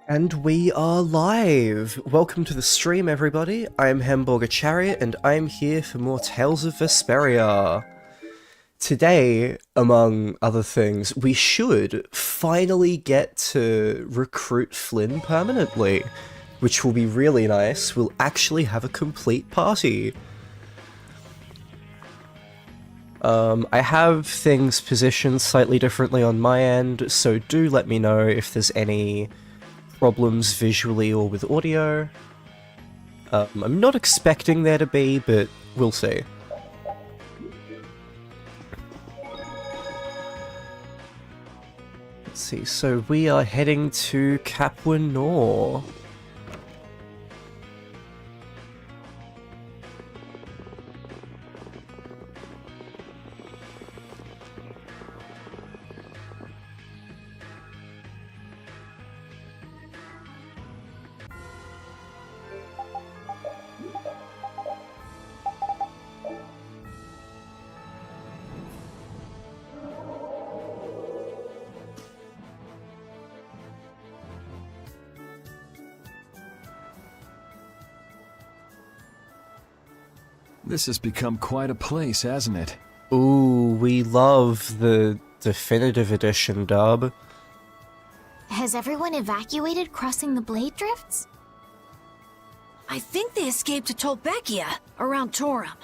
And we are live! Welcome to the stream, everybody. I am Hamburger Chariot, and I am here for more Tales of Vesperia. Today, among other things, we should finally get to recruit Flynn permanently, which will be really nice. We'll actually have a complete party. I have things positioned slightly differently on my end, so do let me know if there's any problems visually or with audio. I'm not expecting there to be, but we'll see. Let's see, so we are heading to Capwanor. This has become quite a place, hasn't it? Ooh, we love the definitive edition dub. Has everyone evacuated crossing the blade drifts? I think they escaped to Tolbekia, around Torum.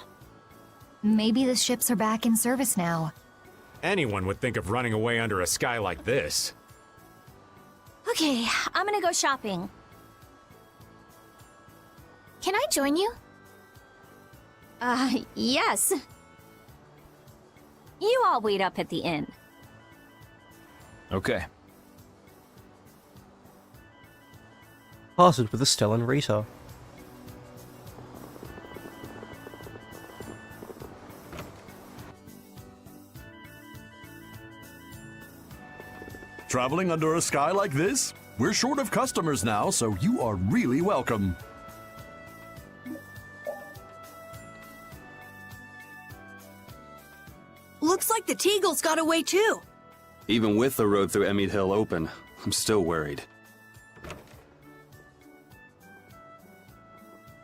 Maybe the ships are back in service now. Anyone would think of running away under a sky like this. Okay, I'm gonna go shopping. Can I join you? Yes. You all wait up at the inn. Okay. Parted with Estelle and Rita. Traveling under a sky like this? We're short of customers now, so you are really welcome. Looks like the Teagles got away too. Even with the road through Emmett Hill open, I'm still worried.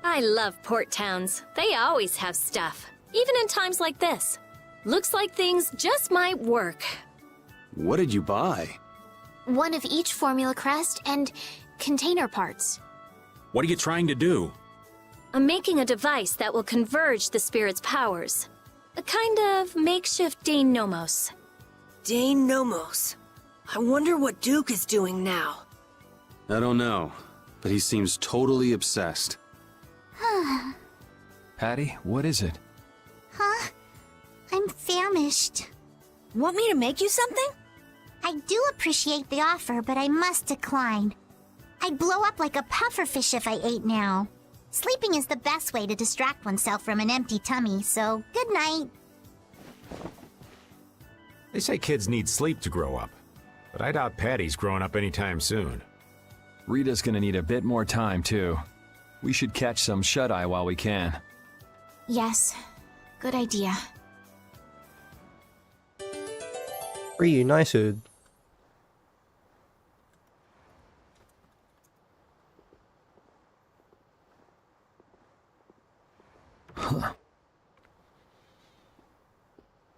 I love port towns. They always have stuff, even in times like this. Looks like things just might work. What did you buy? One of each formula crest and container parts. What are you trying to do? I'm making a device that will converge the spirit's powers. A kind of makeshift Dane Nomos. Dane Nomos. I wonder what Duke is doing now. I don't know, but he seems totally obsessed. Patty, what is it? Huh? I'm famished. Want me to make you something? I do appreciate the offer, but I must decline. I'd blow up like a pufferfish if I ate now. Sleeping is the best way to distract oneself from an empty tummy, so good night. They say kids need sleep to grow up, but I doubt Patty's growing up anytime soon. Rita's gonna need a bit more time, too. We should catch some shut-eye while we can. Yes, good idea. Reunited.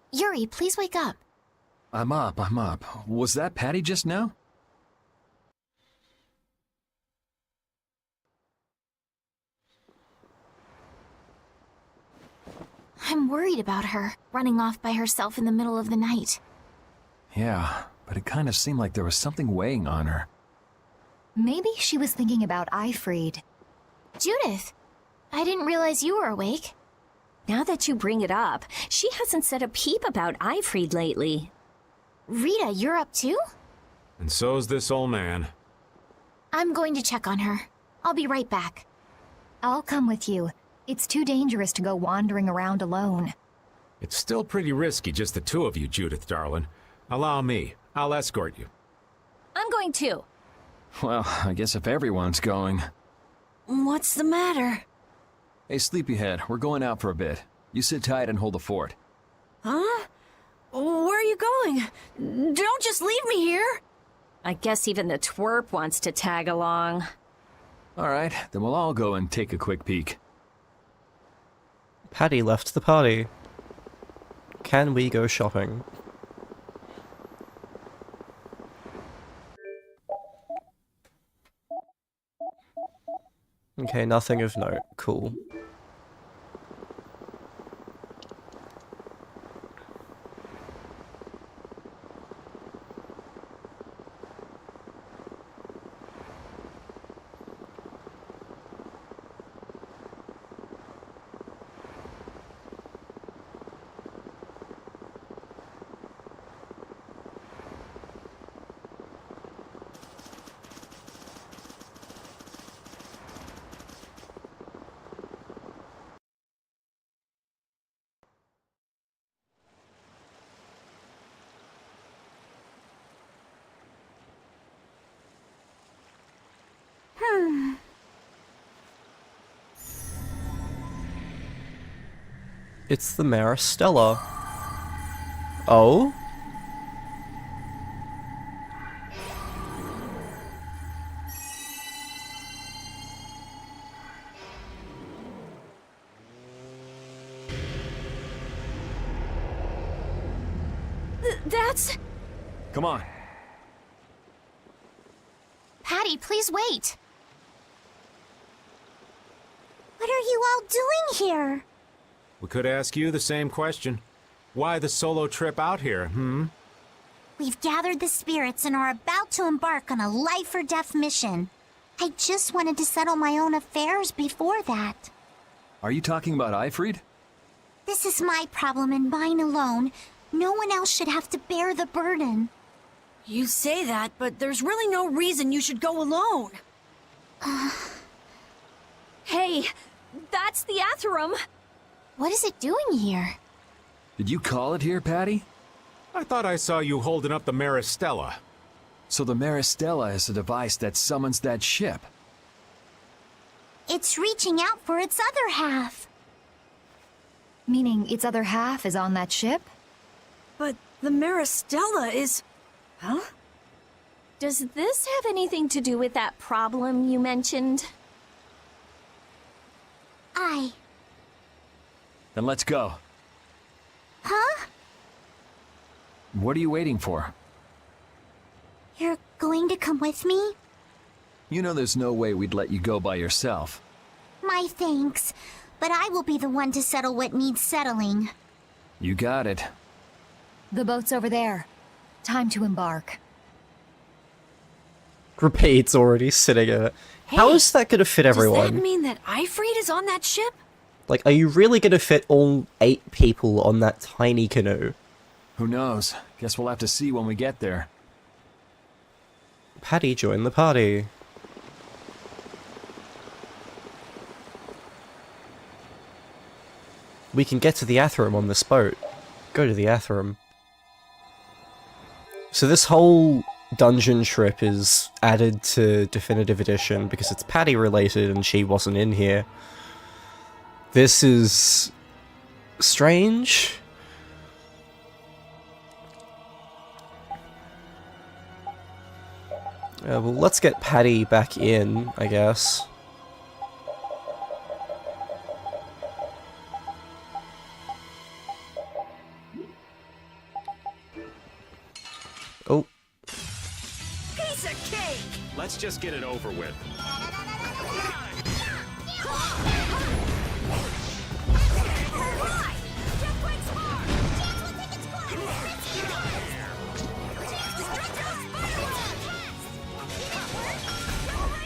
Yuri, please wake up. I'm up. Was that Patty just now? I'm worried about her, running off by herself in the middle of the night. Yeah, but it kind of seemed like there was something weighing on her. Maybe she was thinking about Ifried. Judith, I didn't realize you were awake. Now that you bring it up, she hasn't said a peep about Ifried lately. Rita, you're up too? And so's this old man. I'm going to check on her. I'll be right back. I'll come with you. It's too dangerous to go wandering around alone. It's still pretty risky, just the two of you, Judith, darling. Allow me. I'll escort you. I'm going too. Well, I guess if everyone's going... What's the matter? Hey, Sleepyhead, we're going out for a bit. You sit tight and hold the fort. Huh? Where are you going? Don't just leave me here! I guess even the twerp wants to tag along. Alright, then we'll all go and take a quick peek. Patty left the party. Can we go shopping? Okay, nothing of note. Cool. It's the Maristella. Oh? That's... Come on. Patty, please wait. What are you all doing here? We could ask you the same question. Why the solo trip out here, We've gathered the spirits and are about to embark on a life-or-death mission. I just wanted to settle my own affairs before that. Are you talking about Ifrid? This is my problem and mine alone. No one else should have to bear the burden. You say that, but there's really no reason you should go alone. Hey, that's the Atherum. What is it doing here? Did you call it here, Patty? I thought I saw you holding up the Maristella. So the Maristella is a device that summons that ship. It's reaching out for its other half. Meaning its other half is on that ship? But the Maristella is... Huh? Does this have anything to do with that problem you mentioned? Then let's go. Huh? What are you waiting for? You're going to come with me? You know there's no way we'd let you go by yourself. My thanks, but I will be the one to settle what needs settling. You got it. The boat's over there. Time to embark. Repeat's already sitting in it. How is that gonna fit Does everyone? that mean that Ifrid is on that ship? Like, are you really gonna fit all 8 people on that tiny canoe? Who knows? Guess we'll have to see when we get there. Patty joined the party. We can get to the Atherum on this boat. Go to the Atherum. So this whole dungeon trip is added to Definitive Edition because it's Patty related and she wasn't in here. This is strange. Well, let's get Patty back in, I guess. Oh. Piece of cake! Let's just get it over with.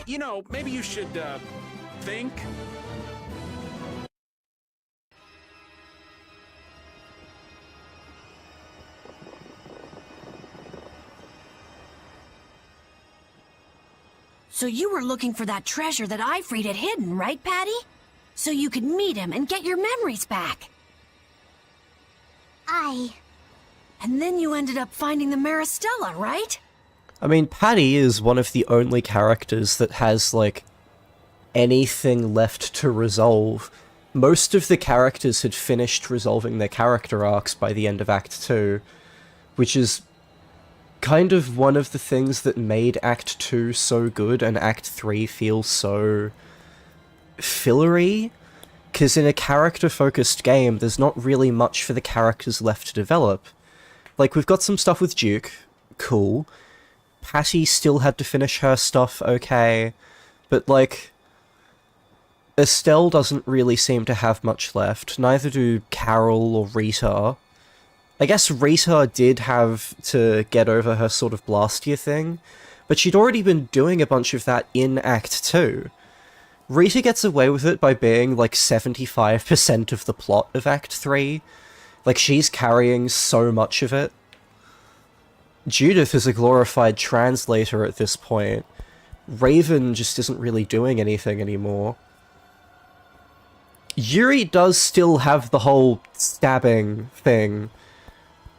You know, maybe you should, think. So you were looking for that treasure that Ifrid had hidden, right, Patty? So you could meet him and get your memories back. And then you ended up finding the Maristella, right? I mean, Patty is one of the only characters that has, like, anything left to resolve. Most of the characters had finished resolving their character arcs by the end of Act 2, which is kind of one of the things that made Act 2 so good and Act 3 feel so fillery, because in a character-focused game, there's not really much for the characters left to develop. Like, we've got some stuff with Duke, cool. Patty still had to finish her stuff okay, but, like, Estelle doesn't really seem to have much left, neither do Carol or Rita. I guess Rita did have to get over her sort of blast year thing, but she'd already been doing a bunch of that in Act 2. Rita gets away with it by being like 75% of the plot of Act 3. Like, she's carrying so much of it. Judith is a glorified translator at this point. Raven just isn't really doing anything anymore. Yuri does still have the whole stabbing thing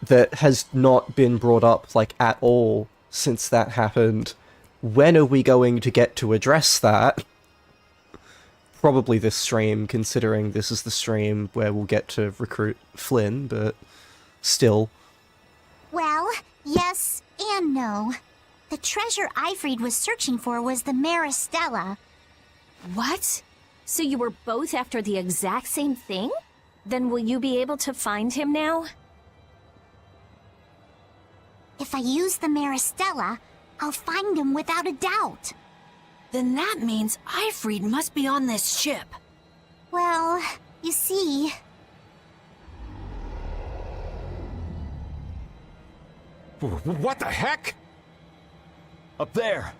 that has not been brought up, like, at all since that happened. When are we going to get to address that? Probably this stream, considering this is the stream where we'll get to recruit Flynn, but still. Well, yes and no. The treasure Ifrid was searching for was the Maristella. What? So you were both after the exact same thing? Then will you be able to find him now? If I use the Maristella, I'll find him without a doubt. Then that means Ifrid must be on this ship. Well, you see... What the heck? Up there.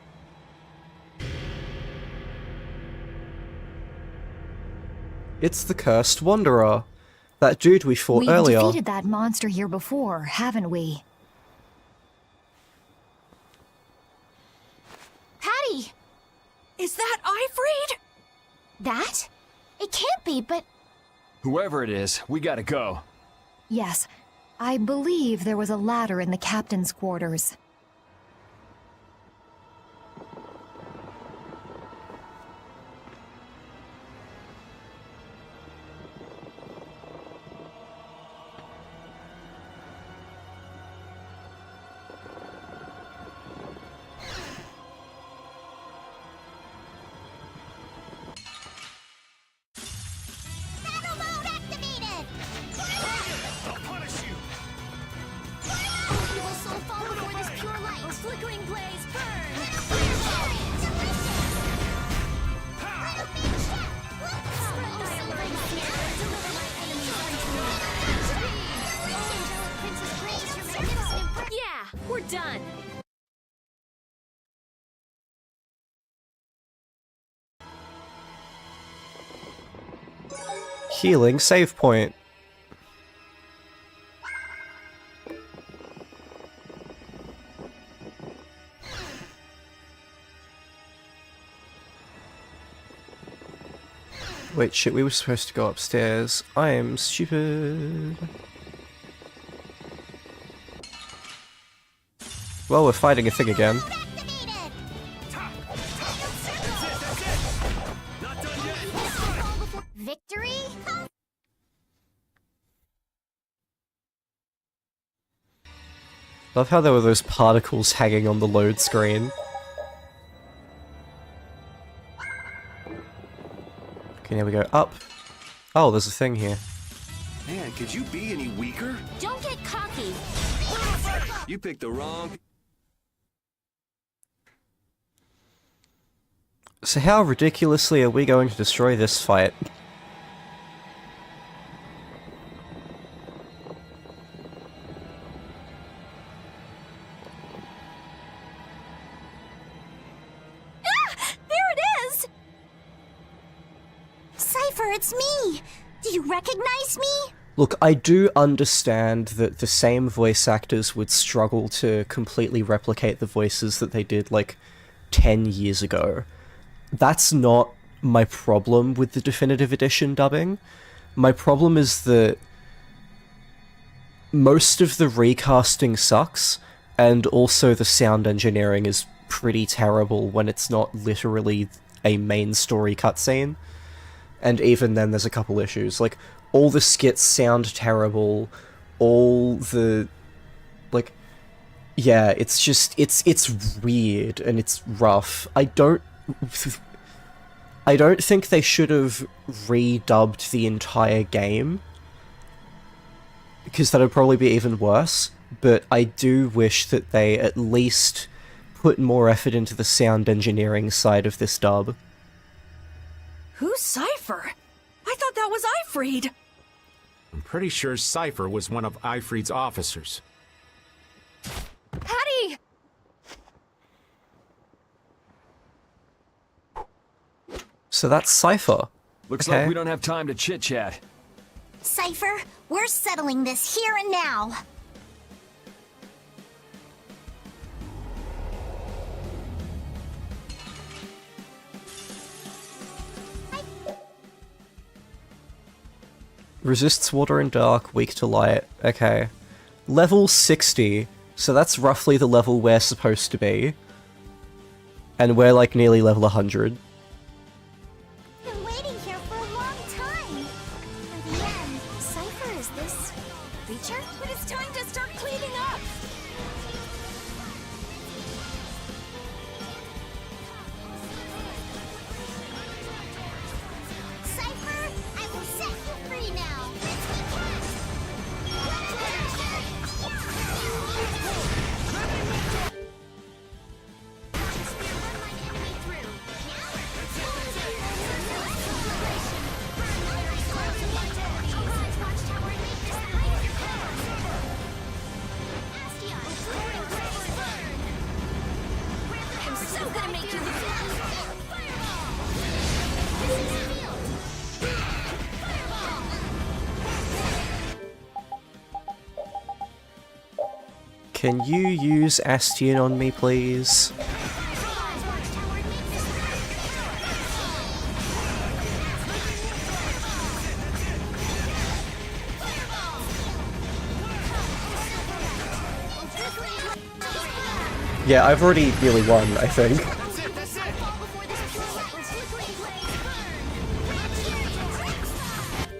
It's the Cursed Wanderer. That dude we fought earlier. We've defeated that monster here before, haven't we? Patty! Is that Ifrid? That? It can't be, but... Whoever it is, we gotta go. Yes. I believe there was a ladder in the captain's quarters. Battle mode activated! I'll punish you. You will soul fall before this pure light. A flickering blaze burn! Yeah, we're done. Healing save point. Wait, shit, we were supposed to go upstairs. I am stupid. Well, we're fighting a thing again. Victory? Love how there were those particles hanging on the load screen. Okay, here we go. Up. Oh, there's a thing here. Man, could you be any weaker? Don't get cocky. You picked the wrong... So how ridiculously are we going to destroy this fight? There it is! Cypher, it's me! Do you recognize me? Look, I do understand that the same voice actors would struggle to completely replicate the voices that they did, like, 10 years ago. That's not my problem with the definitive edition dubbing. My problem is that most of the recasting sucks, and also the sound engineering is pretty terrible when it's not literally a main story cutscene. And even then there's a couple issues. Like, all the skits sound terrible, all the... like, Yeah, it's just, it's weird and it's rough. I don't think they should have redubbed the entire game, because that would probably be even worse, but I do wish that they at least put more effort into the sound engineering side of this dub. Who's Cypher? I thought that was Ifried. I'm pretty sure Cypher was one of Ifried's officers. Patty! So that's Cypher. Looks Okay. like we don't have time to chit-chat. Cypher, we're settling this here and now. Resists water and dark, weak to light. Okay. Level 60. So that's roughly the level we're supposed to be. And we're like nearly level 100. Been waiting here for a long time. For the end, Cypher is this creature? But it's time to start cleaning up. Cypher, I will set you free now. I'm so gonna make you Can you use Astion on me, please? Yeah, I've already nearly won, I think.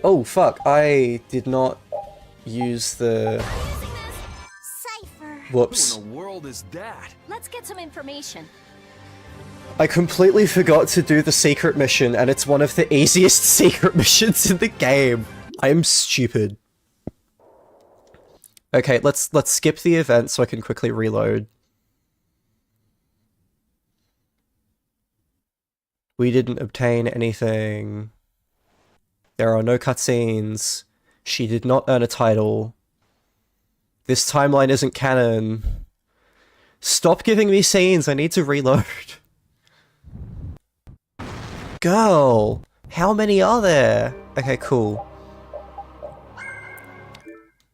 Oh, fuck, I did not use the... Cypher. Whoops. What in the world is that? Let's get some information. I completely forgot to do the secret mission, and it's one of the easiest secret missions in the game. I am stupid. Okay, let's skip the event so I can quickly reload. We didn't obtain anything. There are no cutscenes. She did not earn a title. This timeline isn't canon. Stop giving me scenes, I need to reload. Girl, how many are there? Okay, cool.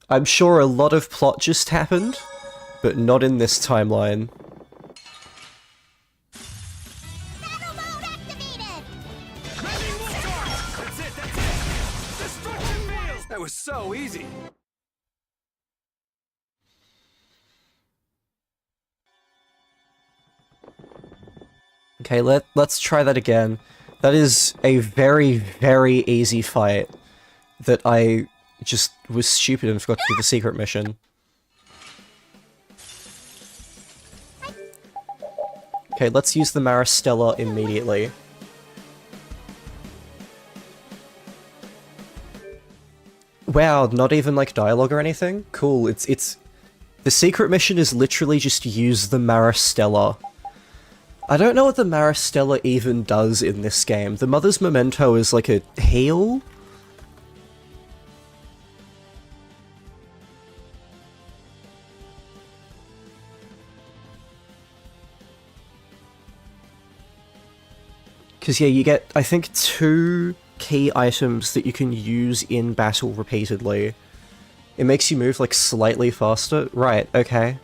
I'm sure a lot of plot just happened, but not in this timeline. Battle mode activated. That's it, that's it! Destruction field! That was so easy! Okay, let's try that again. That is a very, very easy fight that I just was stupid and forgot to do the secret mission. Okay, let's use the Maristella immediately. Wow, not even like dialogue or anything? Cool, it's... The secret mission is literally just use the Maristella. I don't know what the Maristella even does in this game. The Mother's Memento is like a heal? Because yeah, you get, I think, 2 key items that you can use in battle repeatedly. It makes you move like slightly faster. Right, okay.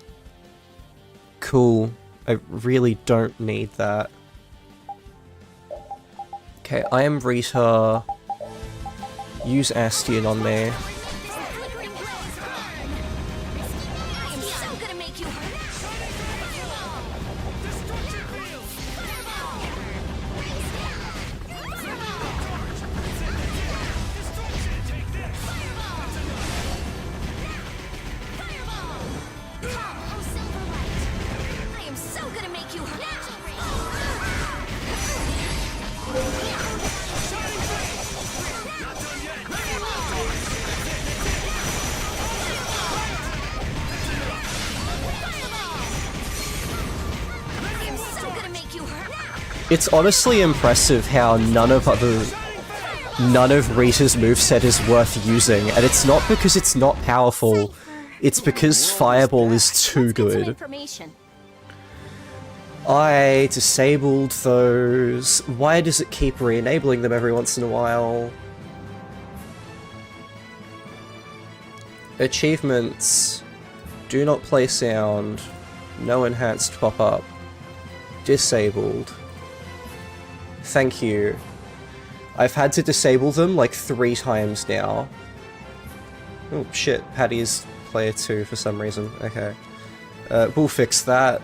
Cool. I really don't need that. Okay, I am Rita. Use Astion on me. I'm so gonna make you It's honestly impressive how none of Rita's moveset is worth using, and it's not because it's not powerful, it's because Fireball is too good. I disabled those. Why does it keep re-enabling them every once in a while? Achievements. Do not play sound. No enhanced pop-up. Disabled. Thank you. I've had to disable them like 3 times now. Oh shit, Patty's player 2 for some reason. Okay. We'll fix that.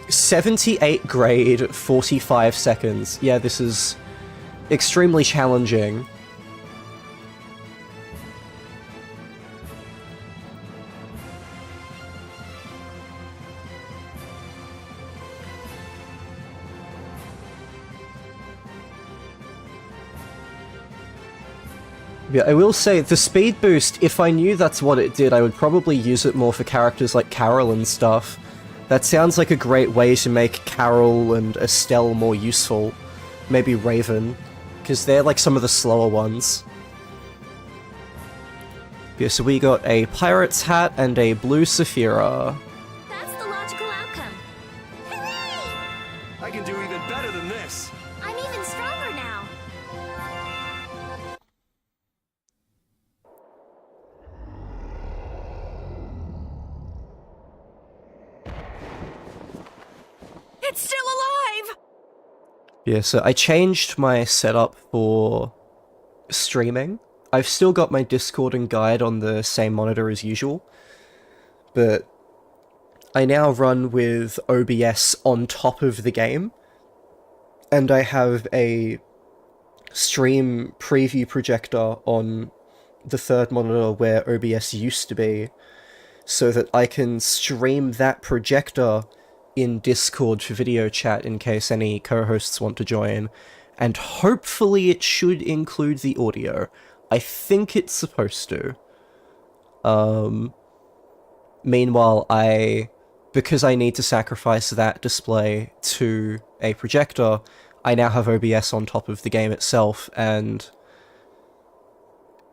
"78 grade, 45 seconds. Yeah, this is extremely challenging. Yeah, I will say, the speed boost, if I knew that's what it did, I would probably use it more for characters like Carol and stuff. That sounds like a great way to make Carol and Estelle more useful. Maybe Raven, because they're like some of the slower ones. Yeah, so we got a pirate's hat and a blue Saphira. That's the logical outcome. I can do even better than this. I'm even stronger now. It's still alive! Yeah, so I changed my setup for streaming. I've still got my Discord and guide on the same monitor as usual, but I now run with OBS on top of the game, and I have a stream preview projector on the third monitor where OBS used to be, so that I can stream that projector in Discord for video chat in case any co-hosts want to join, and hopefully it should include the audio. I think it's supposed to. Meanwhile, because I need to sacrifice that display to a projector, I now have OBS on top of the game itself, and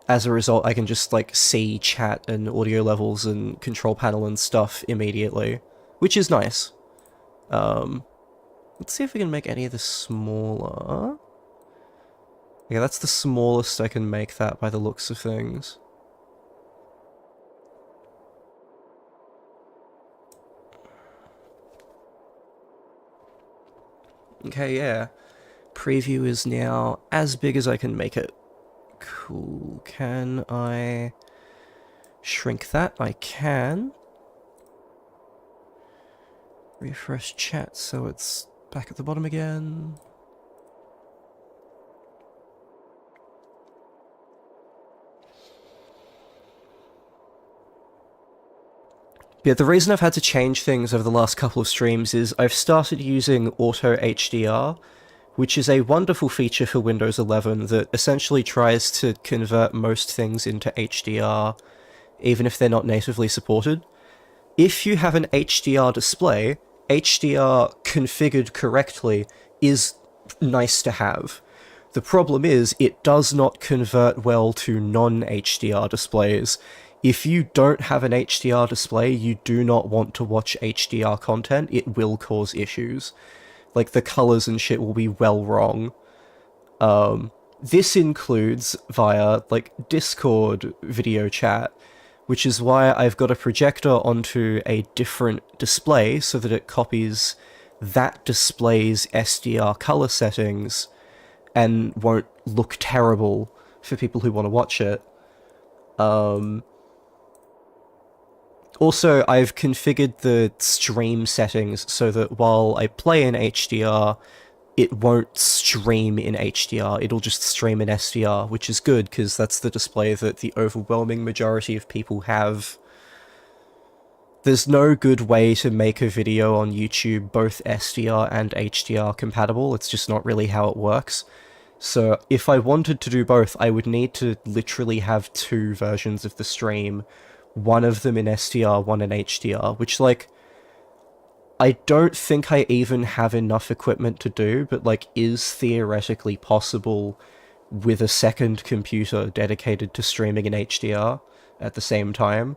as a result I can just like see chat and audio levels and control panel and stuff immediately, which is nice. Let's see if we can make any of this smaller. Yeah, that's the smallest I can make that by the looks of things. Okay, yeah. Preview is now as big as I can make it. Cool. Can I shrink that? I can. Refresh chat so it's back at the bottom again. Yeah, the reason I've had to change things over the last couple of streams is I've started using Auto HDR, which is a wonderful feature for Windows 11 that essentially tries to convert most things into HDR, even if they're not natively supported. If you have an HDR display, HDR configured correctly is nice to have. The problem is, it does not convert well to non-HDR displays. If you don't have an HDR display, you do not want to watch HDR content, it will cause issues. Like, the colors and shit will be well wrong. This includes via, like, Discord video chat, which is why I've got a projector onto a different display so that it copies that display's SDR color settings and won't look terrible for people who want to watch it. Also, I've configured the stream settings so that while I play in HDR, it won't stream in HDR, it'll just stream in SDR, which is good, because that's the display that the overwhelming majority of people have. There's no good way to make a video on YouTube both SDR and HDR compatible, it's just not really how it works. So if I wanted to do both, I would need to literally have 2 versions of the stream. One of them in SDR, one in HDR, which, like, I don't think I even have enough equipment to do, but, like, is theoretically possible with a second computer dedicated to streaming in HDR at the same time.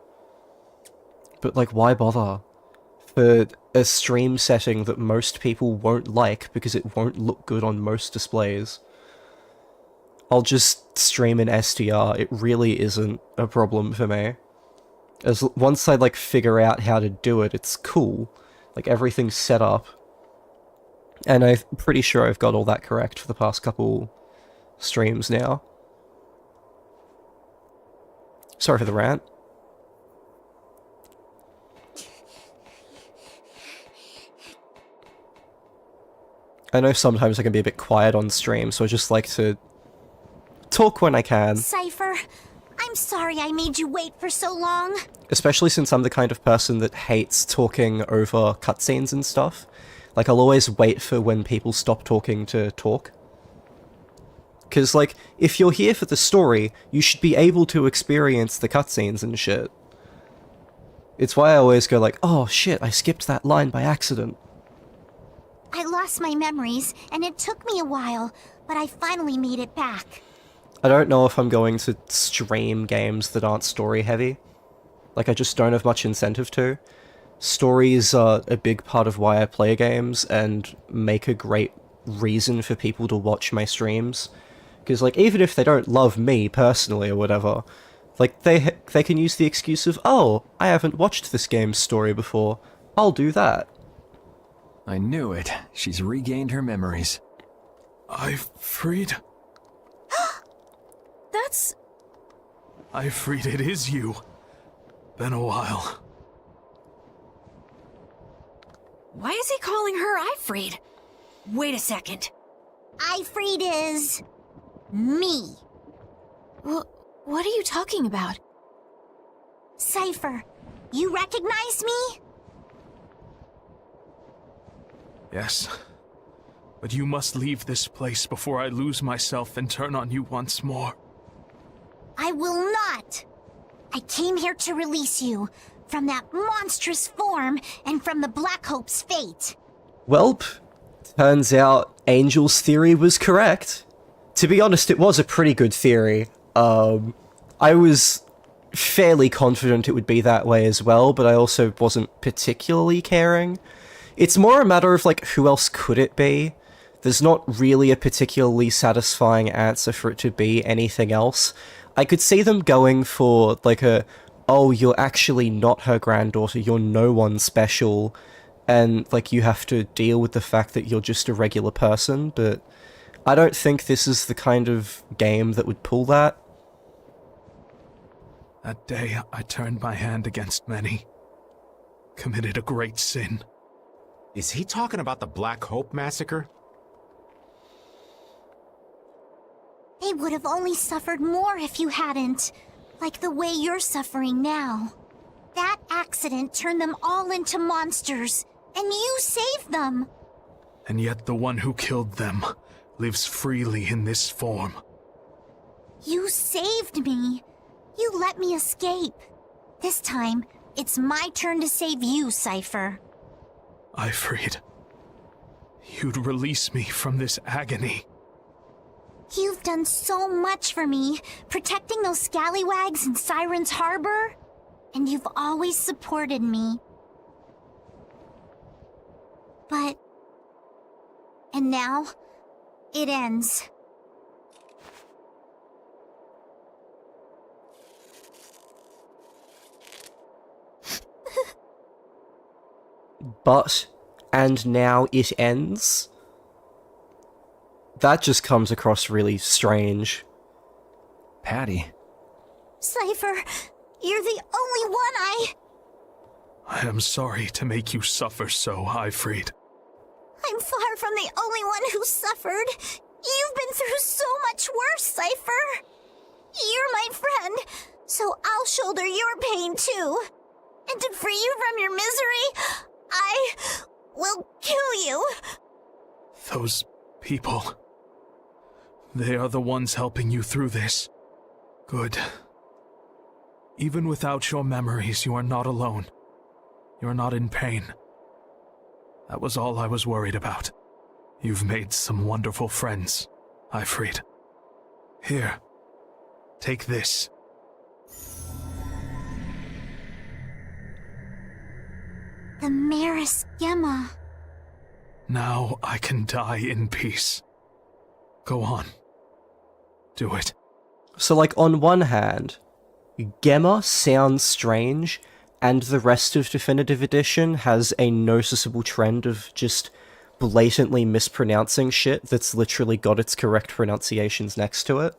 But, like, why bother? For a stream setting that most people won't like because it won't look good on most displays. I'll just stream in SDR, it really isn't a problem for me. Once I, like, figure out how to do it, it's cool. Like, everything's set up. And I'm pretty sure I've got all that correct for the past couple streams now. Sorry for the rant. I know sometimes I can be a bit quiet on stream, so I just like to talk when I can. Cypher, I'm sorry I made you wait for so long. Especially since I'm the kind of person that hates talking over cutscenes and stuff. Like, I'll always wait for when people stop talking to talk. Because, like, if you're here for the story, you should be able to experience the cutscenes and shit. It's why I always go like, oh shit, I skipped that line by accident. I lost my memories, and it took me a while, but I finally made it back. I don't know if I'm going to stream games that aren't story-heavy. Like, I just don't have much incentive to. Stories are a big part of why I play games, and make a great reason for people to watch my streams. Because, like, even if they don't love me personally or whatever, like, they can use the excuse of, oh, I haven't watched this game's story before, I'll do that. I knew it. She's regained her memories. Ifrid? That's... Ifrid, it is you. Been a while. Why is he calling her Ifrid? Wait a second. Ifrid is... me. What are you talking about? Cypher, you recognize me? Yes. But you must leave this place before I lose myself and turn on you once more. I will not. I came here to release you from that monstrous form and from the Black Hope's fate. Welp, turns out Angel's theory was correct. To be honest, it was a pretty good theory. I was fairly confident it would be that way as well, but I also wasn't particularly caring. It's more a matter of, like, who else could it be? There's not really a particularly satisfying answer for it to be anything else. I could see them going for, like, oh, you're actually not her granddaughter, you're no one special, and, like, you have to deal with the fact that you're just a regular person, but I don't think this is the kind of game that would pull that. That day, I turned my hand against many. Committed a great sin. Is he talking about the Black Hope massacre? They would have only suffered more if you hadn't. Like the way you're suffering now. That accident turned them all into monsters, and you saved them. And yet the one who killed them lives freely in this form. You saved me. You let me escape. This time, it's my turn to save you, Cypher. Ifrid, you'd release me from this agony. You've done so much for me, protecting those scallywags in Siren's Harbor, and you've always supported me. But... and now, it ends. But, and now it ends? That just comes across really strange. Patty. Cypher, you're the only one I am sorry to make you suffer so, Ifrid. I'm far from the only one who suffered. You've been through so much worse, Cypher. You're my friend, so I'll shoulder your pain too. And to free you from your misery, I will kill you. Those people... They are the ones helping you through this. Good. Even without your memories, you are not alone. You are not in pain. That was all I was worried about. You've made some wonderful friends, Ifrid. Here, take this. The Maris Gemma. Now I can die in peace. Go on. Do it. So, like, on one hand, Gemma sounds strange, and the rest of Definitive Edition has a noticeable trend of just blatantly mispronouncing shit that's literally got its correct pronunciations next to it.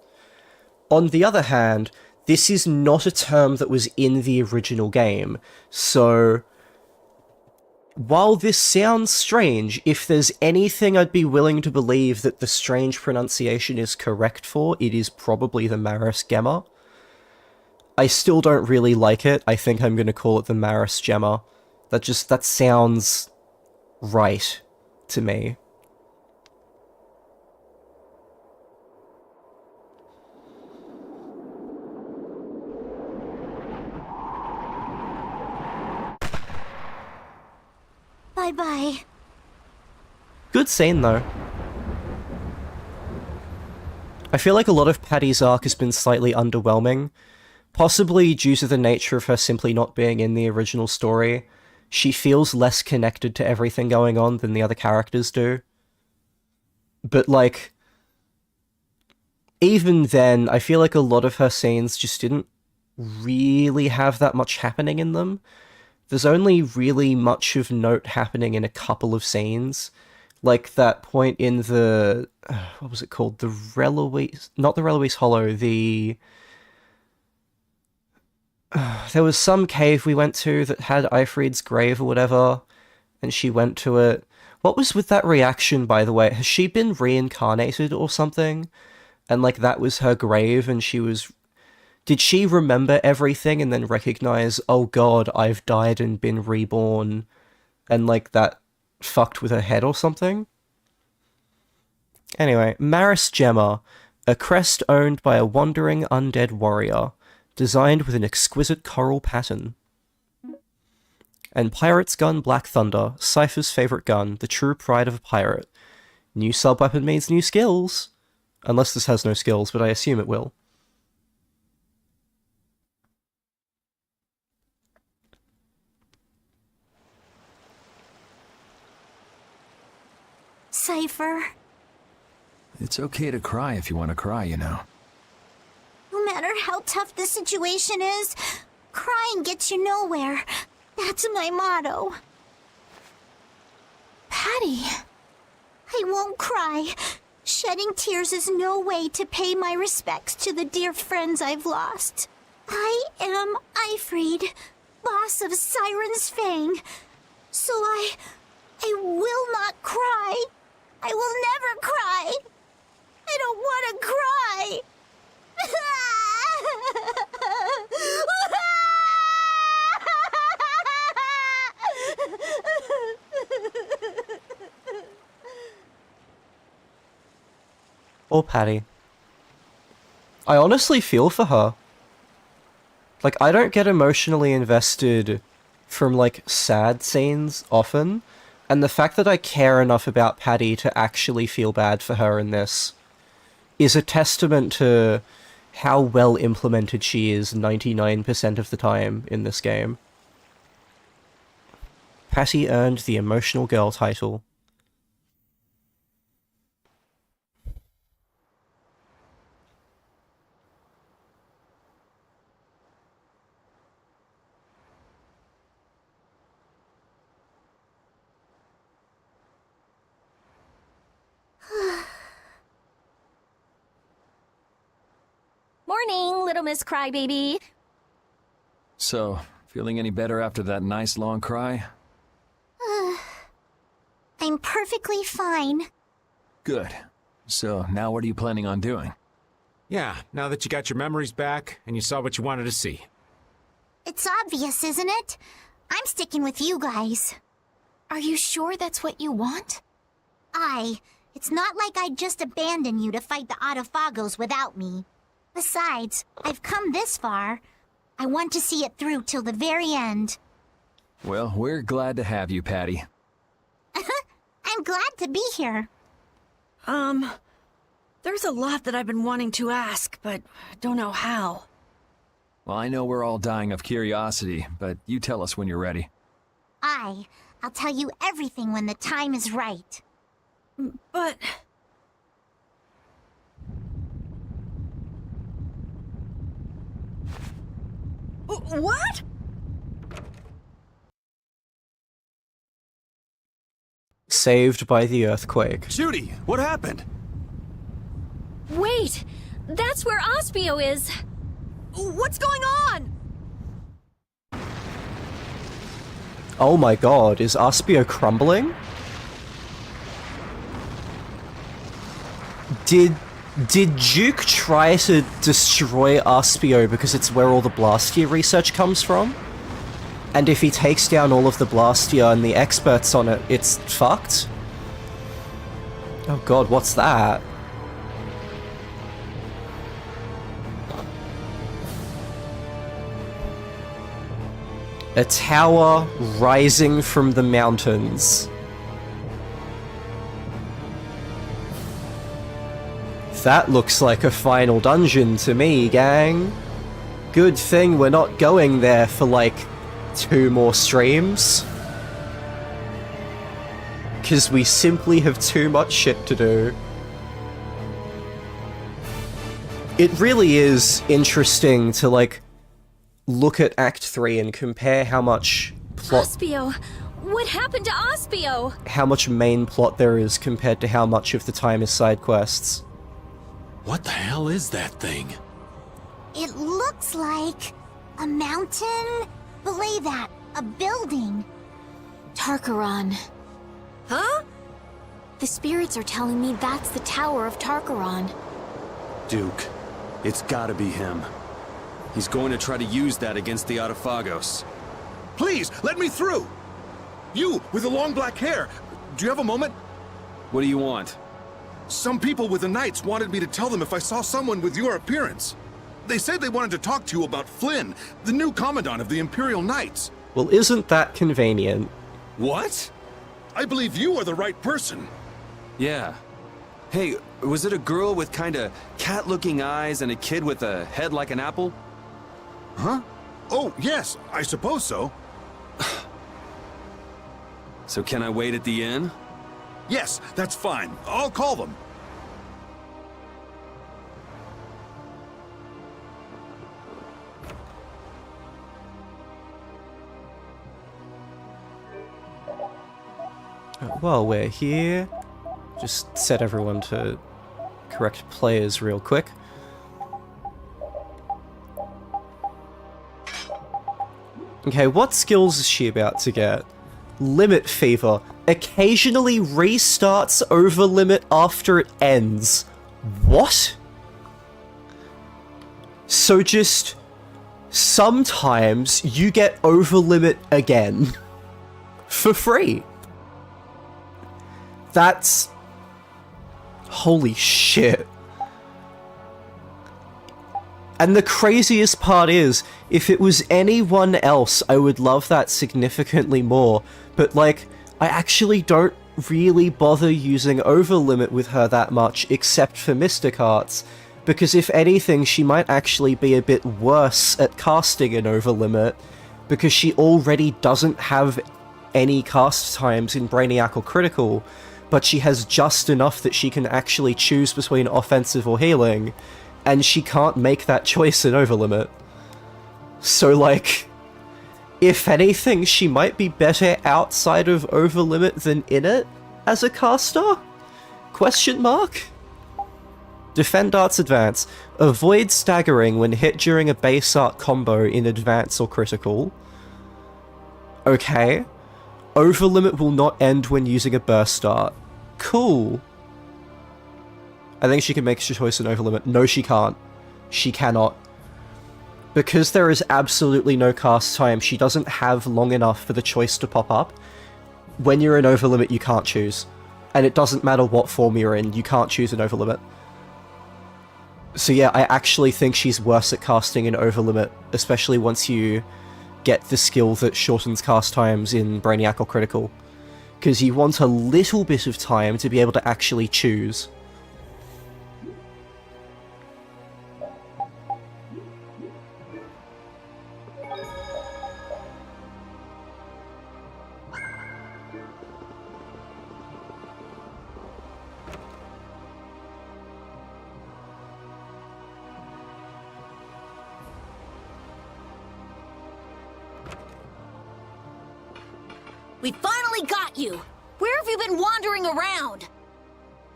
On the other hand, this is not a term that was in the original game, so while this sounds strange, if there's anything I'd be willing to believe that the strange pronunciation is correct for, it is probably the Maris Gemma. I still don't really like it. I think I'm going to call it the Maris Gemma. That sounds right to me. Bye-bye. Good scene, though. I feel like a lot of Patty's arc has been slightly underwhelming, possibly due to the nature of her simply not being in the original story. She feels less connected to everything going on than the other characters do. But, like, even then, I feel like a lot of her scenes just didn't really have that much happening in them. There's only really much of note happening in a couple of scenes. Like that point in the... what was it called? The Reloise... Not the Reloise Hollow, the... there was some cave we went to that had Ifrid's grave or whatever, and she went to it. What was with that reaction, by the way? Has she been reincarnated or something? And, like, that was her grave, and she was... Did she remember everything and then recognize, oh god, I've died and been reborn, and, like, that fucked with her head or something? Anyway, Maris Gemma, a crest owned by a wandering undead warrior, designed with an exquisite coral pattern. And Pirate's Gun Black Thunder, Cypher's favorite gun, the true pride of a pirate. New sub-weapon means new skills. Unless this has no skills, but I assume it will. Cypher. It's okay to cry if you want to cry, you know. No matter how tough the situation is, crying gets you nowhere. That's my motto. Patty! I won't cry. Shedding tears is no way to pay my respects to the dear friends I've lost. I am Ifrid, boss of Siren's Fang. So I will not cry. I will never cry. I don't want to cry. Or Patty. I honestly feel for her. Like, I don't get emotionally invested from, like, sad scenes often, and the fact that I care enough about Patty to actually feel bad for her in this is a testament to how well implemented she is 99% of the time in this game. Patty earned the Emotional Girl title. Morning, little Miss Crybaby. So, feeling any better after that nice long cry? I'm perfectly fine. Good. So, now what are you planning on doing? Yeah, now that you got your memories back and you saw what you wanted to see. It's obvious, isn't it? I'm sticking with you guys. Are you sure that's what you want? I It's not like I'd just abandon you to fight the Autophagos without me. Besides, I've come this far. I want to see it through till the very end. Well, we're glad to have you, Patty. I'm glad to be here. There's a lot that I've been wanting to ask, but don't know how. Well, I know we're all dying of curiosity, but you tell us when you're ready. I'll tell you everything when the time is right. But... What? Saved by the earthquake. Judy, what happened? Wait! That's where Aspio is! What's going on? Oh my god, is Aspio crumbling? Did Duke try to destroy Aspio because it's where all the Blastia research comes from? And if he takes down all of the Blastia and the experts on it, it's fucked? Oh god, what's that? A tower rising from the mountains. That looks like a final dungeon to me, gang. Good thing we're not going there for like 2 more streams. 'Cause we simply have too much shit to do. It really is interesting to like look at Act 3 and compare how much plot... Aspio! What happened to Aspio? How much main plot there is compared to how much of the time is side quests. What the hell is that thing? It looks like a mountain. Belay that, a building. Tarkaron. Huh? The spirits are telling me that's the Tower of Tarkaron. Duke. It's gotta be him. He's going to try to use that against the Autophagos. Please, let me through! You, with the long black hair. Do you have a moment? What do you want? Some people with the Knights wanted me to tell them if I saw someone with your appearance. They said they wanted to talk to you about Flynn, the new Commandant of the Imperial Knights. Well, isn't that convenient? What? I believe you are the right person. Yeah. Hey, was it a girl with kinda cat-looking eyes and a kid with a head like an apple? Huh? Oh, yes, I suppose so. So can I wait at the inn? Yes, that's fine. I'll call them. While we're here, just set everyone to correct players real quick. Okay, what skills is she about to get? Limit Fever. Occasionally restarts over limit after it ends. What? So just... sometimes you get over limit again. For free. That's... holy shit. And the craziest part is, if it was anyone else, I would love that significantly more. But, like, I actually don't really bother using Overlimit with her that much, except for Mystic Arts. Because if anything, she might actually be a bit worse at casting in Overlimit, because she already doesn't have any cast times in Brainiac or Critical, but she has just enough that she can actually choose between offensive or healing, and she can't make that choice in Overlimit. So, like, if anything, she might be better outside of Overlimit than in it as a caster? Question mark? Defend Arts Advance. Avoid staggering when hit during a base art combo in Advance or Critical. Okay. Overlimit will not end when using a burst art. Cool. I think she can make a choice in Overlimit. No, she can't. She cannot. Because there is absolutely no cast time, she doesn't have long enough for the choice to pop up. When you're in Overlimit, you can't choose. And it doesn't matter what form you're in, you can't choose an overlimit. So yeah, I actually think she's worse at casting an overlimit, especially once you get the skill that shortens cast times in Brionac or Critical. Because you want a little bit of time to be able to actually choose. We finally got you! Where have you been wandering around?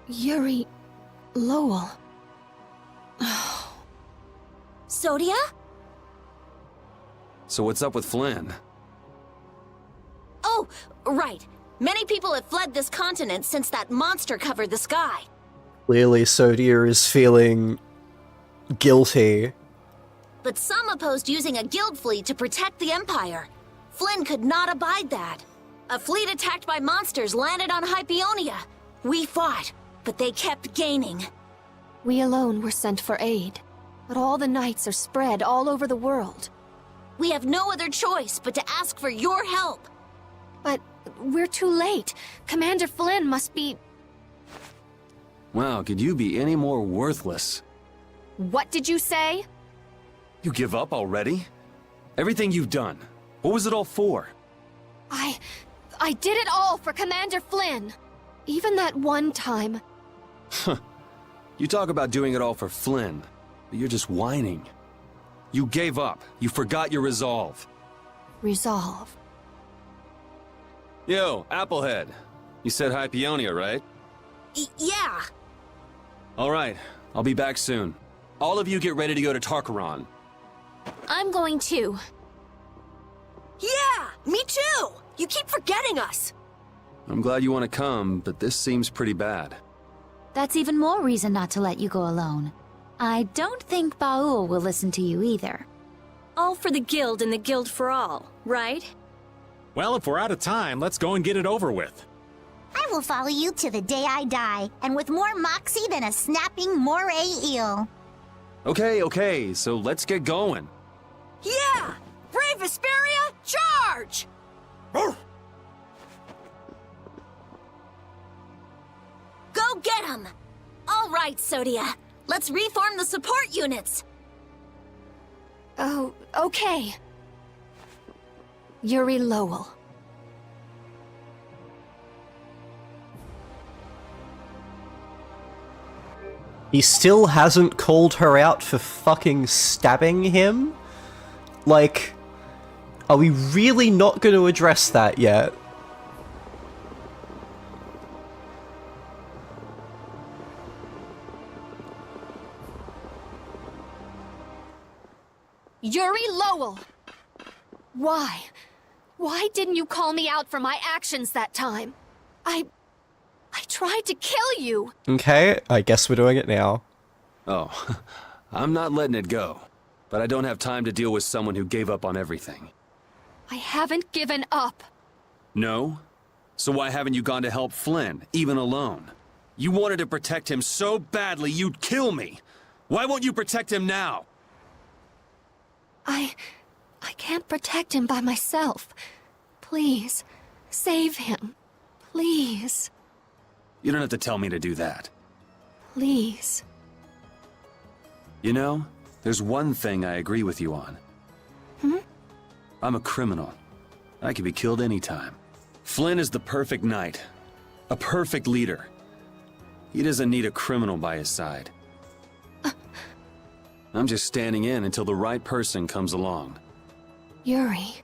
Yuri... Lowell... Sodia? So what's up with Flynn? Oh, right. Many people have fled this continent since that monster covered the sky. Clearly, Sodia is feeling guilty. But some opposed using a guild fleet to protect the Empire. Flynn could not abide that. A fleet attacked by monsters landed on Hypeonia. We fought, but they kept gaining. We alone were sent for aid, but all the knights are spread all over the world. We have no other choice but to ask for your help. But we're too late. Commander Flynn must be... Wow, could you be any more worthless? What did you say? You give up already? Everything you've done, what was it all for? I did it all for Commander Flynn. Even that one time. You talk about doing it all for Flynn, but you're just whining. You gave up. You forgot your resolve. Resolve. Yo, Applehead. You said Hypeonia, right? Yeah. All right, I'll be back soon. All of you get ready to go to Tarkaron. I'm going too. Yeah, me too! You keep forgetting us! I'm glad you want to come, but this seems pretty bad. That's even more reason not to let you go alone. I don't think Baul will listen to you either. All for the guild and the guild for all, right? Well, if we're out of time, let's go and get it over with. I will follow you to the day I die, and with more moxie than a snapping moray eel. Okay, so let's get going. Yeah! Brave Vesperia, charge! Go get him! All right, Sodia. Let's reform the support units. Oh, okay. Yuri Lowell. He still hasn't called her out for fucking stabbing him? Like, are we really not going to address that yet? Yuri Lowell! Why? Why didn't you call me out for my actions that time? I tried to kill you! Okay, I guess we're doing it now. Oh, I'm not letting it go. But I don't have time to deal with someone who gave up on everything. I haven't given up. No? So why haven't you gone to help Flynn, even alone? You wanted to protect him so badly you'd kill me! Why won't you protect him now? I can't protect him by myself. Please, save him. Please. You don't have to tell me to do that. Please. You know, there's one thing I agree with you on. I'm a criminal. I can be killed anytime. Flynn is the perfect knight. A perfect leader. He doesn't need a criminal by his side. I'm just standing in until the right person comes along. Yuri.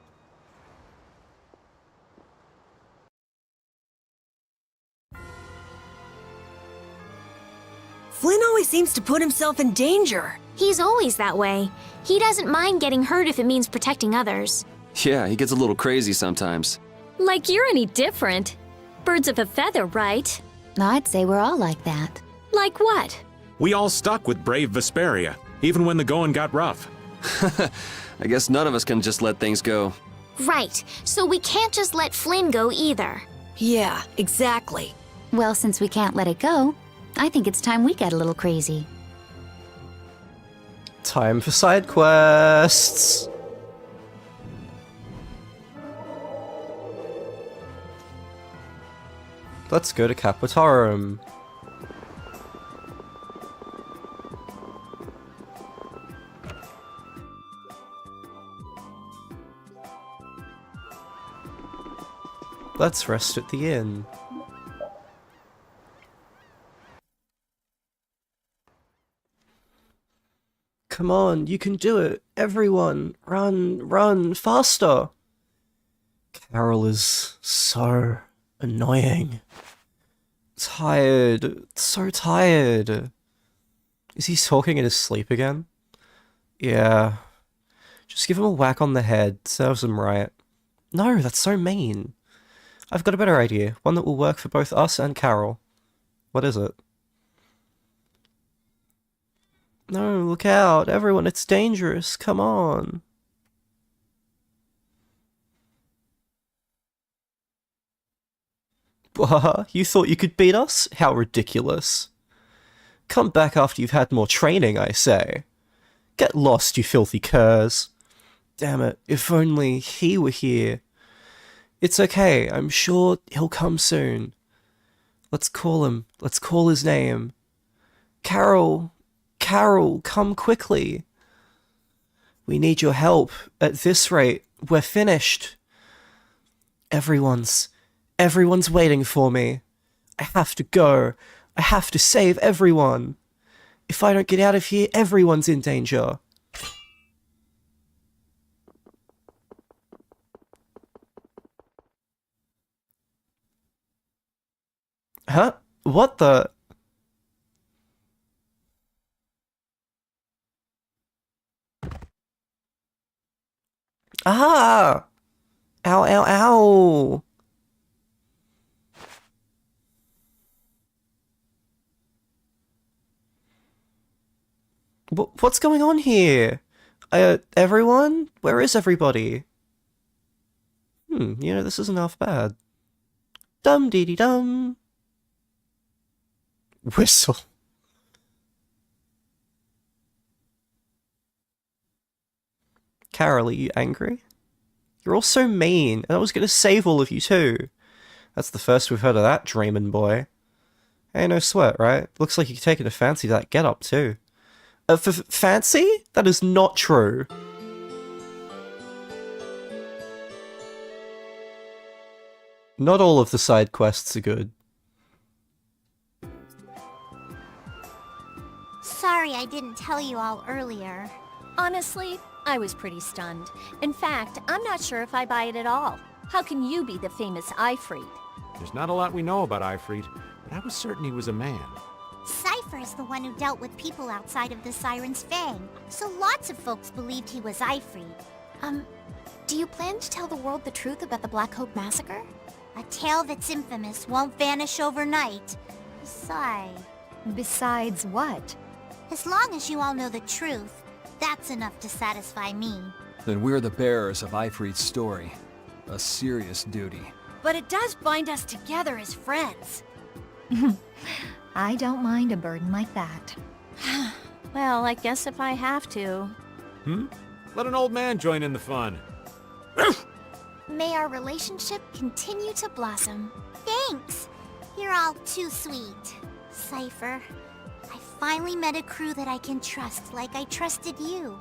Flynn always seems to put himself in danger. He's always that way. He doesn't mind getting hurt if it means protecting others. Yeah, he gets a little crazy sometimes. Like you're any different. Birds of a feather, right? I'd say we're all like that. Like what? We all stuck with brave Vesperia, even when the going got rough. I guess none of us can just let things go. Right, so we can't just let Flynn go either. Yeah, exactly. Well, since we can't let it go, I think it's time we get a little crazy. Time for side quests! Let's go to Capitorum. Let's rest at the inn. Come on, you can do it. Everyone, run, run, faster! Carol is so annoying. Tired, so tired. Is he talking in his sleep again? Yeah. Just give him a whack on the head, serves him right. No, that's so mean. I've got a better idea, one that will work for both us and Carol. What is it? No, look out, everyone, it's dangerous, come on. What? You thought you could beat us? How ridiculous. Come back after you've had more training, I say. Get lost, you filthy curs. Damn it, if only he were here. It's okay, I'm sure he'll come soon. Let's call him, let's call his name. Carol, Carol, come quickly. We need your help. At this rate, we're finished. Everyone's waiting for me. I have to go. I have to save everyone. If I don't get out of here, everyone's in danger. Huh? What the? Ah! Ow, ow, ow! What's going on here? Everyone? Where is everybody? This isn't half bad. Dum-dee-dee-dum. Whistle. Carol, are you angry? You're all so mean, and I was gonna save all of you too. That's the first we've heard of that dreamin' boy. Hey, no sweat, right? Looks like you're taking a fancy to that get-up too. Fancy? That is not true. Not all of the side quests are good. Sorry I didn't tell you all earlier. Honestly, I was pretty stunned. In fact, I'm not sure if I buy it at all. How can you be the famous Ifrit? There's not a lot we know about Ifrit, but I was certain he was a man. Cypher is the one who dealt with people outside of the Siren's Fang, so lots of folks believed he was Ifrit. Do you plan to tell the world the truth about the Black Hope Massacre? A tale that's infamous won't vanish overnight. Besides what? As long as you all know the truth, that's enough to satisfy me. Then we're the bearers of Ifrit's story. A serious duty. But it does bind us together as friends. I don't mind a burden like that. Well, I guess if I have to. Let an old man join in the fun. May our relationship continue to blossom. Thanks! You're all too sweet. Cypher, I finally met a crew that I can trust like I trusted you.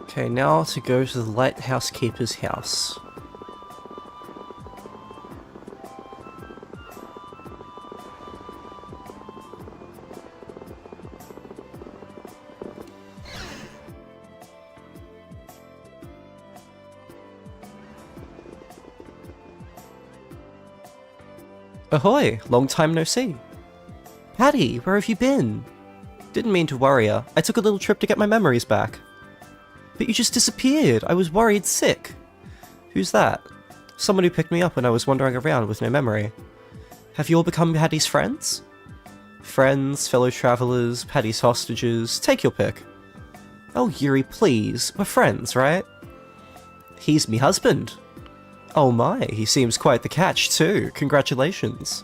Okay, now to go to the lighthouse keeper's house. Ahoy! Long time no see. Patty, where have you been? Didn't mean to worry ya. I took a little trip to get my memories back. But you just disappeared. I was worried sick. Who's that? Someone who picked me up when I was wandering around with no memory. Have you all become Patty's friends? Friends, fellow travelers, Patty's hostages, take your pick. Oh, Yuri, please. We're friends, right? He's me husband. Oh my, he seems quite the catch too. Congratulations.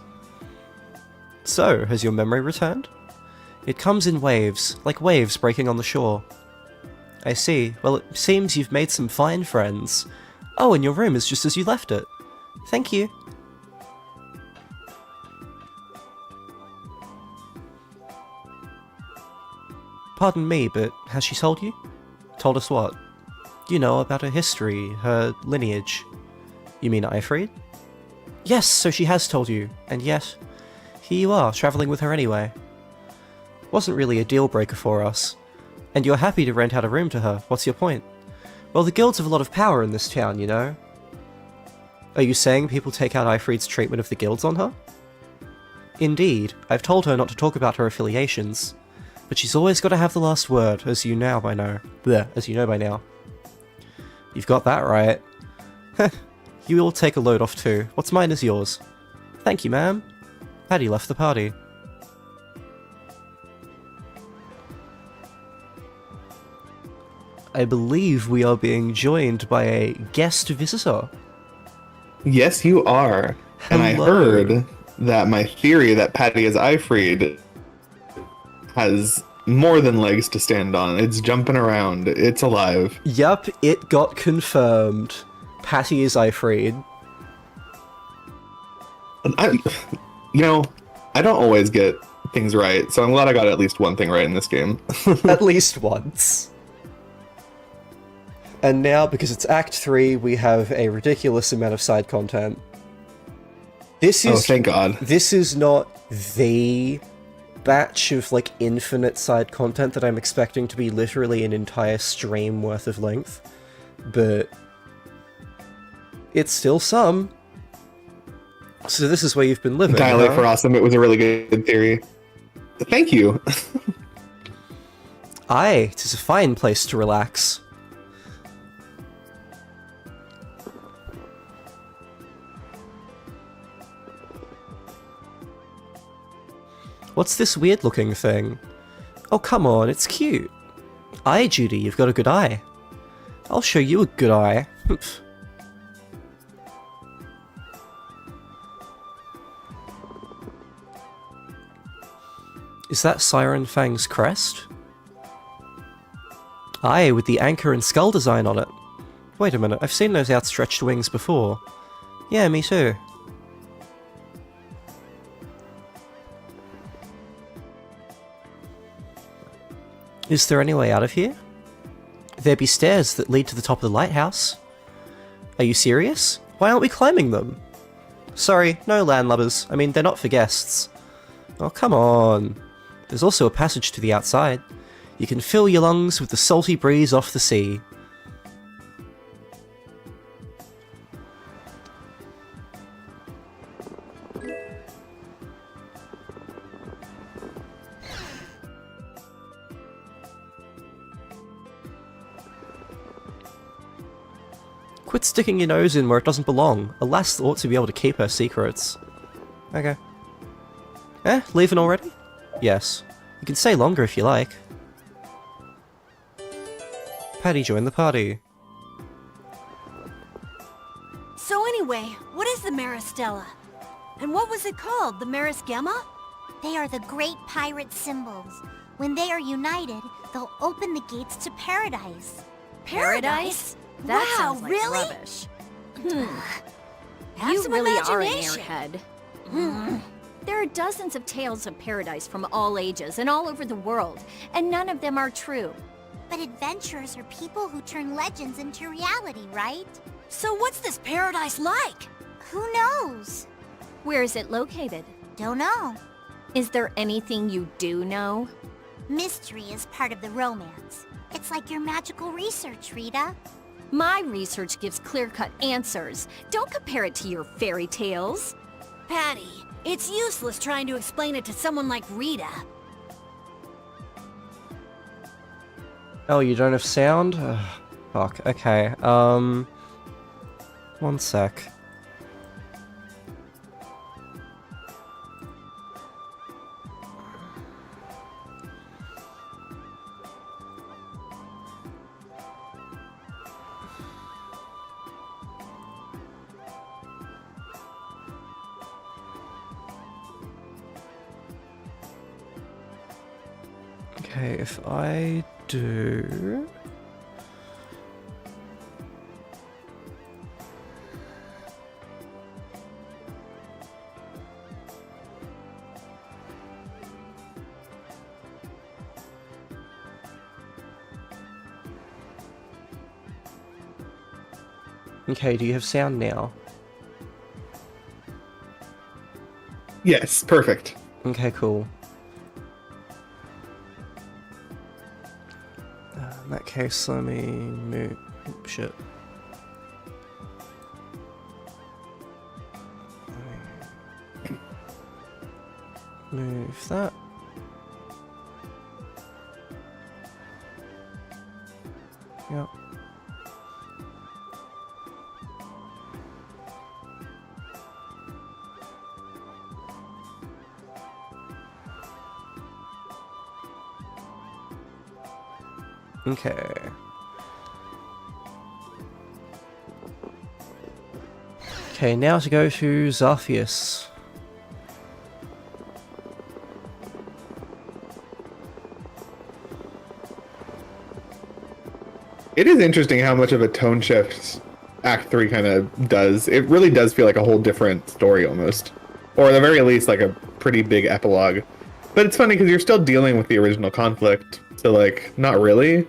So, has your memory returned? It comes in waves, like waves breaking on the shore. I see. Well, it seems you've made some fine friends. Oh, and your room is just as you left it. Thank you. Pardon me, but has she told you? Told us what? You know, about her history, her lineage. You mean Ifrid? Yes, so she has told you, and yet, here you are, travelling with her anyway. Wasn't really a deal breaker for us. And you're happy to rent out a room to her, what's your point? Well, the guilds have a lot of power in this town, you know? Are you saying people take out Ifrid's treatment of the guilds on her? Indeed, I've told her not to talk about her affiliations. But she's always got to have the last word, as you know by now. You've got that right. You will take a load off too. What's mine is yours. Thank you, ma'am. Patty left the party. I believe we are being joined by a guest visitor. Yes, you are. Hello. And I heard that my theory that Patty is Ifrid has more than legs to stand on. It's jumping around. It's alive. Yup, it got confirmed. Patty is Ifrid. I don't always get things right, so I'm glad I got at least one thing right in this game. At least once. And now, because it's Act 3, we have a ridiculous amount of side content. This is... Oh, thank God. This is not the batch of, like, infinite side content that I'm expecting to be literally an entire stream worth of length. But it's still some. So this is where you've been living, Dilate huh? for awesome. It was a really good theory. Thank you. Aye, 'tis a fine place to relax. What's this weird-looking thing? Oh, come on, it's cute. Aye, Judy, you've got a good eye. I'll show you a good eye. Is that Siren Fang's crest? Aye, with the anchor and skull design on it. Wait a minute, I've seen those outstretched wings before. Yeah, me too. Is there any way out of here? There be stairs that lead to the top of the lighthouse. Are you serious? Why aren't we climbing them? Sorry, no landlubbers. I mean, they're not for guests. Oh, come on. There's also a passage to the outside. You can fill your lungs with the salty breeze off the sea. Quit sticking your nose in where it doesn't belong. A lass ought to be able to keep her secrets. Okay. Leaving already? Yes. You can stay longer if you like. Patty joined the party. So anyway, what is the Maristella? And what was it called? The Maris Gemma? They are the great pirate symbols. When they are united, they'll open the gates to paradise. Paradise? That Wow, sounds like really? rubbish. Have You some really are an imagination. airhead. There are dozens of tales of paradise from all ages and all over the world, and none of them are true. But adventurers are people who turn legends into reality, right? So what's this paradise like? Who knows? Where is it located? Don't know. Is there anything you do know? Mystery is part of the romance. It's like your magical research, Rita. My research gives clear-cut answers. Don't compare it to your fairy tales. Patty, it's useless trying to explain it to someone like Rita. Oh, you don't have sound? Fuck, okay, one sec. Okay, if I do... Okay, do you have sound now? Yes, perfect. Okay, cool. In that case, let me move... Oh, shit. Move that. Yep. Okay. Okay, now to go to Zarfius. It is interesting how much of a tone shift Act 3 kind of does. It really does feel like a whole different story almost. Or at the very least, like a pretty big epilogue. But it's funny because you're still dealing with the original conflict, so like, not really.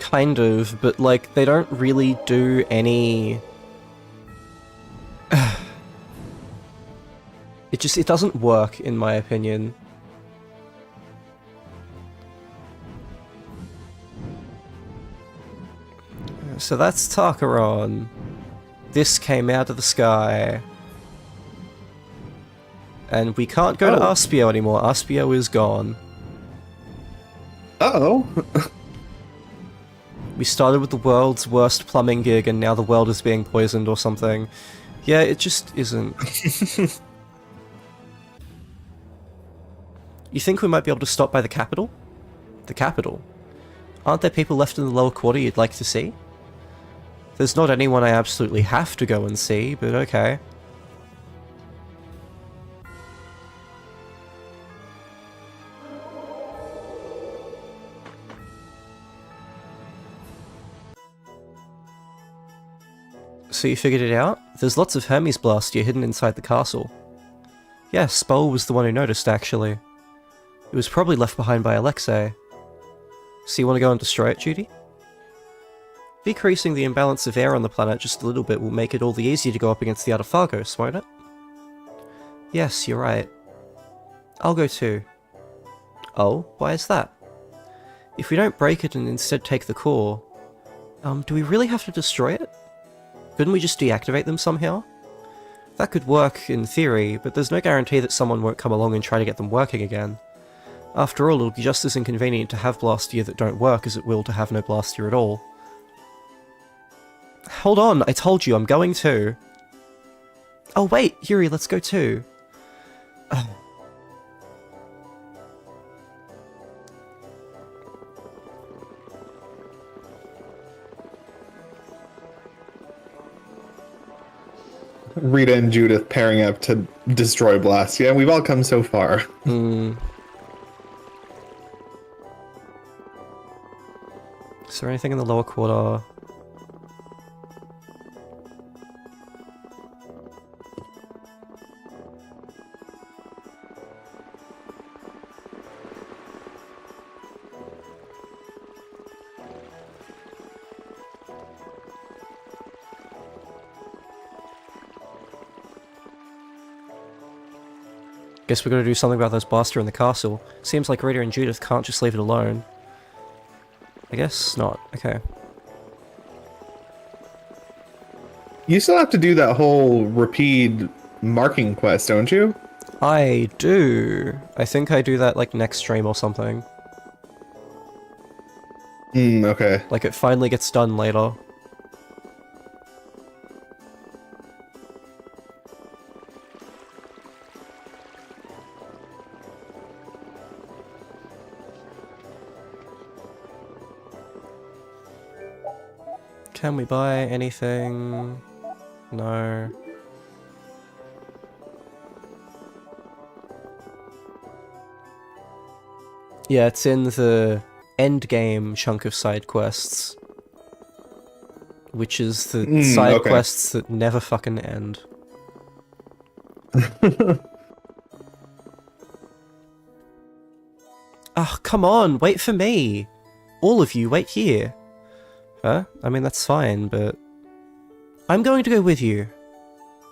Kind of, but like, they don't really do any... it doesn't work, in my opinion. So that's Tarkaron. This came out of the sky. And we can't go to Aspio anymore. Aspio is gone. Uh-oh. We started with the world's worst plumbing gig and now the world is being poisoned or something. Yeah, it just isn't. You think we might be able to stop by the capital? The capital? Aren't there people left in the lower quarter you'd like to see? There's not anyone I absolutely have to go and see, but okay. So you figured it out? There's lots of Hermes Blastia hidden inside the castle. Yes, Spol was the one who noticed, actually. It was probably left behind by Alexei. So you want to go and destroy it, Judy? Decreasing the imbalance of air on the planet just a little bit will make it all the easier to go up against the other Fargos, won't it? Yes, you're right. I'll go too. Oh, why is that? If we don't break it and instead take the core... do we really have to destroy it? Couldn't we just deactivate them somehow? That could work in theory, but there's no guarantee that someone won't come along and try to get them working again. After all, it'll be just as inconvenient to have Blastia that don't work as it will to have no Blastia at all. Hold on, I told you, I'm going too. Oh wait, Yuri, let's go too. Rita and Judith pairing up to destroy Blastia. We've all come so far. Is there anything in the lower quarter? Guess we're gonna do something about those Blaster in the castle. Seems like Rita and Judith can't just leave it alone. I guess not. Okay. You still have to do that whole repeat marking quest, don't you? I do. I think I do that like next stream or something. Okay. Like it finally gets done later. Can we buy anything? No. Yeah, it's in the Endgame chunk of side quests. Which is the side quests that never fucking end. Oh, come on, wait for me! All of you, wait here. Huh? I mean, that's fine, but... I'm going to go with you.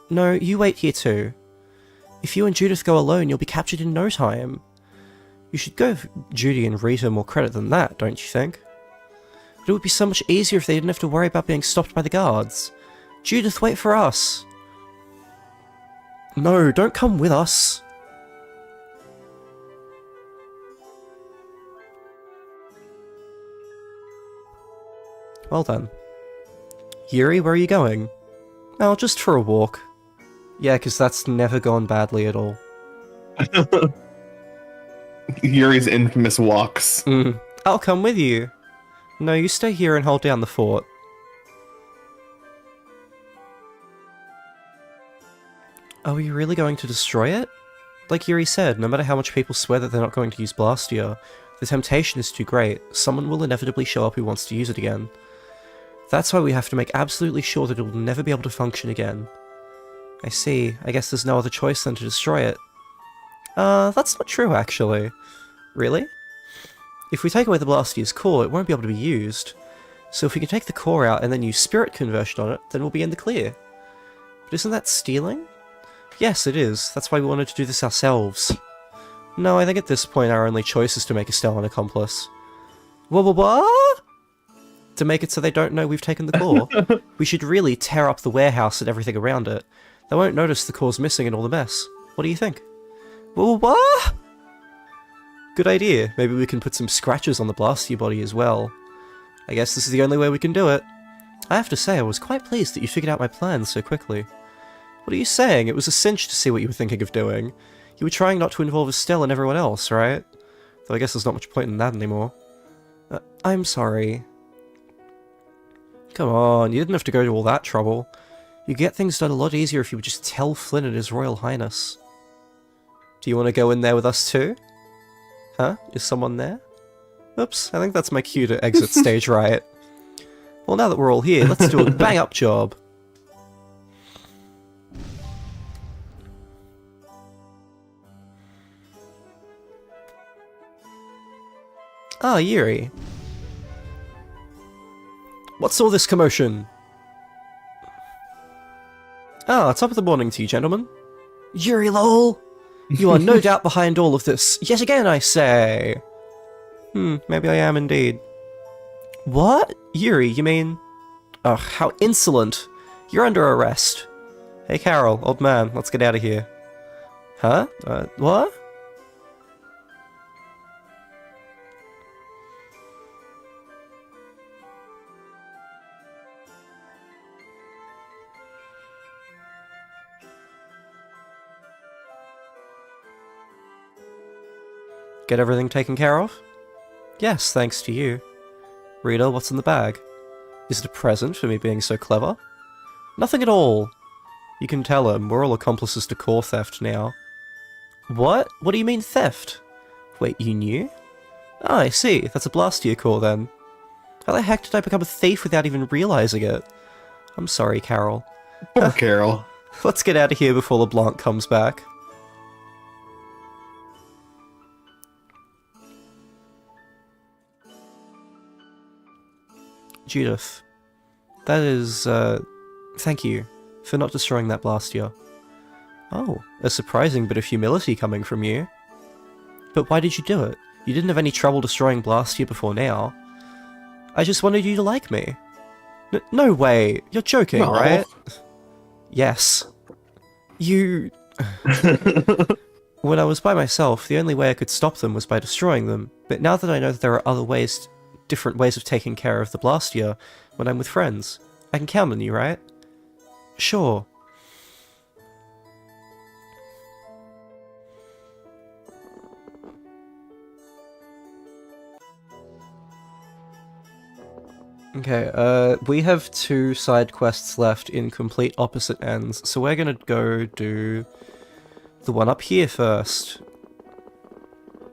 No, you wait here too. If you and Judith go alone, you'll be captured in no time. You should give Judy and Rita more credit than that, don't you think? But it would be so much easier if they didn't have to worry about being stopped by the guards. Judith, wait for us! No, don't come with us! Well then. Yuri, where are you going? Oh, just for a walk. Yeah, because that's never gone badly at all. Yuri's infamous walks. I'll come with you. No, you stay here and hold down the fort. Are we really going to destroy it? Like Yuri said, no matter how much people swear that they're not going to use Blastia, the temptation is too great. Someone will inevitably show up who wants to use it again. That's why we have to make absolutely sure that it will never be able to function again. I see. I guess there's no other choice than to destroy it. That's not true, actually. Really? If we take away the Blastia's core, it won't be able to be used. So if we can take the core out and then use spirit conversion on it, then we'll be in the clear. But isn't that stealing? Yes, it is. That's why we wanted to do this ourselves. No, I think at this point our only choice is to make Estelle an accomplice. What? To make it so they don't know we've taken the core. We should really tear up the warehouse and everything around it. They won't notice the core's missing and all the mess. What do you think? What? Good idea. Maybe we can put some scratches on the Blastia body as well. I guess this is the only way we can do it. I have to say, I was quite pleased that you figured out my plans so quickly. What are you saying? It was a cinch to see what you were thinking of doing. You were trying not to involve Estelle and everyone else, right? Though I guess there's not much point in that anymore. I'm sorry. Come on, you didn't have to go to all that trouble. You get things done a lot easier if you would just tell Flynn and His Royal Highness. Do you want to go in there with us too? Huh? Is someone there? Oops, I think that's my cue to exit stage right. Well, now that we're all here, let's do a bang-up job. Ah, Yuri. What's all this commotion? Ah, top of the morning to you, gentlemen. Yuri lol! You are no doubt behind all of this, yet again I say! Maybe I am indeed. What? Yuri, you mean... Ugh, how insolent! You're under arrest. Hey Carol, old man, let's get out of here. Huh? What? Get everything taken care of? Yes, thanks to you. Rita, what's in the bag? Is it a present for me being so clever? Nothing at all. You can tell him, we're all accomplices to core theft now. What? What do you mean theft? Wait, you knew? Ah, I see. That's a Blastia core then. How the heck did I become a thief without even realizing it? I'm sorry, Carol. Poor Carol. Let's get out of here before LeBlanc comes back. Judith, that is, thank you for not destroying that Blastia. Oh, a surprising bit of humility coming from you. But why did you do it? You didn't have any trouble destroying Blastia before now. I just wanted you to like me. No way, you're joking, right? Yes. You... When I was by myself, the only way I could stop them was by destroying them, but now that I know that there are other ways, different ways of taking care of the Blastia when I'm with friends, I can count on you, right? Sure. Okay, we have 2 side quests left in complete opposite ends, so we're gonna go do the one up here first.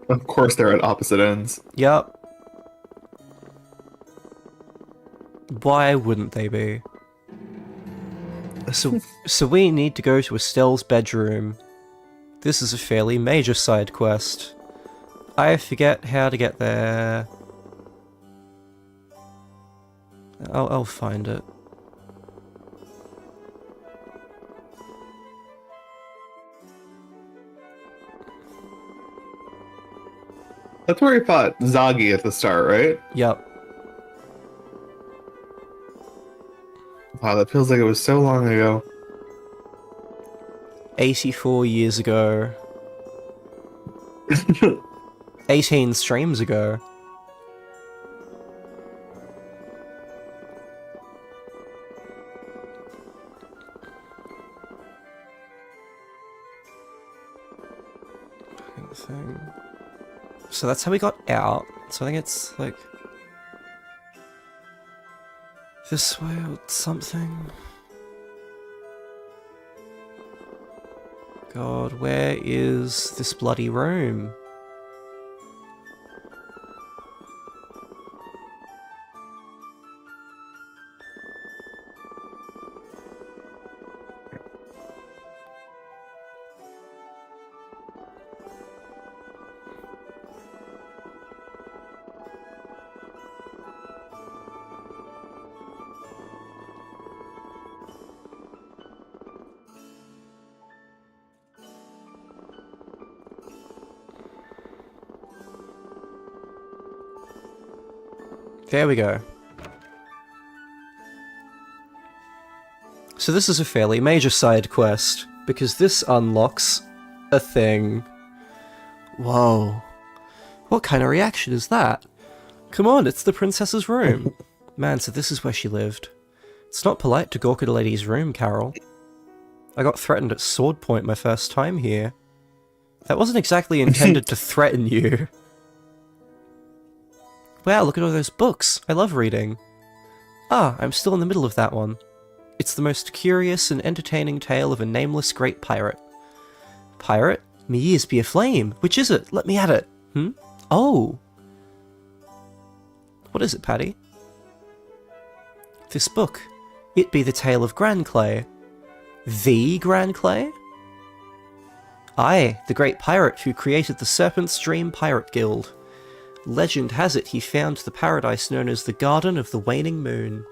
Of course, they're at opposite ends. Yup. Why wouldn't they be? So we need to go to Estelle's bedroom. This is a fairly major side quest. I forget how to get there. I'll find it. That's where he fought Zagi at the start, right? Yup. Wow, that feels like it was so long ago. 84 years ago. 18 streams ago. Thing. So that's how we got out. So I think it's like this way or something. God, where is this bloody room? There we go. So this is a fairly major side quest, because this unlocks a thing. Whoa. What kind of reaction is that? Come on, it's the princess's room. Man, so this is where she lived. It's not polite to gawk at a lady's room, Carol. I got threatened at sword point my first time here. That wasn't exactly intended to threaten you. Wow, look at all those books. I love reading. Ah, I'm still in the middle of that one. It's the most curious and entertaining tale of a nameless great pirate. Pirate? Me ears be aflame. Which is it? Let me at it. Oh. What is it, Paddy? This book. It be the tale of Grand Clay. The Grand Clay? Aye, the great pirate who created the Serpent's Dream Pirate Guild. Legend has it he found the paradise known as the Garden of the Waning Moon.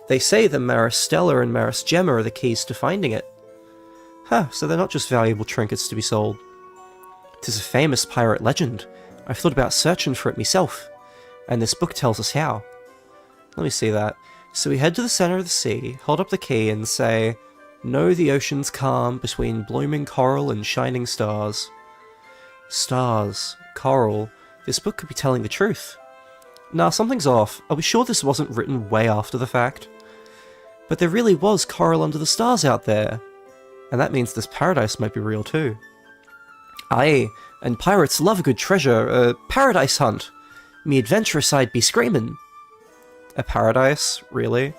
They say the Maristella and Marisgemma are the keys to finding it. Huh, so they're not just valuable trinkets to be sold. 'Tis a famous pirate legend. I've thought about searching for it myself, and this book tells us how. Let me see that. So we head to the center of the sea, hold up the key and say, "Know the ocean's calm between blooming coral and shining stars." Stars, coral... This book could be telling the truth. Nah, something's off. Are we sure this wasn't written way after the fact? But there really was coral under the stars out there. And that means this paradise might be real too. Aye, and pirates love a good treasure, a paradise hunt. Me adventurous side be screamin'. A paradise? Really?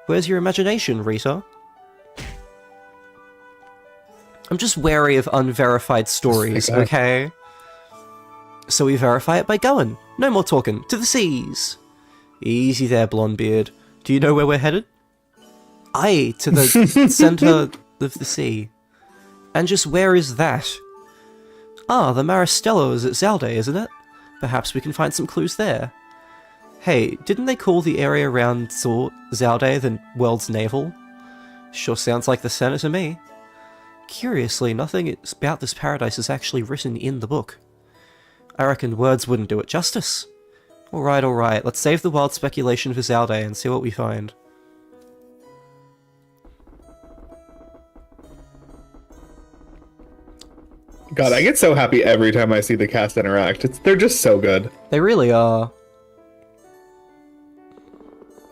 Where's your imagination, Rita? I'm just wary of unverified stories, okay? So we verify it by going. No more talking. To the seas. Easy there, Blondebeard. Do you know where we're headed? Aye, to the center of the sea. And just where is that? Ah, the Maristella is at Zalde, isn't it? Perhaps we can find some clues there. Hey, didn't they call the area around Zalde the world's navel? Sure sounds like the center to me. Curiously, nothing about this paradise is actually written in the book. I reckon words wouldn't do it justice. Alright, let's save the wild speculation for Zalde and see what we find. God, I get so happy every time I see the cast interact. They're just so good. They really are.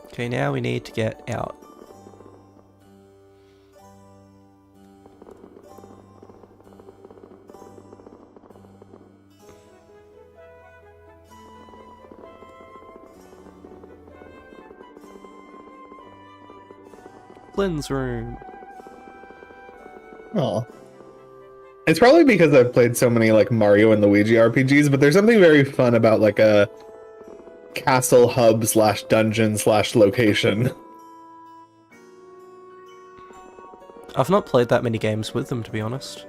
Okay, now we need to get out. Flynn's room. Oh. It's probably because I've played so many like Mario and Luigi RPGs, but there's something very fun about like a castle hub / dungeon / location. I've not played that many games with them, to be honest.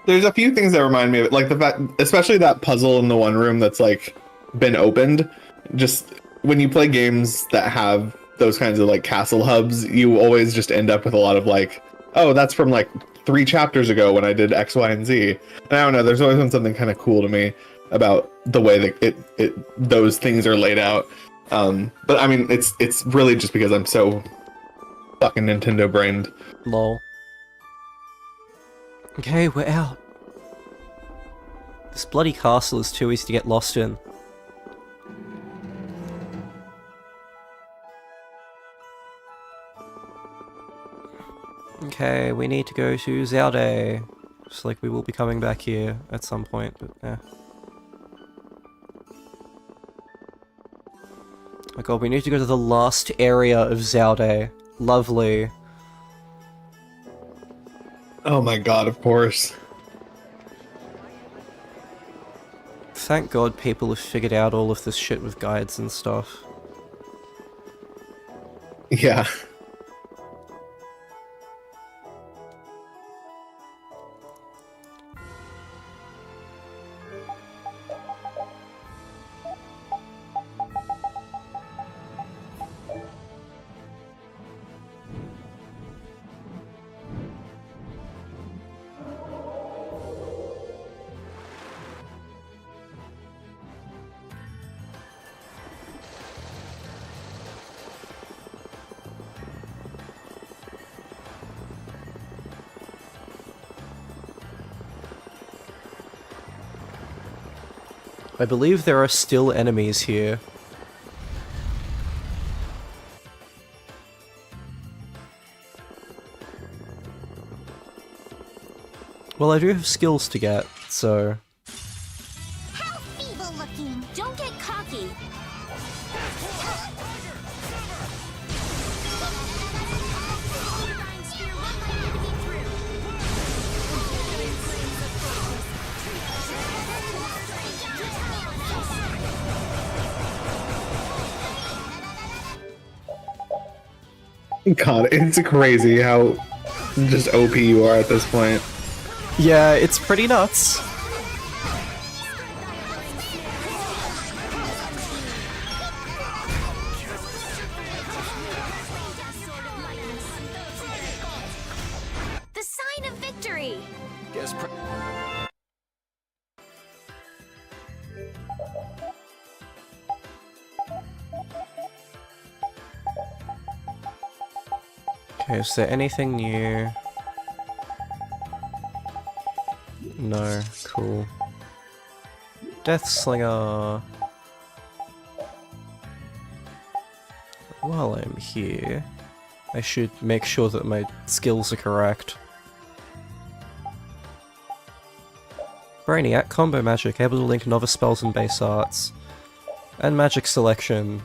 There's a few things that remind me of it, like the fact, especially that puzzle in the one room that's like been opened. Just when you play games that have those kinds of like castle hubs, you always just end up with a lot of like, oh, that's from like 3 chapters ago when I did X, Y, and Z. And I don't know, there's always been something kind of cool to me about the way that those things are laid out. But I mean, it's really just because I'm so fucking Nintendo brained. Lol. Okay, we're out. This bloody castle is too easy to get lost in. Okay, we need to go to Zaude. Looks like we will be coming back here at some point, but yeah. Oh my god, we need to go to the last area of Zaude. Lovely. Oh my god, of course. Thank god people have figured out all of this shit with guides and stuff. Yeah. I believe there are still enemies here. Well, I do have skills to get, so... How feeble looking! Don't get cocky. God, it's crazy how just OP you are at this point. Yeah, it's pretty nuts. The sign of victory. Okay, is there anything new? No, cool. Death Slinger. While I'm here, I should make sure that my skills are correct. Brionac, combo magic, able to link novice spells and base arts. And magic selection.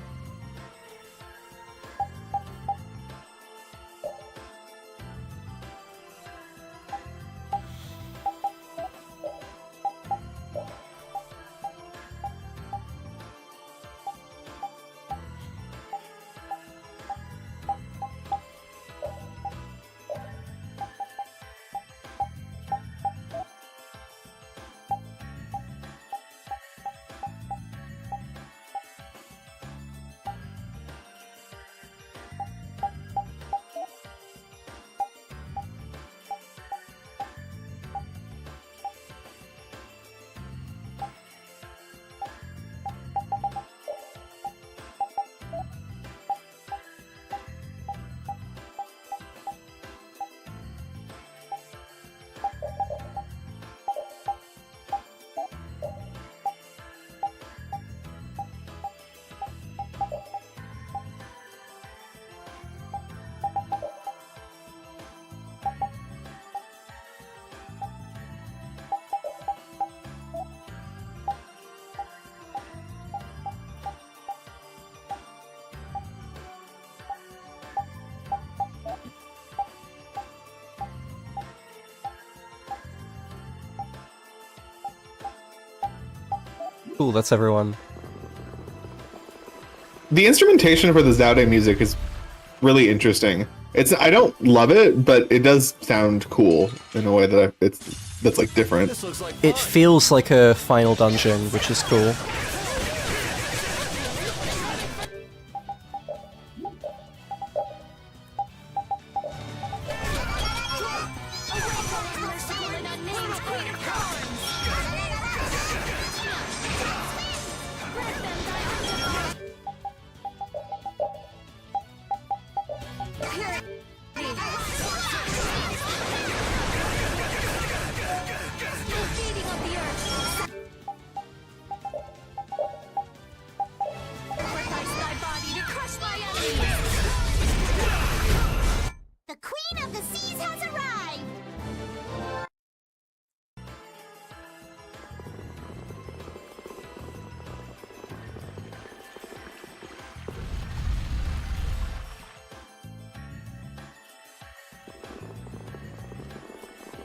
Cool, that's everyone. The instrumentation for the Zaude music is really interesting. I don't love it, but it does sound cool in a way that's like different. It feels like a final dungeon, which is cool. The Queen of the Seas has arrived!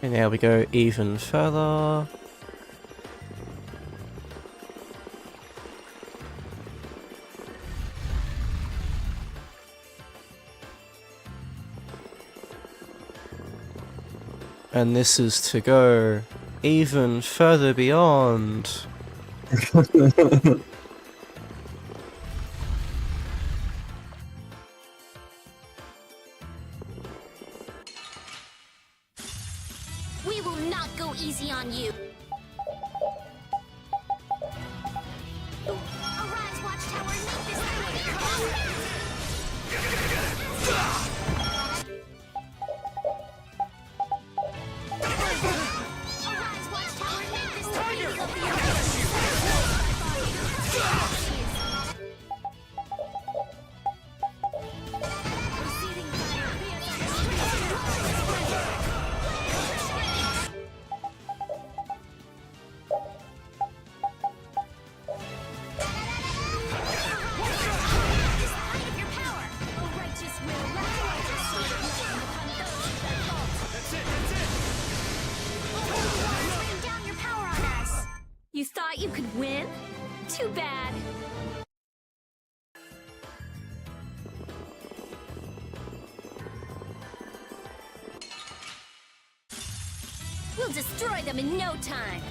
And now we go even further. And this is to go even further beyond. We will not go easy on you. Arise, Watchtower, and make this Arise, Watchtower, and make this Tiger of the You thought you could win? Too bad. We'll destroy them in no time.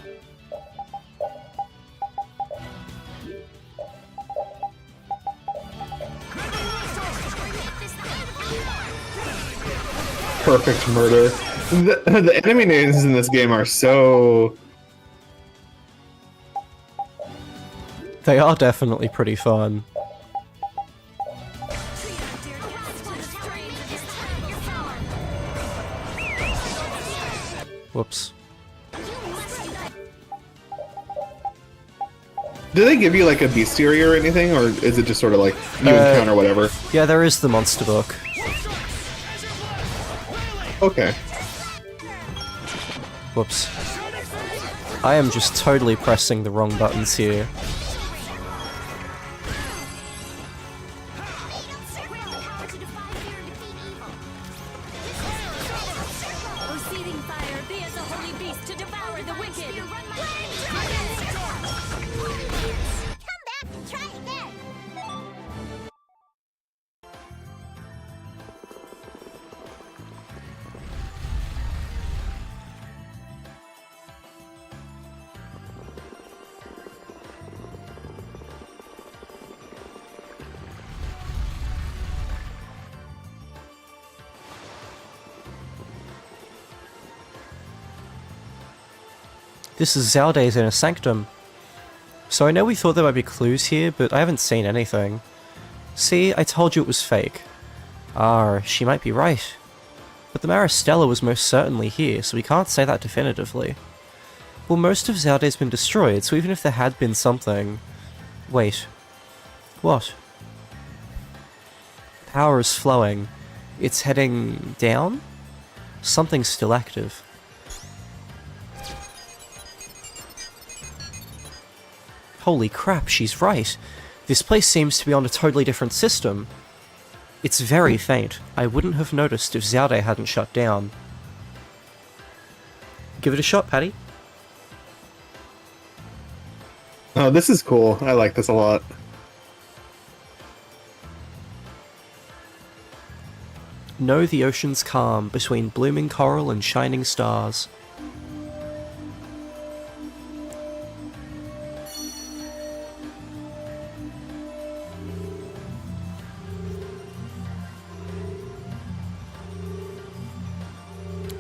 Perfect murder. The enemy names in this game are so... They are definitely pretty fun. Whoops. Do they give you like a bestiary or anything, or is it just sort of like you encounter whatever? Yeah, there is the monster book. Okay. Whoops. I am just totally pressing the wrong buttons here. This is Zaude's inner sanctum. So I know we thought there might be clues here, but I haven't seen anything. See, I told you it was fake. Ah, she might be right. But the Maristella was most certainly here, so we can't say that definitively. Well, most of Zaude's been destroyed, so even if there had been something... Wait. What? Power is flowing. It's heading down? Something's still active. Holy crap, she's right. This place seems to be on a totally different system. It's very faint. I wouldn't have noticed if Zaude hadn't shut down. Give it a shot, Patty. Oh, this is cool. I like this a lot. Know the ocean's calm between blooming coral and shining stars.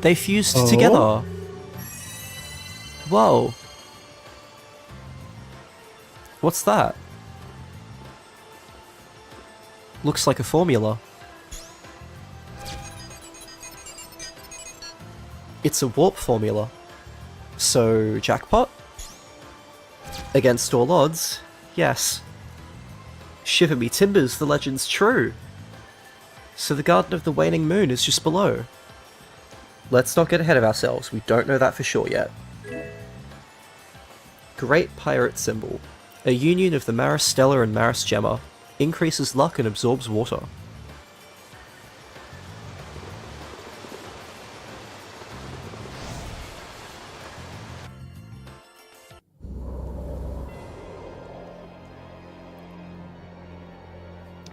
They fused together. Whoa. What's that? Looks like a formula. It's a warp formula. So, jackpot? Against all odds, yes. Shiver me timbers, the legend's true. So the Garden of the Waning Moon is just below. Let's not get ahead of ourselves, we don't know that for sure yet. Great Pirate Symbol. A union of the Maris Stella and Maris Gemma. Increases luck and absorbs water.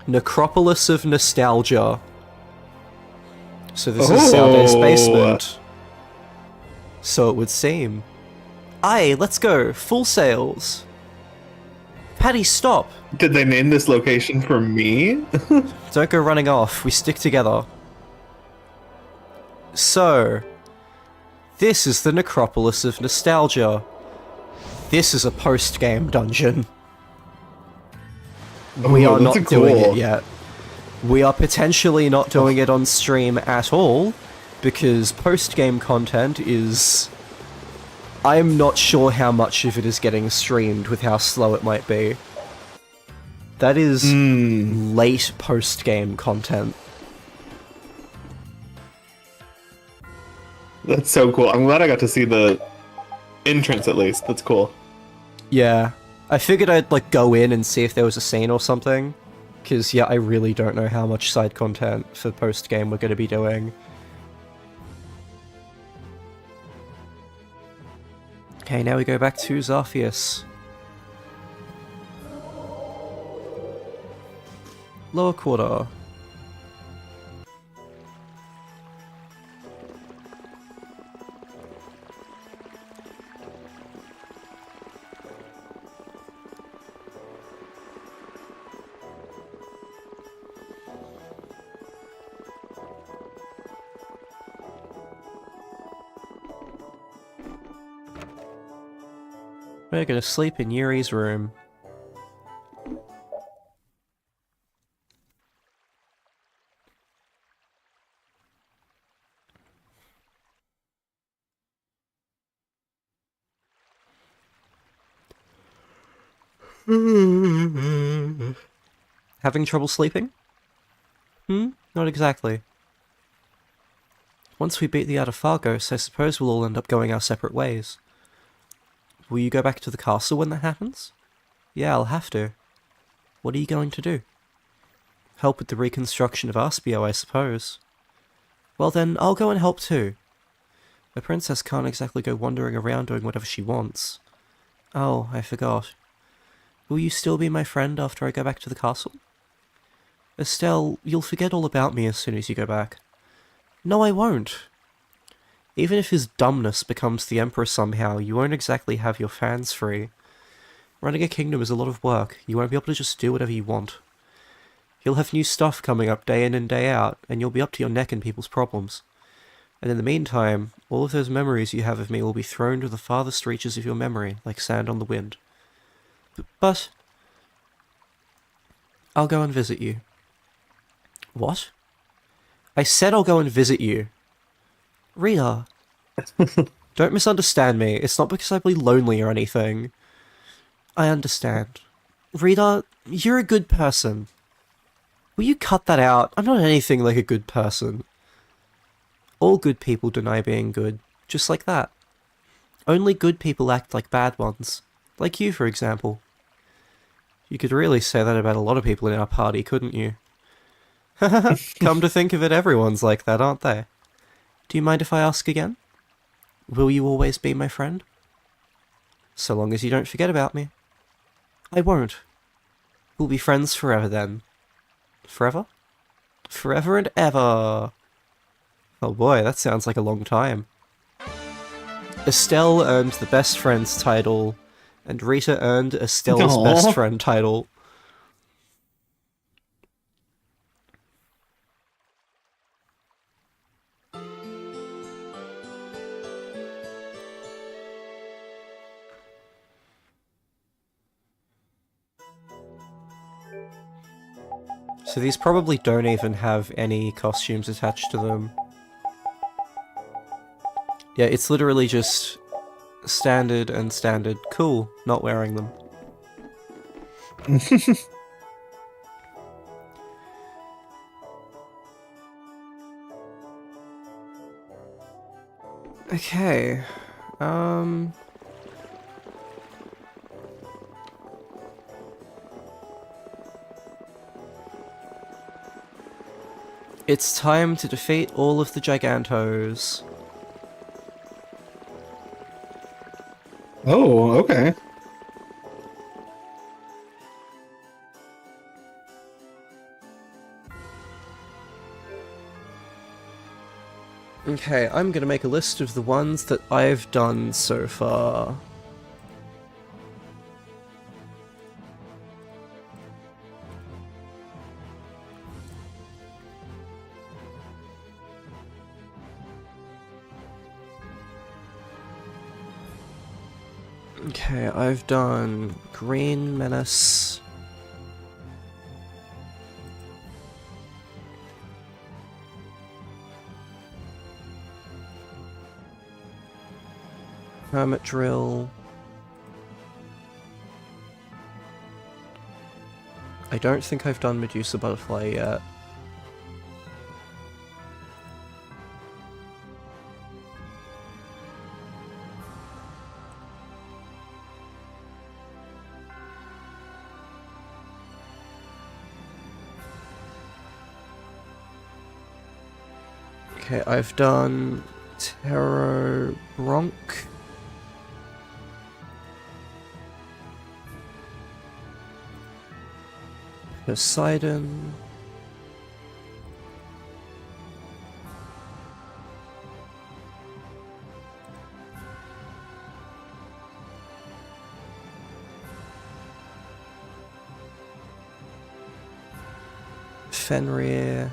Necropolis of Nostalgia. So this is Salde's basement. So it would seem. Aye, let's go. Full sails. Paddy, stop. Did they name this location for me? Don't go running off. We stick together. So, this is the Necropolis of Nostalgia. This is a post-game dungeon. We are not doing it yet. We are potentially not doing it on stream at all, because post-game content is... I'm not sure how much of it is getting streamed with how slow it might be. That is late post-game content. That's so cool. I'm glad I got to see the entrance at least. That's cool. Yeah. I figured I'd like go in and see if there was a scene or something. Because, yeah, I really don't know how much side content for post-game we're going to be doing. Okay, now we go back to Zarfius. Lower quarter. We're gonna sleep in Yuri's room. Having trouble sleeping? Not exactly. Once we beat the Artiphagos, I suppose we'll all end up going our separate ways. Will you go back to the castle when that happens? Yeah, I'll have to. What are you going to do? Help with the reconstruction of Aspio, I suppose. Well then, I'll go and help too. A princess can't exactly go wandering around doing whatever she wants. Oh, I forgot. Will you still be my friend after I go back to the castle? Estelle, you'll forget all about me as soon as you go back. No, I won't. Even if his dumbness becomes the Emperor somehow, you won't exactly have your fans free. Running a kingdom is a lot of work. You won't be able to just do whatever you want. You'll have new stuff coming up day in and day out, and you'll be up to your neck in people's problems. And in the meantime, all of those memories you have of me will be thrown to the farthest reaches of your memory, like sand on the wind. But I'll go and visit you. What? I said I'll go and visit you. Rita, don't misunderstand me. It's not because I'll be lonely or anything. I understand. Rita, you're a good person. Will you cut that out? I'm not anything like a good person. All good people deny being good, just like that. Only good people act like bad ones. Like you, for example. You could really say that about a lot of people in our party, couldn't you? Come to think of it, everyone's like that, aren't they? Do you mind if I ask again? Will you always be my friend? So long as you don't forget about me. I won't. We'll be friends forever then. Forever? Forever and ever. Oh boy, that sounds like a long time. Estelle earned the best friend's title, and Rita earned Estelle's Aww. best friend title. So these probably don't even have any costumes attached to them. Yeah, it's literally just standard and standard. Cool, not wearing them. Okay, it's time to defeat all of the Gigantos. Oh, okay. Okay, I'm gonna make a list of the ones that I've done so far. Okay, I've done Green Menace. Hermit Drill. I don't think I've done Medusa Butterfly yet. Okay, I've done Tarot Bronc. Poseidon. Fenrir.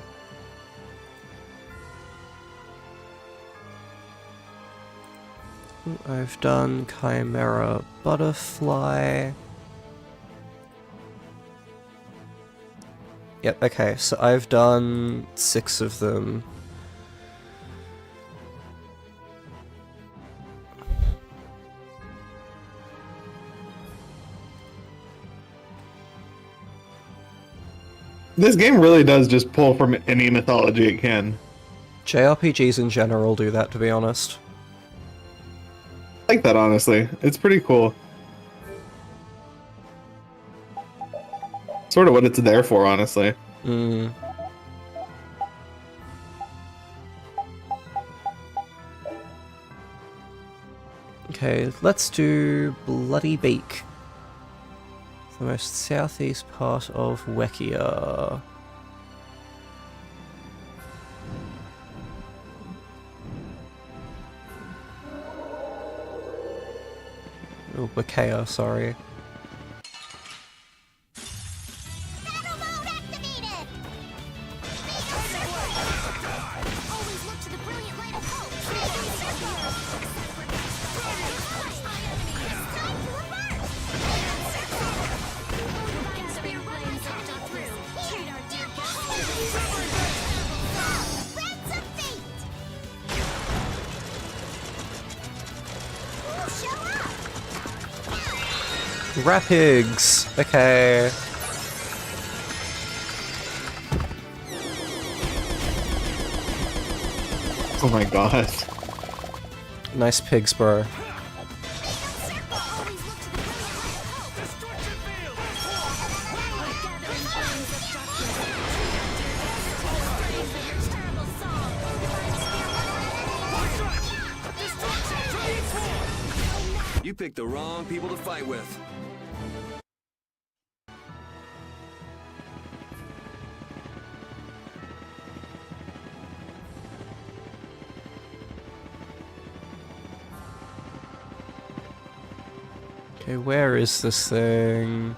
I've done Chimera Butterfly. Yep, okay, so I've done 6 of them. This game really does just pull from any mythology it can. JRPGs in general do that, to be honest. I like that, honestly. It's pretty cool. Sort of what it's there for, honestly. Mm. Okay, let's do Bloody Beak. The most southeast part of Wekia. Oh, Wekia, sorry. Rapigs! Okay. Oh my god. Nice pigs, bro. You picked the wrong people to fight with. Okay, where is this thing?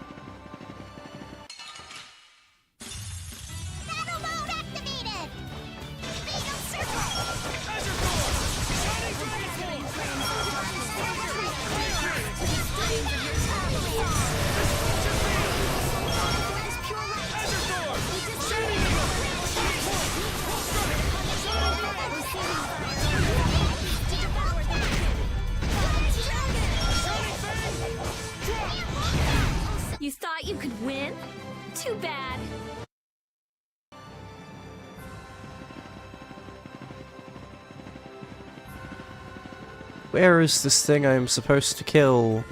You thought you could win? Too bad. Where is this thing I'm supposed to kill?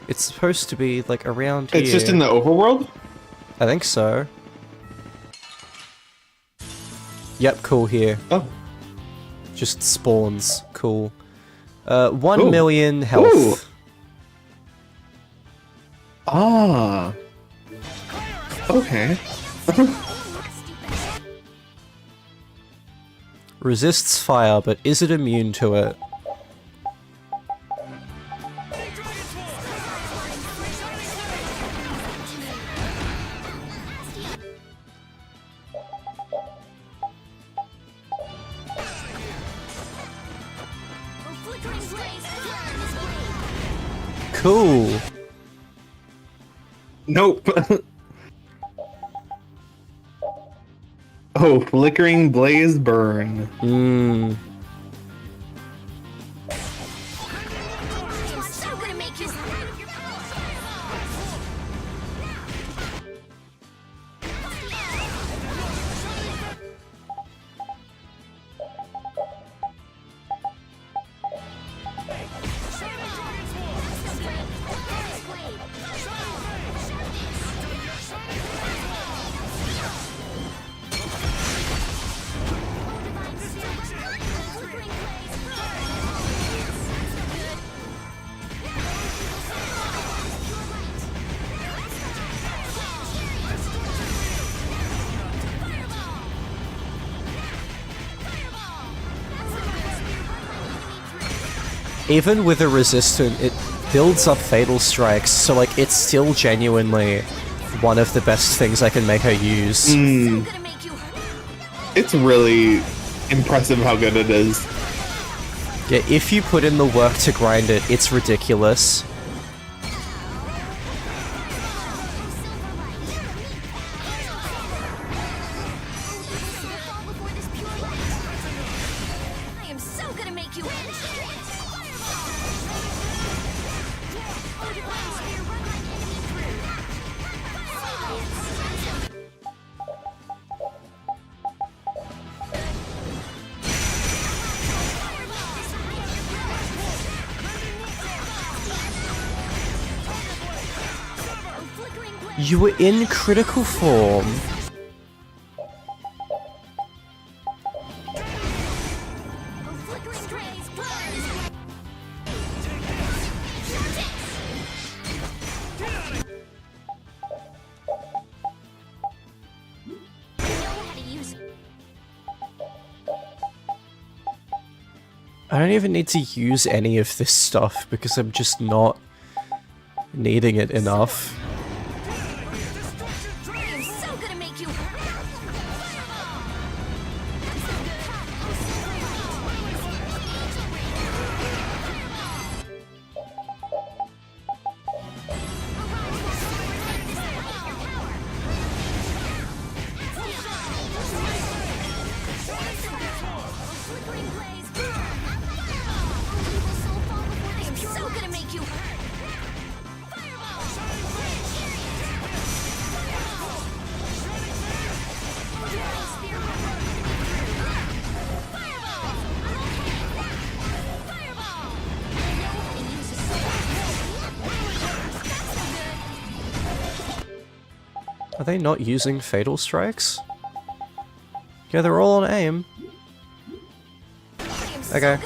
It's supposed to be, like, around here. It's just in the overworld? I think so. Yep, cool here. Oh. Just spawns. Cool. 1 Ooh. million health. Ooh. Ah. Okay. Resists fire, but is it immune to it? Cool. Nope. Oh, flickering blaze burn. Mmm. Even with a resistant, it builds up fatal strikes, so like it's still genuinely one of the best things I can make her use. It's really impressive how good it is. Yeah, if you put in the work to grind it, it's ridiculous. You were in critical form. I don't even need to use any of this stuff because I'm just not needing it enough. Are they not using fatal strikes? Yeah, they're all on aim. Okay.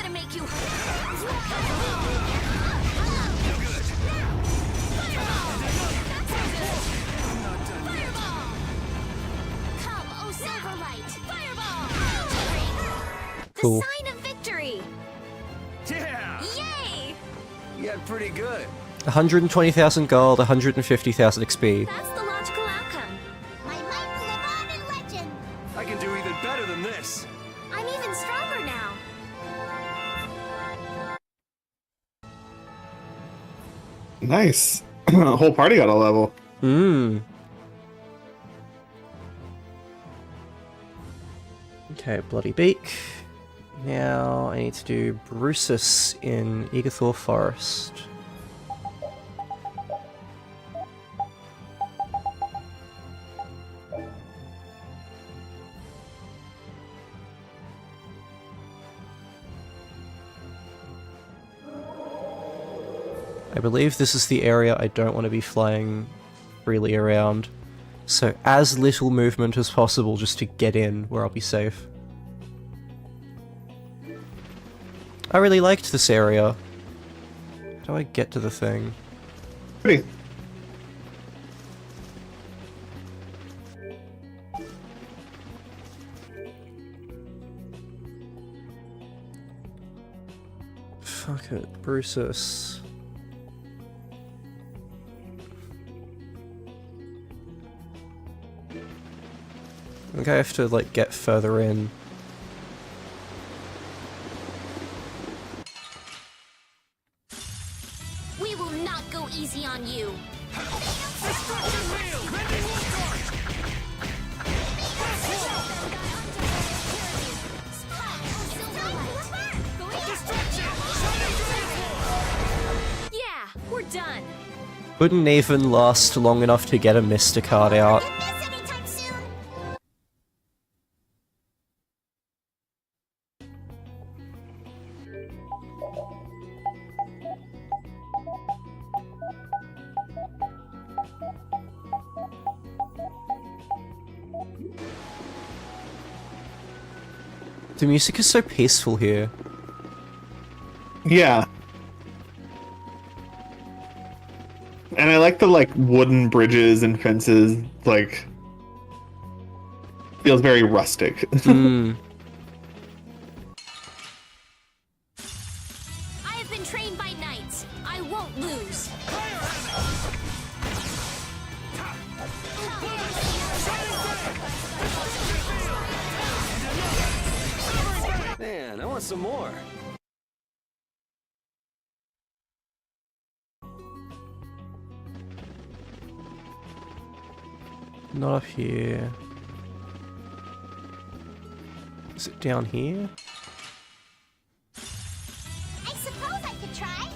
Cool. Sign of victory. Yeah! Yay! You got pretty good. 120,000 gold, 150,000 XP. That's the logical outcome. My might will live on in legend. I can do even better than this. I'm even stronger now. Nice. The whole party got a level. Okay, Bloody Beak. Now I need to do Brutus in Egathor Forest. I believe this is the area I don't want to be flying freely around, so as little movement as possible just to get in where I'll be safe. I really liked this area. How do I get to the thing? Pretty. Fuck it, Brutus. I think I have to, like, get further in. We will not go easy on you. Yeah, we're done. Couldn't even last long enough to get a Mr. card out. The music is so peaceful here. Yeah. And I like the, like, wooden bridges and fences, like, feels very rustic. I have been trained by knights. I won't lose. Man, I want some more. Not up here. Is it down here? I suppose I could try.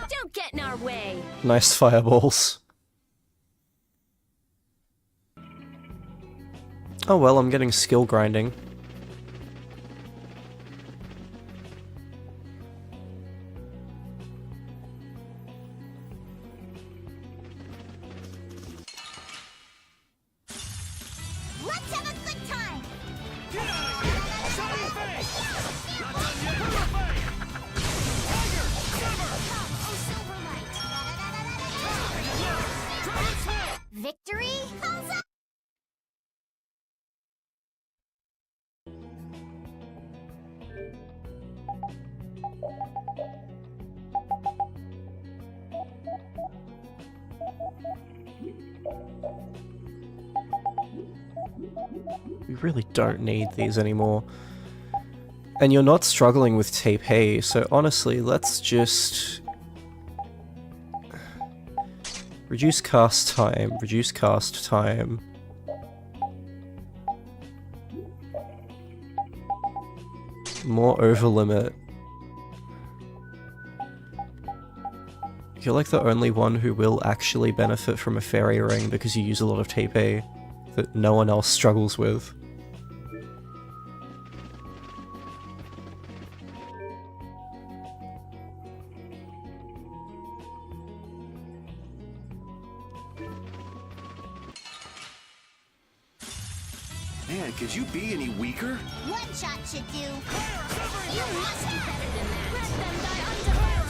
Don't get in our way. Nice fireballs. Oh well, I'm getting skill grinding. Let's have a good time. Victory calls up. We really don't need these anymore. And you're not struggling with TP, so honestly, let's just... reduce cast time, reduce cast time. More over limit. You're like the only one who will actually benefit from a fairy ring because you use a lot of TP that no one else struggles with. Man, could you be any weaker? One shot should do. You must do better than that. Let them die undefiled.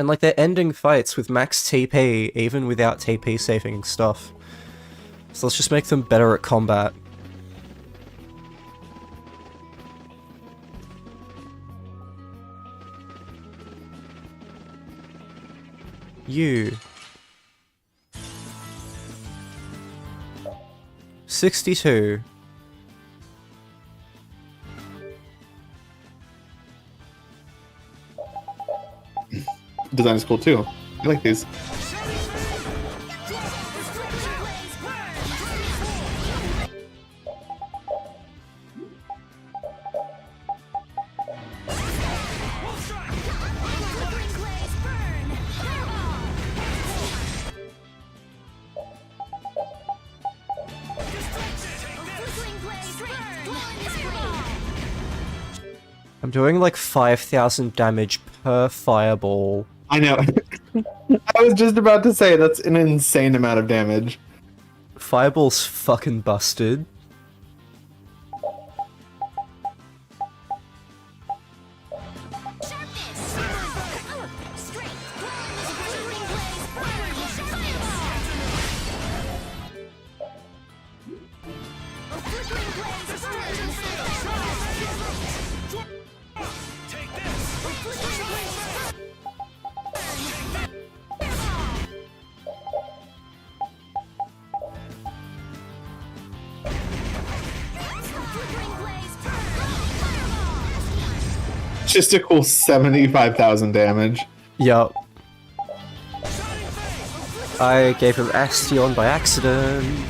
And like they're ending fights with max TP even without TP saving stuff. So let's just make them better at combat. You. 62. Design is cool too. I like these. I'm doing like 5,000 damage per fireball. I know. I was just about to say that's an insane amount of damage. Fireball's fucking busted. Just a cool 75,000 damage. Yup. I gave him Astion by accident.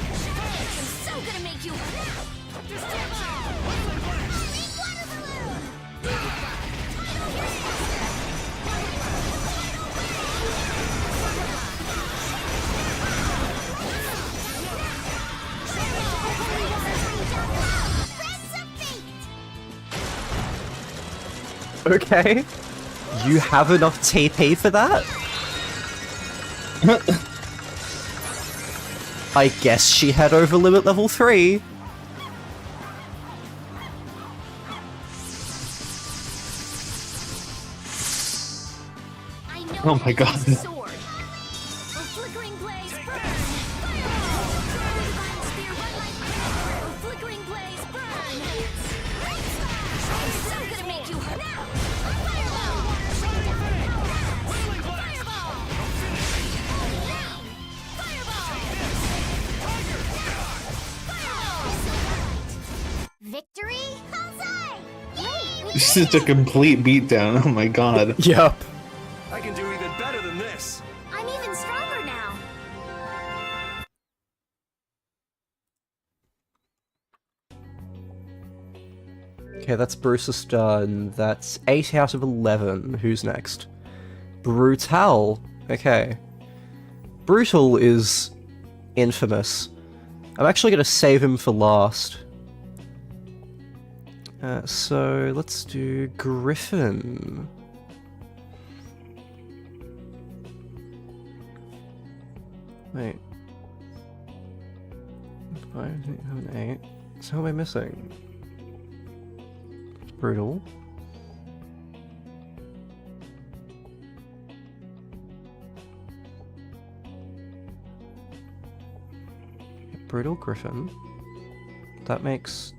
Okay. You have enough TP for that? I guess she had over limit level 3. Oh my god. Victory? Huzzah! Yay! This is a complete beatdown. Oh my god. Yup. I can do even better than this. I'm even stronger now. Okay, that's Bruce's done. That's 8 out of 11. Who's next? Brutal. Okay. Brutal is infamous. I'm actually going to save him for last. So let's do Griffin. Wait. 5, 6, 7, 8. So what am I missing? Brutal. Brutal Griffin. That makes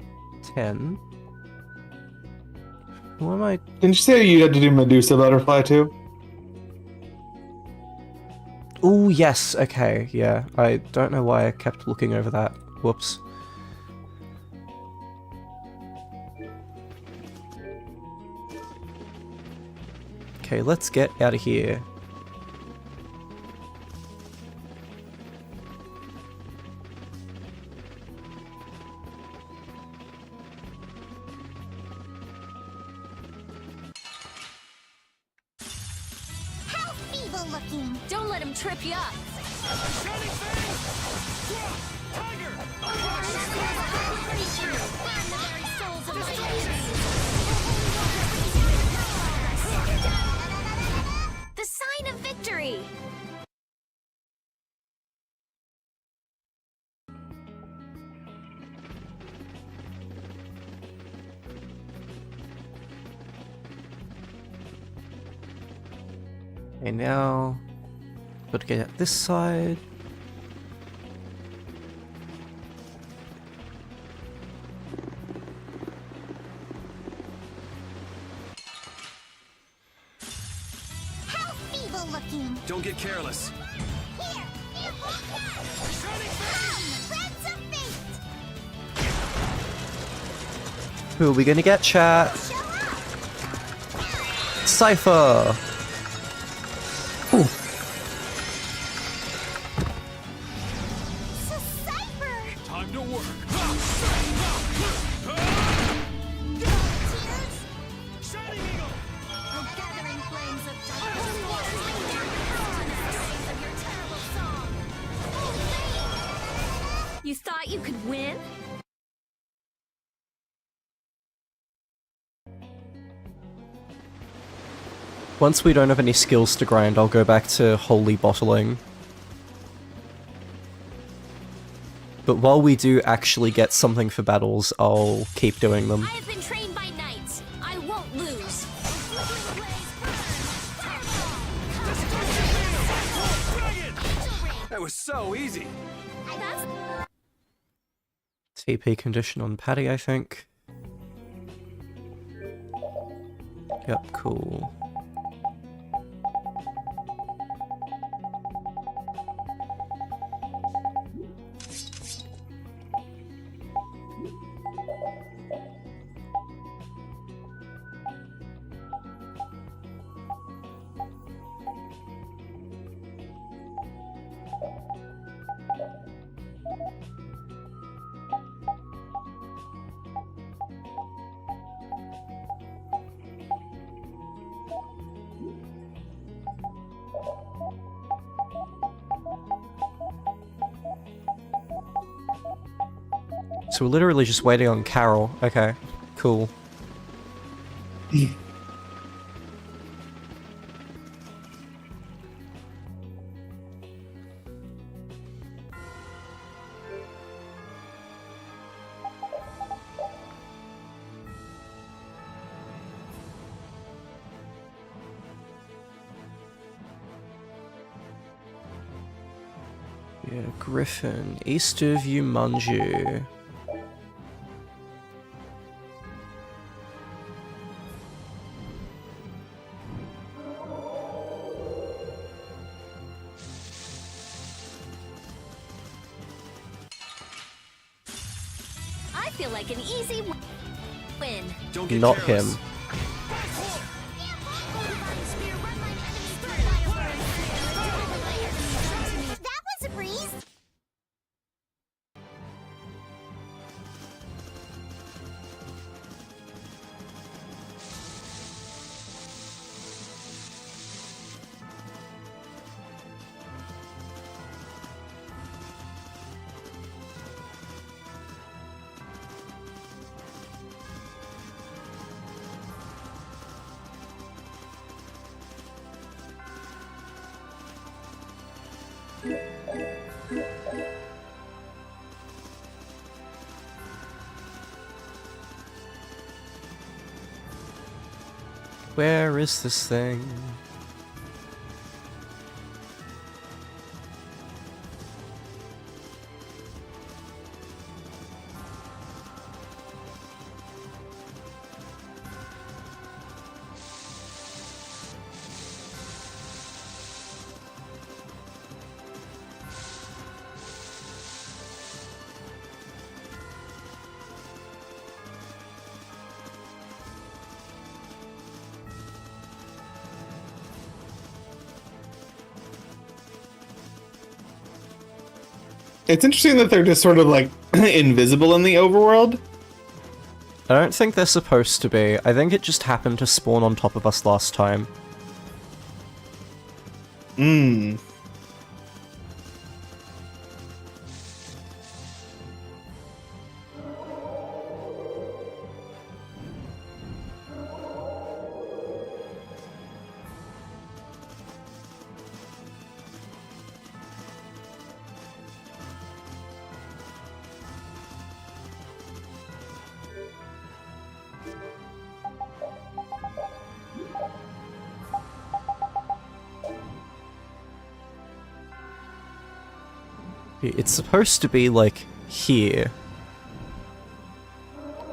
10. Who am I? Didn't you say you had to do Medusa Butterfly too? Oh, yes, okay, yeah. I don't know why I kept looking over that. Whoops. Okay, let's get out of here. How feeble looking! Don't let him trip you up. The sign of victory. Okay, now got to get out this side. How feeble looking! Don't get careless. Here! Friends of fate! Who are we gonna get, chat? Cypher! Ooh. Time to work. You thought you could win? Once we don't have any skills to grind, I'll go back to holy bottling. But while we do actually get something for battles, I'll keep doing them. I have been trained by knights. I won't lose. That was so easy. TP condition on Patty, I think. Yep, cool. So we're literally just waiting on Carol. Okay, cool. Yeah, Griffin, east of Yumanju. I feel like an easy win. Don't get Not careless. him. That was a breeze! Where is this thing? It's interesting that they're just sort of like invisible in the overworld. I don't think they're supposed to be. I think it just happened to spawn on top of us last time. Hmm. It's supposed to be, like, here.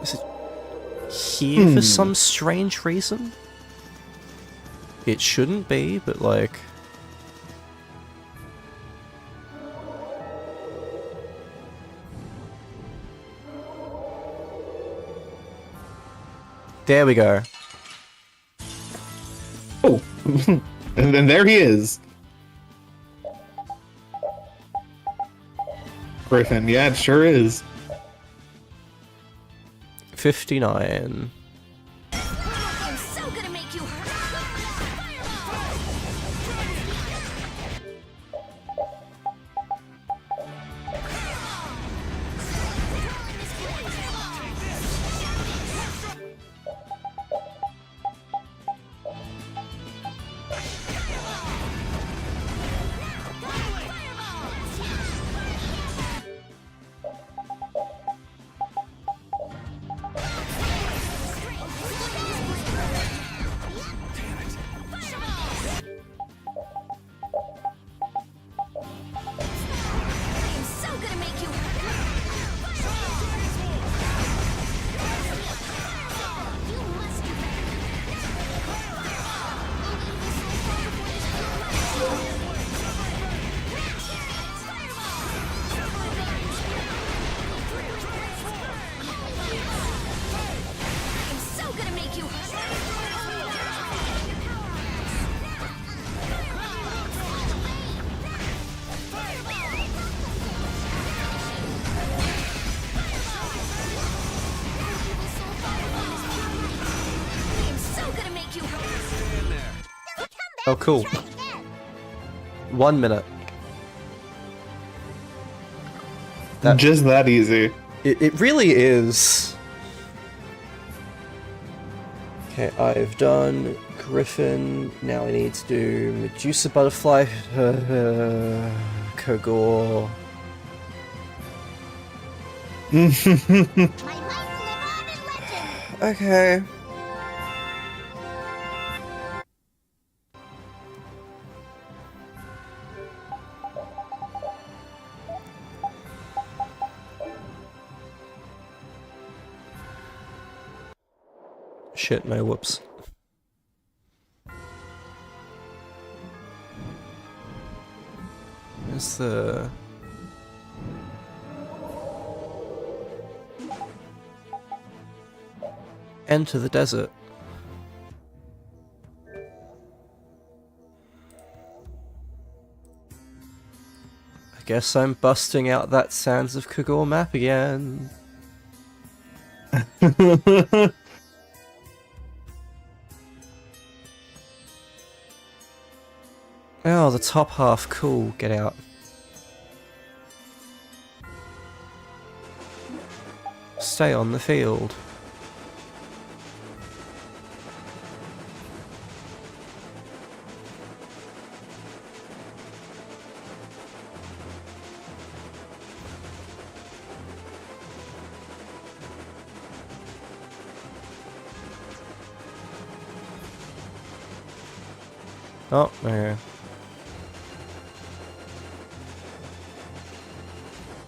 Is it here for some strange reason? It shouldn't be, but, like... There we go. Oh, and then there he is. Griffin, yeah, it sure is. 59. I'm so gonna make you Oh, cool. 1 minute. Just that easy. It really is. Okay, I've done Griffin. Now I need to do Medusa Butterfly, Kogor. Okay. Shit, no, whoops. Where's the... Enter the desert. I guess I'm busting out that Sands of Kogor map again. Oh, the top half, cool, get out. Stay on the field. Oh, okay.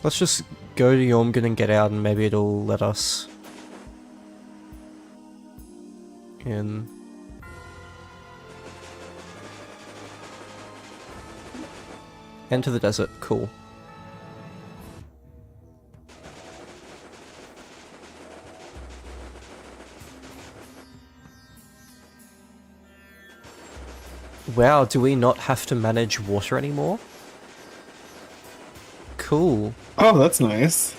Let's just go to Yormgard and get out, and maybe it'll let us in. Enter the desert, cool. Wow, do we not have to manage water anymore? Cool. Oh, that's nice.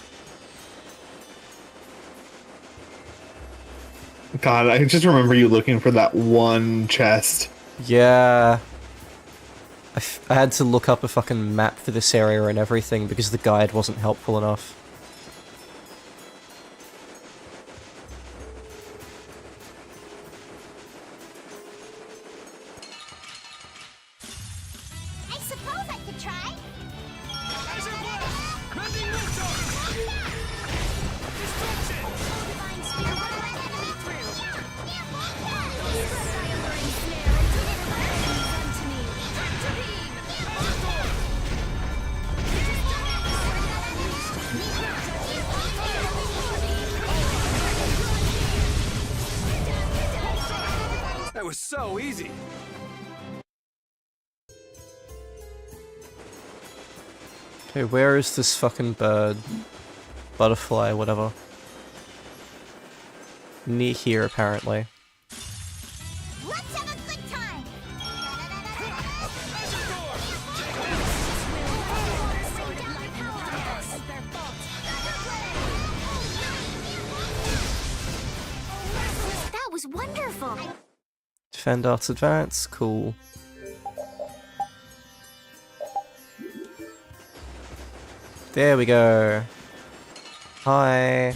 God, I just remember you looking for that one chest. Yeah. I had to look up a fucking map for this area and everything because the guide wasn't helpful enough. I suppose I could try. That was so easy. Okay, where is this fucking bird? Butterfly, whatever. Near here, apparently. Let's have a good time! That was wonderful. Defend Arts Advance, cool. There we go. Hi.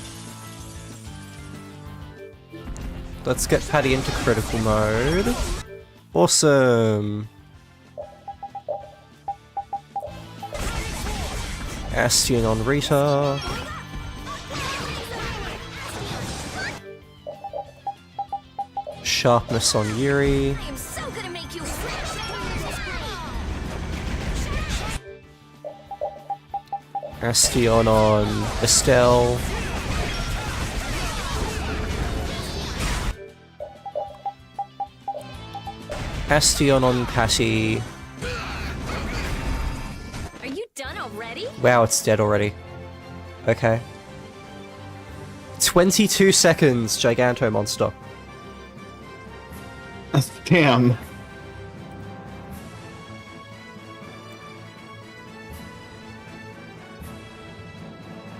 Let's get Patty into critical mode. Awesome. Astion on Rita. Sharpness on Yuri. I am so gonna make you. Astion on Estelle. Astion on Patty. Are you done already? Wow, it's dead already. Okay. 22 seconds, Giganto Monster. Damn.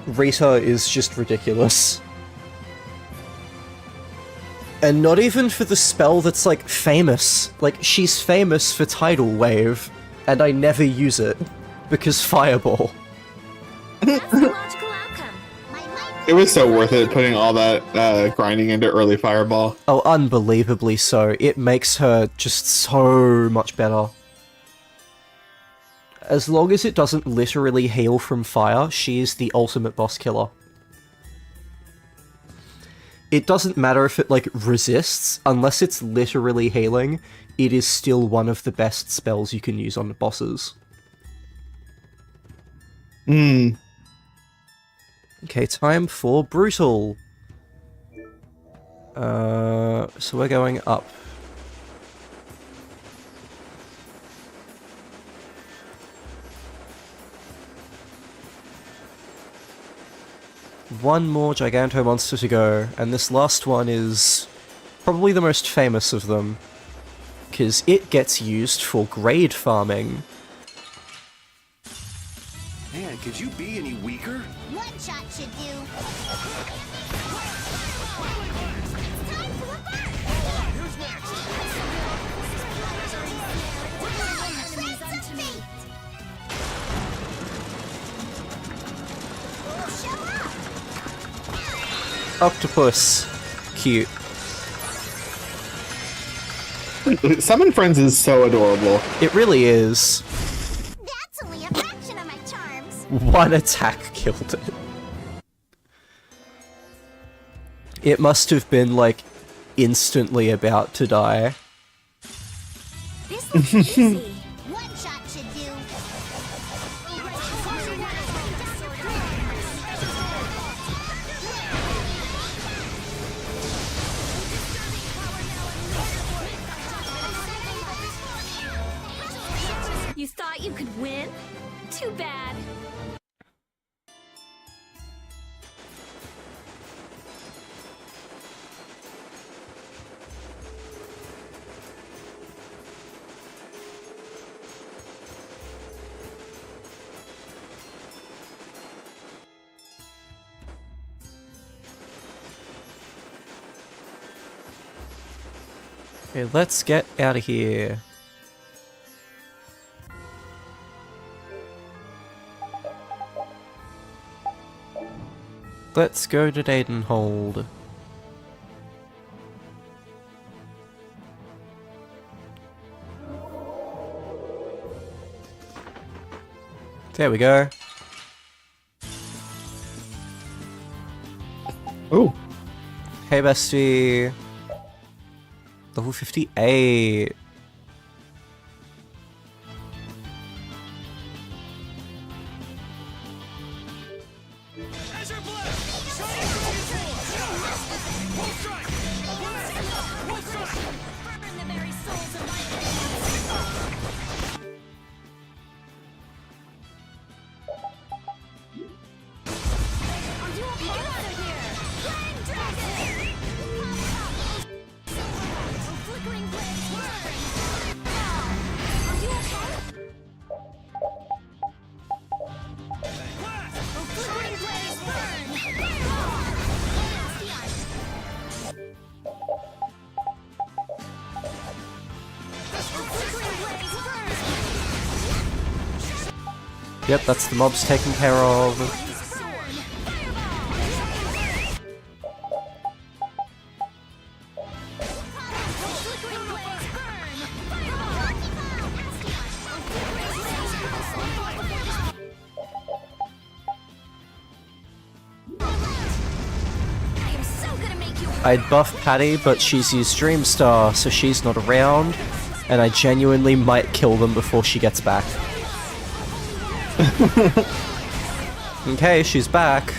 Rita is just ridiculous. And not even for the spell that's, like, famous. Like, she's famous for Tidal Wave, and I never use it, because Fireball. That's the logical outcome. It was so worth it putting all that grinding into early Fireball. Oh, unbelievably so. It makes her just so much better. As long as it doesn't literally heal from fire, she is the ultimate boss killer. It doesn't matter if it, like, resists, unless it's literally healing, it is still one of the best spells you can use on the bosses. Hmm. Okay, time for Brutal. So we're going up. One more Giganto Monster to go, and this last one is probably the most famous of them, because it gets used for grade farming. Man, could you be any weaker? One shot should do. Octopus. Cute. Summon Friends is so adorable. It really is. That's only a fraction of my charms. One attack killed it. It must have been, like, instantly about to die. This looks easy. One shot should do. You thought you could win? Too bad. Okay, let's get out of here. Let's go to Daytonhold. There we go. Ooh. Hey, bestie. Level 58. Yep, that's the mobs taken care of. I'd buff Patty, but she's used Dreamstar, so she's not around, and I genuinely might kill them before she gets back. Okay, she's back.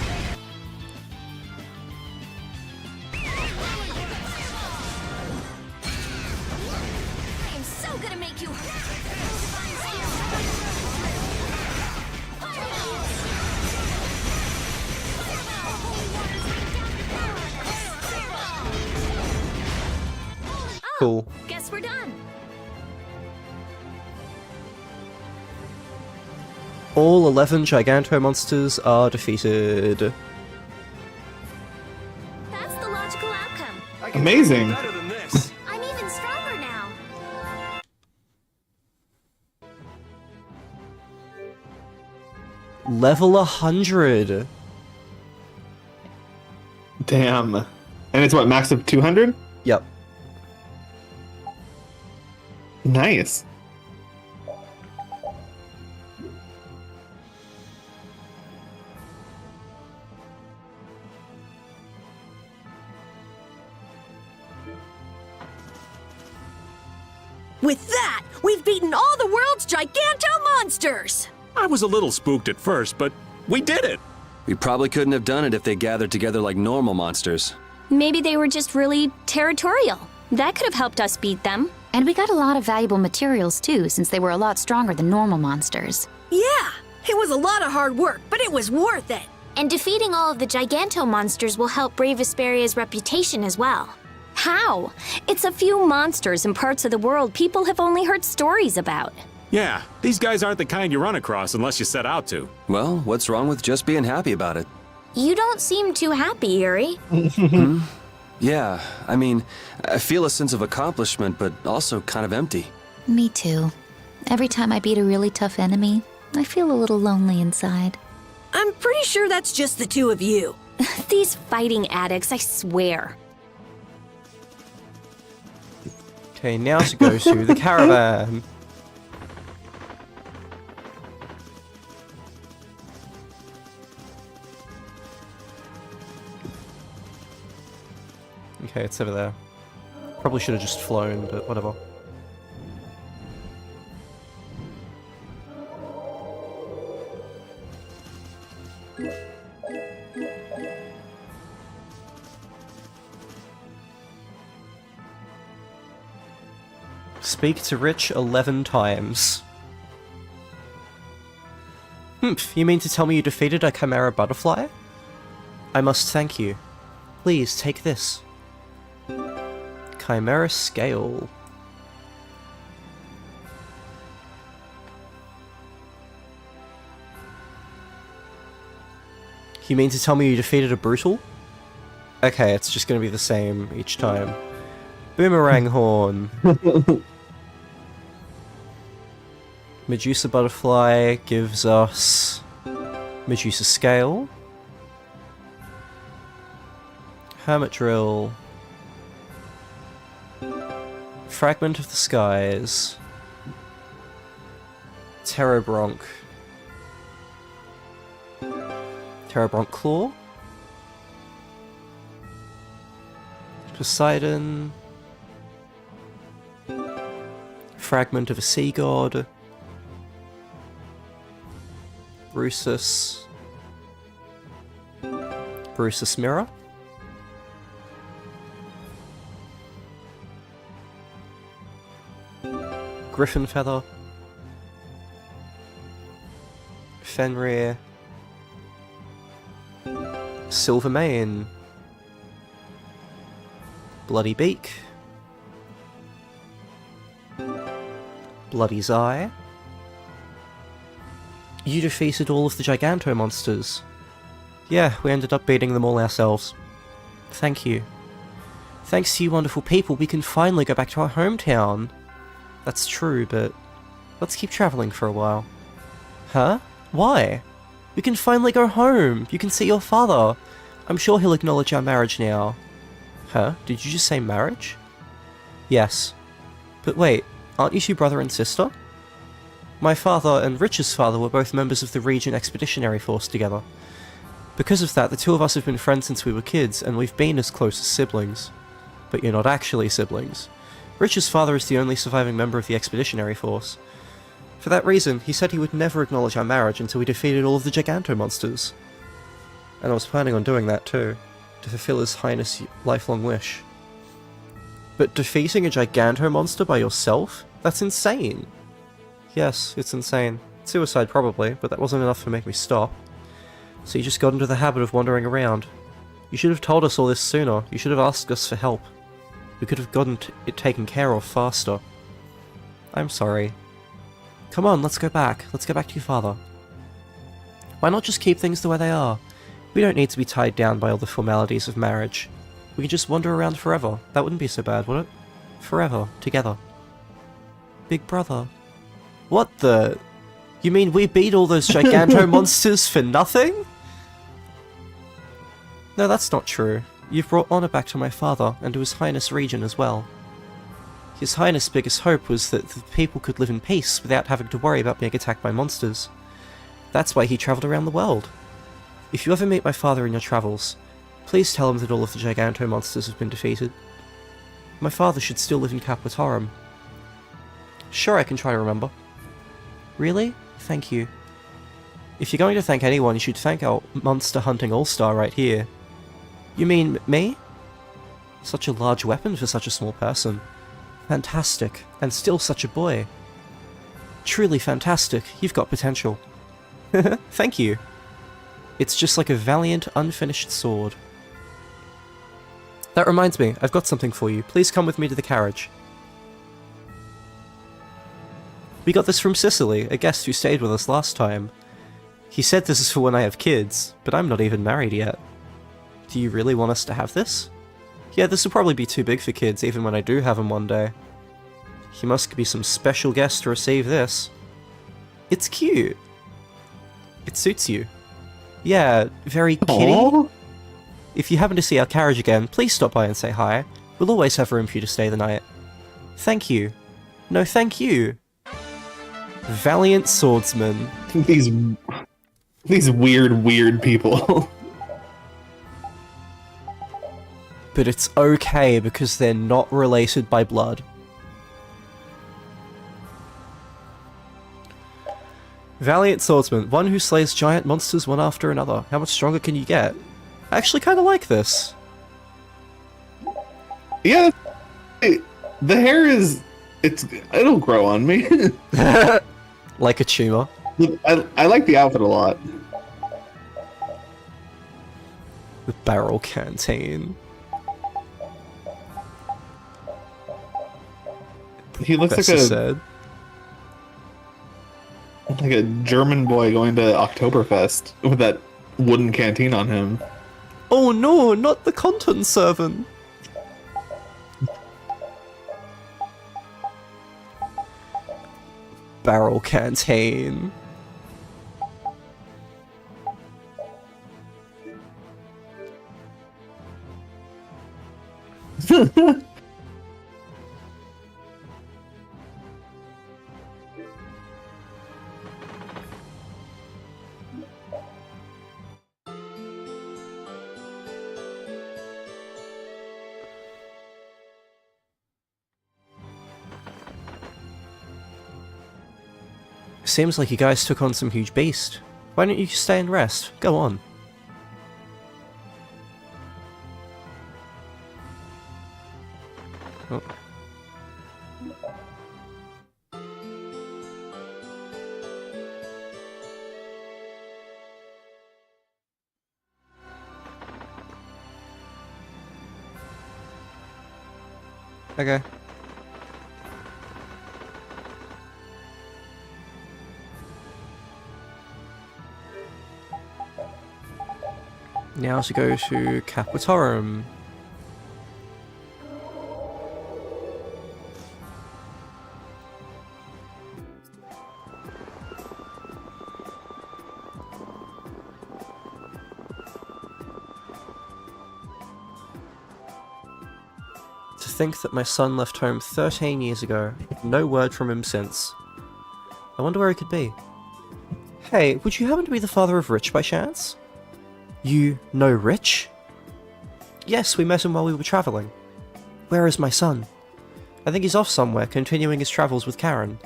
I'm so gonna make you Cool. Guess we're done. All 11 Giganto Monsters are defeated. That's the logical outcome. Amazing. I'm even stronger now. Level 100. Damn. And it's what, max of 200? Yep. Nice. With that, we've beaten all the world's Giganto Monsters! I was a little spooked at first, but we did it! We probably couldn't have done it if they gathered together like normal monsters. Maybe they were just really territorial. That could have helped us beat them. And we got a lot of valuable materials too, since they were a lot stronger than normal monsters. Yeah, it was a lot of hard work, but it was worth it. And defeating all of the Giganto monsters will help brave Vesperia's reputation as well. How? It's a few monsters in parts of the world people have only heard stories about. Yeah, these guys aren't the kind you run across unless you set out to. Well, what's wrong with just being happy about it? You don't seem too happy, Yuri. Yeah, I mean, I feel a sense of accomplishment, but also kind of empty. Me too. Every time I beat a really tough enemy, I feel a little lonely inside. I'm pretty sure that's just the two of you. These fighting addicts, I swear. Okay, now to go to the caravan. Okay, it's over there. Probably should have just flown, but whatever. Speak to Rich 11 times. Humph, you mean to tell me you defeated a Chimera butterfly? I must thank you. Please, take this. Chimera scale. You mean to tell me you defeated a brutal? Okay, it's just gonna be the same each time. Boomerang horn. Medusa butterfly gives us Medusa scale. Hermit drill. Fragment of the skies. Terrabronch. Terrabronch claw. Poseidon. Fragment of a sea god. Brusus. Brusus mirror. Griffin feather. Fenrir. Silver mane. Bloody beak. Bloody's eye. You defeated all of the Giganto monsters. Yeah, we ended up beating them all ourselves. Thank you. Thanks to you wonderful people, we can finally go back to our hometown. That's true, but let's keep traveling for a while. Huh? Why? We can finally go home. You can see your father. I'm sure he'll acknowledge our marriage now. Huh? Did you just say marriage? Yes. But wait, aren't you two brother and sister? My father and Rich's father were both members of the Region Expeditionary Force together. Because of that, the two of us have been friends since we were kids, and we've been as close as siblings. But you're not actually siblings. Rich's father is the only surviving member of the Expeditionary Force. For that reason, he said he would never acknowledge our marriage until we defeated all of the Giganto Monsters. And I was planning on doing that too, to fulfill His Highness' lifelong wish. But defeating a Giganto monster by yourself? That's insane! Yes, it's insane. Suicide probably, but that wasn't enough to make me stop. So you just got into the habit of wandering around. You should have told us all this sooner. You should have asked us for help. We could have gotten it taken care of faster. I'm sorry. Come on, let's go back. Let's go back to your father. Why not just keep things the way they are? We don't need to be tied down by all the formalities of marriage. We could just wander around forever. That wouldn't be so bad, would it? Forever, together. Big brother. What the? You mean we beat all those Giganto monsters for nothing? No, that's not true. You've brought honor back to my father, and to His Highness Regent as well. His Highness' biggest hope was that the people could live in peace without having to worry about being attacked by monsters. That's why he travelled around the world. If you ever meet my father in your travels, please tell him that all of the Giganto monsters have been defeated. My father should still live in Capitorum. Sure, I can try to remember. Really? Thank you. If you're going to thank anyone, you should thank our monster hunting all-star right here. You mean me? Such a large weapon for such a small person. Fantastic, and still such a boy. Truly fantastic, you've got potential. Thank you. It's just like a valiant, unfinished sword. That reminds me, I've got something for you. Please come with me to the carriage. We got this from Sicily, a guest who stayed with us last time. He said this is for when I have kids, but I'm not even married yet. Do you really want us to have this? Yeah, this will probably be too big for kids, even when I do have them one day. He must be some special guest to receive this. It's cute. It suits you. Yeah, very kitty. Aww. If you happen to see our carriage again, please stop by and say hi. We'll always have room for you to stay the night. Thank you. No, thank you. Valiant swordsman. These weird people. But it's okay because they're not related by blood. Valiant swordsman, one who slays giant monsters one after another. How much stronger can you get? I actually kind of like this. Yeah, the hair is... it'll grow on me. Like a tumor. I like the outfit a lot. The barrel canteen. He looks like a German boy going to Oktoberfest with that wooden canteen on him. Oh no, not the content servant. Barrel canteen. Seems like you guys took on some huge beast. Why don't you stay and rest? Go on. Oh. Okay. Now to go to Capitorum. think that my son left home 13 years ago. No word from him since. I wonder where he could be. Hey, would you happen to be the father of Rich by chance? You know Rich? Yes, we met him while we were travelling. Where is my son? I think he's off somewhere, continuing his travels with Karen.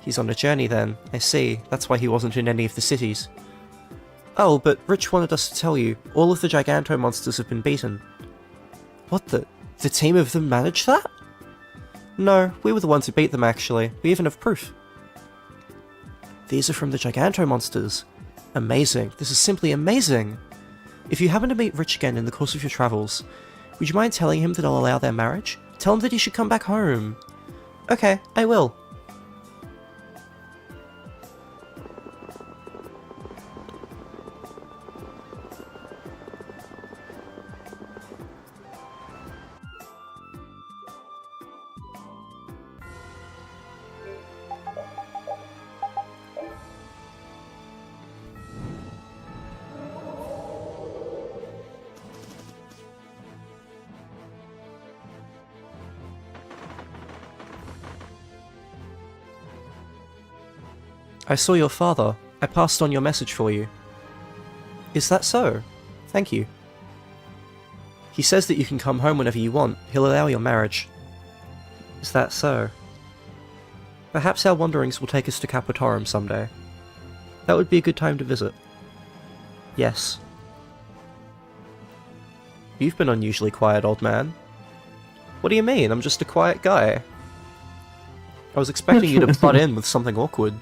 He's on a journey then, I see. That's why he wasn't in any of the cities. Oh, but Rich wanted us to tell you, all of the Giganto Monsters have been beaten. What the? The team of them managed that? No, we were the ones who beat them actually. We even have proof. These are from the Giganto Monsters. Amazing. This is simply amazing. If you happen to meet Rich again in the course of your travels, would you mind telling him that I'll allow their marriage? Tell him that he should come back home. Okay, I will. I saw your father. I passed on your message for you. Is that so? Thank you. He says that you can come home whenever you want. He'll allow your marriage. Is that so? Perhaps our wanderings will take us to Capitorum someday. That would be a good time to visit. Yes. You've been unusually quiet, old man. What do you mean? I'm just a quiet guy. I was expecting you to butt in with something awkward.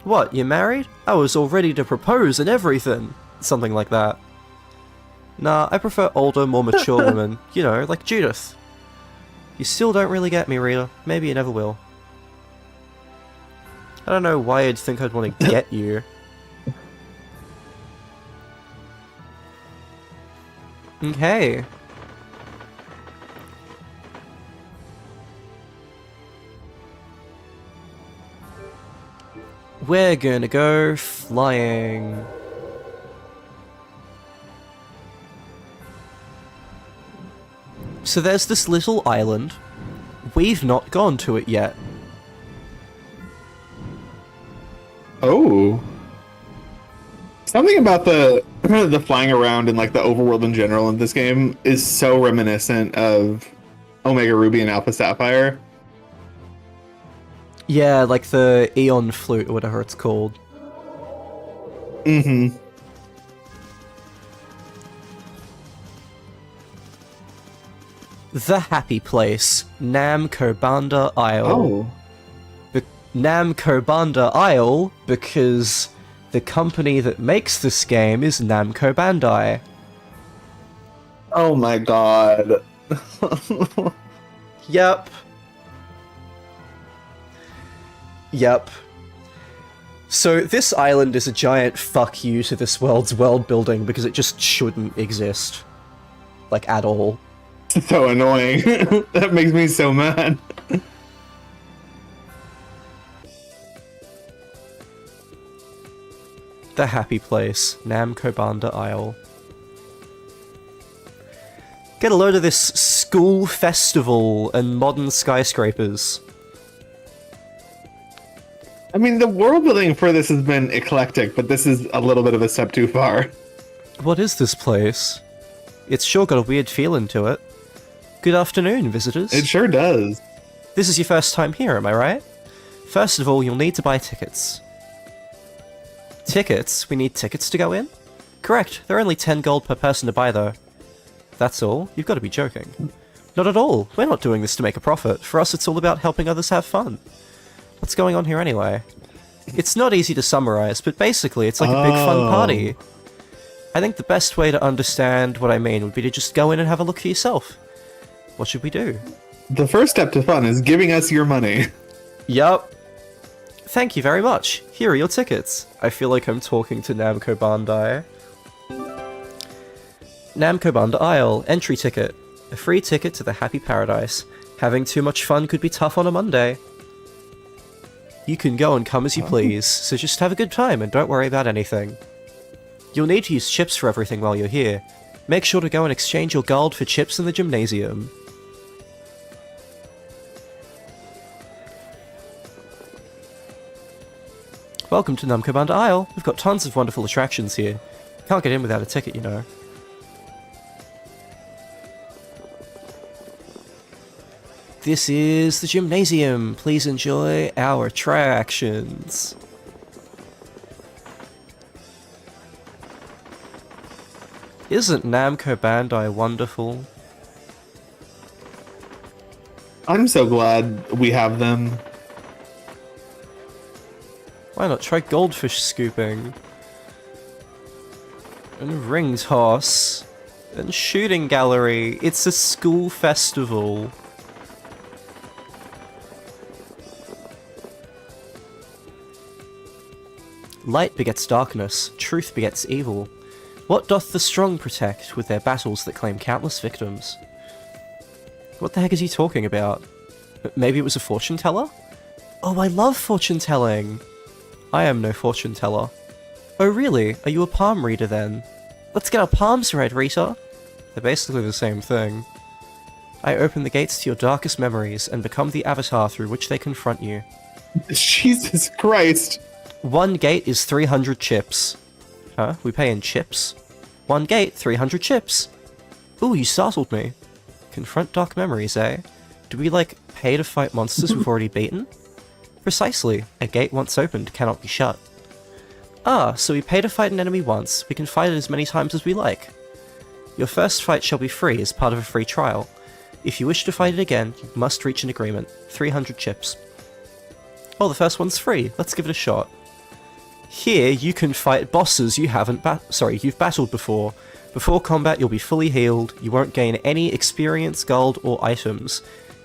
What, you're married? I was all ready to propose and everything. Something like that. Nah, I prefer older, more mature women. You know, like Judith. You still don't really get me, Rita. Maybe you never will. I don't know why you'd think I'd want to get you. Okay. We're gonna go flying. So there's this little island. We've not gone to it yet. Oh. Something about the flying around and like the overworld in general in this game is so reminiscent of Omega Ruby and Alpha Sapphire. Yeah, like the Eon Flute or whatever it's called. Mm-hmm. The happy place, Nam Cobanda Isle. Oh. Nam Cobanda Isle because the company that makes this game is Nam Cobanda. Oh my god. Yep. Yep. So this island is a giant fuck you to this world's world building because it just shouldn't exist. Like, at all. So annoying. That makes me so mad. The happy place, Nam Cobanda Isle. Get a load of this school festival and modern skyscrapers. I mean, the world building for this has been eclectic, but this is a little bit of a step too far. What is this place? It's sure got a weird feeling to it. Good afternoon, visitors. It sure does. This is your first time here, am I right? First of all, you'll need to buy tickets. Tickets? We need tickets to go in? Correct, they're only 10 gold per person to buy though. That's all? You've got to be joking. Not at all, we're not doing this to make a profit. For us it's all about helping others have fun. What's going on here anyway? It's not easy to summarize, but basically it's like a big fun party. I think the best way to understand what I mean would be to just go in and have a look for yourself. What should we do? The first step to fun is giving us your money. Yup. Thank you very much. Here are your tickets. I feel like I'm talking to Nam Cobanda. Nam Cobanda Isle. Entry ticket. A free ticket to the happy paradise. Having too much fun could be tough on a Monday. You can go and come as you please, so just have a good time and don't worry about anything. You'll need to use chips for everything while you're here. Make sure to go and exchange your gold for chips in the gymnasium. Welcome to Nam Cobanda Isle. We've got tons of wonderful attractions here. Can't get in without a ticket, you know. This is the gymnasium. Please enjoy our attractions. Isn't Nam Cobanda Isle wonderful? I'm so glad we have them. Why not try goldfish scooping? And ring toss. And shooting gallery. It's a school festival. Light begets darkness, truth begets evil. What doth the strong protect with their battles that claim countless victims? What the heck is he talking about? Maybe it was a fortune teller? Oh, I love fortune telling! I am no fortune teller. Oh really? Are you a palm reader then? Let's get our palms read, Rita! They're basically the same thing. I open the gates to your darkest memories and become the avatar through which they confront you. Jesus Christ! One gate is 300 chips. Huh? We pay in chips? One gate, 300 chips! Ooh, you startled me. Confront dark memories, eh? Do we, like, pay to fight monsters we've already beaten? Precisely. A gate once opened cannot be shut. Ah, so we pay to fight an enemy once, we can fight it as many times as we like. Your first fight shall be free as part of a free trial. If you wish to fight it again, you must reach an agreement. 300 chips. Oh, the first one's free. Let's give it a shot. Here, you can fight bosses you haven't you've battled before. Before combat, you'll be fully healed, you won't gain any experience, gold, or items.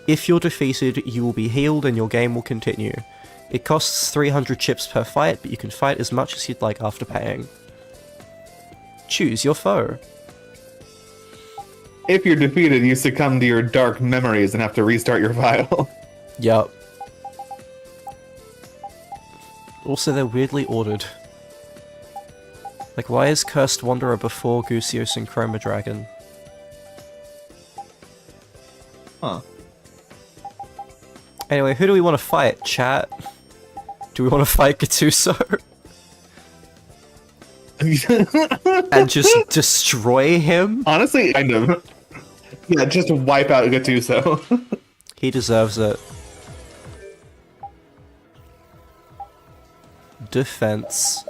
If you're defeated, you will be healed and your game will continue. It costs 300 chips per fight, but you can fight as much as you'd like after paying. Choose your foe. If you're defeated, you succumb to your dark memories and have to restart your file. Yup. Also, they're weirdly ordered. Like, why is Cursed Wanderer before Gusios and Chroma Dragon? Huh. Anyway, who do we want to fight, chat? Do we want to fight Gattuso? And just destroy him? Honestly, kind of. Yeah, just wipe out Gattuso. He deserves it. Defense.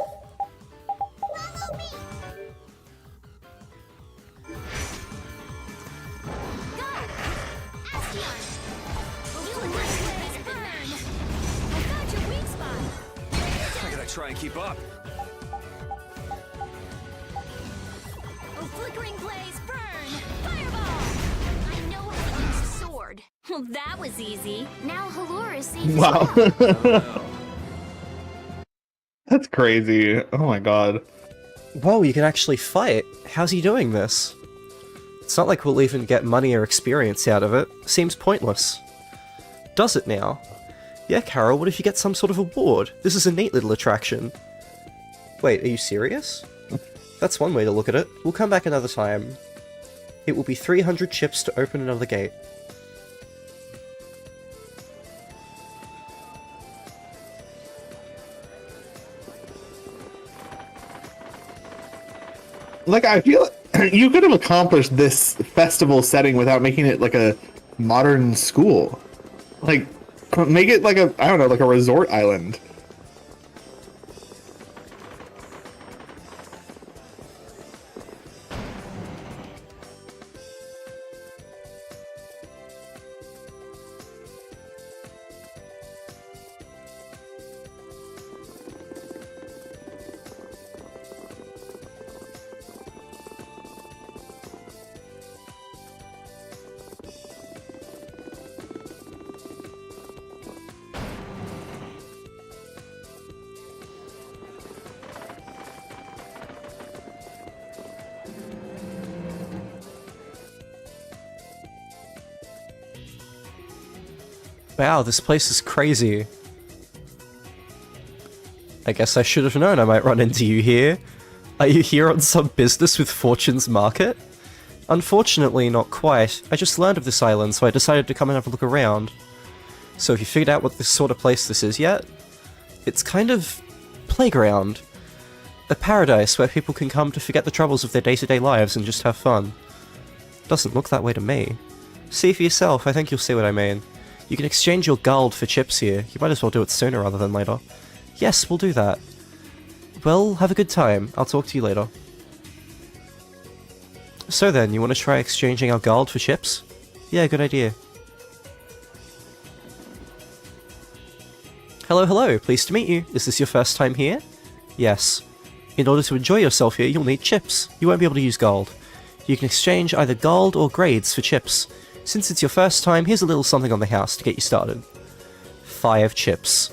I gotta try and keep up. Oh, flickering blaze, burn! Fireball! I know how to use a sword. Well, that was easy. Now Halur is safe as Wow. well. That's crazy. Oh my god. Whoa, you can actually fight. How's he doing this? It's not like we'll even get money or experience out of it. Seems pointless. Does it now? Yeah, Carol, what if you get some sort of award? This is a neat little attraction. Wait, are you serious? That's one way to look at it. We'll come back another time. It will be 300 chips to open another gate. Like, I feel you could have accomplished this festival setting without making it like a modern school. Like, make it like I don't know, like a resort island. Wow, this place is crazy. I guess I should have known I might run into you here. Are you here on some business with Fortune's Market? Unfortunately, not quite. I just learned of this island, so I decided to come and have a look around. So have you figured out what this sort of place this is yet? It's kind of playground. A paradise where people can come to forget the troubles of their day-to-day lives and just have fun. Doesn't look that way to me. See for yourself, I think you'll see what I mean. You can exchange your gold for chips here. You might as well do it sooner rather than later. Yes, we'll do that. Well, have a good time. I'll talk to you later. So then, you want to try exchanging our gold for chips? Yeah, good idea. Hello, hello, pleased to meet you. Is this your first time here? Yes. In order to enjoy yourself here, you'll need chips. You won't be able to use gold. You can exchange either gold or grades for chips. Since it's your first time, here's a little something on the house to get you started. 5 chips.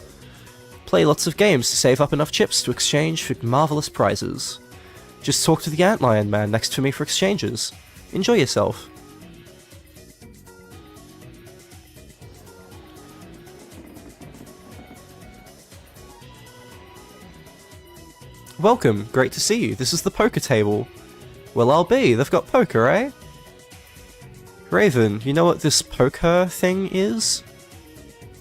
Play lots of games to save up enough chips to exchange for marvelous prizes. Just talk to the Antlion man next to me for exchanges. Enjoy yourself. Welcome, great to see you. This is the poker table. Well, I'll be. They've got poker, eh? Raven, you know what this poker thing is?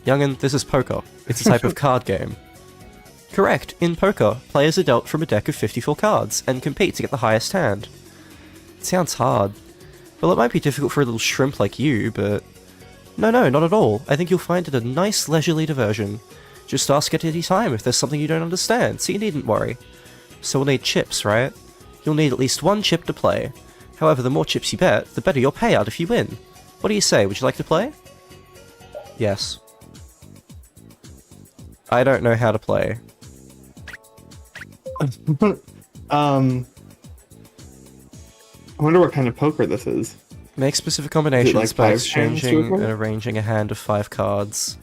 Young'un, this is poker. It's a type of card game. Correct. In poker, players are dealt from a deck of 54 cards and compete to get the highest hand. It sounds hard. Well, it might be difficult for a little shrimp like you, but... No, not at all. I think you'll find it a nice leisurely diversion. Just ask at any time if there's something you don't understand, so you needn't worry. So we'll need chips, right? You'll need at least 1 chip to play. However, the more chips you bet, the better your payout if you win. What do you say, would you like to play? Yes. I don't know how to play. I wonder what kind of poker this is. Make specific combinations like by 5 exchanging hands and arranging a hand of 5 cards.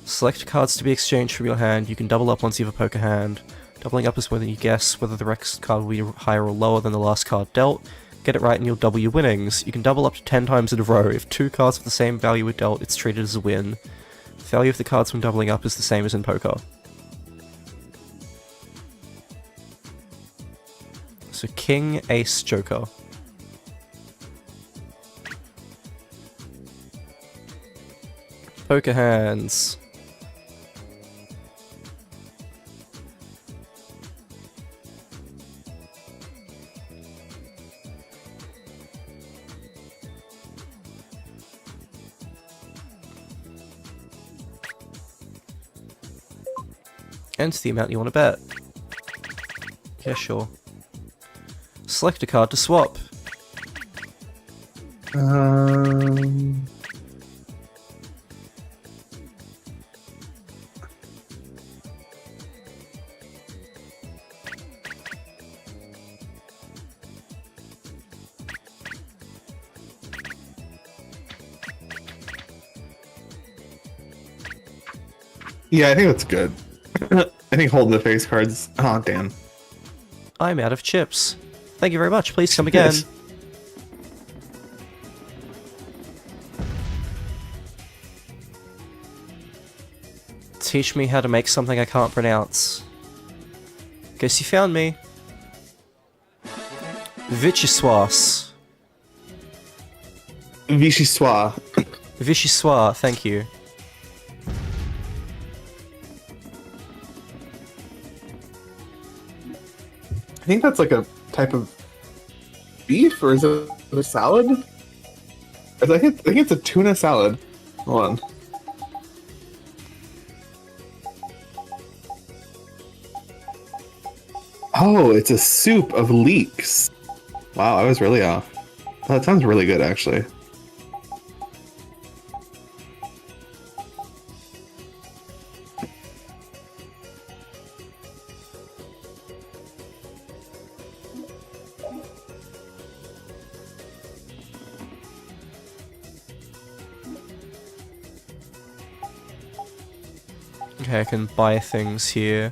Select cards to be exchanged from your hand. You can double up once you have a poker hand. Doubling up is when you guess whether the next card will be higher or lower than the last card dealt. Get it right and you'll double your winnings. You can double up to 10 times in a row. If 2 cards of the same value are dealt, it's treated as a win. The value of the cards when doubling up is the same as in poker. So King, Ace, Joker. Poker hands. Enter the amount you want to bet. Yeah, sure. Select a card to swap. Yeah, I think that's good. I think holding the face cards... Oh, damn. I'm out of chips. Thank you very much. Please come again. Yes. Teach me how to make something I can't pronounce. Guess you found me. Vichyssoise. Vichyssoise. Vichyssoise, thank you. I think that's like a type of beef, or is it a salad? I think it's a tuna salad. Hold on. Oh, it's a soup of leeks. Wow, I was really off. That sounds really good, actually. Okay, I can buy things here.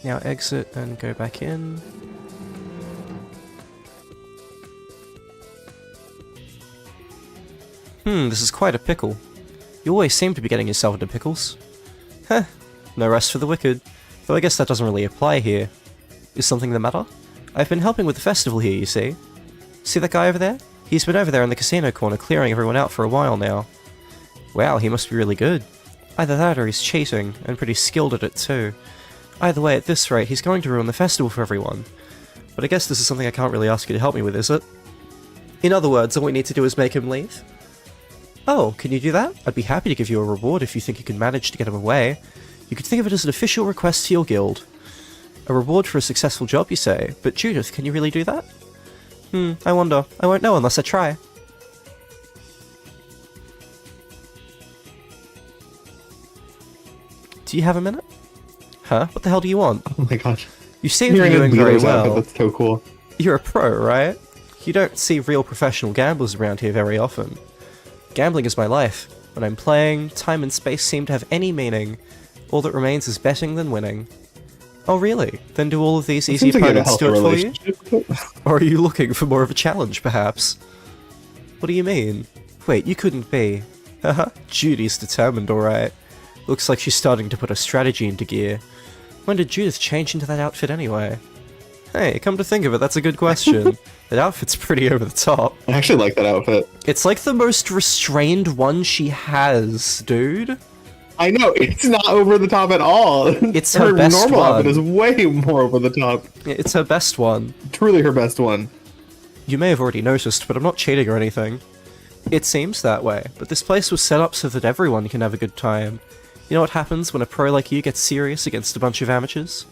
Now exit and go back in. This is quite a pickle. You always seem to be getting yourself into pickles. Heh, no rest for the wicked. Though I guess that doesn't really apply here. Is something the matter? I've been helping with the festival here, you see. See that guy over there? He's been over there in the casino corner clearing everyone out for a while now. Wow, he must be really good. Either that or he's cheating, and pretty skilled at it too. Either way, at this rate, he's going to ruin the festival for everyone. But I guess this is something I can't really ask you to help me with, is it? In other words, all we need to do is make him leave? Oh, can you do that? I'd be happy to give you a reward if you think you can manage to get him away. You could think of it as an official request to your guild. A reward for a successful job, you say? But Judith, can you really do that? I wonder. I won't know unless I try. Do you have a minute? Huh? What the hell do you want? Oh my gosh. You seem to be doing very well. That's so cool. You're a pro, right? You don't see real professional gamblers around here very often. Gambling is my life. When I'm playing, time and space seem to have any meaning. All that remains is betting than winning. Oh really? Then do all of these easy opponents do it for you? Or are you looking for more of a challenge, perhaps? What do you mean? Wait, you couldn't be. Haha, Judy's determined, alright. Looks like she's starting to put her strategy into gear. When did Judith change into that outfit anyway? Hey, come to think of it, that's a good question. That outfit's pretty over the top. I actually like that outfit. It's like the most restrained one she has, dude. I know, it's not over the top at all. It's her best normal one. outfit is way more over the top. It's her best one. Truly her best one. You may have already noticed, but I'm not cheating or anything. It seems that way, but this place was set up so that everyone can have a good time. You know what happens when a pro like you gets serious against a bunch of amateurs?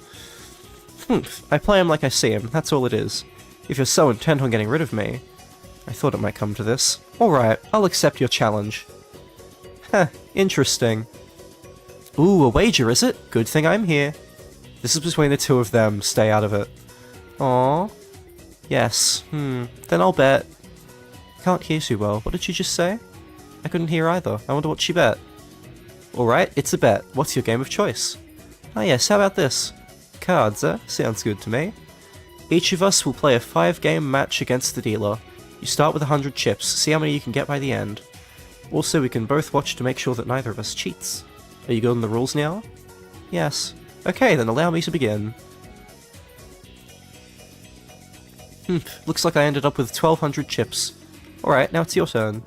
I play him like I see him, that's all it is. If you're so intent on getting rid of me... I thought it might come to this. Alright, I'll accept your challenge. Heh, interesting. Ooh, a wager, is it? Good thing I'm here. This is between the two of them, stay out of it. Aww. Yes, then I'll bet. Can't hear too well, what did she just say? I couldn't hear either, I wonder what she bet. Alright, it's a bet. What's your game of choice? Ah yes, how about this? Cards, eh? Sounds good to me. Each of us will play a 5-game match against the dealer. You start with 100 chips, see how many you can get by the end. Also, we can both watch to make sure that neither of us cheats. Are you good on the rules now? Yes. Okay, then allow me to begin. Looks like I ended up with 1200 chips. Alright, now it's your turn.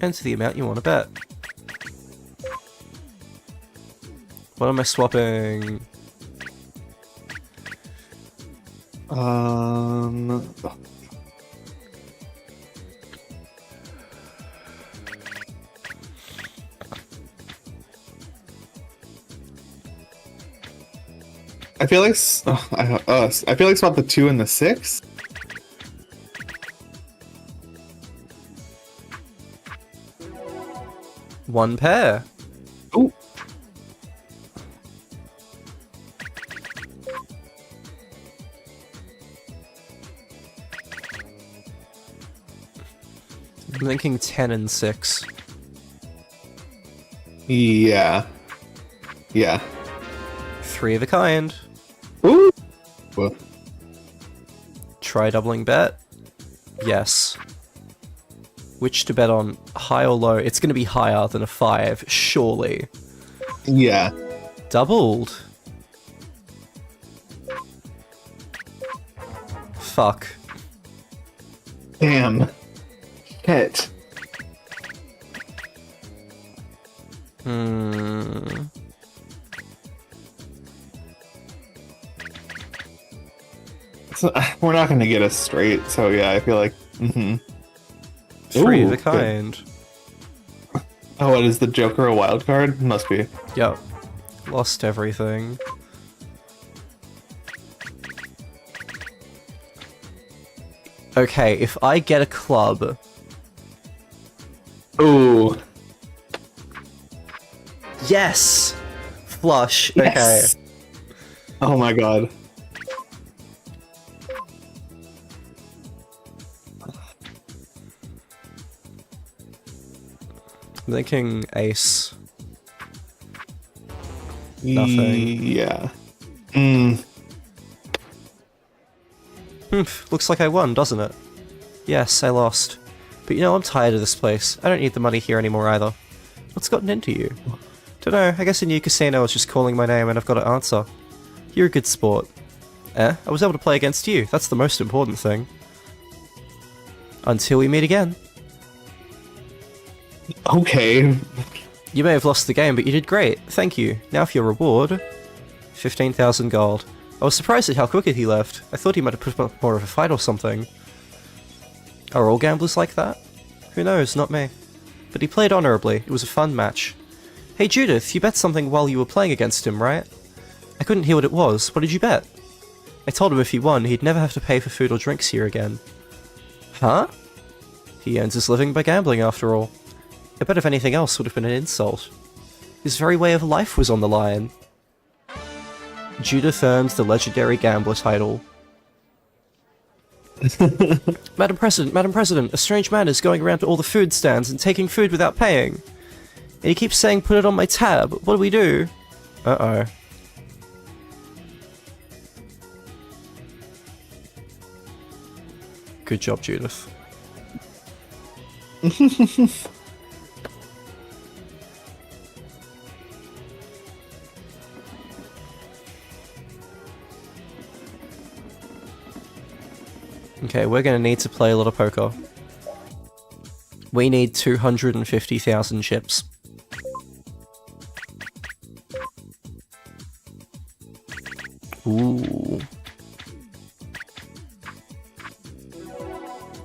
Enter the amount you want to bet. What am I swapping? I feel like I feel like swap the 2 and the 6. One pair. Ooh. I'm thinking 10 and 6. Yeah. Yeah. 3 of a kind. Ooh. Well. Try doubling bet. Yes. Which to bet on, high or low? It's going to be higher than a 5, surely. Yeah. Doubled. Fuck. Damn. Shit. So, we're not going to get us straight, so yeah, I feel like... 3 of a kind. Good. Oh, what is the Joker a wild card? Must be. Yep. Lost everything. Okay, if I get a club... Ooh. Yes! Flush. Yes. Okay. Oh my god. I'm thinking ace. Nothing. Yeah. Looks like I won, doesn't it? Yes, I lost. But you know, I'm tired of this place. I don't need the money here anymore either. What's gotten into you? Dunno, I guess a new casino is just calling my name and I've got to answer. You're a good sport. I was able to play against you. That's the most important thing. Until we meet again. Okay. You may have lost the game, but you did great. Thank you. Now for your reward. 15,000 gold. I was surprised at how quickly he left. I thought he might have put up more of a fight or something. Are all gamblers like that? Who knows, not me. But he played honourably. It was a fun match. Hey Judith, you bet something while you were playing against him, right? I couldn't hear what it was. What did you bet? I told him if he won, he'd never have to pay for food or drinks here again. Huh? He earns his living by gambling, after all. I bet if anything else would have been an insult. His very way of life was on the line. Judith earns the legendary gambler title. Madam President, a strange man is going around to all the food stands and taking food without paying. And he keeps saying, put it on my tab. What do we do? Uh-oh. Good job, Judith. Okay, we're gonna need to play a lot of poker. We need 250,000 chips. Ooh.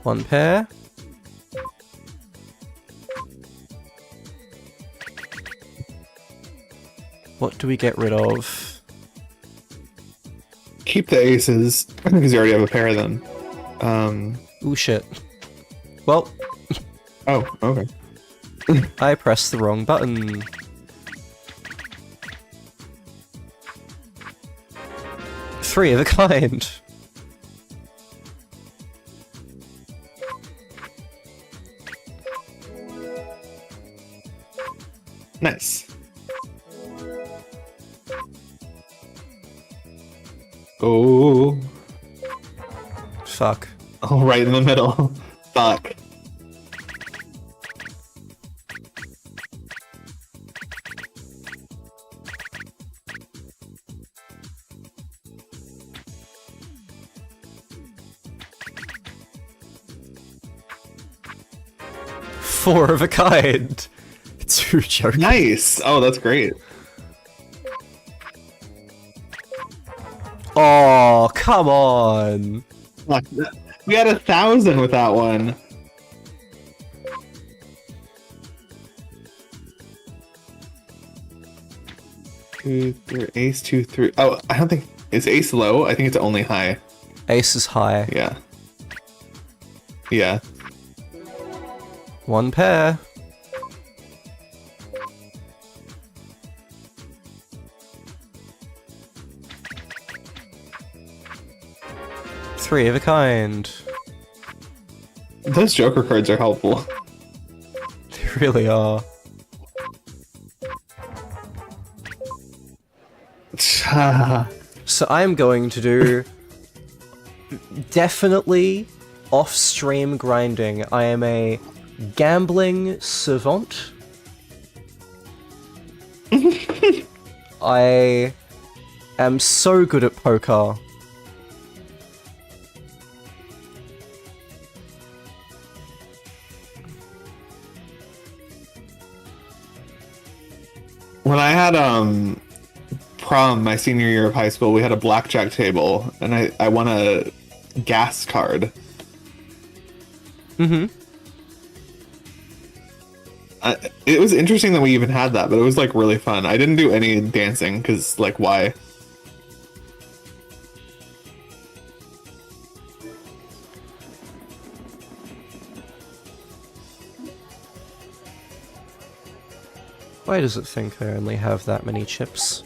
One pair. What do we get rid of? Keep the aces, because you already have a pair of them. Ooh, shit. Well. Oh, okay. I pressed the wrong button. Three of a kind. Nice. Oh. Fuck. Oh, right in the middle. Fuck. Four of a kind. Two jokers. Nice. Oh, that's great. Oh, come on. We had 1,000 with that one. Two, three, ace, 2, 3. Oh, I don't think is ace low. I think it's only high. Ace is high. Yeah. Yeah. One pair. Three of a kind. Those Joker cards are helpful. They really are. So I'm going to do definitely off-stream grinding. I am a gambling savant. I am so good at poker. When I had prom my senior year of high school, we had a blackjack table, and I won a gas card. Mm-hmm. It was interesting that we even had that, but it was like really fun. I didn't do any dancing because, like, why? Why does it think I only have that many chips?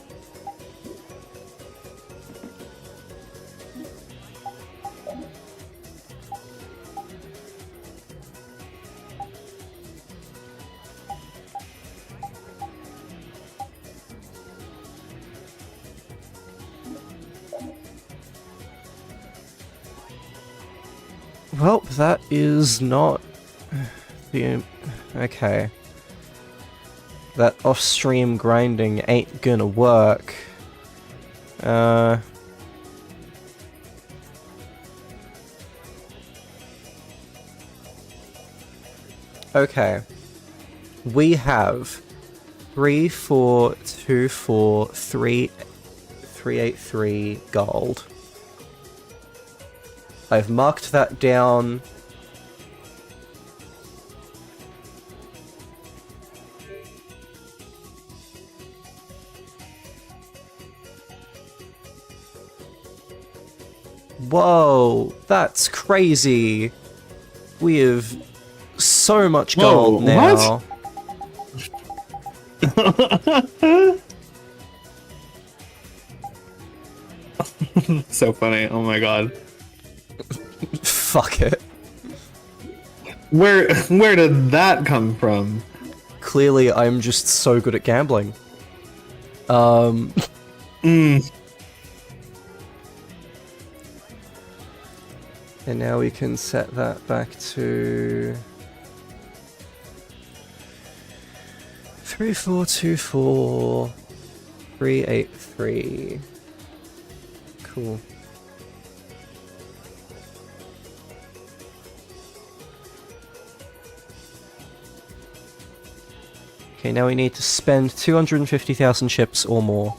Well, that is not the... Okay. That off-stream grinding ain't gonna work. Okay. We have 3424383 gold. I've marked that down. Whoa, that's crazy. We have so much gold now. So funny. Oh my god. Fuck it. Where did that come from? Clearly, I'm just so good at gambling. And now we can set that back to 3424383. Cool. Okay, now we need to spend 250,000 chips or more.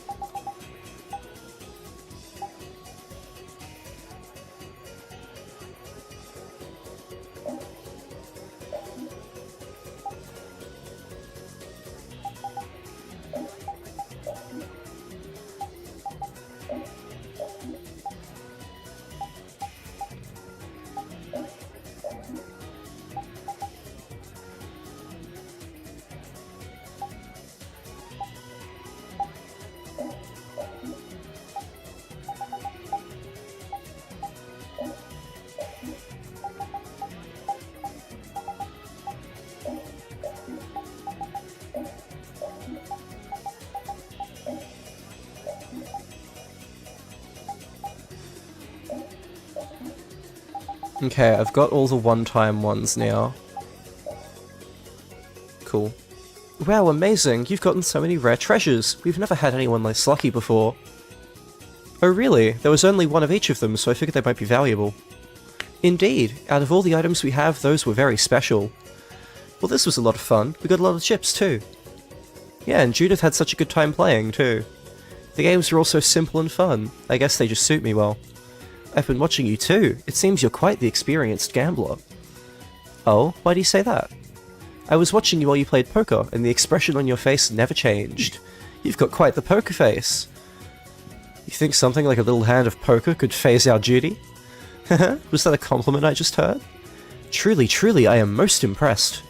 Okay, I've got all the one-time ones now. Cool. Wow, amazing! You've gotten so many rare treasures! We've never had anyone this lucky before. Oh really? There was only one of each of them, so I figured they might be valuable. Indeed, out of all the items we have, those were very special. Well, this was a lot of fun. We got a lot of chips, too. Yeah, and Judith had such a good time playing, too. The games are all so simple and fun. I guess they just suit me well. I've been watching you too. It seems you're quite the experienced gambler. Oh, why do you say that? I was watching you while you played poker, and the expression on your face never changed. You've got quite the poker face. You think something like a little hand of poker could phase our duty? Was that a compliment I just heard? Truly, truly, I am most impressed.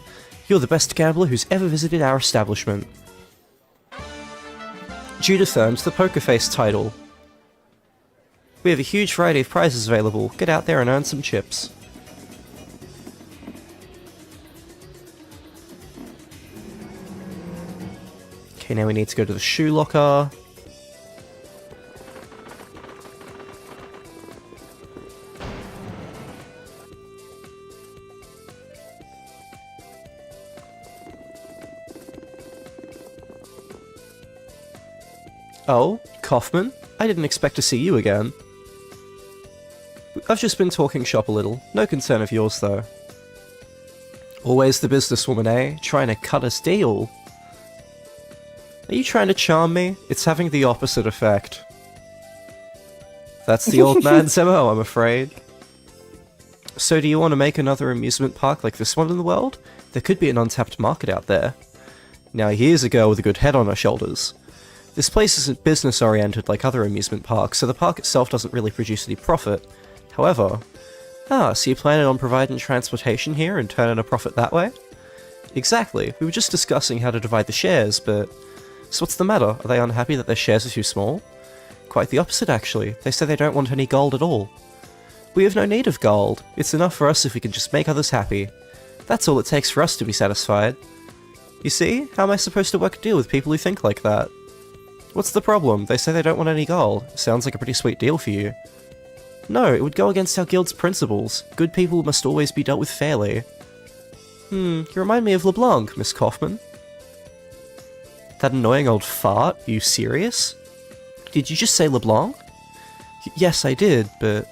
You're the best gambler who's ever visited our establishment. Judith earned the poker face title. We have a huge variety of prizes available. Get out there and earn some chips. Okay, now we need to go to the shoe locker. Oh, Kaufman? I didn't expect to see you again. I've just been talking shop a little. No concern of yours, though. Always the businesswoman, eh? Trying to cut us deal. Are you trying to charm me? It's having the opposite effect. That's the old man's MO, I'm afraid. So do you want to make another amusement park like this one in the world? There could be an untapped market out there. Now here's a girl with a good head on her shoulders. This place isn't business-oriented like other amusement parks, so the park itself doesn't really produce any profit. However... Ah, so you're planning on providing transportation here and turning a profit that way? Exactly. We were just discussing how to divide the shares, but... So what's the matter? Are they unhappy that their shares are too small? Quite the opposite, actually. They say they don't want any gold at all. We have no need of gold. It's enough for us if we can just make others happy. That's all it takes for us to be satisfied. You see? How am I supposed to work a deal with people who think like that? What's the problem? They say they don't want any gold. Sounds like a pretty sweet deal for you. No, it would go against our guild's principles. Good people must always be dealt with fairly. You remind me of LeBlanc, Miss Kaufman. That annoying old fart? Are you serious? Did you just say LeBlanc? Yes, I did, but...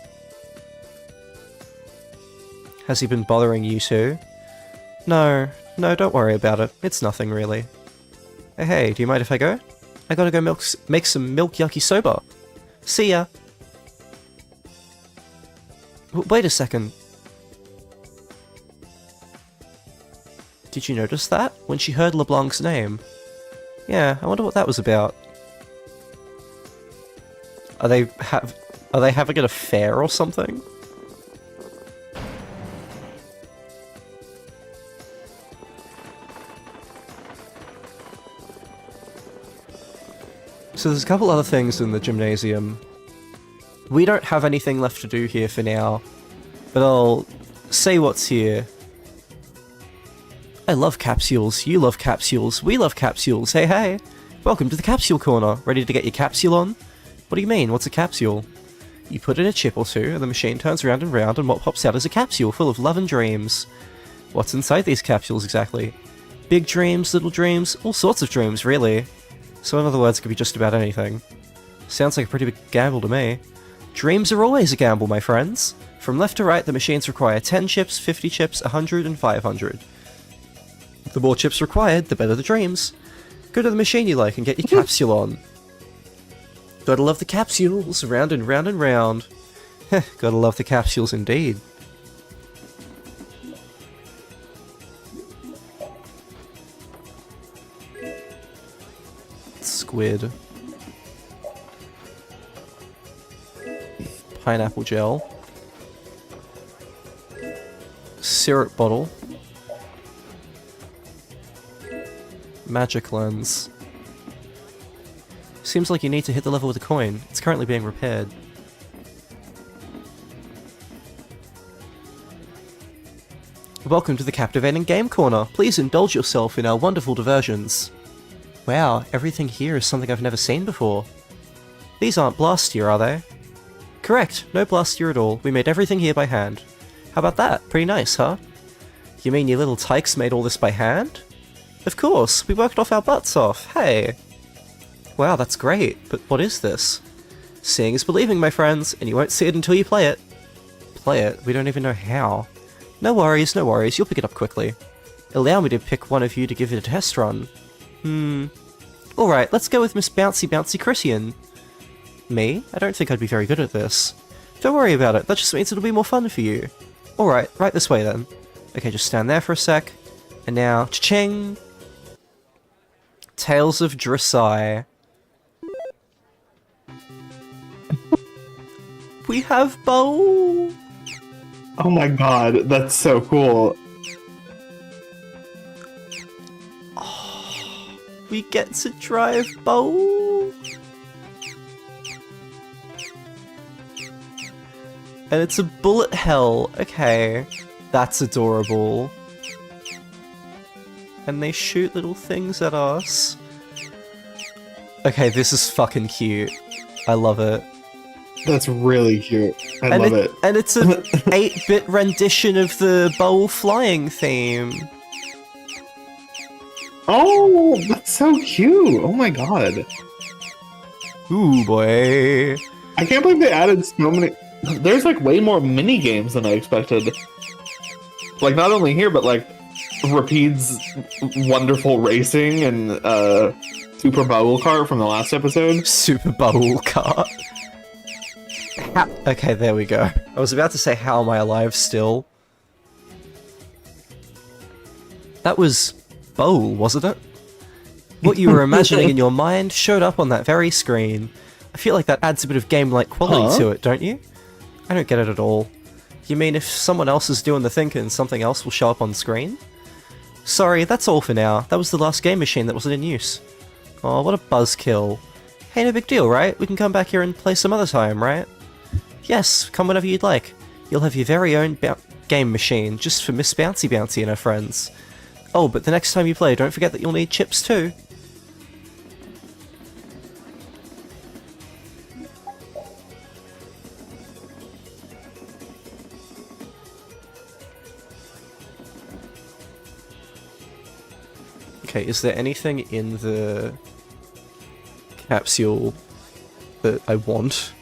Has he been bothering you too? No, don't worry about it. It's nothing, really. Hey, do you mind if I go? I gotta go make some milk yakisoba. See ya! Wait a second. Did you notice that? When she heard LeBlanc's name? Yeah, I wonder what that was about. Are they having an affair or something? So there's a couple other things in the gymnasium. We don't have anything left to do here for now, but I'll say what's here. I love capsules, you love capsules, we love capsules, hey hey! Welcome to the capsule corner, ready to get your capsule on? What do you mean, what's a capsule? You put in a chip or two, and the machine turns round and round, and what pops out is a capsule full of love and dreams. What's inside these capsules exactly? Big dreams, little dreams, all sorts of dreams, really. So in other words, it could be just about anything. Sounds like a pretty big gamble to me. Dreams are always a gamble, my friends. From left to right, the machines require 10 chips, 50 chips, 100, and 500. The more chips required, the better the dreams. Go to the machine you like and get your capsule on. Gotta love the capsules, round and round and round. Heh, gotta love the capsules indeed. Squid. Pineapple gel. Syrup bottle. Magic lens. Seems like you need to hit the level with a coin. It's currently being repaired. Welcome to the captivating game corner. Please indulge yourself in our wonderful diversions. Wow, everything here is something I've never seen before. These aren't Blastier, are they? Correct, no Blastier at all. We made everything here by hand. How about that? Pretty nice, huh? You mean you little tykes made all this by hand? Of course, we worked off our butts off, hey! Wow, that's great, but what is this? Seeing is believing, my friends, and you won't see it until you play it. Play it? We don't even know how. No worries, you'll pick it up quickly. Allow me to pick one of you to give it a test run. Alright, let's go with Miss Bouncy Bouncy Christian. Me? I don't think I'd be very good at this. Don't worry about it, that just means it'll be more fun for you. Alright, right this way then. Okay, just stand there for a sec. And now, cha-ching! Tales of Dressai. We have Bow! Oh my god, that's so cool. Oh, we get to drive Bow! And it's a bullet hell. Okay, that's adorable. And they shoot little things at us. Okay, this is fucking cute. I love it. That's really cute. I love it. And it's an 8-bit rendition of the bowl flying theme. Oh, that's so cute. Oh my god. Ooh, boy. I can't believe they added so many... There's like way more mini games than I expected. Like not only here, but like Rapide's wonderful racing and Super Bowl Kart from the last episode. Super Bowl Kart. Okay, there we go. I was about to say, how am I alive still? That was Bowl, wasn't it? What you were imagining in your mind showed up on that very screen. I feel like that adds a bit of game-like quality to it, don't you? I don't get it at all. You mean if someone else is doing the thinking, something else will show up on screen? Sorry, that's all for now. That was the last game machine that wasn't in use. Oh, what a buzzkill. Hey, no big deal, right? We can come back here and play some other time, right? Yes, come whenever you'd like. You'll have your very own game machine, just for Miss Bouncy Bouncy and her friends. Oh, but the next time you play, don't forget that you'll need chips too. Okay, is there anything in the capsule that I want?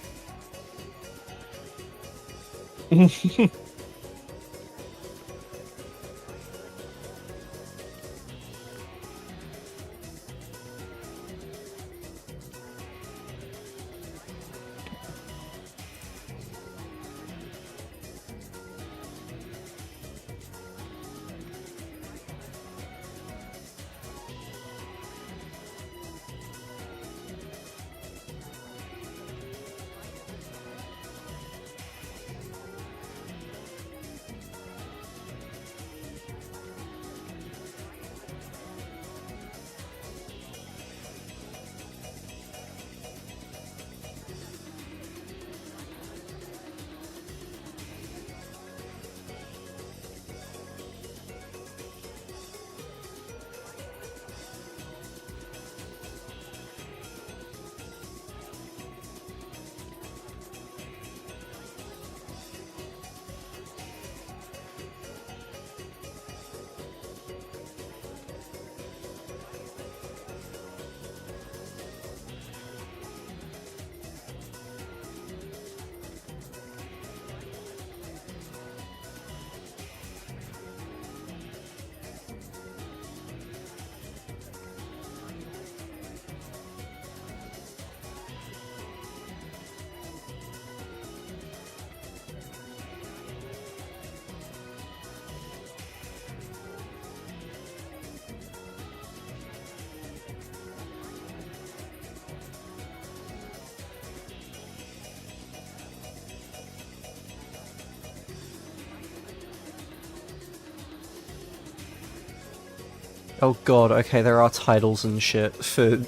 Oh god, okay, there are titles and shit for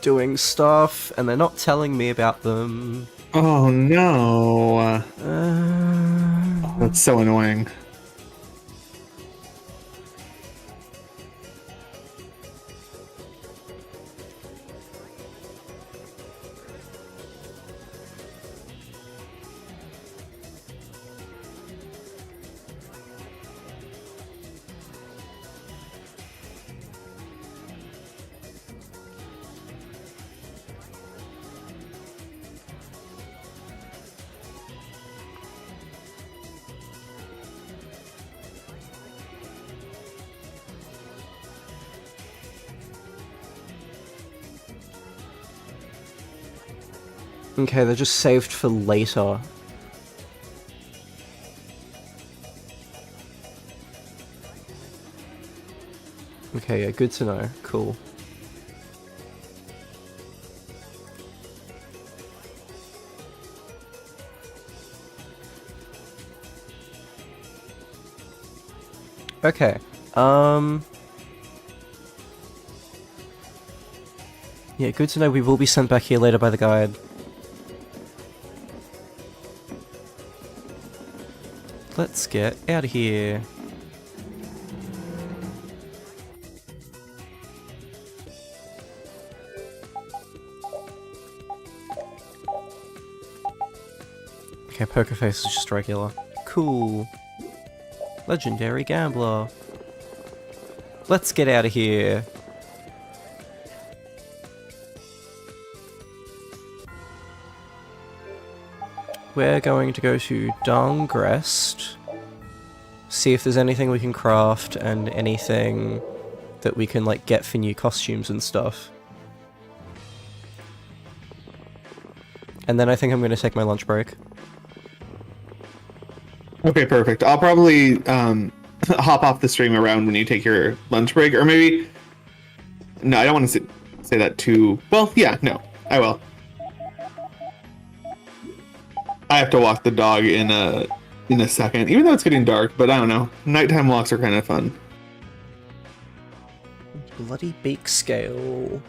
doing stuff, and they're not telling me about them. Oh no. That's so annoying. Okay, they're just saved for later. Okay, yeah, good to know. Cool. Okay, yeah, good to know we will be sent back here later by the guide. Let's get out of here. Okay, poker face is just regular. Cool. Legendary gambler. Let's get out of here. We're going to go to Dungrest, see if there's anything we can craft and anything that we can like get for new costumes and stuff. And then I think I'm going to take my lunch break. Okay, perfect. I'll probably hop off the stream around when you take your lunch break, or maybe... No, I don't want to say that too... Well, yeah, no, I will. I have to walk the dog in a second, even though it's getting dark, but I don't know. Nighttime walks are kind of fun. Bloody beak scale.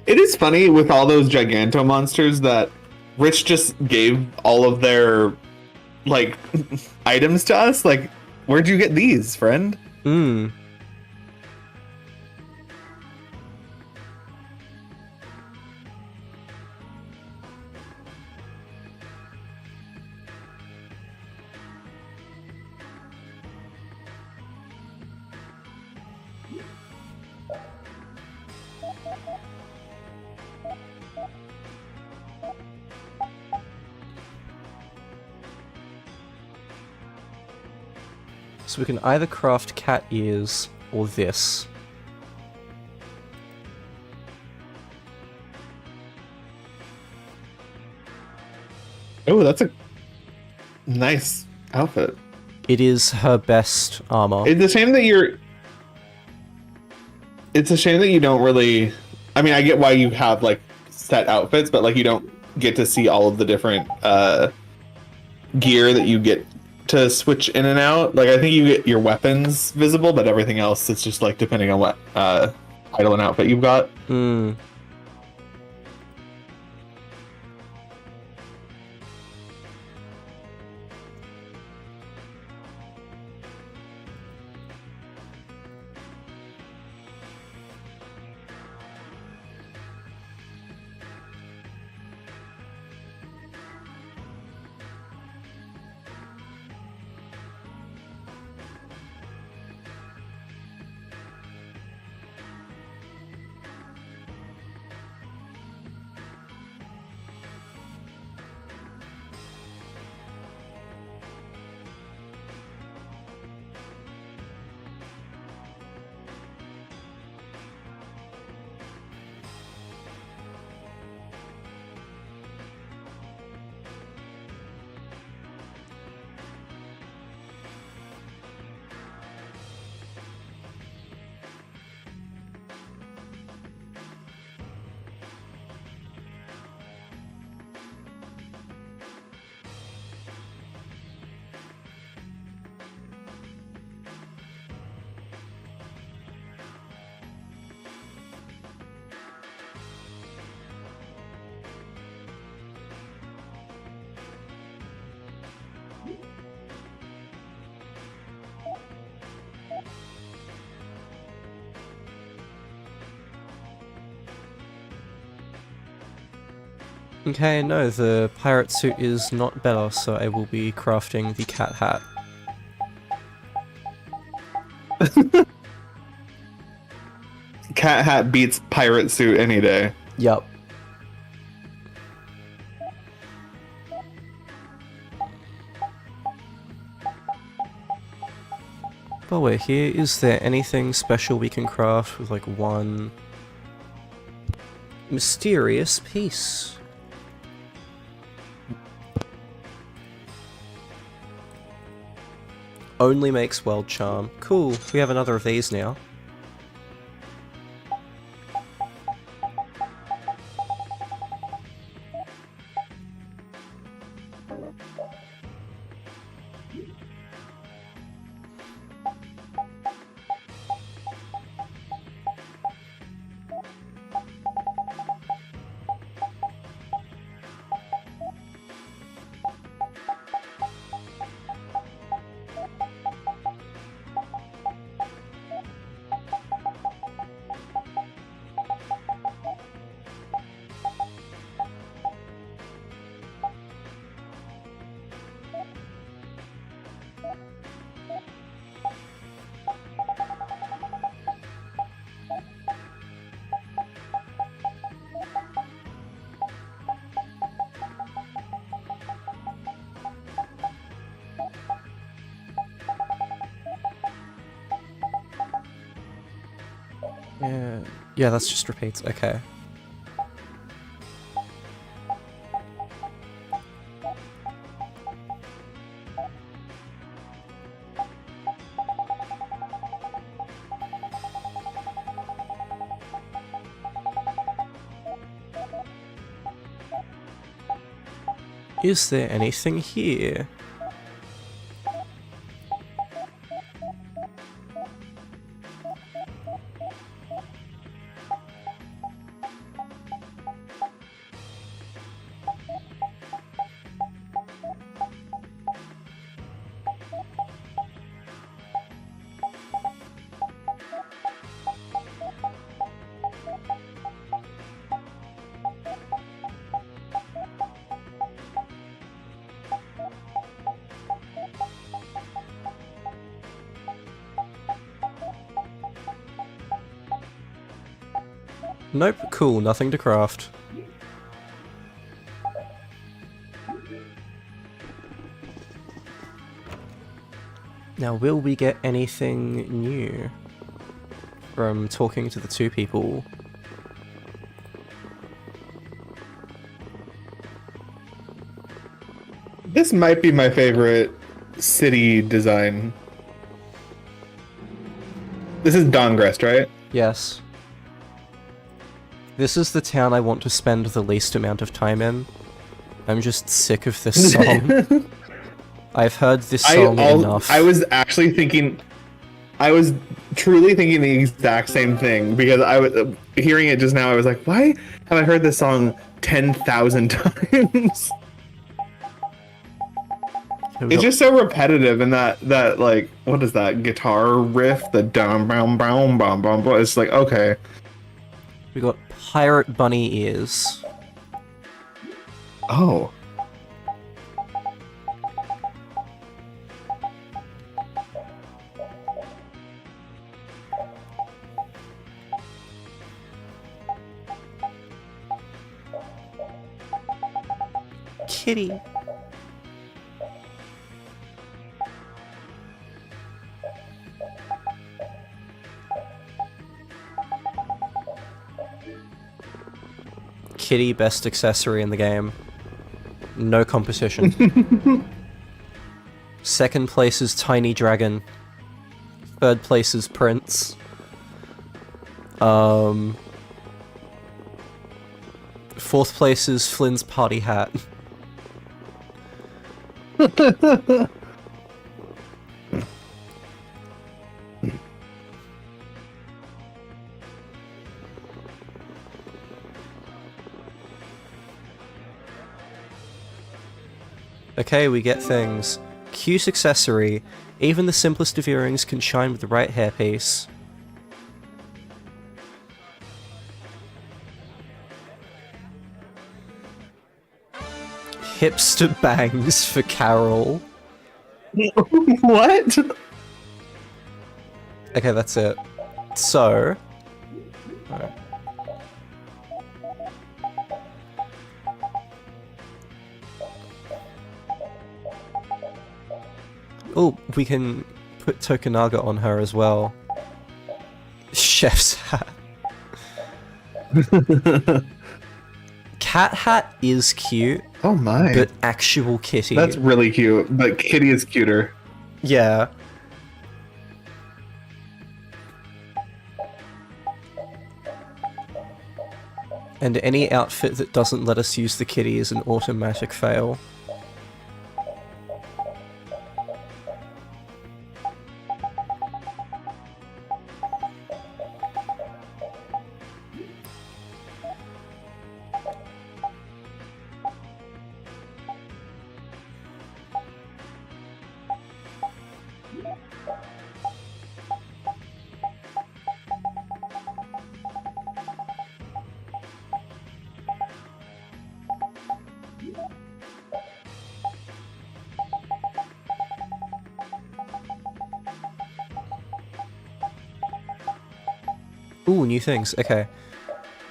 It is funny with all those Giganto monsters that Rich just gave all of their, like, items to us. Like, where'd you get these, friend? Hmm. So we can either craft cat ears or this. Oh, that's a nice outfit. It is her best armor. It's a shame that It's a shame that you don't really... I mean, I get why you have, like, set outfits, but, like, you don't get to see all of the different gear that you get to switch in and out. Like, I think you get your weapons visible, but everything else, it's just, like, depending on what title and outfit you've got. Okay, no, the pirate suit is not better, so I will be crafting the cat hat. Cat hat beats pirate suit any day. Yup. While we're here, is there anything special we can craft with, like, one mysterious piece? Only makes world charm. Cool, we have another of these now. Yeah, that's just repeats, okay. Is there anything here? Nope, cool, nothing to craft. Now, will we get anything new from talking to the two people? This might be my favorite city design. This is Dongrest, right? Yes. This is the town I want to spend the least amount of time in. I'm just sick of this song. I've heard this song enough. I was actually thinking... I was truly thinking the exact same thing, because I was hearing it just now, I was like, why have I heard this song 10,000 times? It's just so repetitive, and that like, what is that guitar riff? The dum bum bum bum bum. It's like, okay. We got pirate bunny ears. Oh. Kitty. Kitty, best accessory in the game. No competition. Second place is Tiny Dragon. Third place is Prince. Fourth place is Flynn's party hat. Okay, we get things. Cute accessory. Even the simplest of earrings can shine with the right hairpiece. Hipster bangs for Carol. What? Okay, that's it. So... Alright. Oh, we can put Tokunaga on her as well. Chef's hat. Cat hat is cute. Oh my. But actual Kitty. That's really cute, but Kitty is cuter. Yeah. And any outfit that doesn't let us use the kitty is an automatic fail. Ooh, new things. Okay.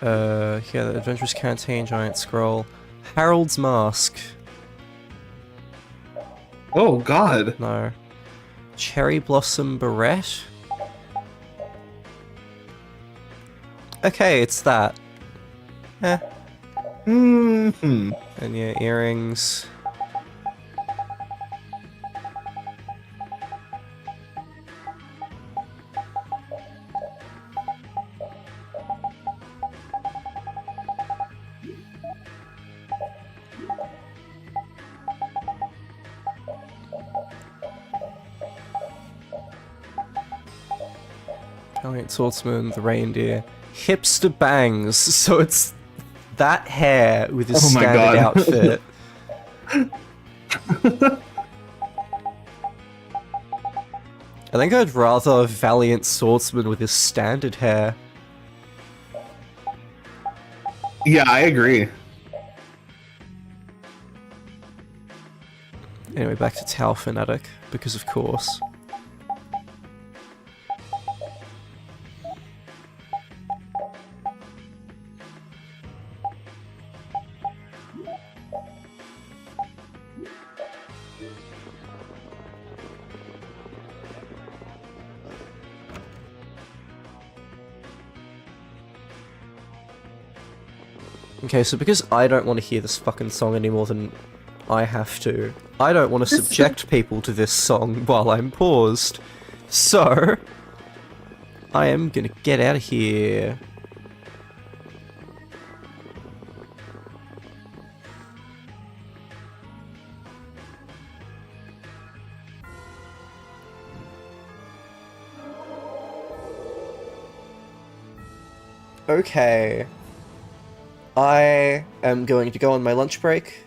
Yeah, the Adventurous Canteen, Giant Scroll. Harold's Mask. Oh, God. No. Cherry Blossom Barrette? Okay, it's that. Eh. Mm-hmm. And yeah, earrings. Giant Swordsman, the reindeer. Hipster bangs, so it's that hair with his standard outfit. I think I'd rather a Valiant Swordsman with his standard hair. Yeah, I agree. Anyway, back to Tau Fanatic, because of course. Okay, so because I don't want to hear this fucking song any more than I have to, I don't want to subject people to this song while I'm paused. So, I am gonna get out of here. Okay. I am going to go on my lunch break.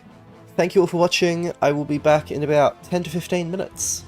Thank you all for watching. I will be back in about 10 to 15 minutes.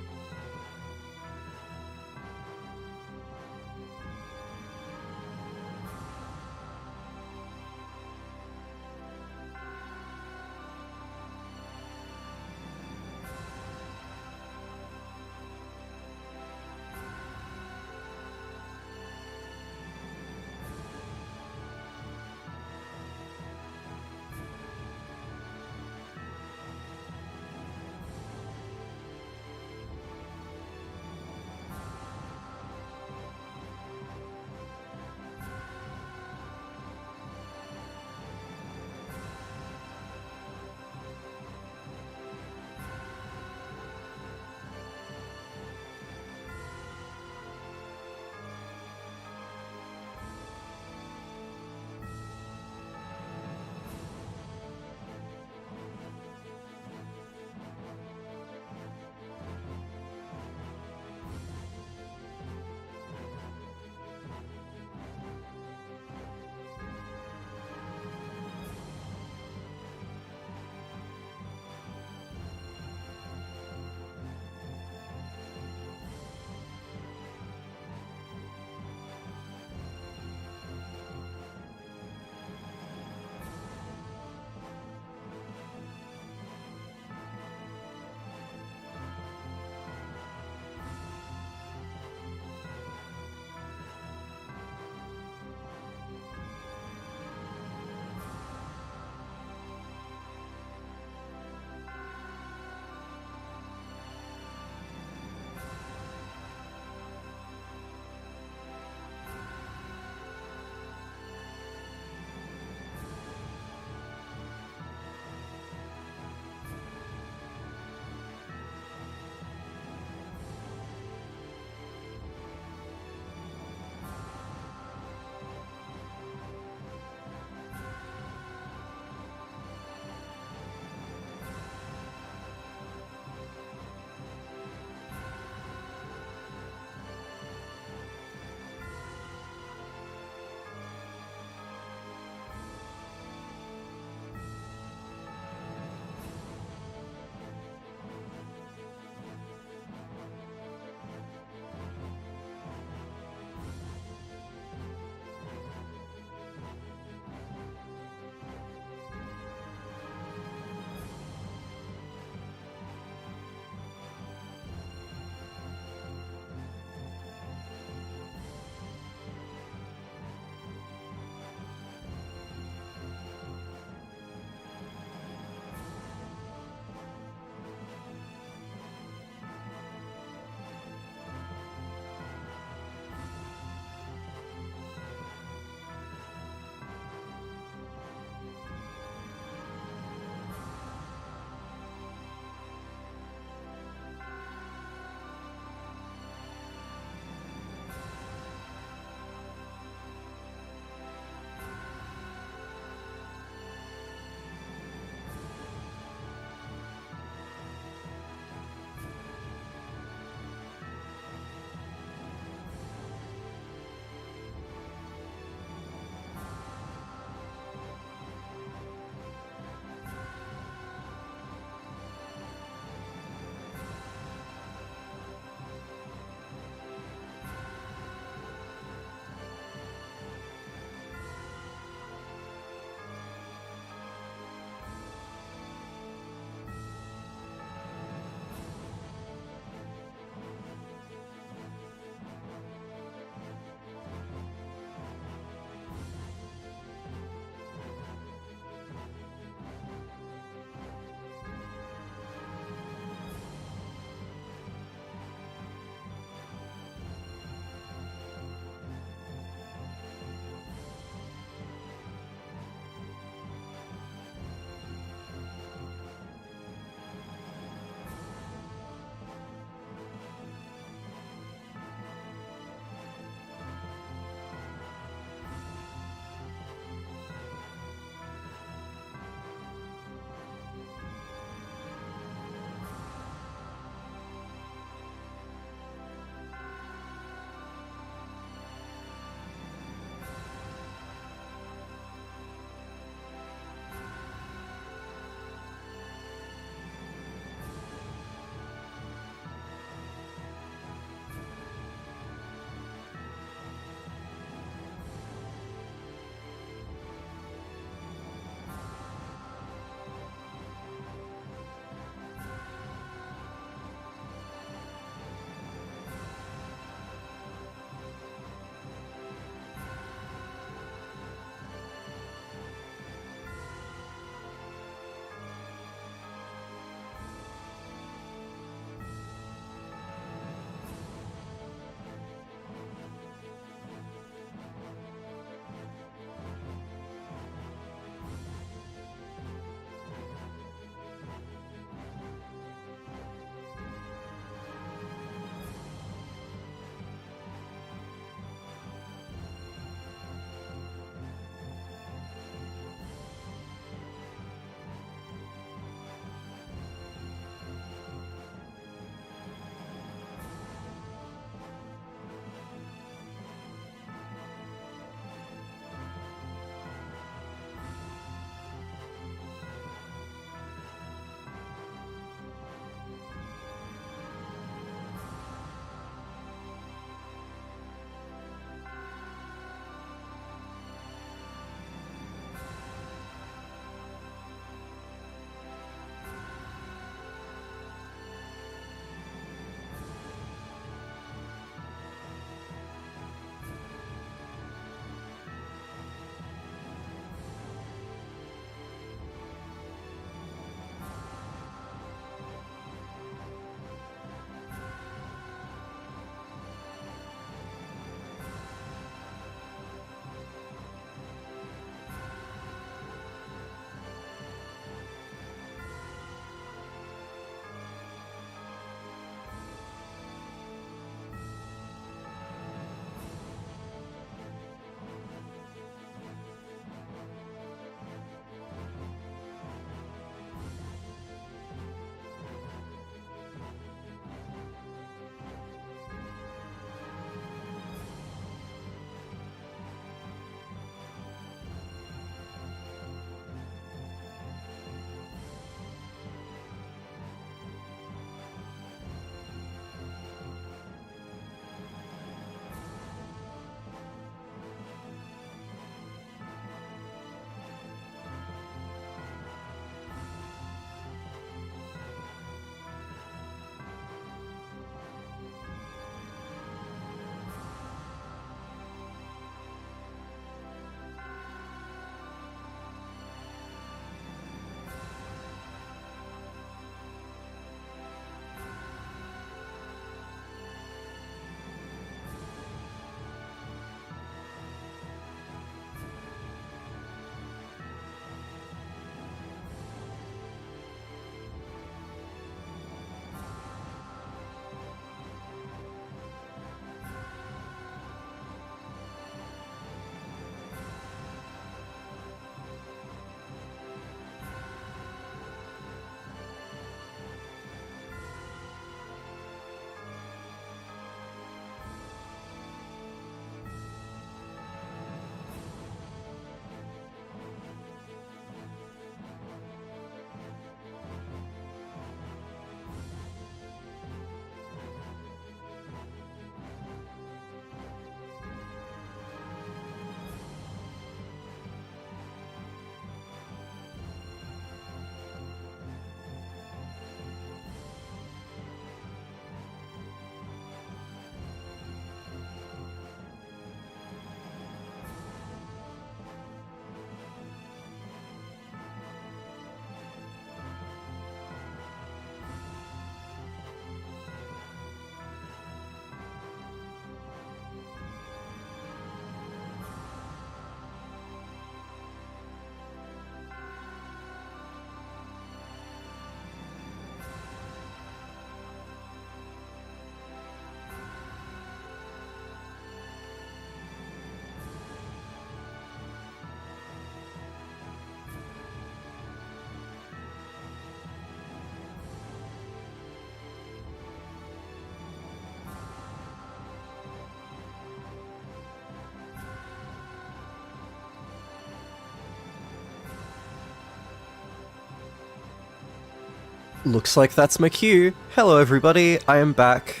Looks like that's my cue. Hello everybody, I am back.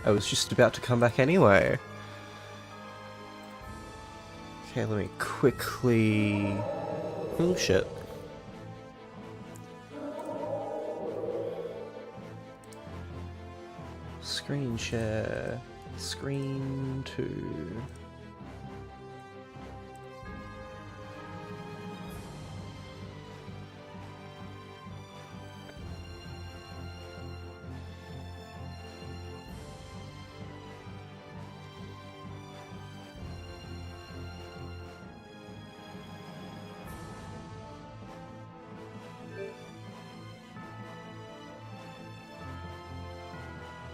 I was just about to come back anyway. Okay, let me quickly... Oh shit. Screen share. Screen 2.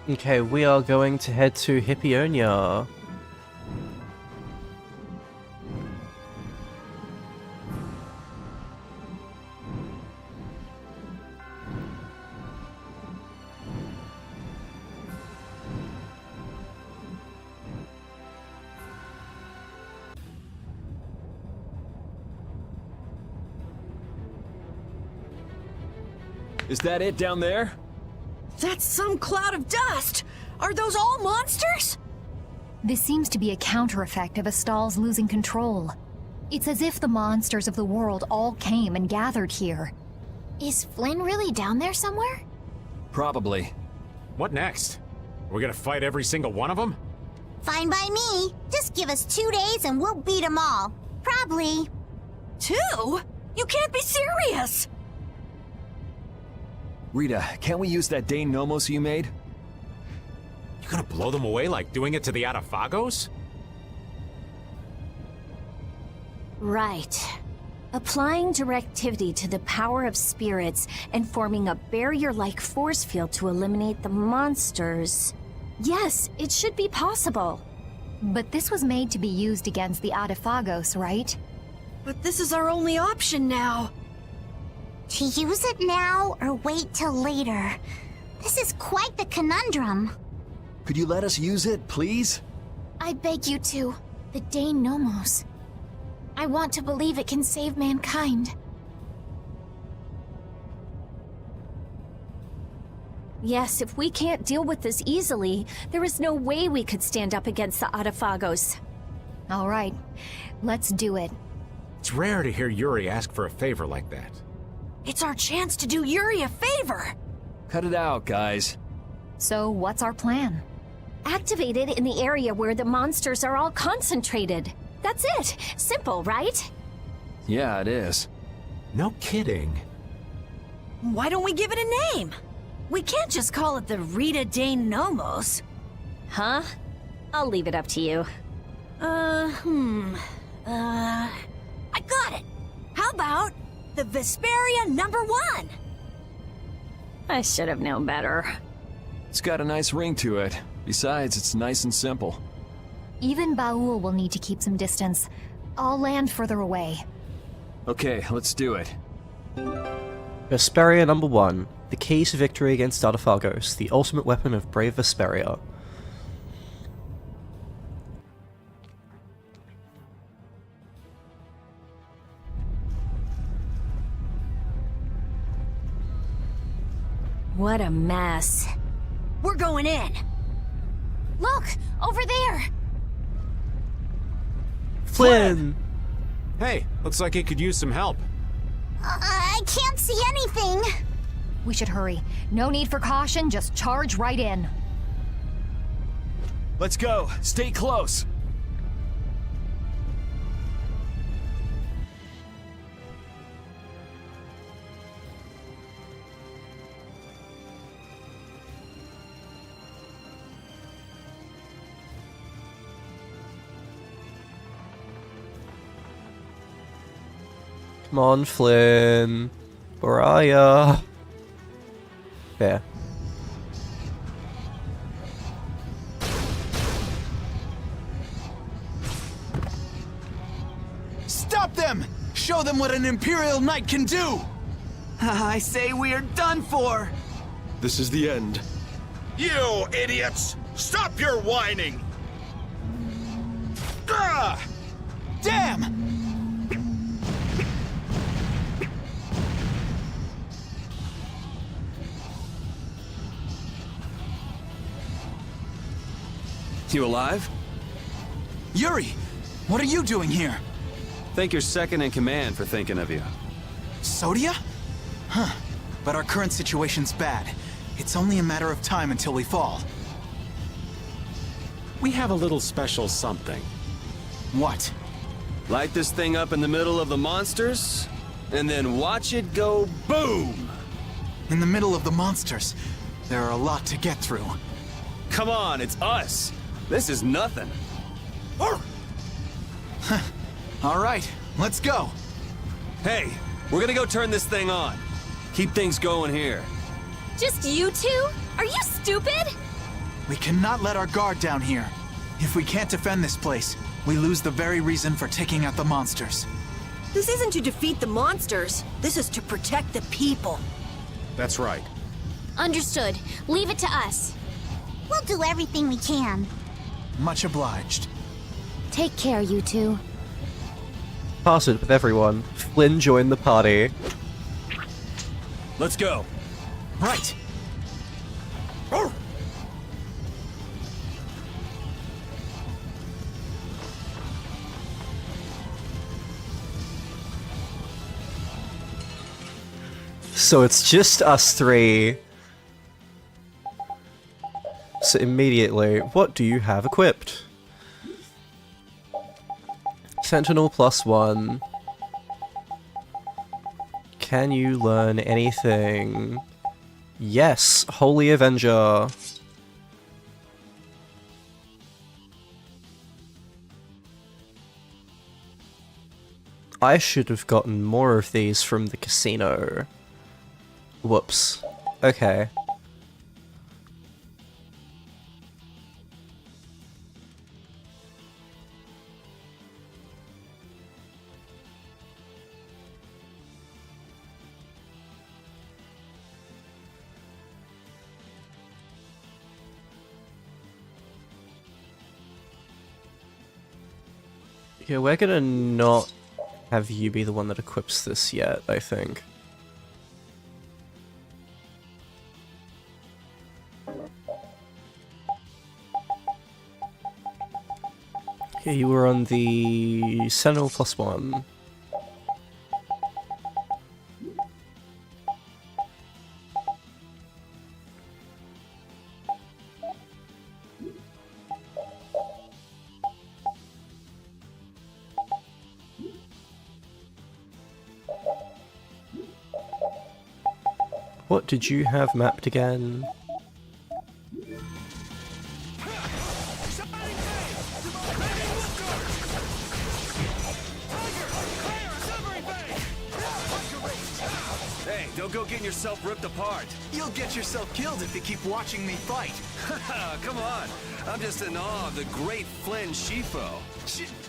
Okay, we are going to head to Hippionia. Is that it down there? That's some cloud of dust! Are those all monsters? This seems to be a counter effect of Astal's losing control. It's as if the monsters of the world all came and gathered here. Is Flynn really down there somewhere? Probably. What next? We're gonna fight every single one of them? Fine by me. Just give us 2 days and we'll beat them all. Probably. 2? You can't be serious! Rita, can't we use that Dane Nomos you made? You gonna blow them away like doing it to the Adafagos? Right. Applying directivity to the power of spirits and forming a barrier-like force field to eliminate the monsters. Yes, it should be possible. But this was made to be used against the Adafagos, right? But this is our only option now. To use it now or wait till later? This is quite the conundrum. Could you let us use it, please? I beg you to. The Dane Nomos. I want to believe it can save mankind. Yes, if we can't deal with this easily, there is no way we could stand up against the Adafagos. All right, let's do it. It's rare to hear Yuri ask for a favor like that. It's our chance to do Yuri a favor! Cut it out, guys. So, what's our plan? Activate it in the area where the monsters are all concentrated. That's it. Simple, right? Yeah, it is. No kidding. Why don't we give it a name? We can't just call it the Rita Dane Nomos. Huh? I'll leave it up to you. I got it! How about the Vesperia #1? I should have known better. It's got a nice ring to it. Besides, it's nice and simple. Even Baul will need to keep some distance. I'll land further away. Okay, let's do it. Vesperia #1. The key to victory against Adafagos, the ultimate weapon of brave Vesperia. What a mess. We're going in! Look! Over there! Flynn! Hey, looks like it could use some help. I can't see anything. We should hurry. No need for caution, just charge right in. Let's go. Stay close. Come on, Flynn. Where are ya? There. Stop them! Show them what an Imperial Knight can do! I say we are done for! This is the end. You idiots! Stop your whining! Ah! Damn! You alive? Yuri, what are you doing here? Thank your second in command for thinking of you. Sodia? Huh. But our current situation's bad. It's only a matter of time until we fall. We have a little special something. What? Light this thing up in the middle of the monsters, and then watch it go boom! In the middle of the monsters. There are a lot to get through. Come on, it's us! This is nothing. All right, let's go. Hey, we're gonna go turn this thing on. Keep things going here. Just you two? Are you stupid? We cannot let our guard down here. If we can't defend this place, we lose the very reason for taking out the monsters. This isn't to defeat the monsters. This is to protect the people. That's right. Understood. Leave it to us. We'll do everything we can. Much obliged. Take care, you two. Parted with everyone. Flynn joined the party. Let's go. Right. So it's just us three. So immediately, what do you have equipped? Sentinel +1. Can you learn anything? Yes, Holy Avenger. I should have gotten more of these from the casino. Whoops. Okay. Yeah, we're gonna not have you be the one that equips this yet, I think. Yeah, you were on the Sentinel +1. What did you have mapped again? Hey, don't go getting yourself ripped apart. You'll get yourself killed if you keep watching me fight. Come on. I'm just in awe of the great Flynn Shifo.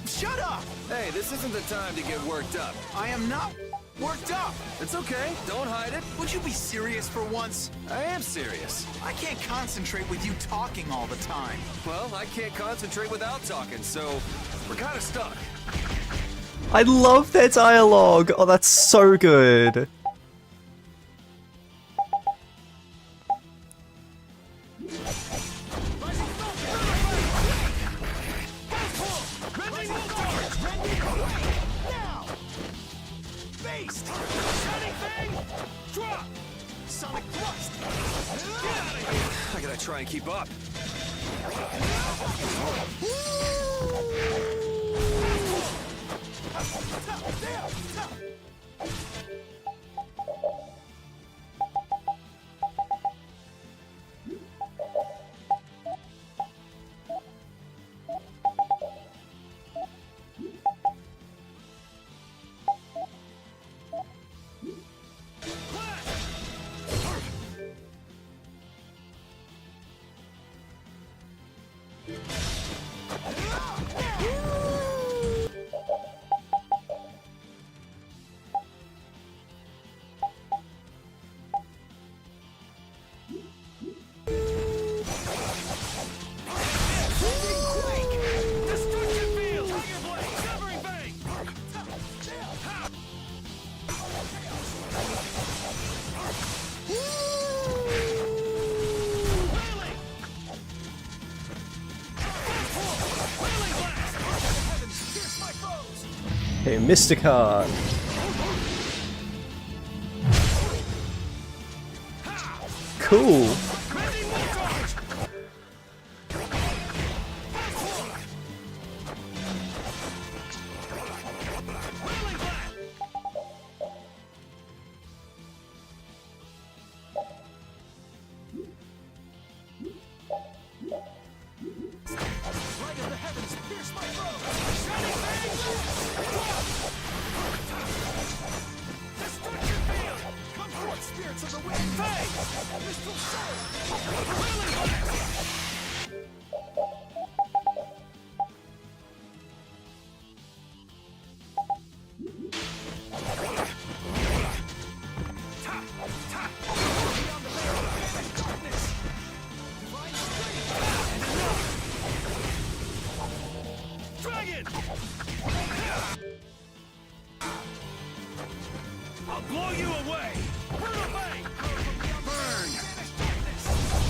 Shut up! Hey, this isn't the time to get worked up. I am not worked up. It's okay. Don't hide it. Would you be serious for once? I am serious. I can't concentrate with you talking all the time. Well, I can't concentrate without talking, so we're kind of stuck. I love their dialogue! Oh, that's so good! I gotta try and keep up. Okay, Mysticard. Cool. I'll blow you away! Burn away! Burn!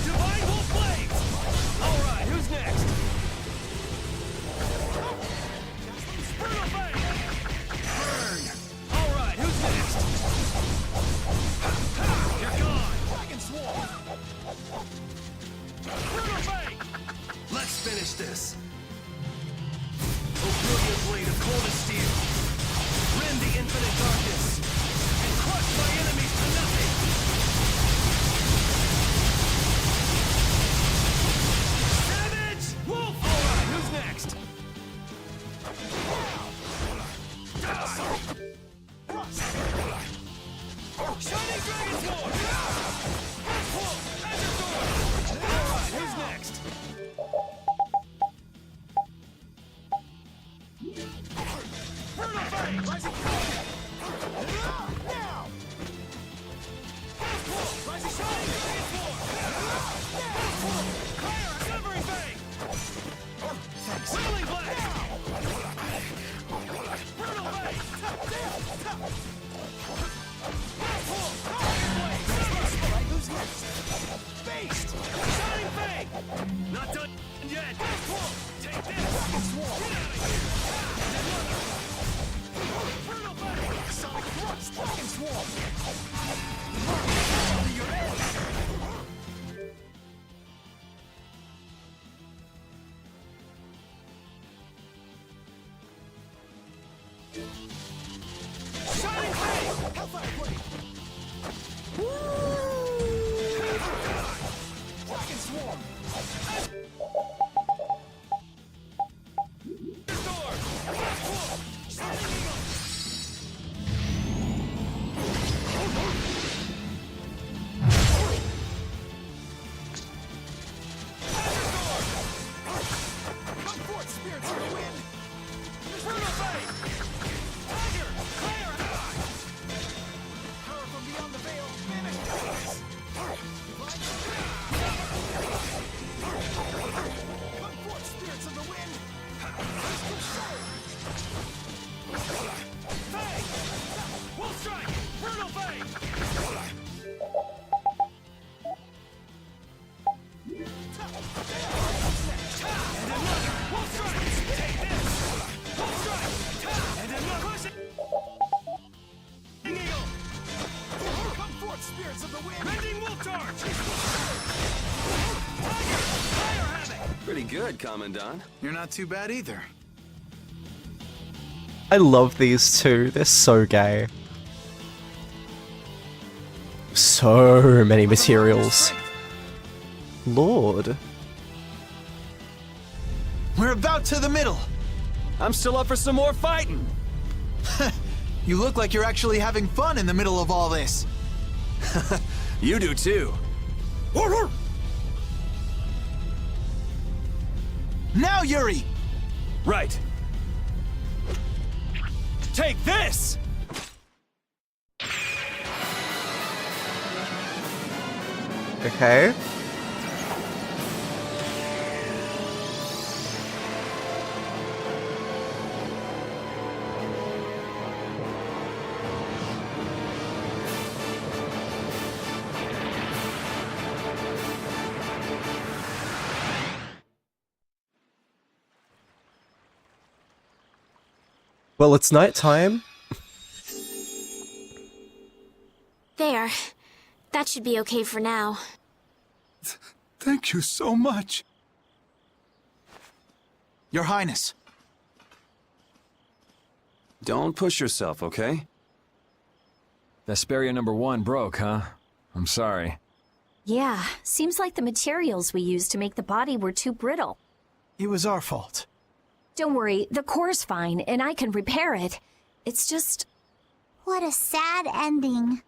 Divine Wolf Blades! Alright, who's next? Burn away! Burn! Alright, who's next? You're gone! Dragon Swarm! Burn away! Let's finish this! O brilliant blade of coldest steel! Rend the infinite darkness! Crush my enemies to nothing! Savage! Wolf! Alright, who's next? Shining Dragon Sword! Wolf! Azure Sword! Alright, who's next? Brutal Fang! Rising Fang! Now! Rising Shine! Dragon Sword! Fire! Severing Fang! Whirling Blast! Brutal Fang! Who's next? Beast! Shining Fang! Not done yet! Take this! Get out of here! Another! Brutal Fang! Sonic Thrust! Dragon Swarm! To your end! Shining Fang! Hellfire Blade! Dragon Swarm! Sword! Shining Eagle! Come forth, spirits of the wind! Brutal Fang! Tiger! Fire! Power from beyond the veil! Vanish darkness! Come forth, spirits of the wind! Crystal Soul! Fang! Wolf Strike! Brutal Fang! And another! Wolf Strike! Take this! Wolf Strike! And another! Push it! Eagle! Come forth, spirits of the wind! Rending Wolf Charge! Tiger! Fire Havoc! Pretty good, Commandant. You're not too bad either. I love these two. They're so gay. So many materials. Lord. We're about to the middle. I'm still up for some more fighting. You look like you're actually having fun in the middle of all this. You do too. Now, Yuri! Right. Take this! Okay. Well, it's night time. There. That should be okay for now. Thank you so much. Your Highness. Don't push yourself, okay? Vesperia number 1 broke, huh? I'm sorry. Yeah, seems like the materials we used to make the body were too brittle. It was our fault. Don't worry, the core's fine, and I can repair it. It's just... What a sad ending.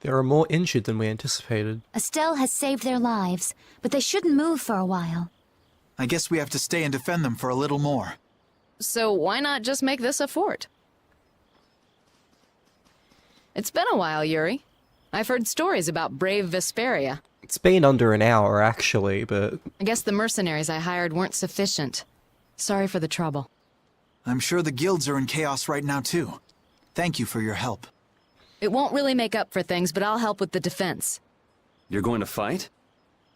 There are more injured than we anticipated. Estelle has saved their lives, but they shouldn't move for a while. I guess we have to stay and defend them for a little more. So why not just make this a fort? It's been a while, Yuri. I've heard stories about brave Vesperia. It's been under an hour, actually, but... I guess the mercenaries I hired weren't sufficient. Sorry for the trouble. I'm sure the guilds are in chaos right now, too. Thank you for your help. It won't really make up for things, but I'll help with the defense. You're going to fight?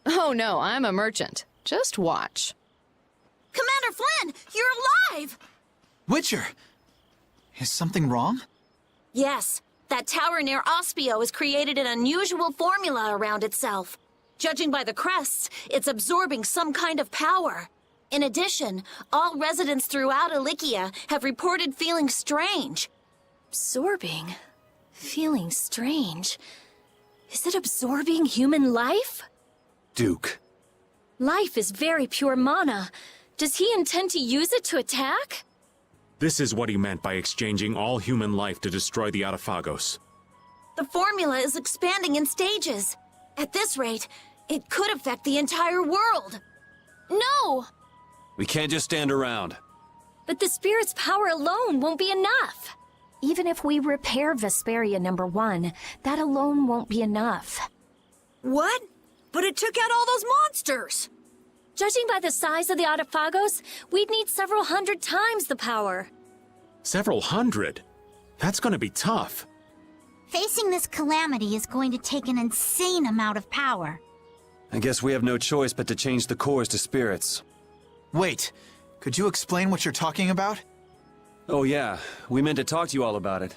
Oh no, I'm a merchant. Just watch. Commander Flynn, you're alive! Witcher! Is something wrong? Yes, that tower near Ospio has created an unusual formula around itself. Judging by the crests, it's absorbing some kind of power. In addition, all residents throughout Ilikia have reported feeling strange. Absorbing? Feeling strange? Is it absorbing human life? Duke. Life is very pure mana. Does he intend to use it to attack? This is what he meant by exchanging all human life to destroy the Autophagos. The formula is expanding in stages. At this rate, it could affect the entire world. No! We can't just stand around. But the spirit's power alone won't be enough. Even if we repair Vesperia number 1, that alone won't be enough. What? But it took out all those monsters! Judging by the size of the Autophagos, we'd need several hundred times the power. Several hundred? That's gonna be tough. Facing this calamity is going to take an insane amount of power. I guess we have no choice but to change the cores to spirits. Wait, could you explain what you're talking about? Oh yeah, we meant to talk to you all about it.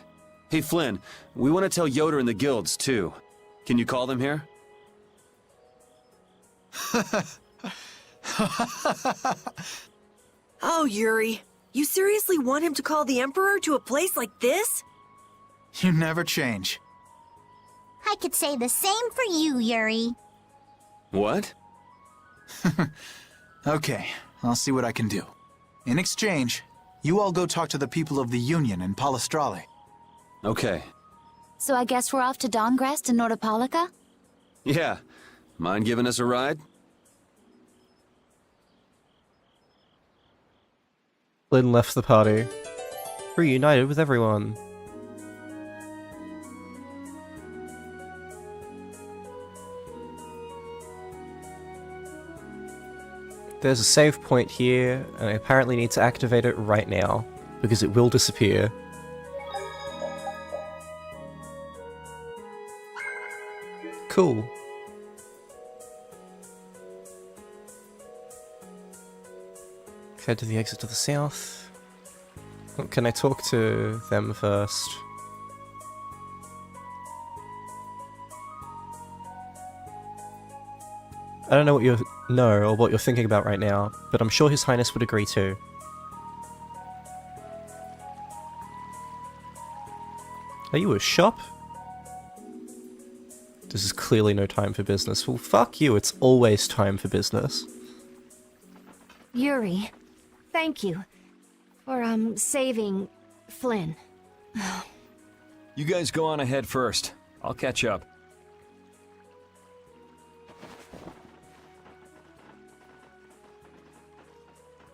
Hey Flynn, we want to tell Yoder and the guilds too. Can you call them here? Oh, Yuri. You seriously want him to call the Emperor to a place like this? You never change. I could say the same for you, Yuri. What? Okay, I'll see what I can do. In exchange, you all go talk to the people of the Union in Palestrale. Okay. So I guess we're off to Dawngrest and Nordopolica? Yeah. Mind giving us a ride? Flynn left the party, reunited with everyone. There's a save point here, and I apparently need to activate it right now, because it will disappear. Cool. Head to the exit to the south. Can I talk to them first? I don't know what you know or what you're thinking about right now, but I'm sure His Highness would agree too. Are you a shop? This is clearly no time for business. Well, fuck you, it's always time for business. Yuri, thank you for, saving Flynn. You guys go on ahead first. I'll catch up.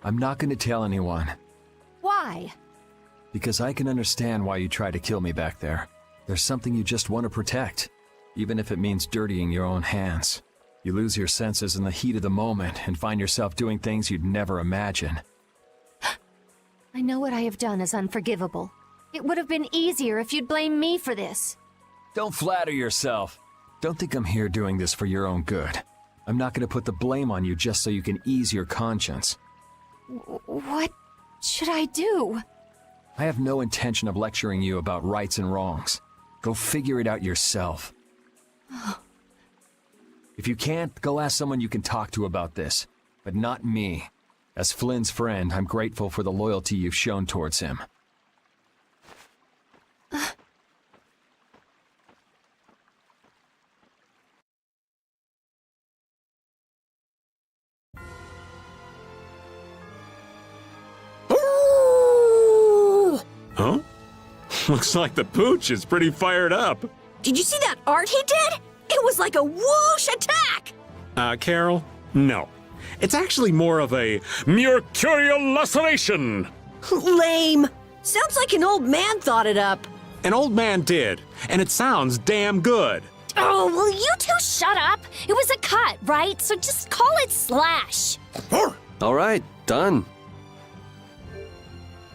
I'm not going to tell anyone. Why? Because I can understand why you tried to kill me back there. There's something you just want to protect, even if it means dirtying your own hands. You lose your senses in the heat of the moment and find yourself doing things you'd never imagine. I know what I have done is unforgivable. It would have been easier if you'd blame me for this. Don't flatter yourself. Don't think I'm here doing this for your own good. I'm not going to put the blame on you just so you can ease your conscience. What should I do? I have no intention of lecturing you about rights and wrongs. Go figure it out yourself. If you can't, go ask someone you can talk to about this, but not me. As Flynn's friend, I'm grateful for the loyalty you've shown towards him. Huh? Looks like the pooch is pretty fired up. Did you see that art he did? It was like a whoosh attack! Carol? No. It's actually more of a mercurial laceration. Lame. Sounds like an old man thought it up. An old man did, and it sounds damn good. Oh, will you two shut up? It was a cut, right? So just call it slash. All right, done.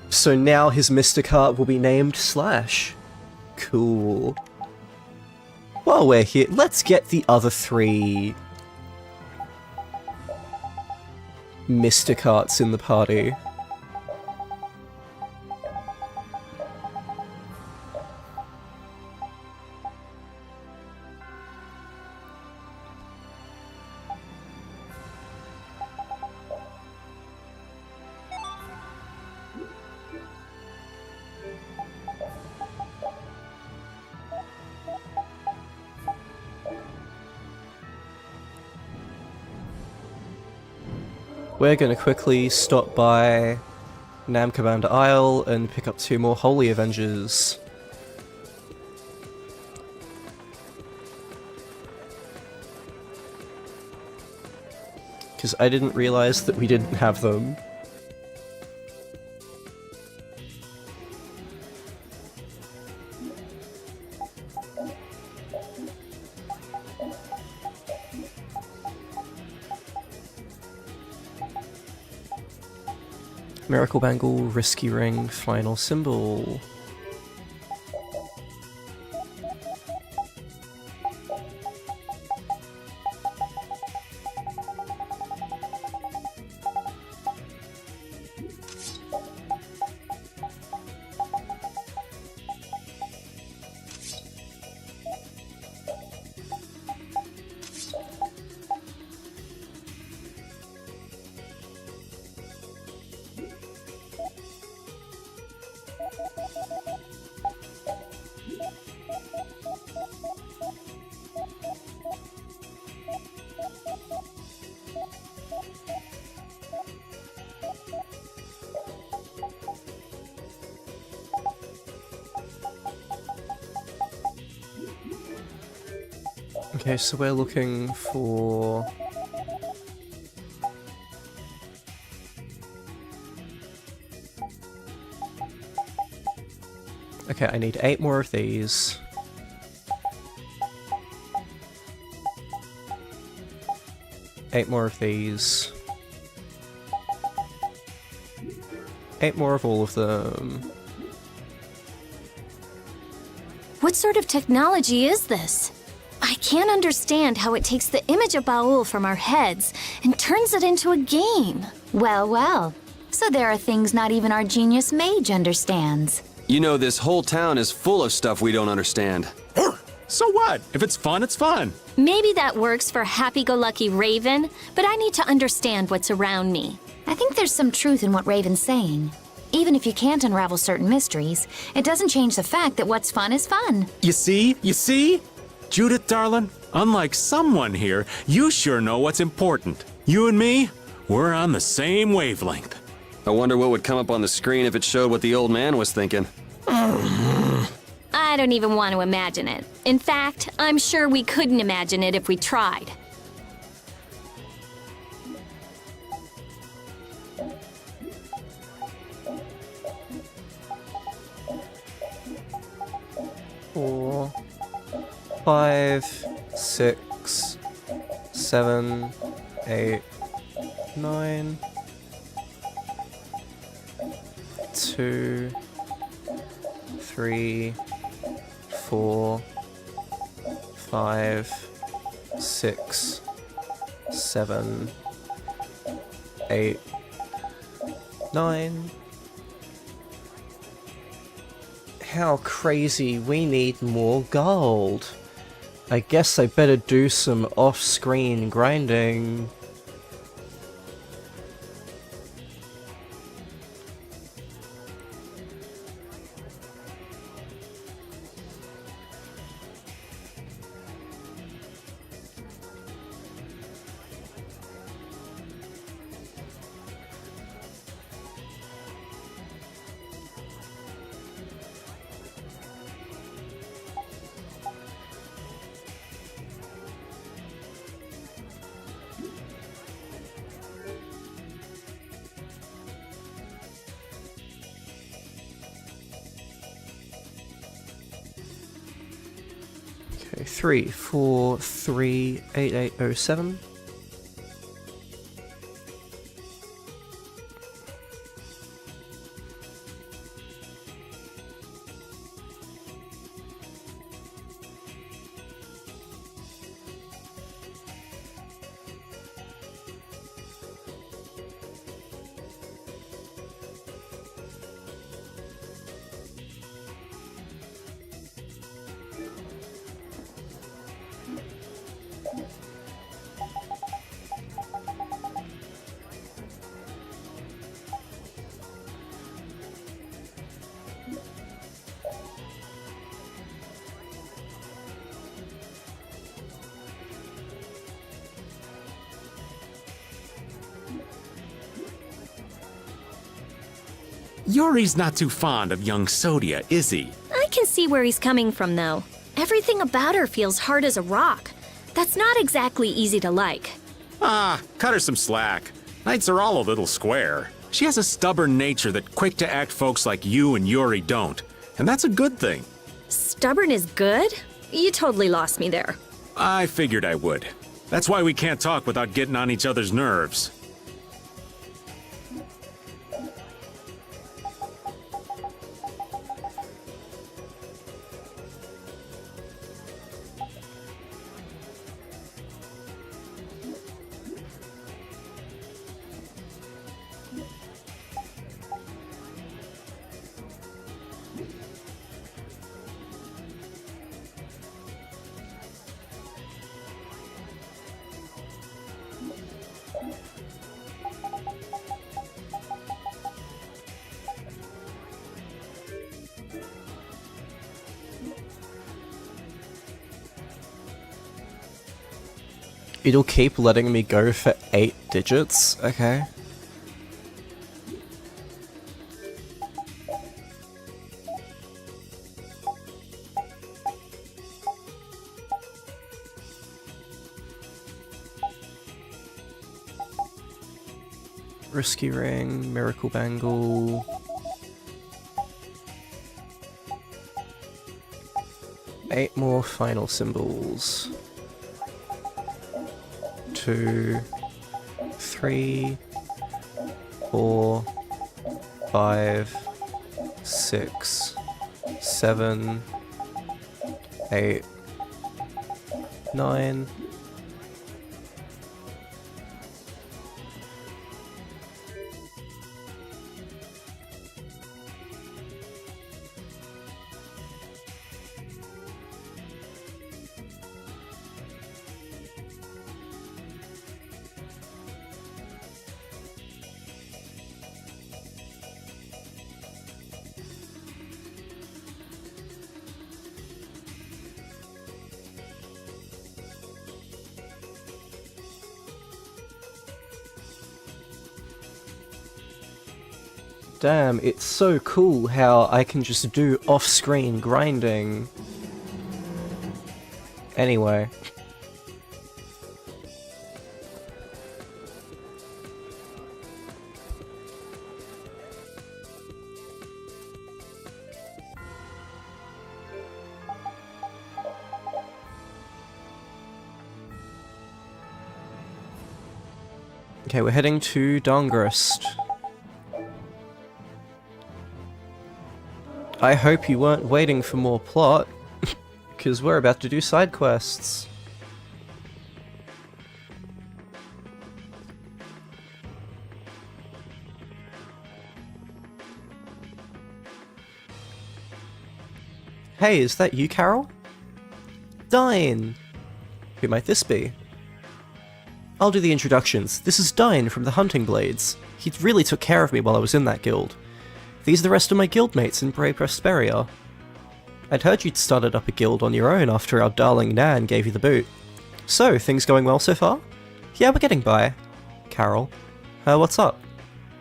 So now his Mysticart will be named Slash. Cool. While we're here, let's get the other 3 Mysticarts in the party. We're gonna quickly stop by Nam Cobanda Isle and pick up 2 more Holy Avengers. Because I didn't realize that we didn't have them. Miracle Bangle, Risky Ring, Final Symbol. Okay, so we're looking for... Okay, I need 8 more of these. Eight more of these. 8 more of all of them. What sort of technology is this? I can't understand how it takes the image of Baul from our heads and turns it into a game. Well, well. So there are things not even our genius mage understands. You know, this whole town is full of stuff we don't understand. So what? If it's fun, it's fun. Maybe that works for happy-go-lucky Raven, but I need to understand what's around me. I think there's some truth in what Raven's saying. Even if you can't unravel certain mysteries, it doesn't change the fact that what's fun is fun. You see? You see? Judith, darling, unlike someone here, you sure know what's important. You and me, we're on the same wavelength. I wonder what would come up on the screen if it showed what the old man was thinking. I don't even want to imagine it. In fact, I'm sure we couldn't imagine it if we tried. Four, 5, 6, 7, 8, 9, 2, 3, 4, 5, 6, 7, 8, 9, How crazy, we need more gold. I guess I better do some off-screen grinding. Okay, 3438807. Yuri's not too fond of young Sodia, is he? I can see where he's coming from, though. Everything about her feels hard as a rock. That's not exactly easy to like. Ah, cut her some slack. Knights are all a little square. She has a stubborn nature that quick-to-act folks like you and Yuri don't. And that's a good thing. Stubborn is good? You totally lost me there. I figured I would. That's why we can't talk without getting on each other's nerves. It'll keep letting me go for 8 digits, okay. Risky Ring, Miracle Bangle. Eight more final symbols. 2, 3, 4, 5, 6, 7, 8, 9. Damn, it's so cool how I can just do off-screen grinding. Anyway. Okay, we're heading to Dongrist. I hope you weren't waiting for more plot, because we're about to do side quests. Hey, is that you, Carol? Dine! Who might this be? I'll do the introductions. This is Dine from the Hunting Blades. He really took care of me while I was in that guild. These are the rest of my guildmates in Brave Vesperia. I'd heard you'd started up a guild on your own after our darling Nan gave you the boot. So, things going well so far? Yeah, we're getting by. Carol. What's up?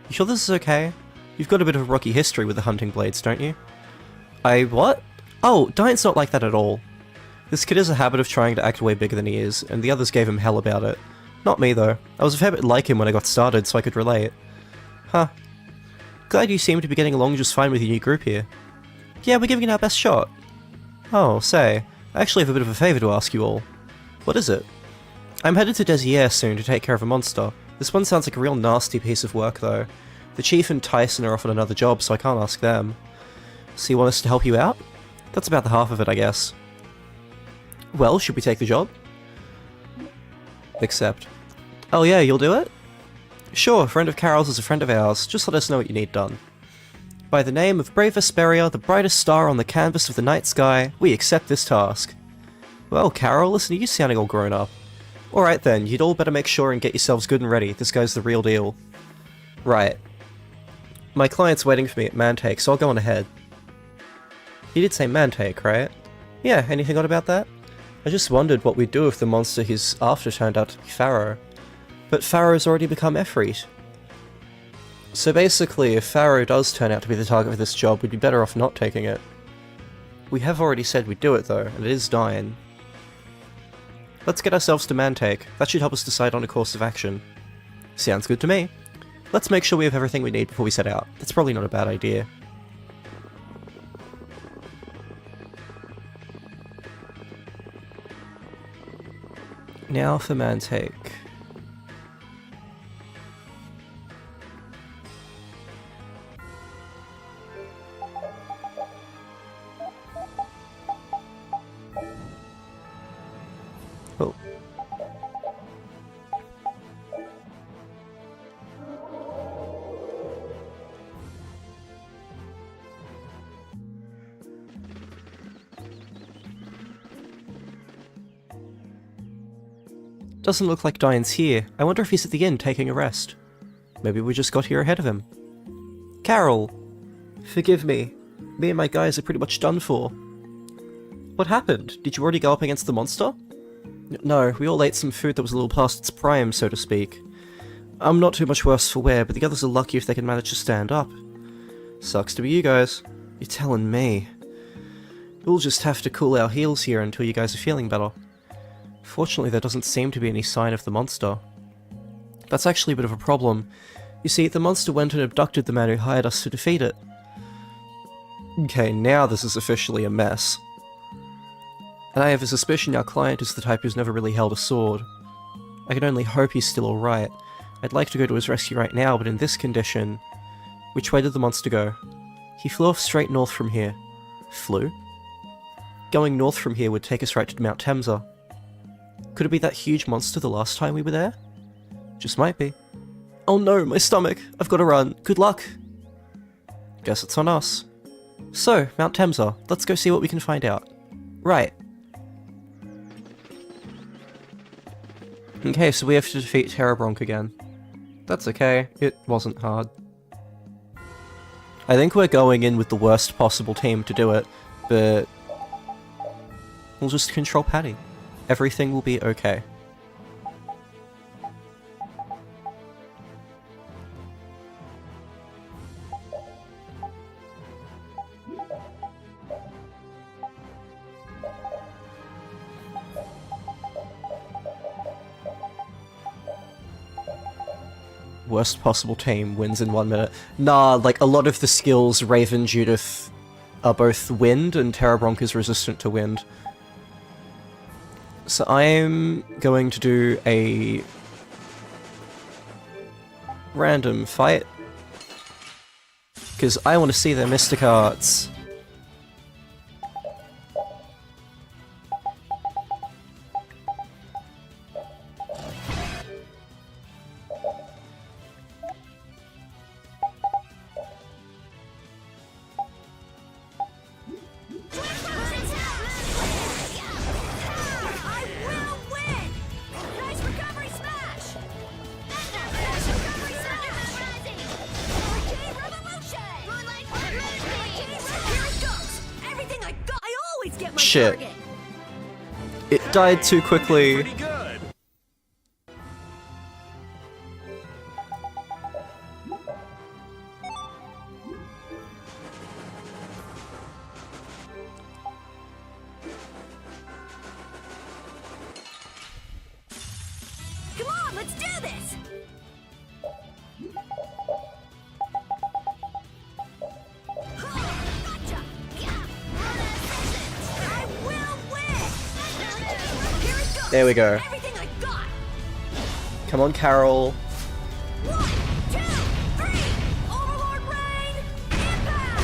You sure this is okay? You've got a bit of a rocky history with the Hunting Blades, don't you? What? Oh, Dine's not like that at all. This kid has a habit of trying to act way bigger than he is, and the others gave him hell about it. Not me, though. I was a fair bit like him when I got started, so I could relate. Huh. Glad you seem to be getting along just fine with your new group here. Yeah, we're giving it our best shot. Oh, say, I actually have a bit of a favour to ask you all. What is it? I'm headed to Designate soon to take care of a monster. This one sounds like a real nasty piece of work, though. The Chief and Tyson are off on another job, so I can't ask them. So you want us to help you out? That's about the half of it, I guess. Well, should we take the job? Accept. Oh yeah, you'll do it? Sure, a friend of Carol's is a friend of ours. Just let us know what you need done. By the name of Brave Vesperia, the brightest star on the canvas of the night sky, we accept this task. Well, Carol, listen to you sounding all grown up. Alright then, you'd all better make sure and get yourselves good and ready. This guy's the real deal. Right. My client's waiting for me at Mantake, so I'll go on ahead. You did say Mantake, right? Yeah, anything odd about that? I just wondered what we'd do if the monster he's after turned out to be Pharaoh. But Pharaoh's already become Efreet. So basically, if Pharaoh does turn out to be the target for this job, we'd be better off not taking it. We have already said we'd do it though, and it is dying. Let's get ourselves to Mantake. That should help us decide on a course of action. Sounds good to me. Let's make sure we have everything we need before we set out. That's probably not a bad idea. Now for Mantake. Oh. Doesn't look like Diane's here. I wonder if he's at the inn taking a rest. Maybe we just got here ahead of him. Carol! Forgive me. Me and my guys are pretty much done for. What happened? Did you already go up against the monster? No, we all ate some food that was a little past its prime, so to speak. I'm not too much worse for wear, but the others are lucky if they can manage to stand up. Sucks to be you guys. You're telling me. We'll just have to cool our heels here until you guys are feeling better. Fortunately, there doesn't seem to be any sign of the monster. That's actually a bit of a problem. You see, the monster went and abducted the man who hired us to defeat it. Okay, now this is officially a mess. And I have a suspicion our client is the type who's never really held a sword. I can only hope he's still alright. I'd like to go to his rescue right now, but in this condition... Which way did the monster go? He flew off straight north from here. Flew? Going north from here would take us right to Mount Temsa. Could it be that huge monster the last time we were there? Just might be. Oh no, my stomach! I've got to run. Good luck! Guess it's on us. So, Mount Temsa. Let's go see what we can find out. Right. Okay, so we have to defeat Terrabronk again. That's okay. It wasn't hard. I think we're going in with the worst possible team to do it, but... we'll just control Patty. Everything will be okay. Worst possible team wins in 1 minute. Nah, like a lot of the skills Raven Judith are both wind and Terrabronk is resistant to wind. So I'm going to do a random fight because I want to see their Mystic Arts. shit. It died too quickly. Pretty good. Come on, let's do this! Gotcha! Yeah! I will win! Here it goes! There we go. Everything I got! Come on, Carol. 1, 2, 3! Overlord Rain! Impact!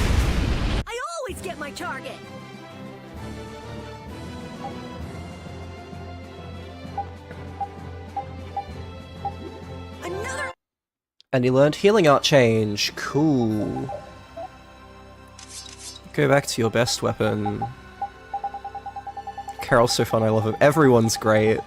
I always get my target! Another... And you learned Healing Art Change. Cool. Go back to your best weapon. Carol's so fun, I love him. Everyone's great.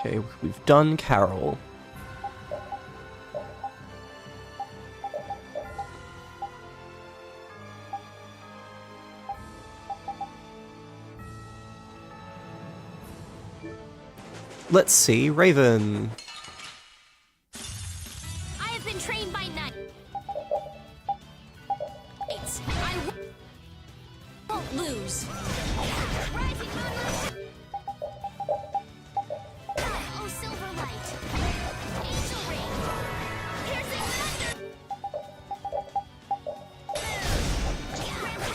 Okay, we've done Carol. Let's see, Raven. I have been trained by night. I won't lose. Rising oh, silver light. Angel ring. Piercing thunder.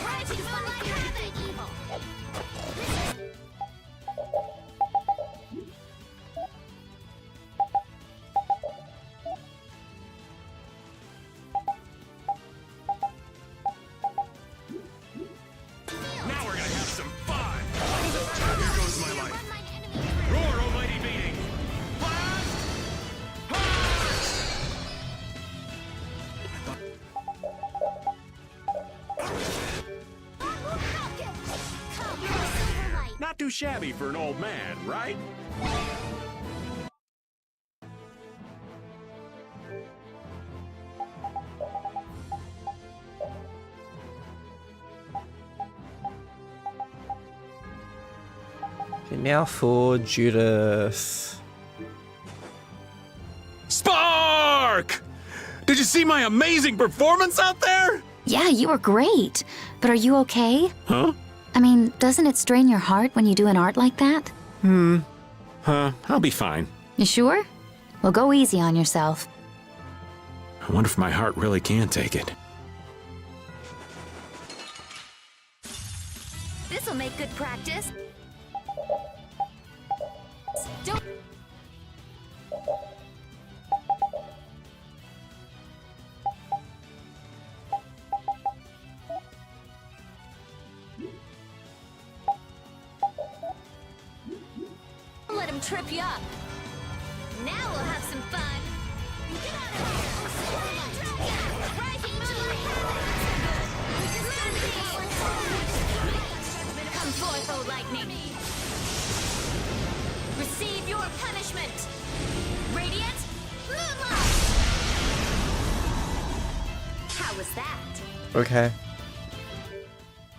Rising sunlight. Havoc. Evil. Now we're gonna have some fun. Here goes my life. Roar, almighty being. Blast! Not too shabby for an old man, right? Okay, now for Judith. Spark! Did you see my amazing performance out there? Yeah, you were great. But are you okay? Huh? I mean, doesn't it strain your heart when you do an art like that? I'll be fine. You sure? Well, go easy on yourself. I wonder if my heart really can take it. This'll make good practice. Don't... Let him trip you up. Now we'll have some fun. Get out of here! Rising come forth, O lightning. Receive your punishment. Radiant moonlight. How was that? Okay.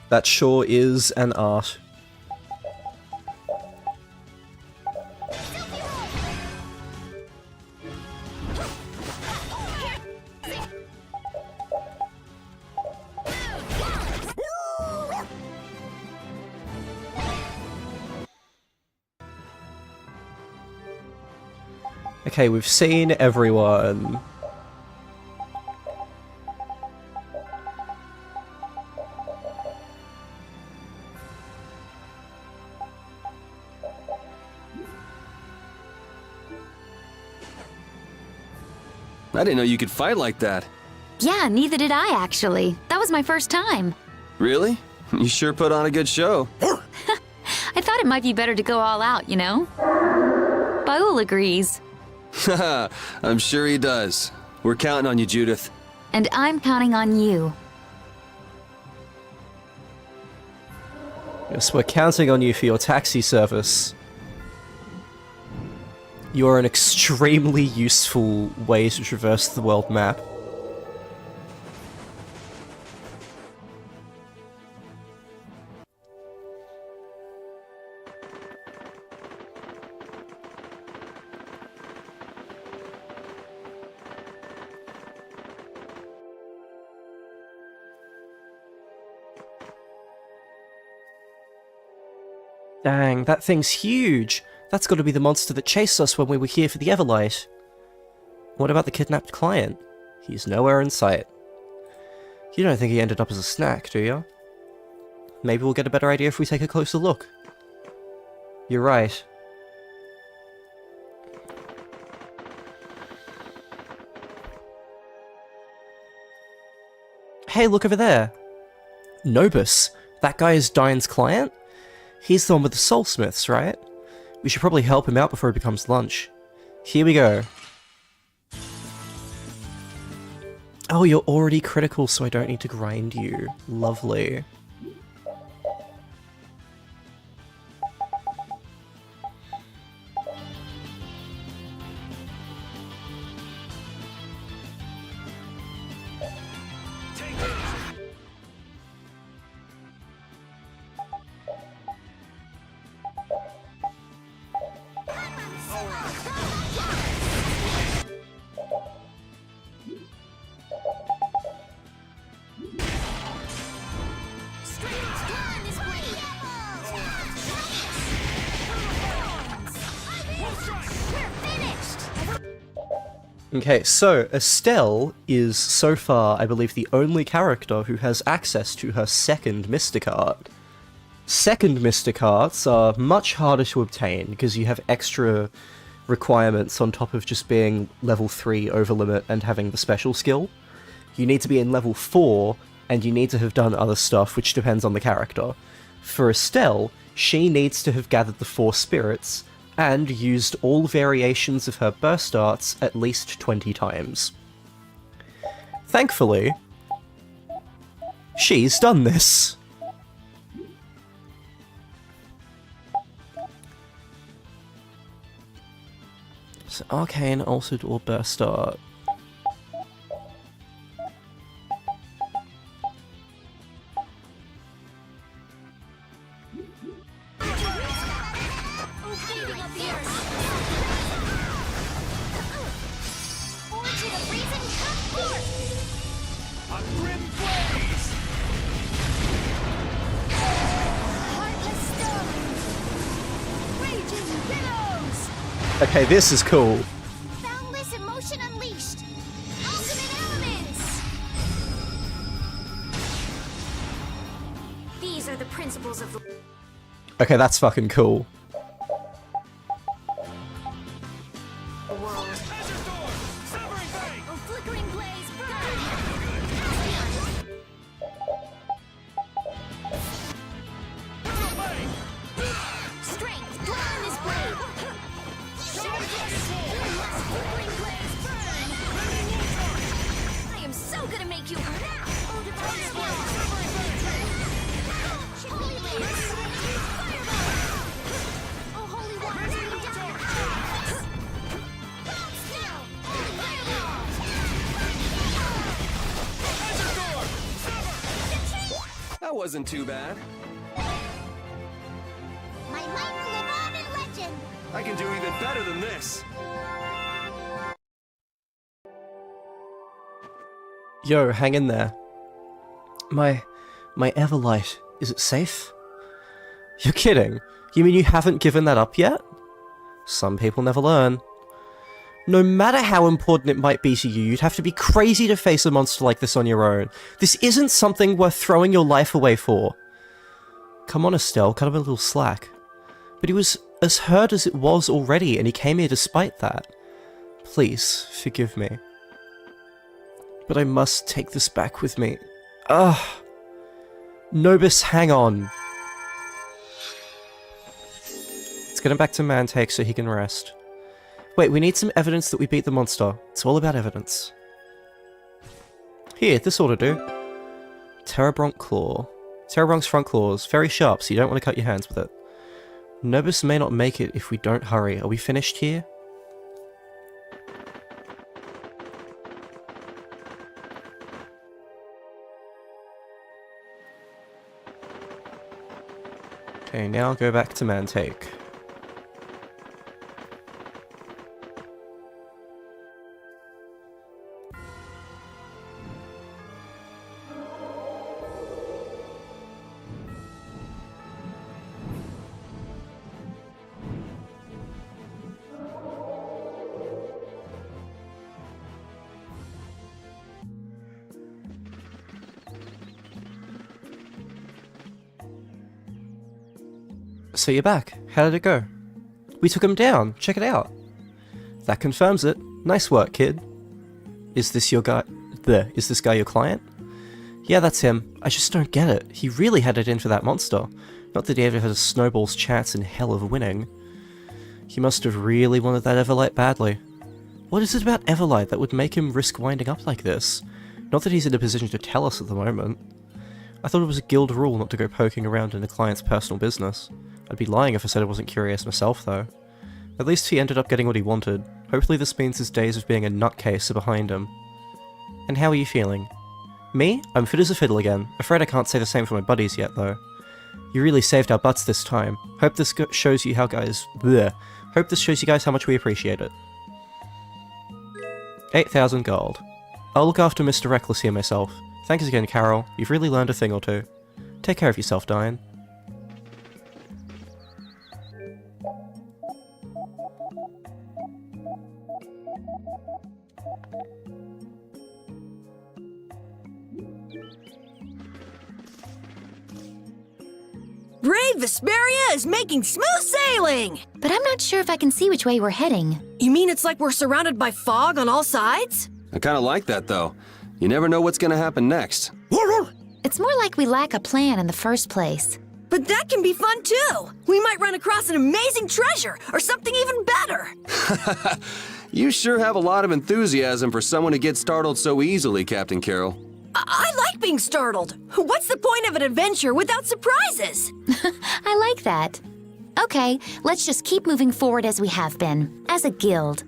That sure is an art. Okay, we've seen everyone. I didn't know you could fight like that. Yeah, neither did I, actually. That was my first time. Really? You sure put on a good show. I thought it might be better to go all out, you know? Baul agrees. Haha, I'm sure he does. We're counting on you, Judith. And I'm counting on you. Yes, we're counting on you for your taxi service. You're an extremely useful way to traverse the world map. Dang, that thing's huge! That's gotta be the monster that chased us when we were here for the Everlight. What about the kidnapped client? He's nowhere in sight. You don't think he ended up as a snack, do you? Maybe we'll get a better idea if we take a closer look. You're right. Hey, look over there! Nobis! That guy is Diane's client? He's the one with the soulsmiths, right? We should probably help him out before it becomes lunch. Here we go. Oh, you're already critical, so I don't need to grind you. Lovely. Okay, so Estelle is so far, I believe, the only character who has access to her second Mystic Art. Second Mystic Arts are much harder to obtain because you have extra requirements on top of just being level 3 over limit and having the special skill. You need to be in level 4 and you need to have done other stuff, which depends on the character. For Estelle, she needs to have gathered the 4 spirits and used all variations of her burst arts at least 20 times. Thankfully, she's done this. So Arcane also do a burst art. Okay, this is cool. Boundless emotion unleashed. Ultimate elements. These are the principles of the Okay, that's fucking cool. world. Oh, flickering blaze, burn! Strength, glow in this blade. Flickering blaze, burn! I am so gonna make you hurt. Oh, divine skill. Holy lance. Fireball. Oh, holy waters, bring down. Bounce now. Fireball. That wasn't too bad. My might will live on in legend. I can do even better than this. Yo, hang in there. My Everlight, is it safe? You're kidding. You mean you haven't given that up yet? Some people never learn. No matter how important it might be to you, you'd have to be crazy to face a monster like this on your own. This isn't something worth throwing your life away for. Come on, Estelle, cut him a little slack. But he was as hurt as it was already, and he came here despite that. Please, forgive me. But I must take this back with me. Ugh. Nobis, hang on. Let's get him back to Mantake so he can rest. Wait, we need some evidence that we beat the monster. It's all about evidence. Here, this ought to do. Terrabronc Claw. Terrorong's front claws, very sharp, so you don't want to cut your hands with it. Nobis may not make it if we don't hurry. Are we finished here? Okay, now go back to Mantake. So you're back. How did it go? We took him down. Check it out. That confirms it. Nice work, kid. Is this your guy? Is this guy your client? Yeah, that's him. I just don't get it. He really had it in for that monster. Not that he ever had a snowball's chance in hell of winning. He must have really wanted that Everlight badly. What is it about Everlight that would make him risk winding up like this? Not that he's in a position to tell us at the moment. I thought it was a guild rule not to go poking around in a client's personal business. I'd be lying if I said I wasn't curious myself, though. At least he ended up getting what he wanted. Hopefully this means his days of being a nutcase are behind him. And how are you feeling? Me? I'm fit as a fiddle again. Afraid I can't say the same for my buddies yet, though. You really saved our butts this time. Hope this shows you how guys... Bleh. Hope this shows you guys how much we appreciate it. 8,000 gold. I'll look after Mr. Reckless here myself. Thanks again, Carol. You've really learned a thing or two. Take care of yourself, Diane. Brave Vesperia is making smooth sailing! But I'm not sure if I can see which way we're heading. You mean it's like we're surrounded by fog on all sides? I kind of like that, though. You never know what's gonna happen next. It's more like we lack a plan in the first place. But that can be fun, too! We might run across an amazing treasure, or something even better! You sure have a lot of enthusiasm for someone who gets startled so easily, Captain Carroll. I like being startled. What's the point of an adventure without surprises? I like that. Okay, let's just keep moving forward as we have been, as a guild.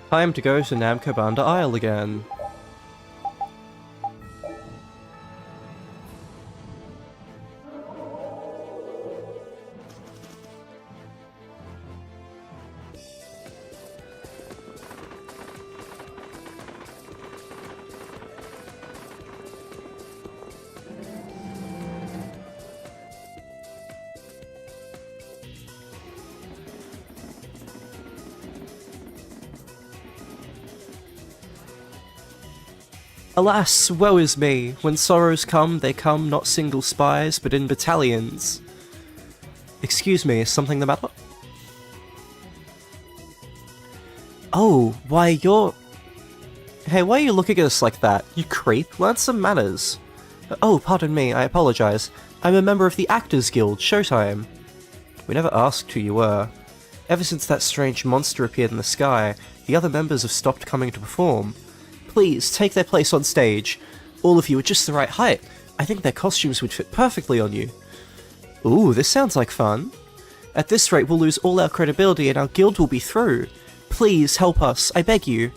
Time to go to Nam Cobanda Isle again. Alas, woe is me. When sorrows come, they come not single spies, but in battalions. Excuse me, is something the matter? Oh, why you're... Hey, why are you looking at us like that? You creep, learn some manners. Oh, pardon me, I apologize. I'm a member of the Actors Guild, Showtime. We never asked who you were. Ever since that strange monster appeared in the sky, the other members have stopped coming to perform. Please, take their place on stage. All of you are just the right height. I think their costumes would fit perfectly on you. Ooh, this sounds like fun. At this rate, we'll lose all our credibility and our guild will be through. Please, help us, I beg you.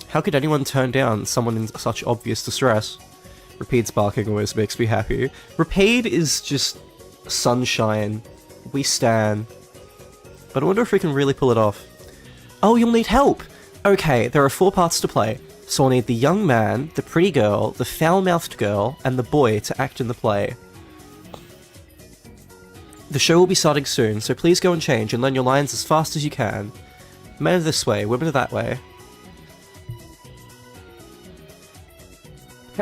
How could anyone turn down someone in such obvious distress? Rapide's barking always makes me happy. Rapide is just sunshine. We stan. But I wonder if we can really pull it off. Oh, you'll need help! Okay, there are 4 parts to play, so I'll need the young man, the pretty girl, the foul-mouthed girl, and the boy to act in the play. The show will be starting soon, so please go and change and learn your lines as fast as you can. Men are this way, women are that way.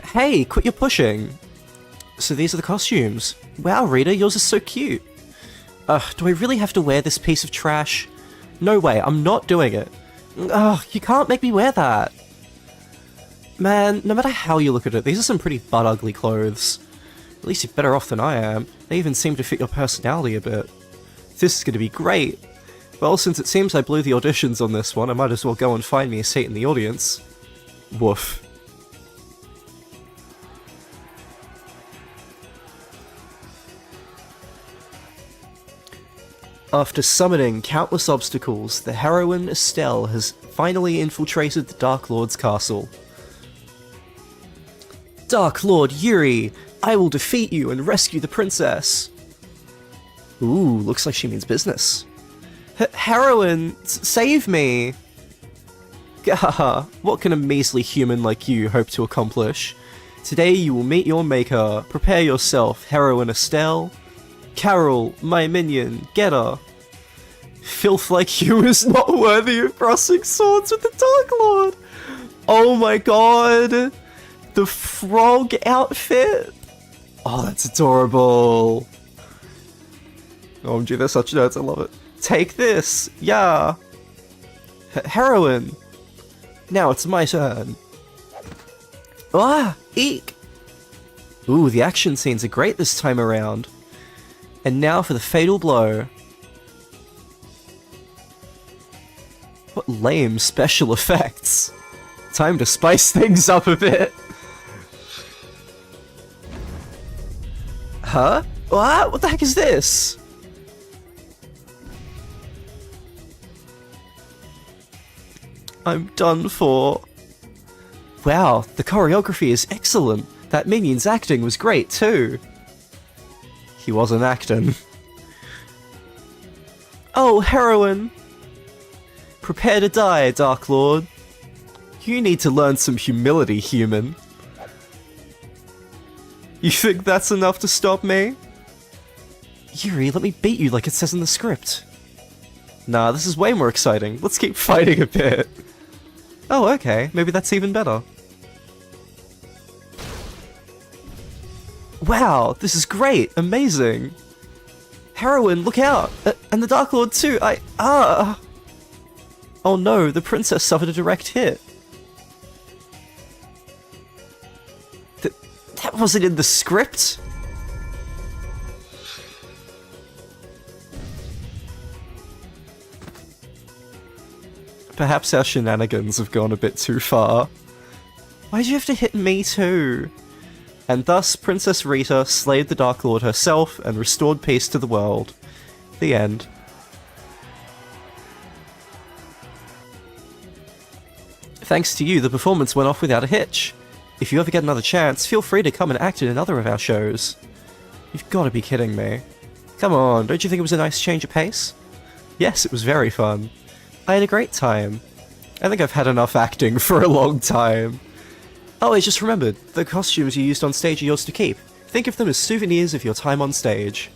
Hey, quit your pushing! So these are the costumes. Wow, Rita, yours is so cute. Do I really have to wear this piece of trash? No way, I'm not doing it. Ugh, you can't make me wear that. Man, no matter how you look at it, these are some pretty butt-ugly clothes. At least you're better off than I am. They even seem to fit your personality a bit. This is going to be great. Well, since it seems I blew the auditions on this one, I might as well go and find me a seat in the audience. Woof. After summoning countless obstacles, the heroine Estelle has finally infiltrated the Dark Lord's castle. Dark Lord Yuri, I will defeat you and rescue the princess. Ooh, looks like she means business. Heroine, save me! Gahaha, what can a measly human like you hope to accomplish? Today you will meet your maker. Prepare yourself, heroine Estelle. Carol, my minion, get her. Filth like you is not worthy of crossing swords with the Dark Lord. Oh my god. The frog outfit. Oh, that's adorable. OMG, they're such nerds, I love it. Take this, yeah. Heroine. Now it's my turn. Ah, eek. Ooh, the action scenes are great this time around. And now for the fatal blow. What lame special effects. Time to spice things up a bit. Huh? What the heck is this? I'm done for. Wow, the choreography is excellent. That minion's acting was great too. He wasn't acting. Oh, heroine! Prepare to die, Dark Lord. You need to learn some humility, human. You think that's enough to stop me? Yuri, let me beat you like it says in the script. Nah, this is way more exciting. Let's keep fighting a bit. Oh, okay. Maybe that's even better. Wow, this is great! Amazing! Heroine, look out! And the Dark Lord too! Oh no, the princess suffered a direct hit. That wasn't in the script? Perhaps our shenanigans have gone a bit too far. Why'd you have to hit me too? And thus, Princess Rita slayed the Dark Lord herself and restored peace to the world. The end. Thanks to you, the performance went off without a hitch. If you ever get another chance, feel free to come and act in another of our shows. You've got to be kidding me. Come on, don't you think it was a nice change of pace? Yes, it was very fun. I had a great time. I think I've had enough acting for a long time. Oh, I just remembered. The costumes you used on stage are yours to keep. Think of them as souvenirs of your time on stage.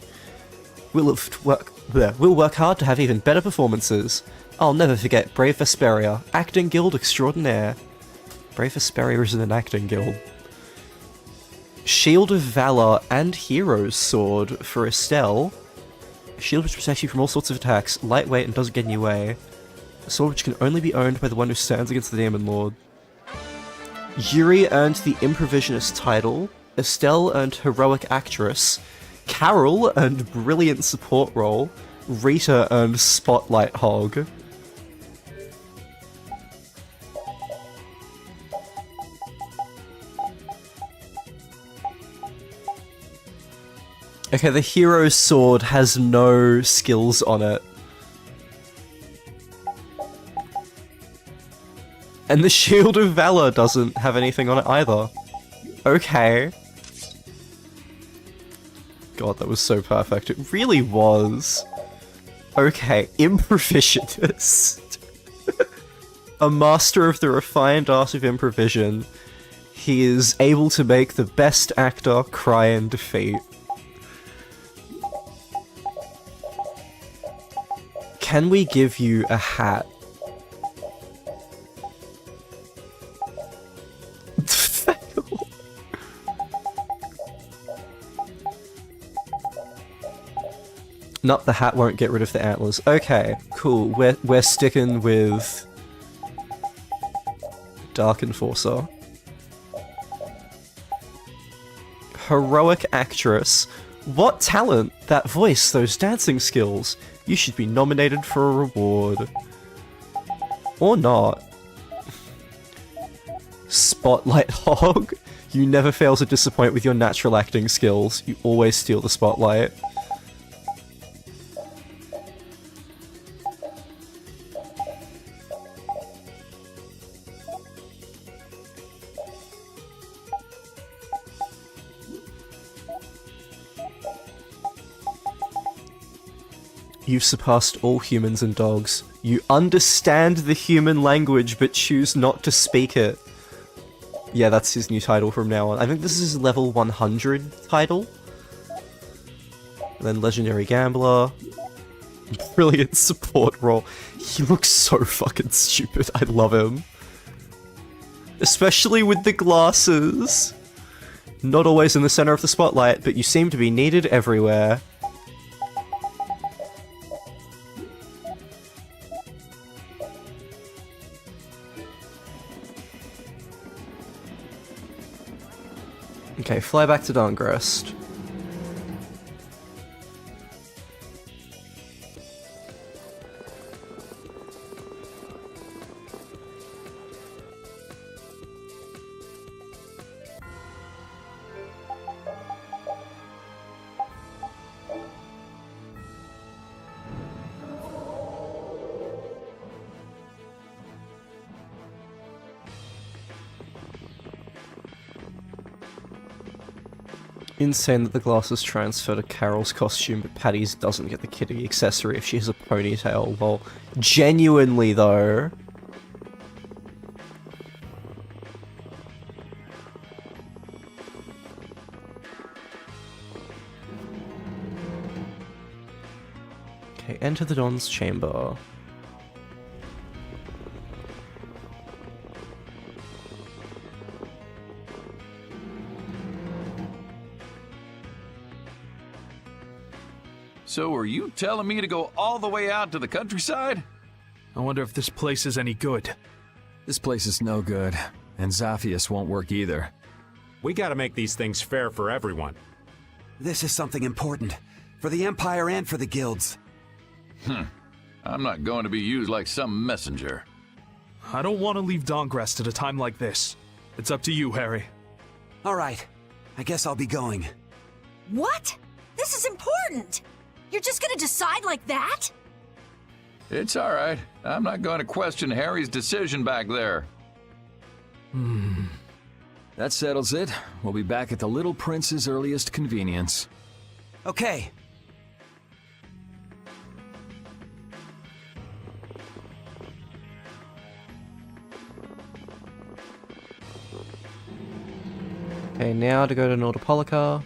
We'll work hard to have even better performances. I'll never forget Brave Vesperia, Acting Guild Extraordinaire. Brave Vesperia isn't an acting guild. Shield of Valor and Hero's Sword for Estelle. A shield which protects you from all sorts of attacks, lightweight and doesn't get in your way. A sword which can only be owned by the one who stands against the Demon Lord. Yuri earned the Improvisionist title, Estelle earned Heroic Actress, Carol earned Brilliant Support Role, Rita earned Spotlight Hog. Okay, the hero's sword has no skills on it. And the Shield of Valor doesn't have anything on it either. Okay. God, that was so perfect. It really was. Okay, Improvisionist. A master of the refined art of improvision. He is able to make the best actor cry in defeat. Can we give you a hat? Not the hat won't get rid of the antlers. Okay, cool. We're sticking with Dark Enforcer. heroic actress. What talent, that voice, those dancing skills. You should be nominated for a reward. Or not. Spotlight hog. You never fail to disappoint with your natural acting skills. You always steal the spotlight. You've surpassed all humans and dogs. You understand the human language but choose not to speak it. Yeah, that's his new title from now on. I think this is his level 100 title. And then Legendary Gambler. Brilliant support role. He looks so fucking stupid. I love him. Especially with the glasses. Not always in the center of the spotlight, but you seem to be needed everywhere. Okay, fly back to Dongrest. Insane that the glasses transfer to Carol's costume, but Patty's doesn't get the kitty accessory if she has a ponytail. Well, genuinely though. Okay, enter the Don's chamber. So are you telling me to go all the way out to the countryside? I wonder if this place is any good. This place is no good, and Zaphius won't work either. We gotta make these things fair for everyone. This is something important. For the Empire and for the guilds. I'm not going to be used like some messenger. I don't want to leave Dongrest at a time like this. It's up to you, Harry. All right. I guess I'll be going. What? This is important! You're just gonna decide like that? It's all right. I'm not going to question Harry's decision back there. That settles it. We'll be back at the Little Prince's earliest convenience. Okay. Okay, now to go to Nordopolica.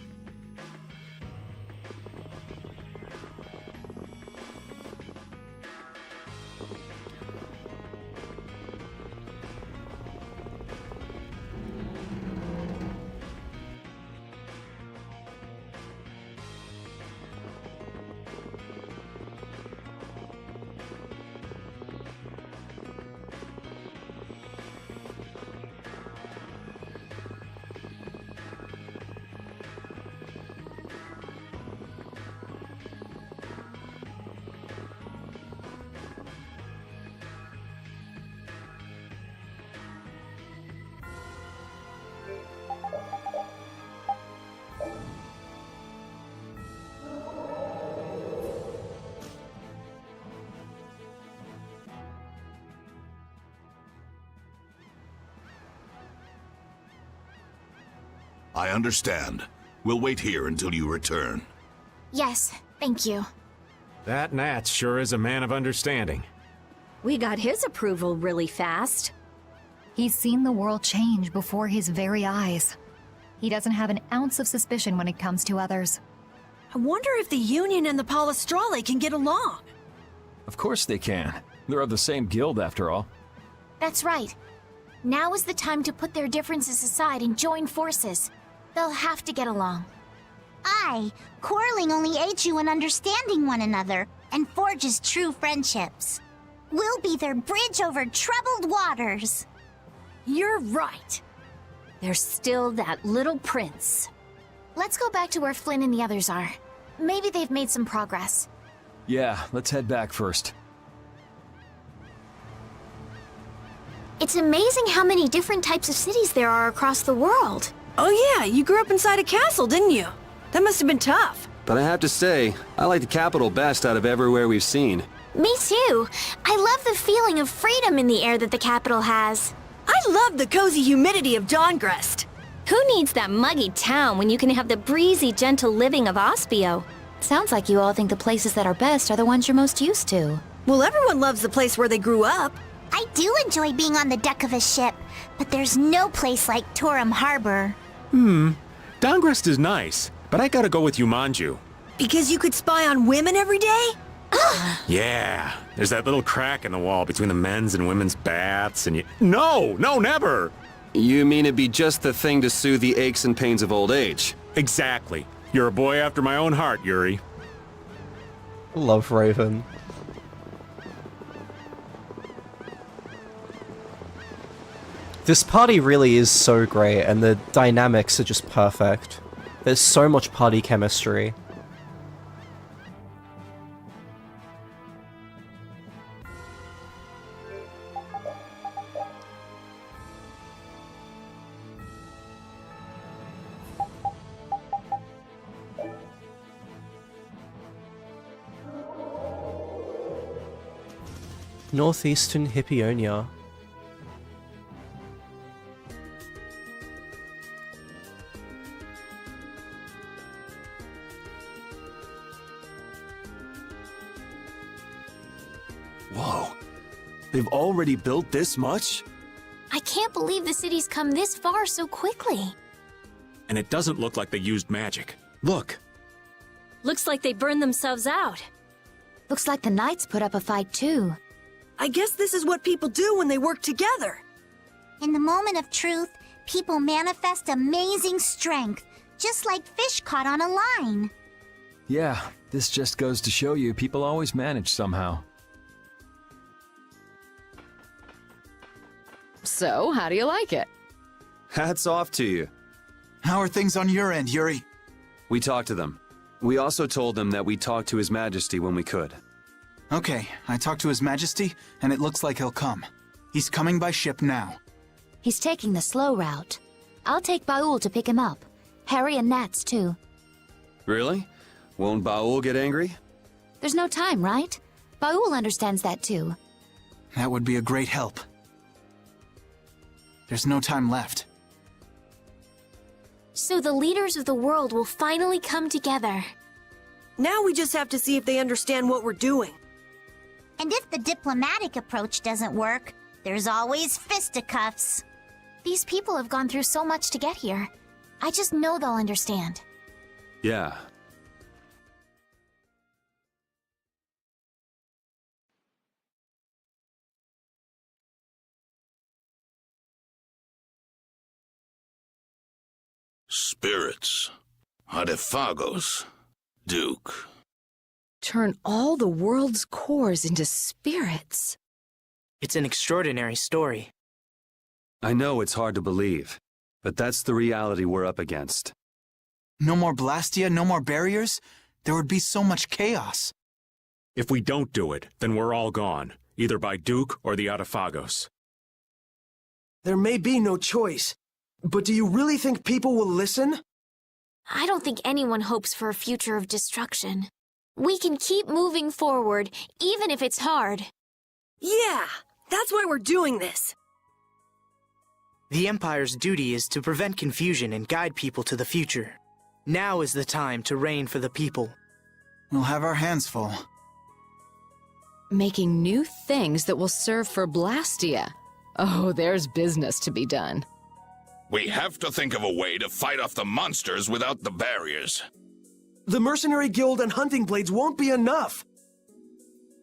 I understand. We'll wait here until you return. Yes, thank you. That Nat sure is a man of understanding. We got his approval really fast. He's seen the world change before his very eyes. He doesn't have an ounce of suspicion when it comes to others. I wonder if the Union and the Palestrale can get along. Of course they can. They're of the same guild after all. That's right. Now is the time to put their differences aside and join forces. They'll have to get along. Aye, quarreling only aids you in understanding one another and forges true friendships. We'll be their bridge over troubled waters. You're right. There's still that little prince. Let's go back to where Flynn and the others are. Maybe they've made some progress. Yeah, let's head back first. It's amazing how many different types of cities there are across the world. Oh yeah, you grew up inside a castle, didn't you? That must have been tough. But I have to say, I like the capital best out of everywhere we've seen. Me too. I love the feeling of freedom in the air that the capital has. I love the cozy humidity of Dawngrest. Who needs that muggy town when you can have the breezy, gentle living of Ospio? Sounds like you all think the places that are best are the ones you're most used to. Well, everyone loves the place where they grew up. I do enjoy being on the deck of a ship, but there's no place like Torum Harbor. Dawngrest is nice, but I gotta go with Jumanju. Because you could spy on women every day? Yeah, there's that little crack in the wall between the men's and women's baths, and you... No, never! You mean it'd be just the thing to soothe the aches and pains of old age? Exactly. You're a boy after my own heart, Yuri. Love Raven. This party really is so great, and the dynamics are just perfect. There's so much party chemistry. Northeastern Hippionia. Whoa. They've already built this much? I can't believe the city's come this far so quickly. And it doesn't look like they used magic. Look. Looks like they burned themselves out. Looks like the knights put up a fight too. I guess this is what people do when they work together. In the moment of truth, people manifest amazing strength, just like fish caught on a line. Yeah, this just goes to show you people always manage somehow. So, how do you like it? Hats off to you. How are things on your end, Yuri? We talked to them. We also told them that we'd talk to His Majesty when we could. Okay, I talked to His Majesty, and it looks like he'll come. He's coming by ship now. He's taking the slow route. I'll take Baul to pick him up. Harry and Nats, too. Really? Won't Baul get angry? There's no time, right? Baul understands that, too. That would be a great help. There's no time left. So the leaders of the world will finally come together. Now we just have to see if they understand what we're doing. And if the diplomatic approach doesn't work, there's always fisticuffs. These people have gone through so much to get here. I just know they'll understand. Yeah. Spirits. Adefagos. Duke. Turn all the world's cores into spirits. It's an extraordinary story. I know it's hard to believe, but that's the reality we're up against. No more Blastia, no more barriers? There would be so much chaos. If we don't do it, then we're all gone, either by Duke or the Adefagos. There may be no choice, but do you really think people will listen? I don't think anyone hopes for a future of destruction. We can keep moving forward, even if it's hard. Yeah, that's why we're doing this. The Empire's duty is to prevent confusion and guide people to the future. Now is the time to reign for the people. We'll have our hands full. Making new things that will serve for Blastia. Oh, there's business to be done. We have to think of a way to fight off the monsters without the barriers. The Mercenary Guild and Hunting Blades won't be enough.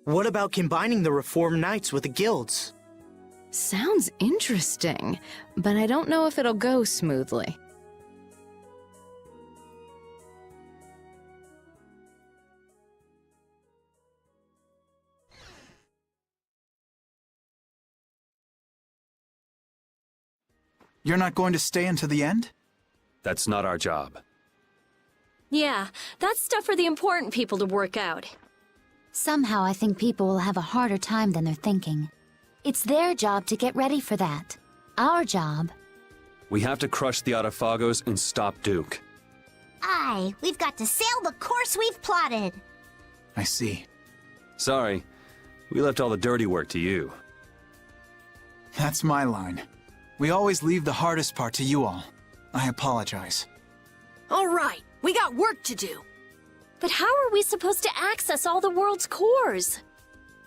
What about combining the Reformed Knights with the guilds? Sounds interesting, but I don't know if it'll go smoothly. You're not going to stay until the end? That's not our job. Yeah, that's stuff for the important people to work out. Somehow I think people will have a harder time than they're thinking. It's their job to get ready for that. Our job... We have to crush the Autophagos and stop Duke. Aye, we've got to sail the course we've plotted. I see. Sorry, we left all the dirty work to you. That's my line. We always leave the hardest part to you all. I apologize. All right, we got work to do. But how are we supposed to access all the world's cores?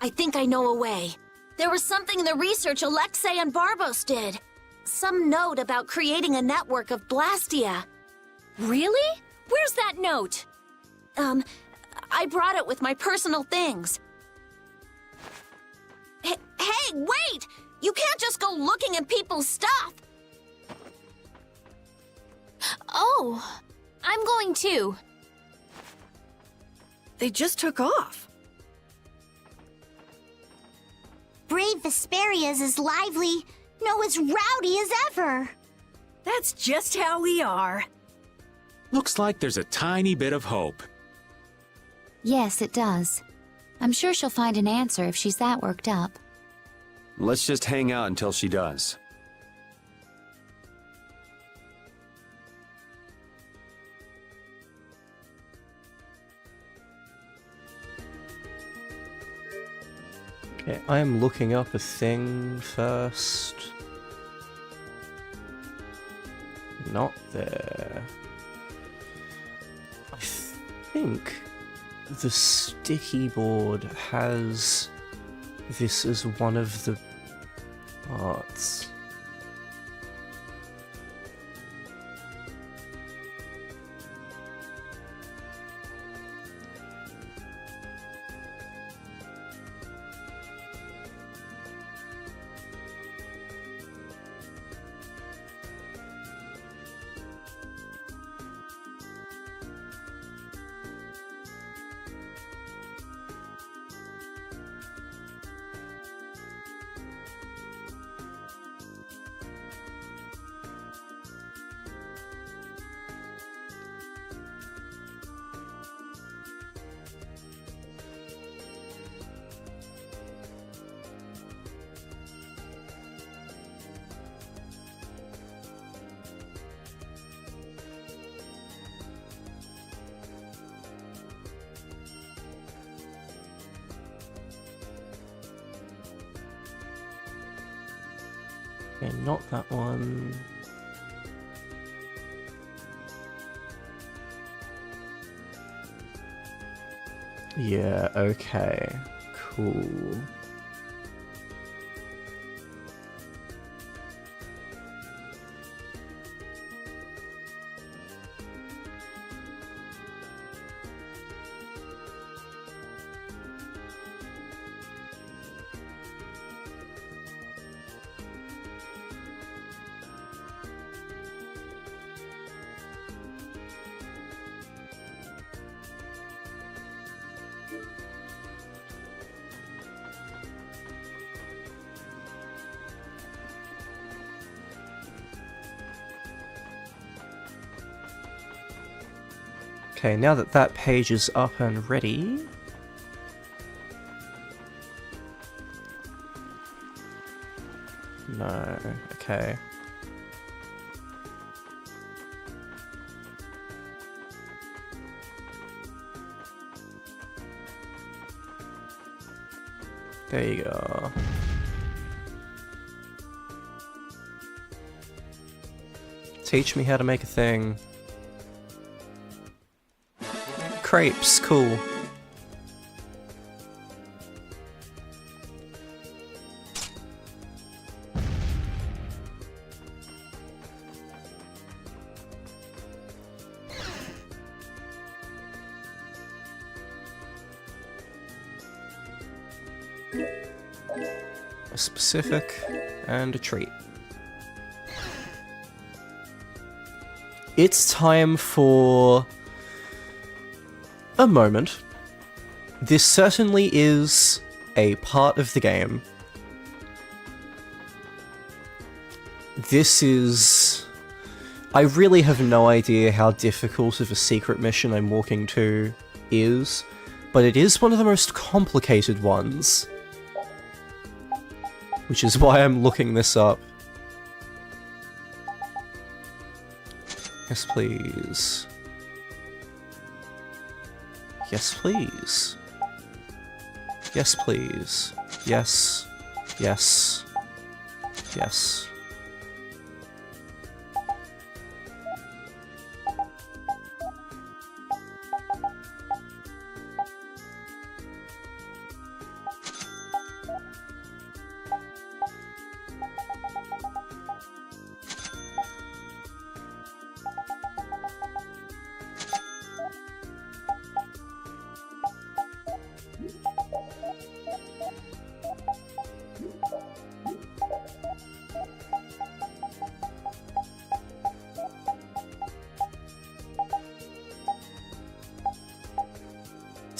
I think I know a way. There was something in the research Alexei and Barbos did. Some note about creating a network of Blastia. Really? Where's that note? I brought it with my personal things. Hey, wait! You can't just go looking in people's stuff! Oh, I'm going too. They just took off. Brave Vesperia's as lively, no, as rowdy as ever. That's just how we are. Looks like there's a tiny bit of hope. Yes, it does. I'm sure she'll find an answer if she's that worked up. Let's just hang out until she does. Okay, I am looking up a thing first. Not there. I think the sticky board has this as one of the parts. Okay, not that one. Yeah, okay. Cool. Okay, now that that page is up and ready... No, okay. There you go. Teach me how to make a thing. Crepes, cool. A specific and a treat. It's time for a moment. This certainly is a part of the game. This is... I really have no idea how difficult of a secret mission I'm walking to is, but it is one of the most complicated ones. Which is why I'm looking this up. Yes, please. Yes, please. Yes, please. Yes. Yes. Yes.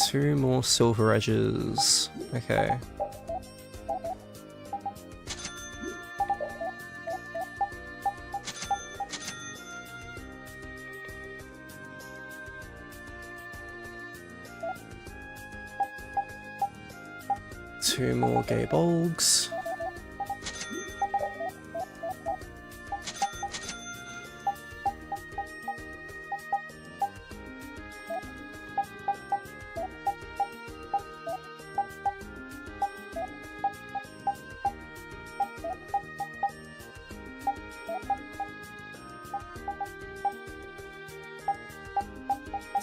Two more silver edges. Okay. Two more gay bulgs.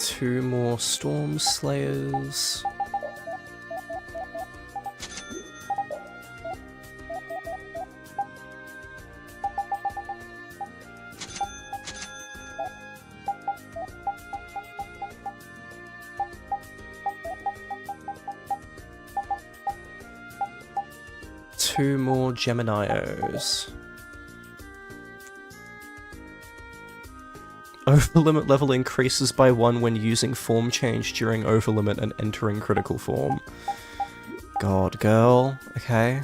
Two more Storm Slayers. Two more Geminios. Overlimit level increases by 1 when using form change during overlimit and entering critical form. God, girl. Okay.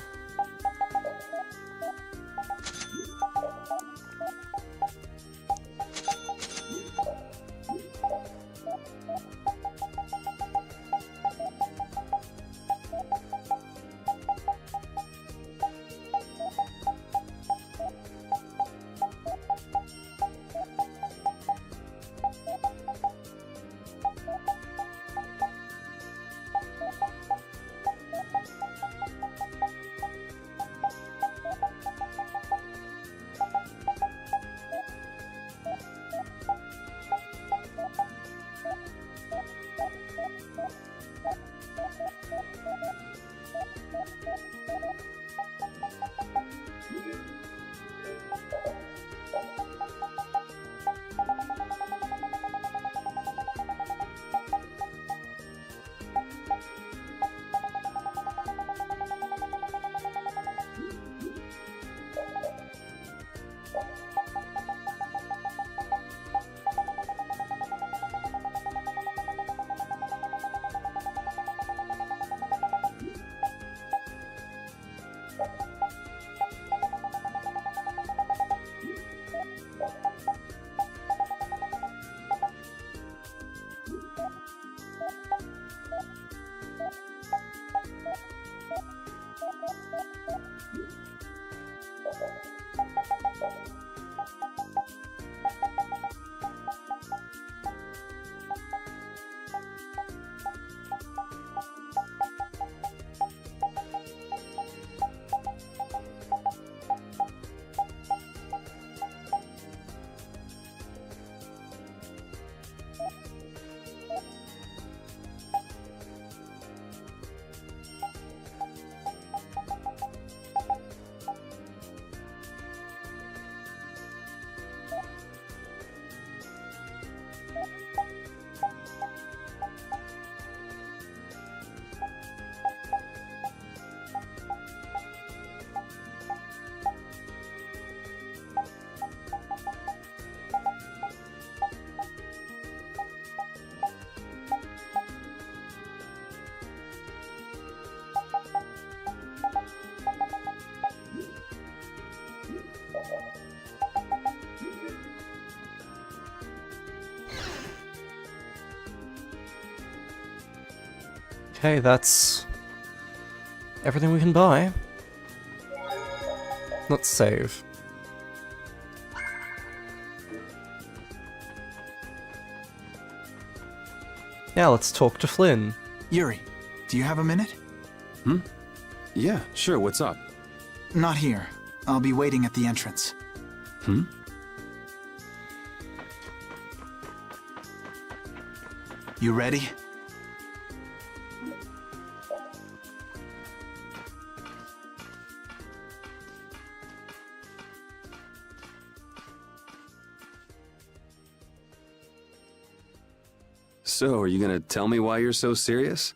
Okay, that's everything we can buy. Let's save. Now let's talk to Flynn. Yuri, do you have a minute? Yeah, sure, what's up? Not here. I'll be waiting at the entrance. You ready? So, are you gonna tell me why you're so serious?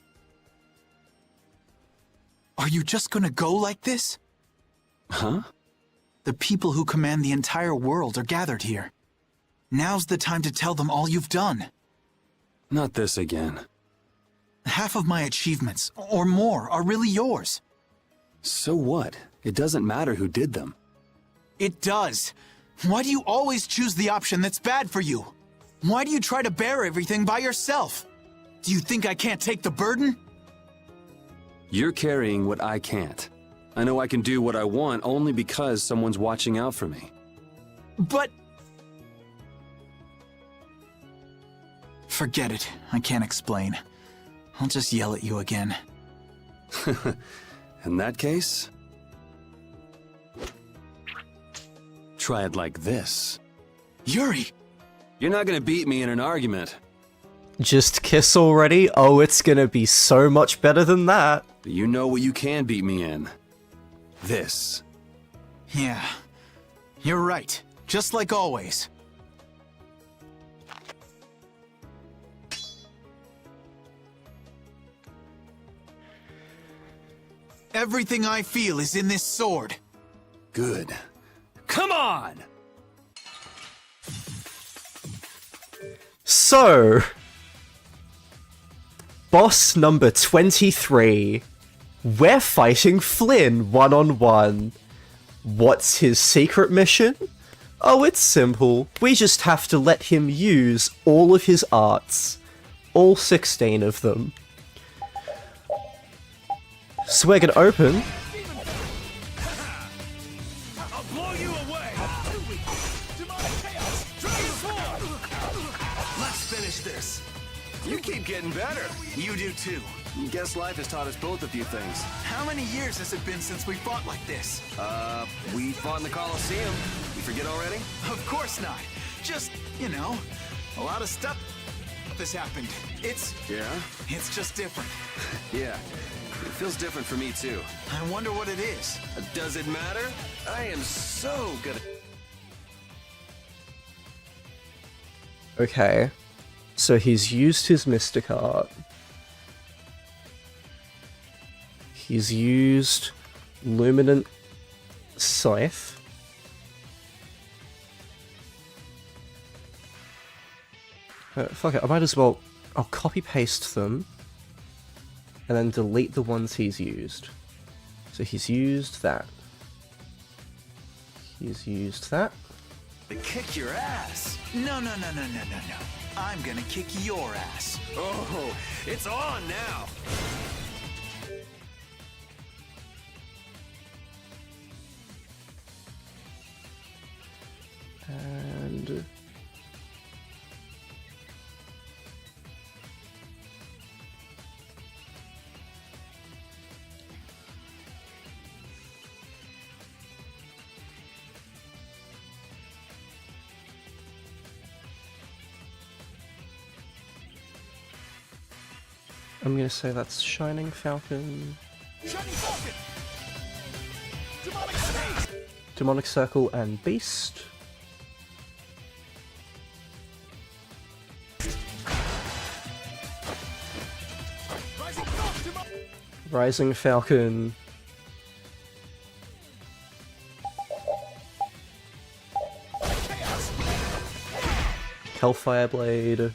Are you just gonna go like this? Huh? The people who command the entire world are gathered here. Now's the time to tell them all you've done. Not this again. Half of my achievements, or more, are really yours. So what? It doesn't matter who did them. It does. Why do you always choose the option that's bad for you? Why do you try to bear everything by yourself? Do you think I can't take the burden? You're carrying what I can't. I know I can do what I want only because someone's watching out for me. But... Forget it. I can't explain. I'll just yell at you again. In that case... try it like this. Yuri! You're not gonna beat me in an argument. Just kiss already? Oh, it's gonna be so much better than that. You know what you can beat me in. This. Yeah. You're right. Just like always. Everything I feel is in this sword. Good. Come on! So, boss number 23. We're fighting Flynn one-on-one. What's his secret mission? Oh, it's simple. We just have to let him use all of his arts. All 16 of them. So we're gonna open. I'll blow you away! Let's finish this. You keep getting better. You do too. Guess life has taught us both a few things. How many years has it been since we fought like this? We fought in the Coliseum. You forget already? Of course not. Just, you know, a lot of stuff has happened. It's just different. Yeah. It feels different for me too. I wonder what it is. Does it matter? I am so good at... Okay. So he's used his Mystic Art. He's used Luminant Scythe. Fuck it, I might as well... I'll copy-paste them. And then delete the ones he's used. So he's used that. He's used that. To kick your ass. No. I'm gonna kick your ass. Oh, it's on now. And... I'm gonna say that's Shining Falcon. Shining Falcon! Demonic Snake! Demonic Circle and Beast. Rising Falcon. Hellfire Blade.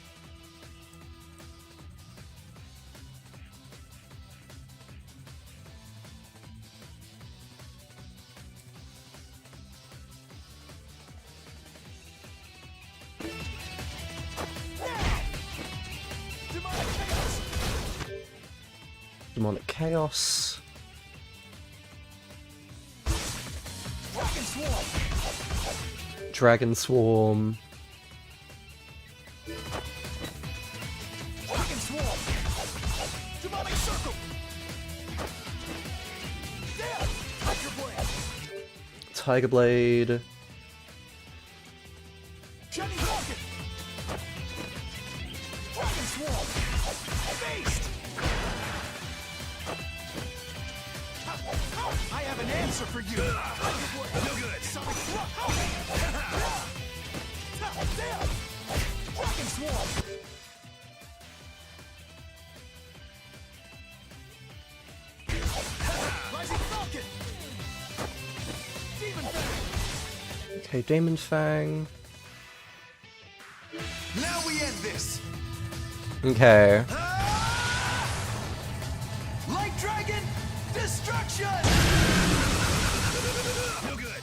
Demonic Chaos. Dragon Swarm. Tiger Blade. I have an answer for you. No good. Dragon Swarm. Rising Falcon. Demon Fang. Okay, Demon Fang. Now we end this. Okay. Light Dragon, destruction. No good.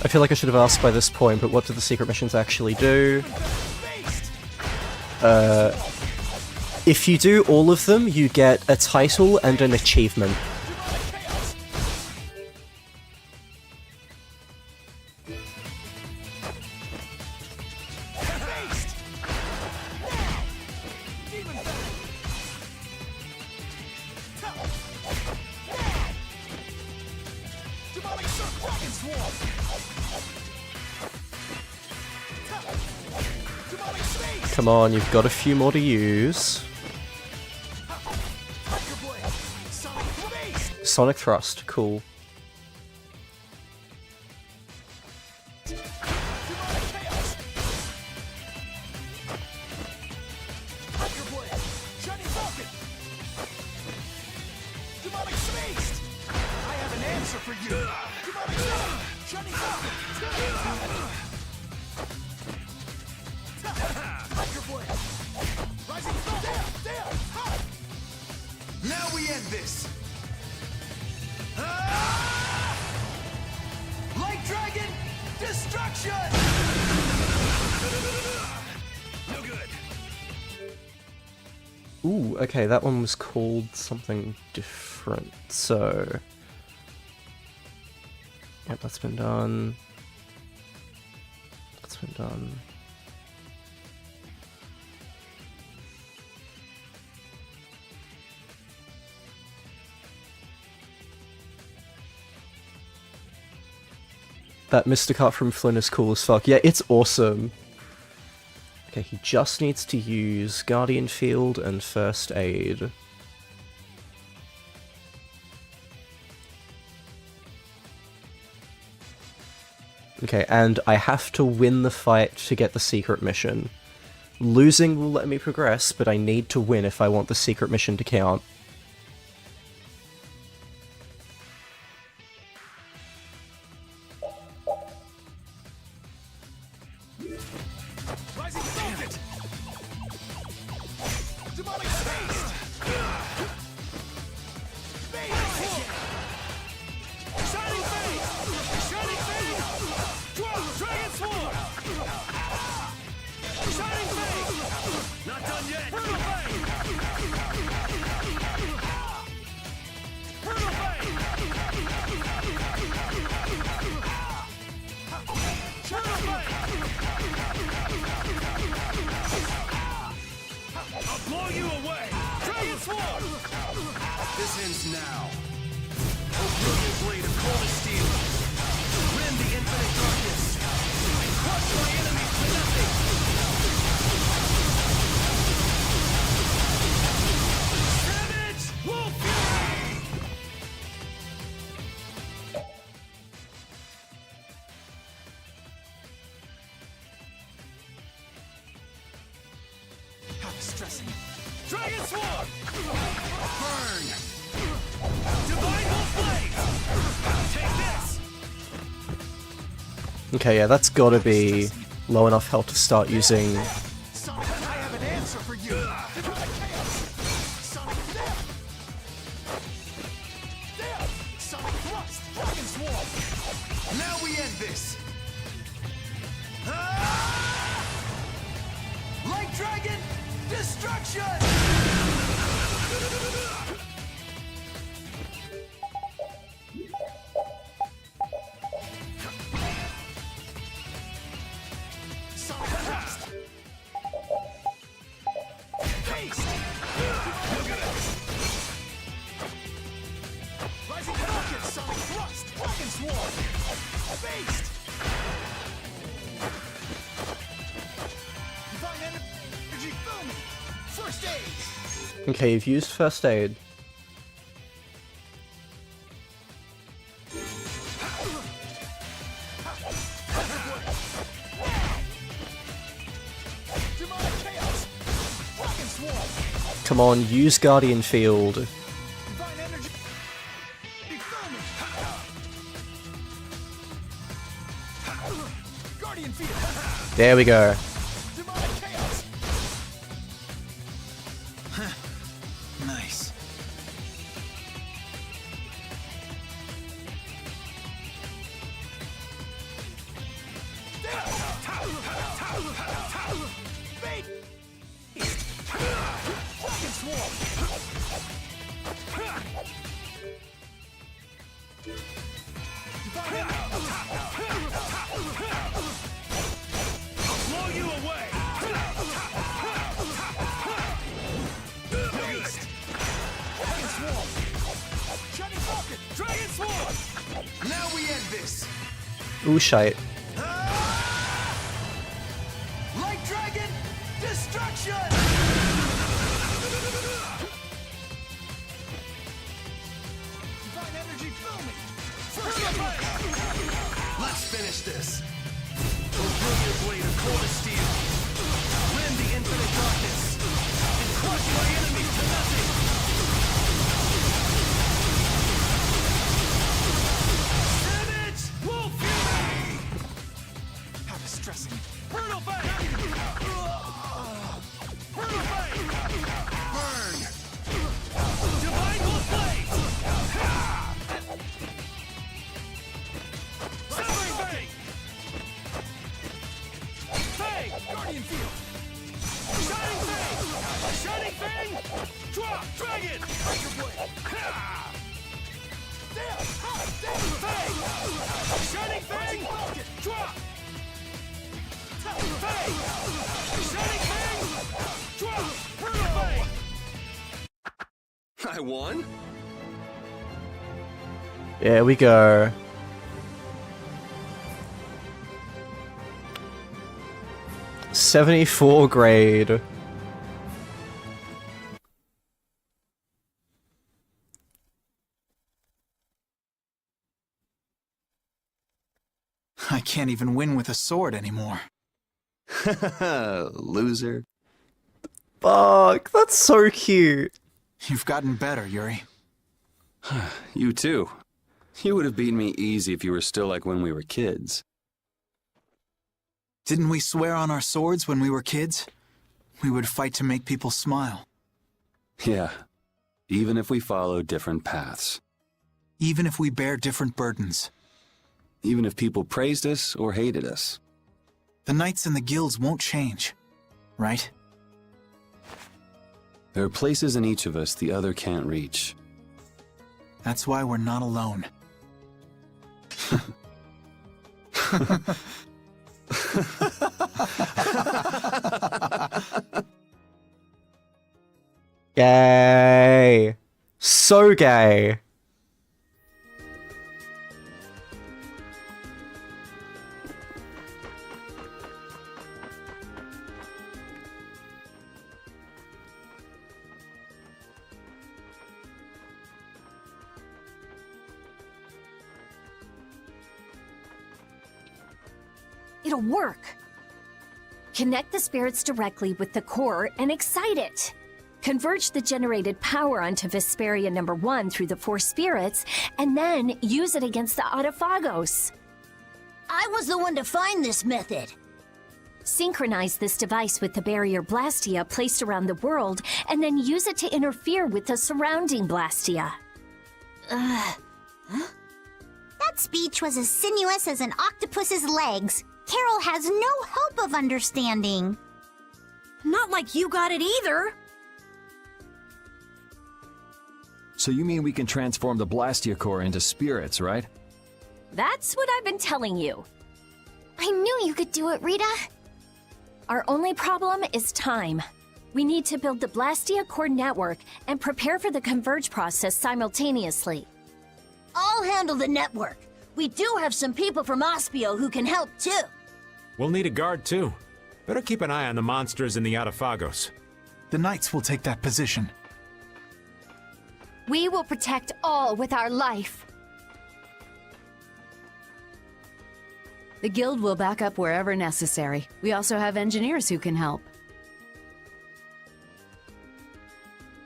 I feel like I should have asked by this point, but what do the secret missions actually do? If you do all of them, you get a title and an achievement. Come on, you've got a few more to use. Sonic Thrust, cool. Now we end this. Light Dragon, destruction. No good. Ooh, okay, that one was called something different, so... Yep, that's been done. That's been done. That Mr. Cut from Flynn is cool as fuck. Yeah, it's awesome. Okay, he just needs to use Guardian Field and First Aid. Okay, and I have to win the fight to get the secret mission. Losing will let me progress, but I need to win if I want the secret mission to count. Rising Falcon. Demonic Haste. Shining Fang. Shining Fang. Dragon Swarm. Shining Fang. Not done yet. Hurdle Fang. Hurdle Fang. Hurdle Fang. I'll blow you away! Dragon Swarm! This ends now. O brilliant blade of coldest steel, rend the infinite darkness, and crush my enemies to nothing! Savage Wolf Fury! How distressing. Dragon Swarm! Burn! Divine Wolf Blade! Take this! Okay, yeah, that's gotta be low enough health to start using... Sonic, I have an answer for you! Sonic Death! Death! Sonic Thrust! Dragon Swarm! Now we end this! Light Dragon! Destruction! Rising rocket, sonic thrust, dragon swarm, based. Divine energy, boom. First aid. Okay, you've used first aid. Demonic chaos, dragon swarm. Come on, use Guardian Field. Divine energy, boom. Guardian field. There we go. Demonic chaos. Nice. Dragon swarm. Blow you away! Beast. Dragon swarm. Shining falcon. Dragon swarm. Now we end this. Ooh, shite. Light dragon. Destruction. Divine energy booming. First let's finish this. Oh, brilliant blade of core steel. Rend the infinite darkness. And crush my enemies to nothing. Savage wolf fury! How distressing. Brutal bite! Brutal bite! Burn. Divine wolf blade! Severing bang! Fang! Guardian field. Shining fang! Shining fang! Drop! Dragon! Breaker blade. Ha! Damn. Ha. Damn. Fang! Shining fang! Falcon. Drop! Fang! Shining fang! Drop! Brutal fang! I won? There we go. '74 grade. I can't even win with a sword anymore. Loser. Fuck, that's so cute. You've gotten better, Yuri. You too. You would have beaten me easy if you were still like when we were kids. Didn't we swear on our swords when we were kids? We would fight to make people smile. Yeah. Even if we follow different paths. Even if we bear different burdens. Even if people praised us or hated us. The knights and the guilds won't change, right? There are places in each of us the other can't reach. That's why we're not alone. Gay. So gay. It'll work. Connect the spirits directly with the core and excite it. Converge the generated power onto Vesperia #1 through the 4 spirits, and then use it against the Autophagos. I was the one to find this method. Synchronize this device with the barrier Blastia placed around the world, and then use it to interfere with the surrounding Blastia. That speech was as sinuous as an octopus's legs. Carol has no hope of understanding. Not like you got it either. So you mean we can transform the Blastia core into spirits, right? That's what I've been telling you. I knew you could do it, Rita. Our only problem is time. We need to build the Blastia core network and prepare for the converge process simultaneously. I'll handle the network. We do have some people from Ospio who can help too. We'll need a guard too. Better keep an eye on the monsters in the Autophagos. The Knights will take that position. We will protect all with our life. The guild will back up wherever necessary. We also have engineers who can help.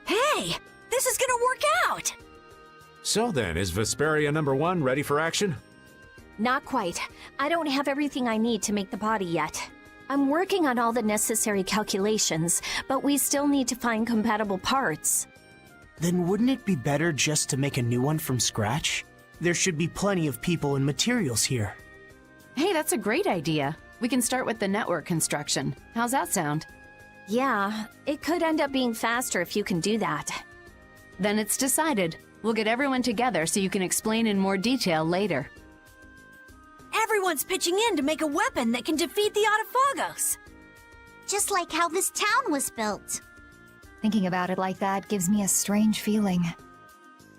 Hey, this is gonna work out! So then, is Vesperia #1 ready for action? Not quite. I don't have everything I need to make the body yet. I'm working on all the necessary calculations, but we still need to find compatible parts. Then wouldn't it be better just to make a new one from scratch? There should be plenty of people and materials here. Hey, that's a great idea. We can start with the network construction. How's that sound? Yeah, it could end up being faster if you can do that. Then it's decided. We'll get everyone together so you can explain in more detail later. Everyone's pitching in to make a weapon that can defeat the Autophagos. Just like how this town was built. Thinking about it like that gives me a strange feeling.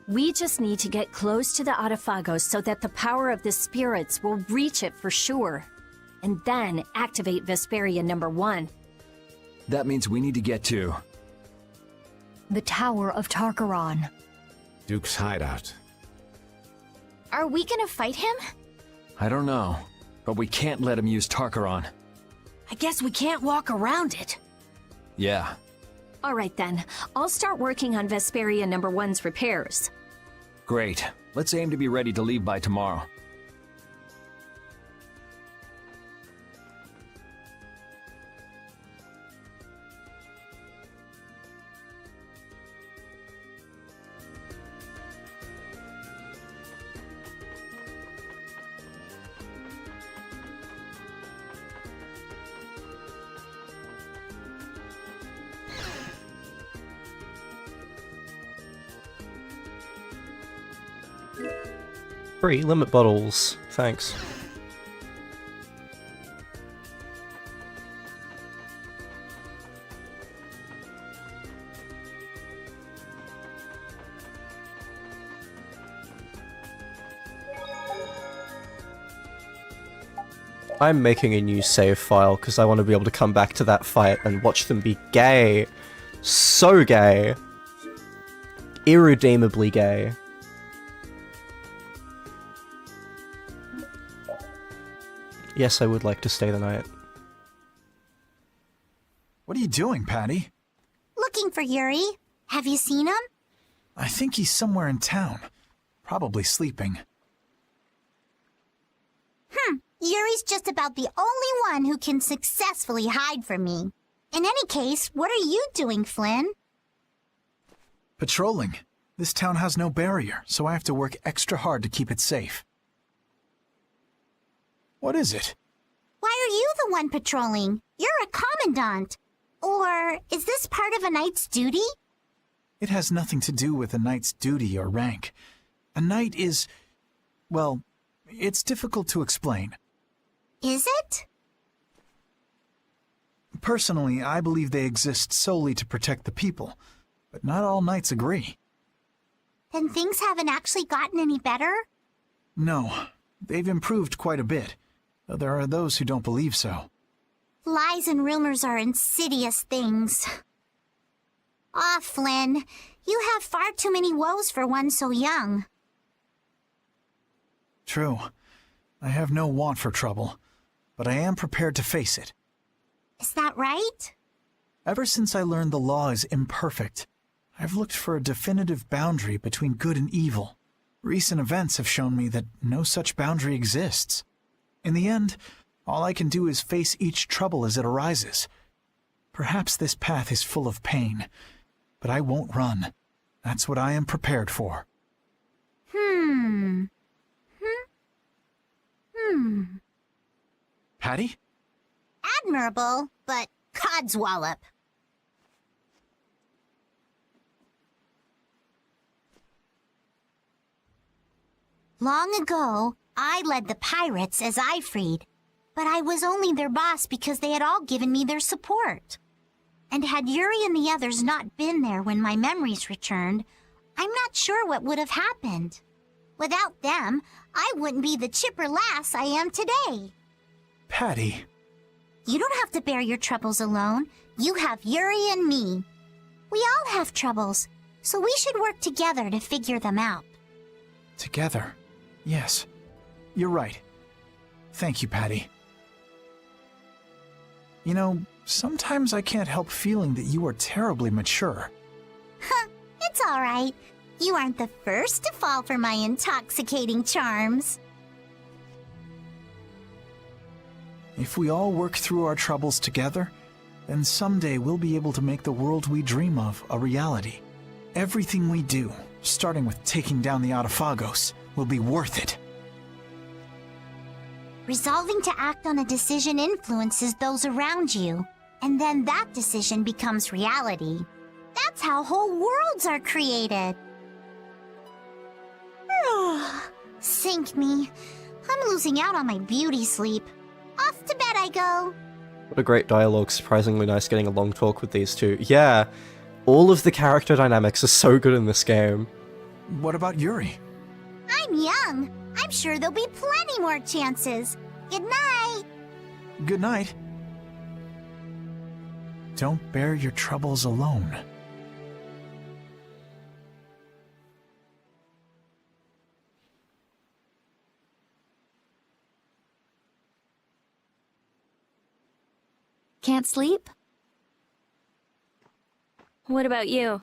We just need to get close to the Autophagos so that the power of the spirits will reach it for sure. And then activate Vesperia #1. That means we need to get to... The Tower of Tarkaron. Duke's hideout. Are we gonna fight him? I don't know, but we can't let him use Tarkaron. I guess we can't walk around it. Yeah. All right then, I'll start working on Vesperia #1's repairs. Great. Let's aim to be ready to leave by tomorrow. Free limit bottles. Thanks. I'm making a new save file because I want to be able to come back to that fight and watch them be gay. So gay. Irredeemably gay. Yes, I would like to stay the night. What are you doing, Patty? Looking for Yuri. Have you seen him? I think he's somewhere in town. Probably sleeping. Yuri's just about the only one who can successfully hide from me. In any case, what are you doing, Flynn? Patrolling. This town has no barrier, so I have to work extra hard to keep it safe. What is it? Why are you the one patrolling? You're a commandant. Or is this part of a knight's duty? It has nothing to do with a knight's duty or rank. A knight is... well, it's difficult to explain. Is it? Personally, I believe they exist solely to protect the people, but not all knights agree. Then things haven't actually gotten any better? No, they've improved quite a bit, though there are those who don't believe so. Lies and rumors are insidious things. Ah, Flynn, you have far too many woes for one so young. True. I have no want for trouble, but I am prepared to face it. Is that right? Ever since I learned the law is imperfect, I've looked for a definitive boundary between good and evil. Recent events have shown me that no such boundary exists. In the end, all I can do is face each trouble as it arises. Perhaps this path is full of pain, but I won't run. That's what I am prepared for. Patty? Admirable, but Codswallop. Long ago, I led the pirates as I freed, but I was only their boss because they had all given me their support. And had Yuri and the others not been there when my memories returned, I'm not sure what would have happened. Without them, I wouldn't be the chipper lass I am today. Patty. You don't have to bear your troubles alone. You have Yuri and me. We all have troubles, so we should work together to figure them out. Together. Yes. You're right. Thank you, Patty. You know, sometimes I can't help feeling that you are terribly mature. It's all right. You aren't the first to fall for my intoxicating charms. If we all work through our troubles together, then someday we'll be able to make the world we dream of a reality. Everything we do, starting with taking down the Autophagos, will be worth it. Resolving to act on a decision influences those around you, and then that decision becomes reality. That's how whole worlds are created. Sink me. I'm losing out on my beauty sleep. Off to bed I go. What a great dialogue, surprisingly nice getting a long talk with these two. Yeah, all of the character dynamics are so good in this game. What about Yuri? I'm young. I'm sure there'll be plenty more chances. Good night. Good night. Don't bear your troubles alone. Can't sleep? What about you?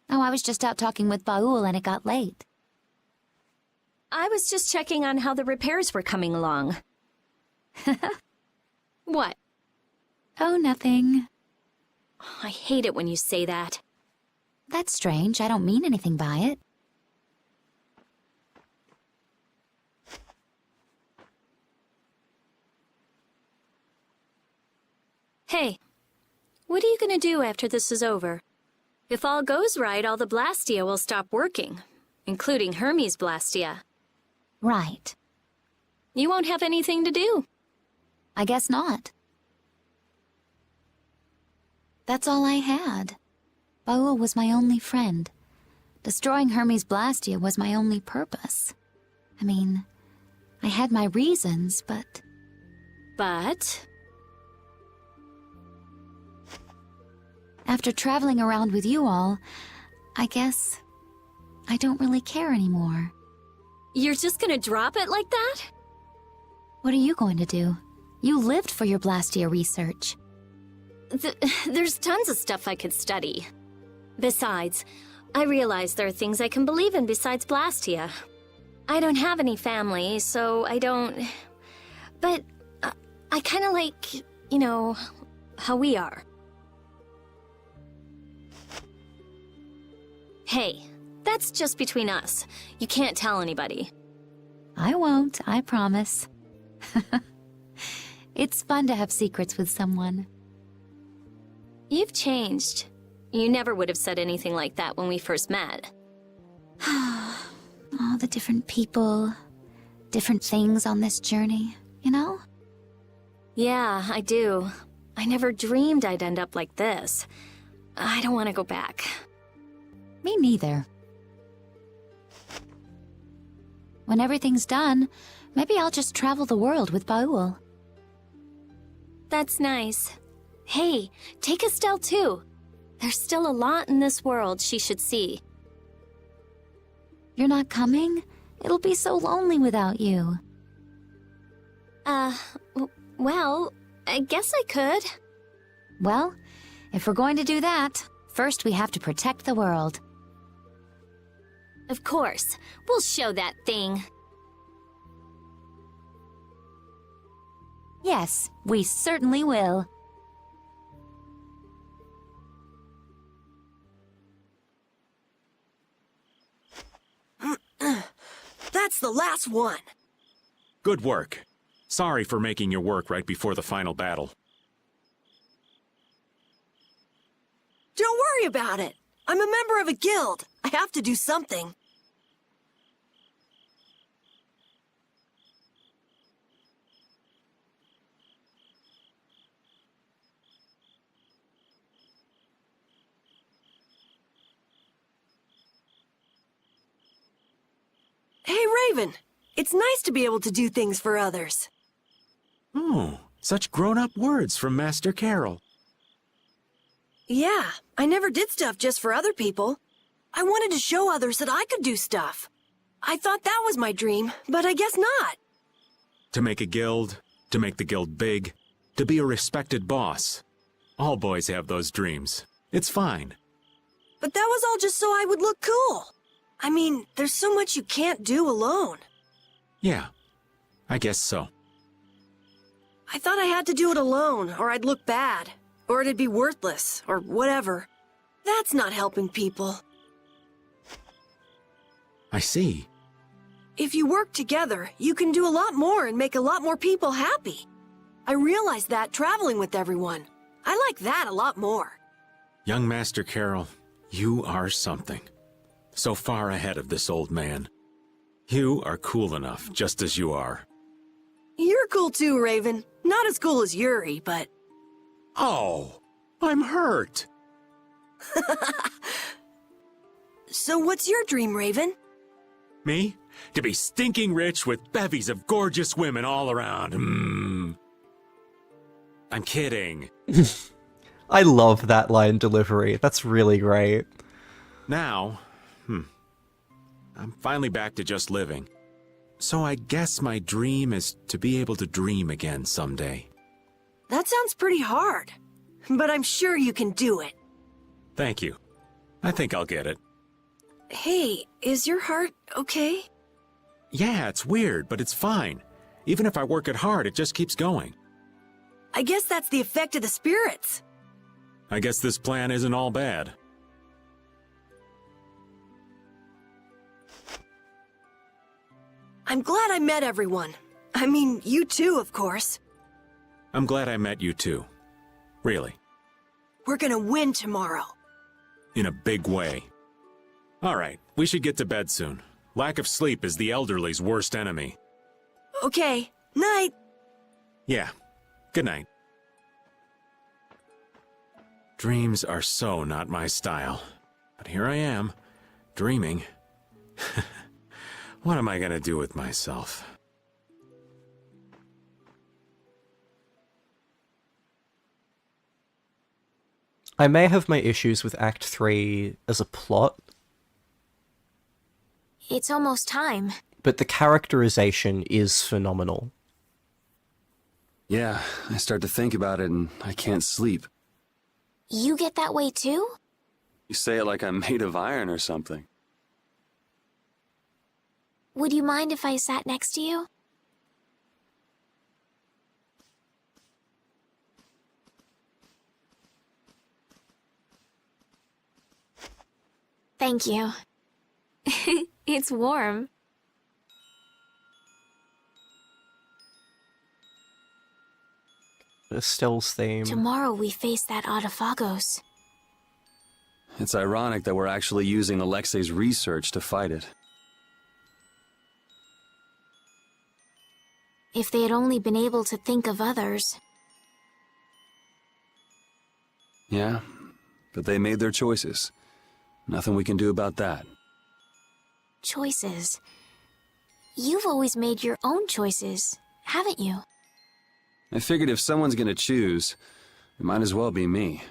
Oh, I was just out talking with Baul and it got late. I was just checking on how the repairs were coming along. What? Oh, nothing. I hate it when you say that. That's strange. I don't mean anything by it. Hey, what are you gonna do after this is over? If all goes right, all the Blastia will stop working, including Hermes Blastia. Right. You won't have anything to do. I guess not. That's all I had. Baul was my only friend. Destroying Hermes Blastia was my only purpose. I mean, I had my reasons, but... But? After traveling around with you all, I guess I don't really care anymore. You're just gonna drop it like that? What are you going to do? You lived for your Blastia research. There's tons of stuff I could study. Besides, I realize there are things I can believe in besides Blastia. I don't have any family, so I don't... But I kinda like, you know, how we are. Hey, that's just between us. You can't tell anybody. I won't, I promise. It's fun to have secrets with someone. You've changed. You never would have said anything like that when we first met. All the different people, different things on this journey, you know? Yeah, I do. I never dreamed I'd end up like this. I don't want to go back. Me neither. When everything's done, maybe I'll just travel the world with Baul. That's nice. Hey, take Estelle too. There's still a lot in this world she should see. You're not coming? It'll be so lonely without you. Well, I guess I could. Well, if we're going to do that, first we have to protect the world. Of course. We'll show that thing. Yes, we certainly will. That's the last one. Good work. Sorry for making your work right before the final battle. worry about it. I'm a member of a guild. I have to do something. Hey, Raven. It's nice to be able to do things for others. Oh, such grown-up words from Master Carol. Yeah, I never did stuff just for other people. I wanted to show others that I could do stuff. I thought that was my dream, but I guess not. To make a guild, to make the guild big, to be a respected boss. All boys have those dreams. It's fine. But that was all just so I would look cool. I mean, there's so much you can't do alone. Yeah, I guess so. I thought I had to do it alone, or I'd look bad, or it'd be worthless, or whatever. That's not helping people. I see. If you work together, you can do a lot more and make a lot more people happy. I realized that traveling with everyone. I like that a lot more. Young Master Carol, you are something. So far ahead of this old man. You are cool enough, just as you are. You're cool too, Raven. Not as cool as Yuri, but... Oh, I'm hurt. So what's your dream, Raven? Me? To be stinking rich with bevies of gorgeous women all around. I'm kidding. I love that line delivery. That's really great. Now, I'm finally back to just living. So I guess my dream is to be able to dream again someday. That sounds pretty hard, but I'm sure you can do it. Thank you. I think I'll get it. Hey, is your heart okay? Yeah, it's weird, but it's fine. Even if I work it hard, it just keeps going. I guess that's the effect of the spirits. I guess this plan isn't all bad. I'm glad I met everyone. I mean, you too, of course. I'm glad I met you too. Really. We're gonna win tomorrow. In a big way. All right, we should get to bed soon. Lack of sleep is the elderly's worst enemy. Okay, night. Yeah, good night. Dreams are so not my style. But here I am, dreaming. What am I gonna do with myself? I may have my issues with Act 3 as a plot, It's almost time. but the characterization is phenomenal. Yeah, I start to think about it and I can't sleep. You get that way too? You say it like I'm made of iron or something. Would you mind if I sat next to you? Thank you. It's warm. Estelle's theme. Tomorrow we face that Autophagos. It's ironic that we're actually using Alexei's research to fight it. If they had only been able to think of others. Yeah, but they made their choices. Nothing we can do about that. Choices. You've always made your own choices, haven't you? I figured if someone's gonna choose, it might as well be me.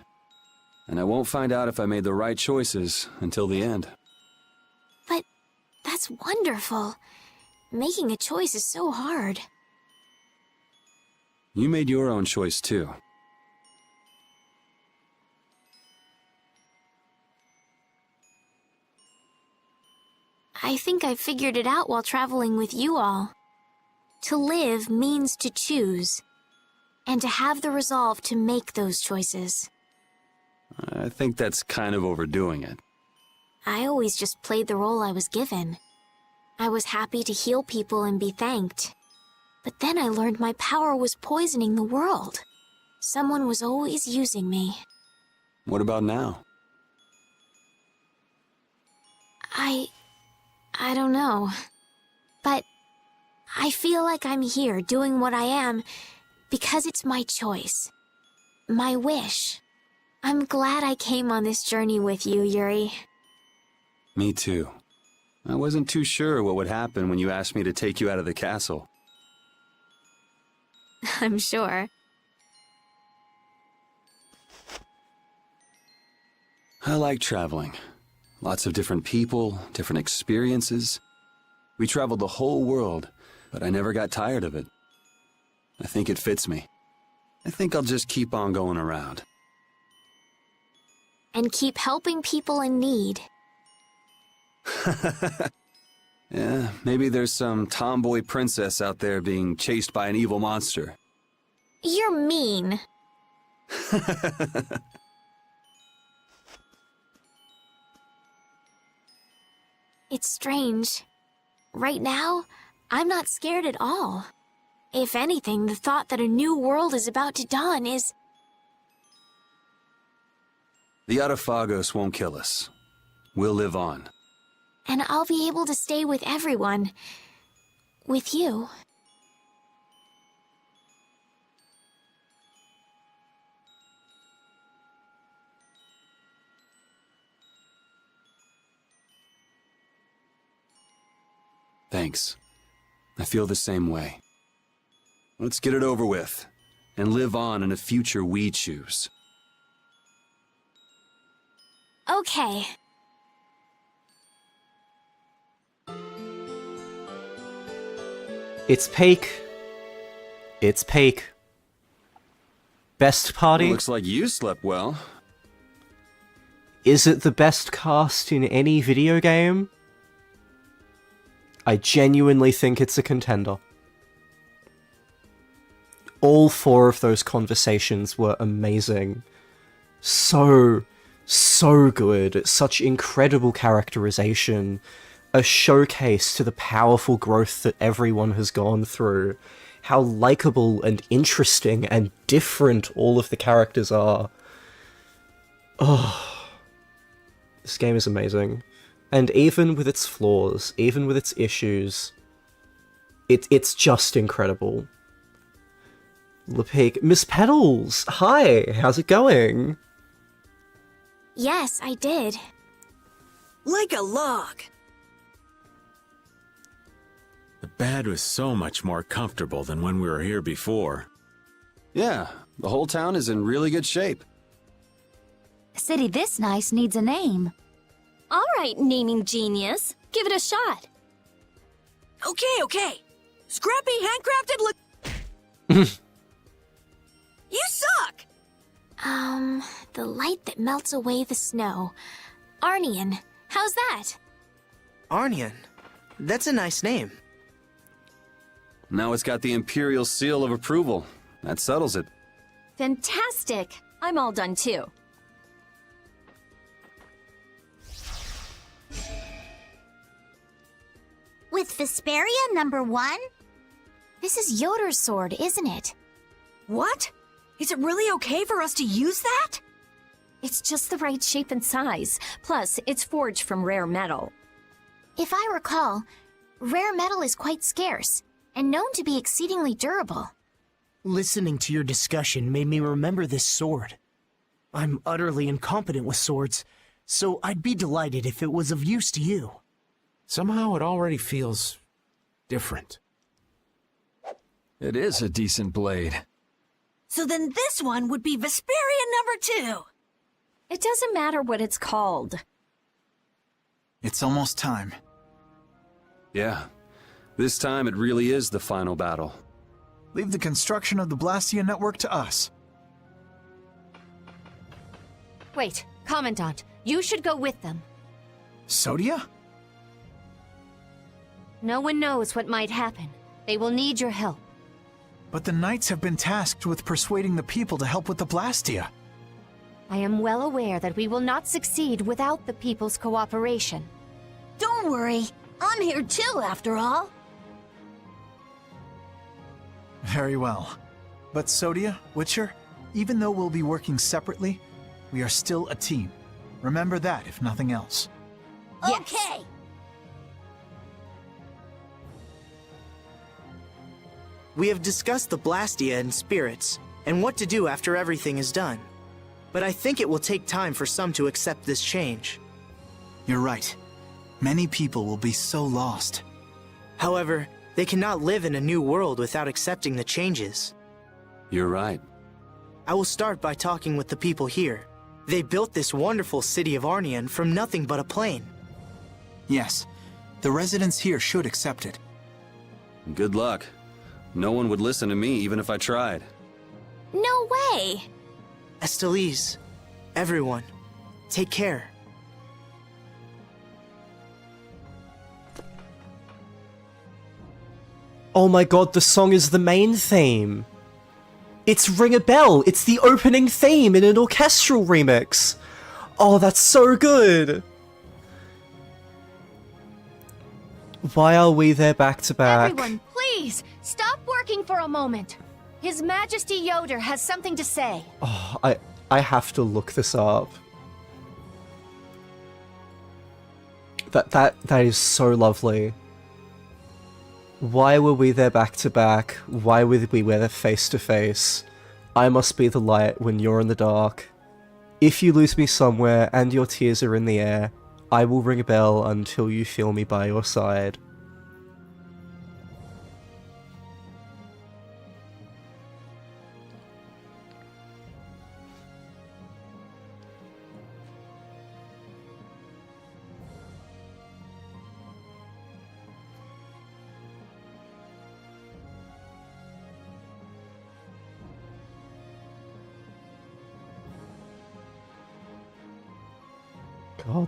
And I won't find out if I made the right choices until the end. But that's wonderful. Making a choice is so hard. You made your own choice too. I think I figured it out while traveling with you all. To live means to choose, and to have the resolve to make those choices. I think that's kind of overdoing it. I always just played the role I was given. I was happy to heal people and be thanked. But then I learned my power was poisoning the world. Someone was always using me. What about now? I don't know. But I feel like I'm here doing what I am because it's my choice. My wish. I'm glad I came on this journey with you, Yuri. Me too. I wasn't too sure what would happen when you asked me to take you out of the castle. I'm sure. I like traveling. Lots of different people, different experiences. We traveled the whole world, but I never got tired of it. I think it fits me. I think I'll just keep on going around. And keep helping people in need. Yeah, maybe there's some tomboy princess out there being chased by an evil monster. You're mean. It's strange. Right now, I'm not scared at all. If anything, the thought that a new world is about to dawn is... The Autophagos won't kill us. We'll live on. And I'll be able to stay with everyone. With you. Thanks. I feel the same way. Let's get it over with, and live on in a future we choose. Okay. It's peak. It's peak. Best party? Looks like you slept well. Is it the best cast in any video game? I genuinely think it's a contender. All 4 of those conversations were amazing. So good. Such incredible characterization. A showcase to the powerful growth that everyone has gone through. How likable and interesting and different all of the characters are. Oh, this game is amazing. And even with its flaws, even with its issues, it's just incredible. Lepeak, Miss Petals, hi, how's it going? Yes, I did. Like a log. The bed was so much more comfortable than when we were here before. Yeah, the whole town is in really good shape. A city this nice needs a name. All right, naming genius. Give it a shot. Okay. Scrappy, handcrafted look... You suck! The light that melts away the snow. Arnian, how's that? Arnian? That's a nice name. Now it's got the Imperial seal of approval. That settles it. Fantastic. I'm all done too. With Vesperia #1? This is Yoder's sword, isn't it? What? Is it really okay for us to use that? It's just the right shape and size. Plus, it's forged from rare metal. If I recall, rare metal is quite scarce, and known to be exceedingly durable. Listening to your discussion made me remember this sword. I'm utterly incompetent with swords, so I'd be delighted if it was of use to you. Somehow it already feels different. It is a decent blade. So then this one would be Vesperia #2. It doesn't matter what it's called. It's almost time. Yeah, this time it really is the final battle. Leave the construction of the Blastia network to us. Wait, Commandant, you should go with them. Sodia? No one knows what might happen. They will need your help. But the Knights have been tasked with persuading the people to help with the Blastia. I am well aware that we will not succeed without the people's cooperation. Don't worry. I'm here too, after all. Very well. But Sodia, Witcher, even though we'll be working separately, we are still a team. Remember that, if nothing else. Okay. We have discussed the Blastia and spirits, and what to do after everything is done. But I think it will take time for some to accept this change. You're right. Many people will be so lost. However, they cannot live in a new world without accepting the changes. You're right. I will start by talking with the people here. They built this wonderful city of Arnian from nothing but a plain. Yes, the residents here should accept it. Good luck. No one would listen to me even if I tried. No way. Estelise, everyone, take care. Oh my god, the song is the main theme. It's Ring a Bell. It's the opening theme in an orchestral remix. Oh, that's so good. Why are we there back to back? Everyone, please, stop working for a moment. His Majesty Yoder has something to say. Oh, I have to look this up. That is so lovely. Why were we there back to back? Why were we there face to face? I must be the light when you're in the dark. If you lose me somewhere and your tears are in the air, I will ring a bell until you feel me by your side.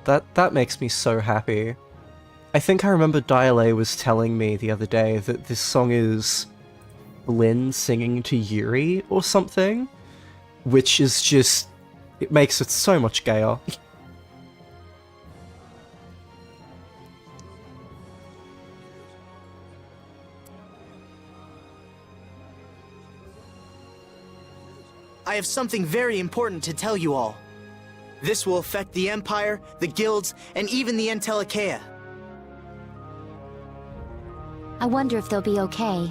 God, that makes me so happy. I think I remember Diale was telling me the other day that this song is Flynn singing to Yuri or something, which is just... it makes it so much gayer. I have something very important to tell you all. This will affect the Empire, the guilds, and even the Entelikeia. I wonder if they'll be okay.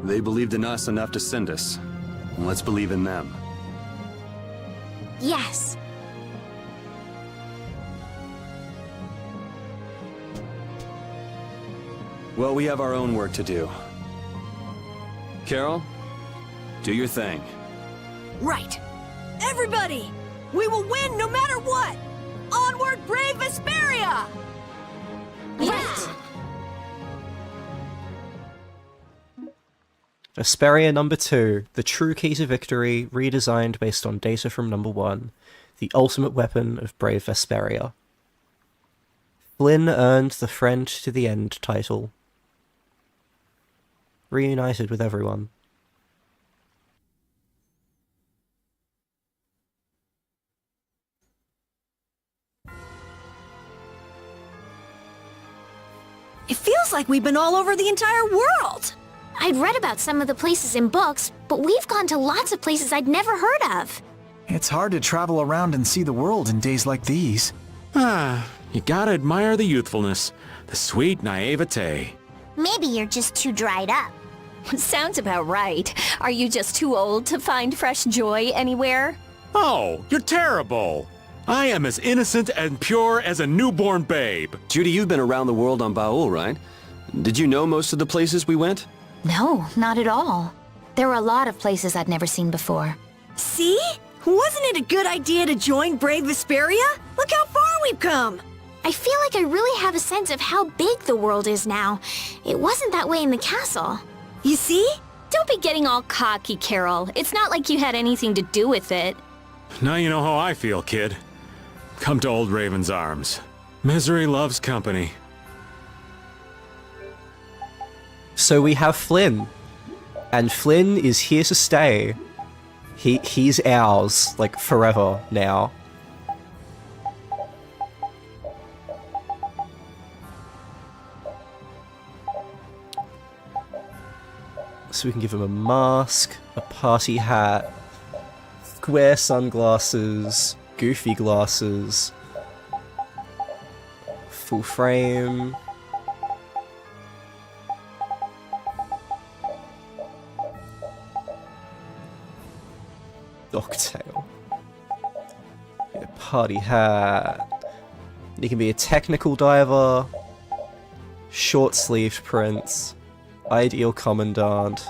They believed in us enough to send us. Let's believe in them. Yes. Well, we have our own work to do. Carol, do your thing. Right. Everybody! We will win no matter what! Onward, brave Vesperia! Yeah! Vesperia number 2, the true key to victory, redesigned based on data from number 1, the ultimate weapon of brave Vesperia. Flynn earned the Friend to the End title. Reunited with everyone. It feels like we've been all over the entire world! I'd read about some of the places in books, but we've gone to lots of places I'd never heard of. It's hard to travel around and see the world in days like these. You gotta admire the youthfulness, the sweet naivete. Maybe you're just too dried up. Sounds about right. Are you just too old to find fresh joy anywhere? Oh, you're terrible! I am as innocent and pure as a newborn babe. Judy, you've been around the world on Baul, right? Did you know most of the places we went? No, not at all. There were a lot of places I'd never seen before. See? Wasn't it a good idea to join Brave Vesperia? Look how far we've come! I feel like I really have a sense of how big the world is now. It wasn't that way in the castle. You see? Don't be getting all cocky, Carol. It's not like you had anything to do with it. Now you know how I feel, kid. Come to old Raven's arms. Misery loves company. So we have Flynn. And Flynn is here to stay. He's ours, like, forever now. So we can give him a mask, a party hat, square sunglasses, goofy glasses, full frame. Docktail. Yeah, party hat. You can be a technical diver, short-sleeved prince, ideal commandant.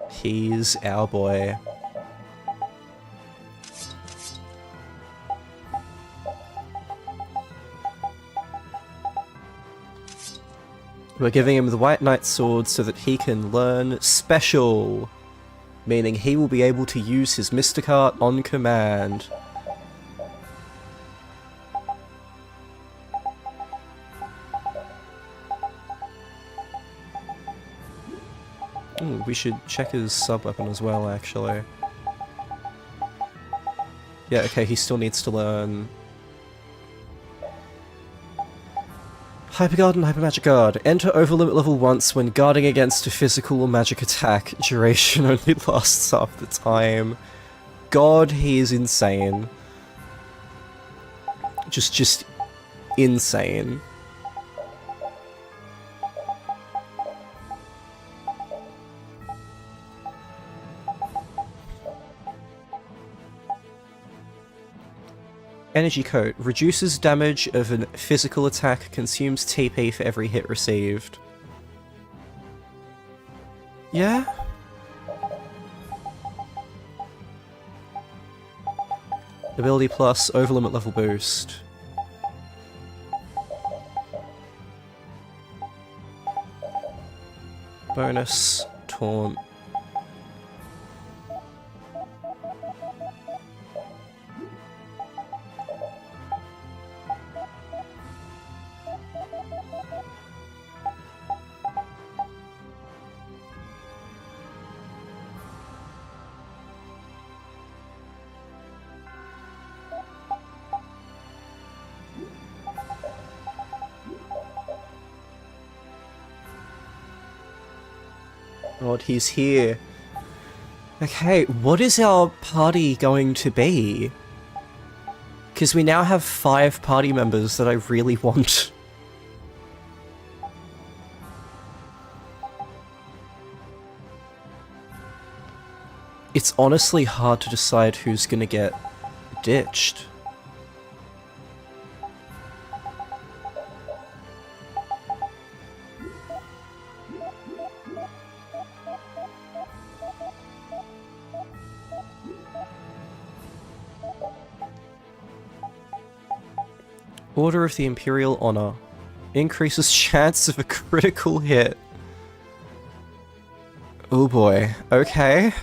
He's our boy. We're giving him the White Knight sword so that he can learn special, meaning he will be able to use his Mystic Art on command. Ooh, we should check his sub-weapon as well, actually. Yeah, okay, he still needs to learn Hyperguard and Hypermagic Guard. Enter overlimit level once when guarding against a physical or magic attack. Duration only lasts half the time. God, he is insane. Just insane. Energy Coat. Reduces damage of a physical attack, consumes TP for every hit received. Yeah? Ability plus, overlimit level boost. Bonus, taunt. God, he's here. Okay, what is our party going to be? Because we now have 5 party members that I really want. It's honestly hard to decide who's gonna get ditched. Order of the Imperial Honor. Increases chance of a critical hit. Oh boy. Okay.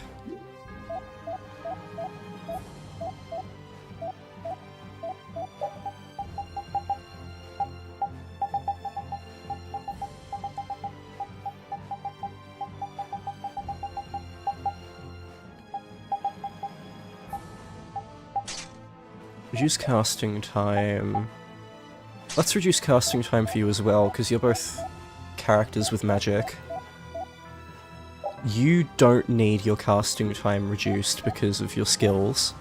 Reduce casting time. Let's reduce casting time for you as well, because you're both characters with magic. You don't need your casting time reduced because of your skills.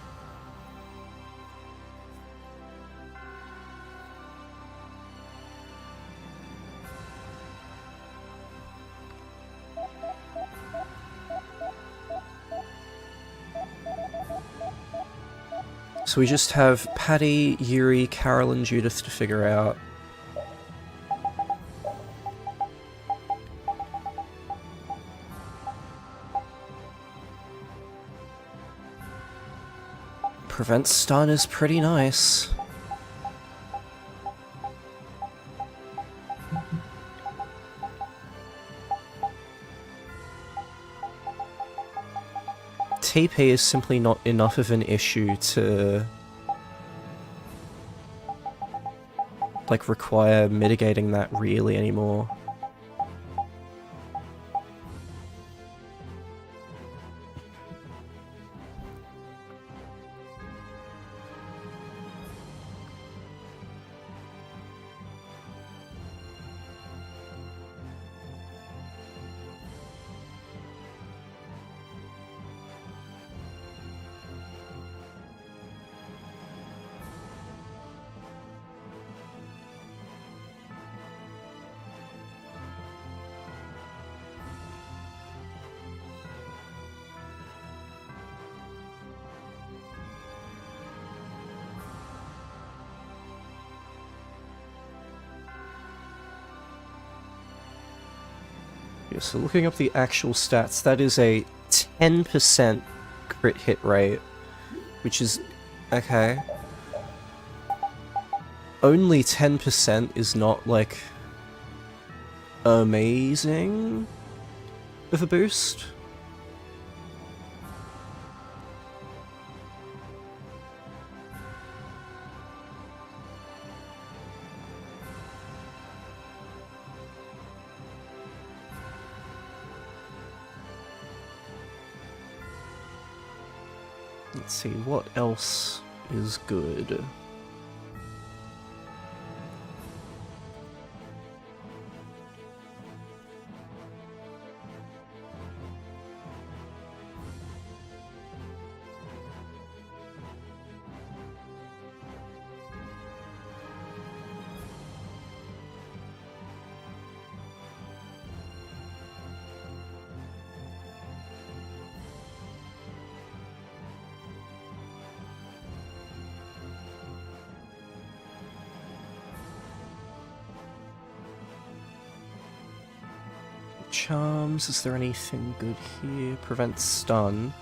So we just have Patty, Yuri, Carol, and Judith to figure out. Prevent stun is pretty nice. TP is simply not enough of an issue to like require mitigating that really anymore. Yeah, so looking up the actual stats, that is a 10% crit hit rate, which is okay. Only 10% is not, like, amazing of a boost. Let's see, what else is good? Charms, is there anything good here? Prevent stun.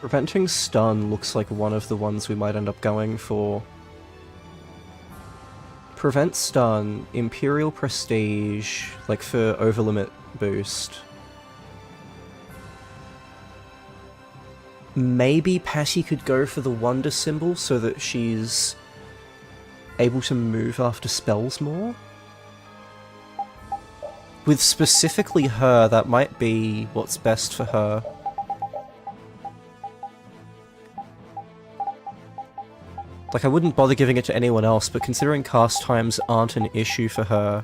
Preventing stun looks like one of the ones we might end up going for. Prevent stun, Imperial Prestige, like for overlimit boost. Maybe Patty could go for the Wonder Symbol so that she's able to move after spells more? With specifically her, that might be what's best for her. Like, I wouldn't bother giving it to anyone else, but considering cast times aren't an issue for her...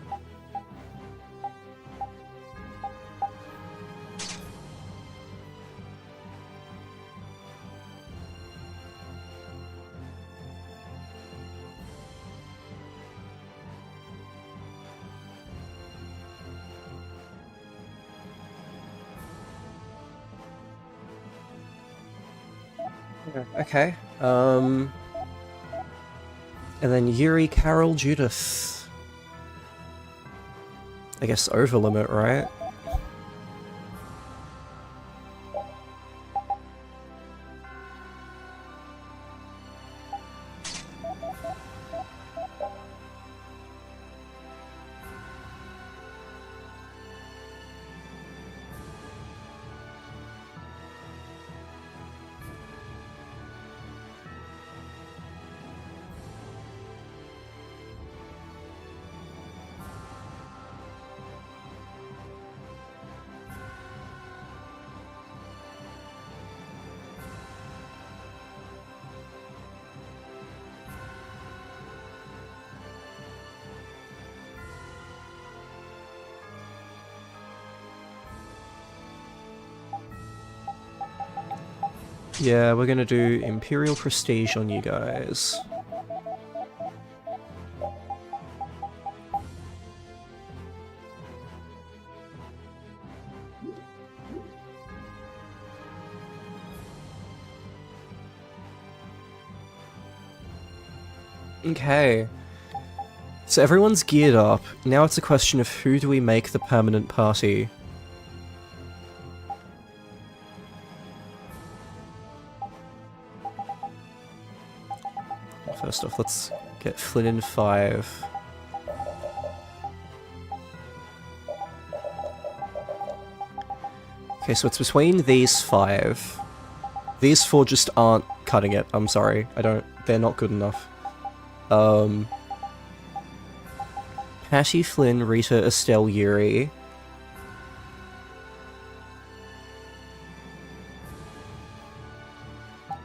Okay, and then Yuri, Carol, Judith. I guess overlimit, right? Yeah, we're gonna do Imperial Prestige on you guys. Okay. So everyone's geared up. Now it's a question of who do we make the permanent party? First off, let's get Flynn in 5. Okay, so it's between these 5. These 4 just aren't cutting it, I'm sorry. They're not good enough. Patty, Flynn, Rita, Estelle, Yuri.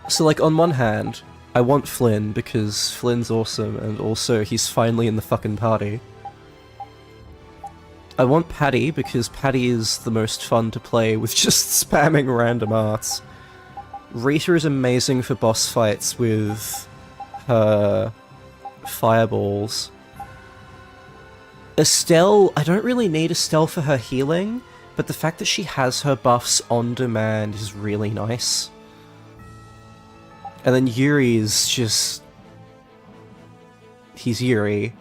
So, like, on one hand, I want Flynn because Flynn's awesome and also he's finally in the fucking party. I want Patty because Patty is the most fun to play with just spamming random arts. Rita is amazing for boss fights with her fireballs. Estelle, I don't really need Estelle for her healing, but the fact that she has her buffs on demand is really nice. And then Yuri's just... he's Yuri.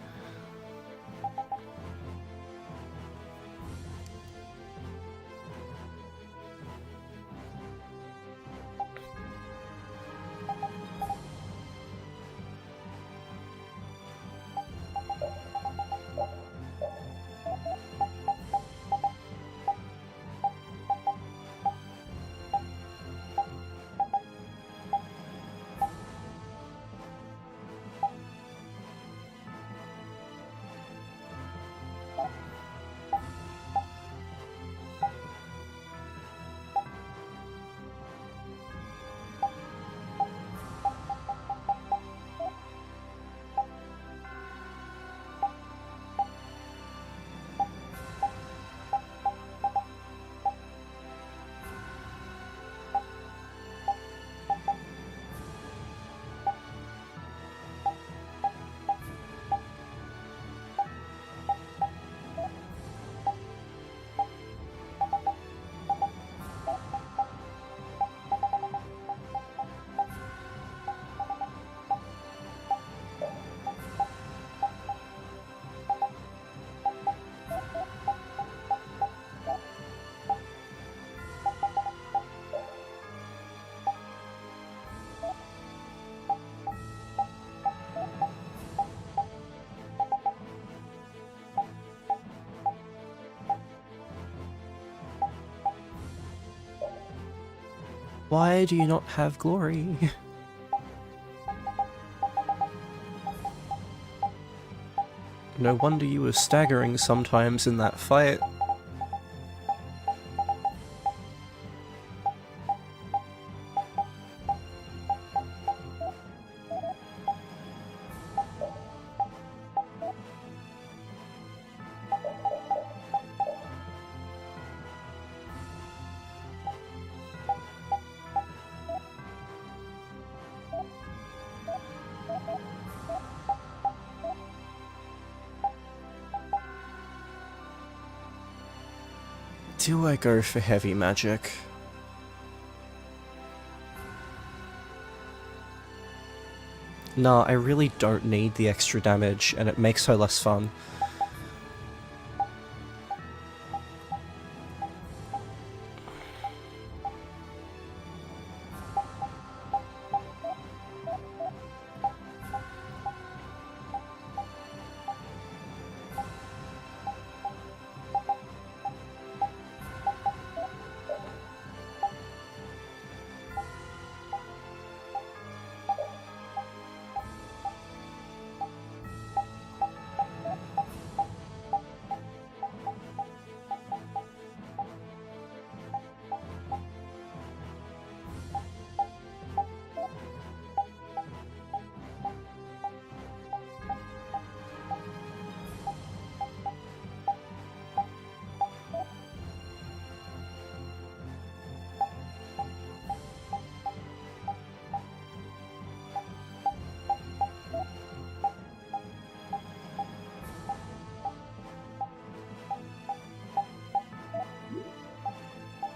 Why do you not have glory? No wonder you were staggering sometimes in that fight. Do I go for heavy magic? Nah, I really don't need the extra damage, and it makes her less fun.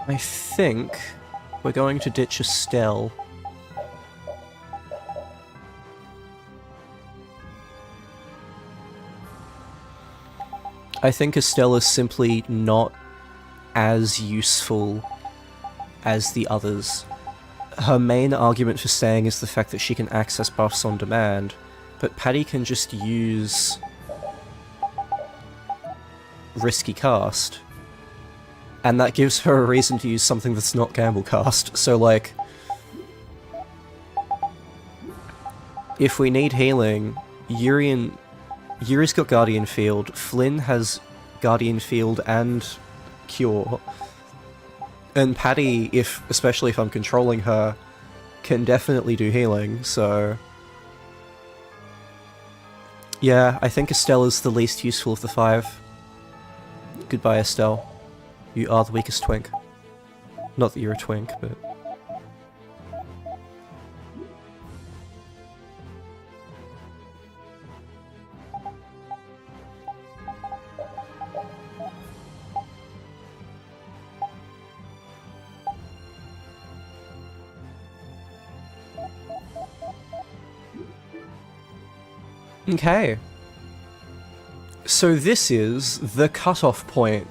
I think we're going to ditch Estelle. I think Estelle is simply not as useful as the others. Her main argument for staying is the fact that she can access buffs on demand, but Patty can just use Risky Cast. And that gives her a reason to use something that's not Gamble Cast. So, like, if we need healing, Yuri's got Guardian Field, Flynn has Guardian Field and Cure, and Patty, especially if I'm controlling her, can definitely do healing, so... Yeah, I think Estelle is the least useful of the five. Goodbye, Estelle. You are the weakest twink. Not that you're a twink, but... Okay. So this is the cutoff point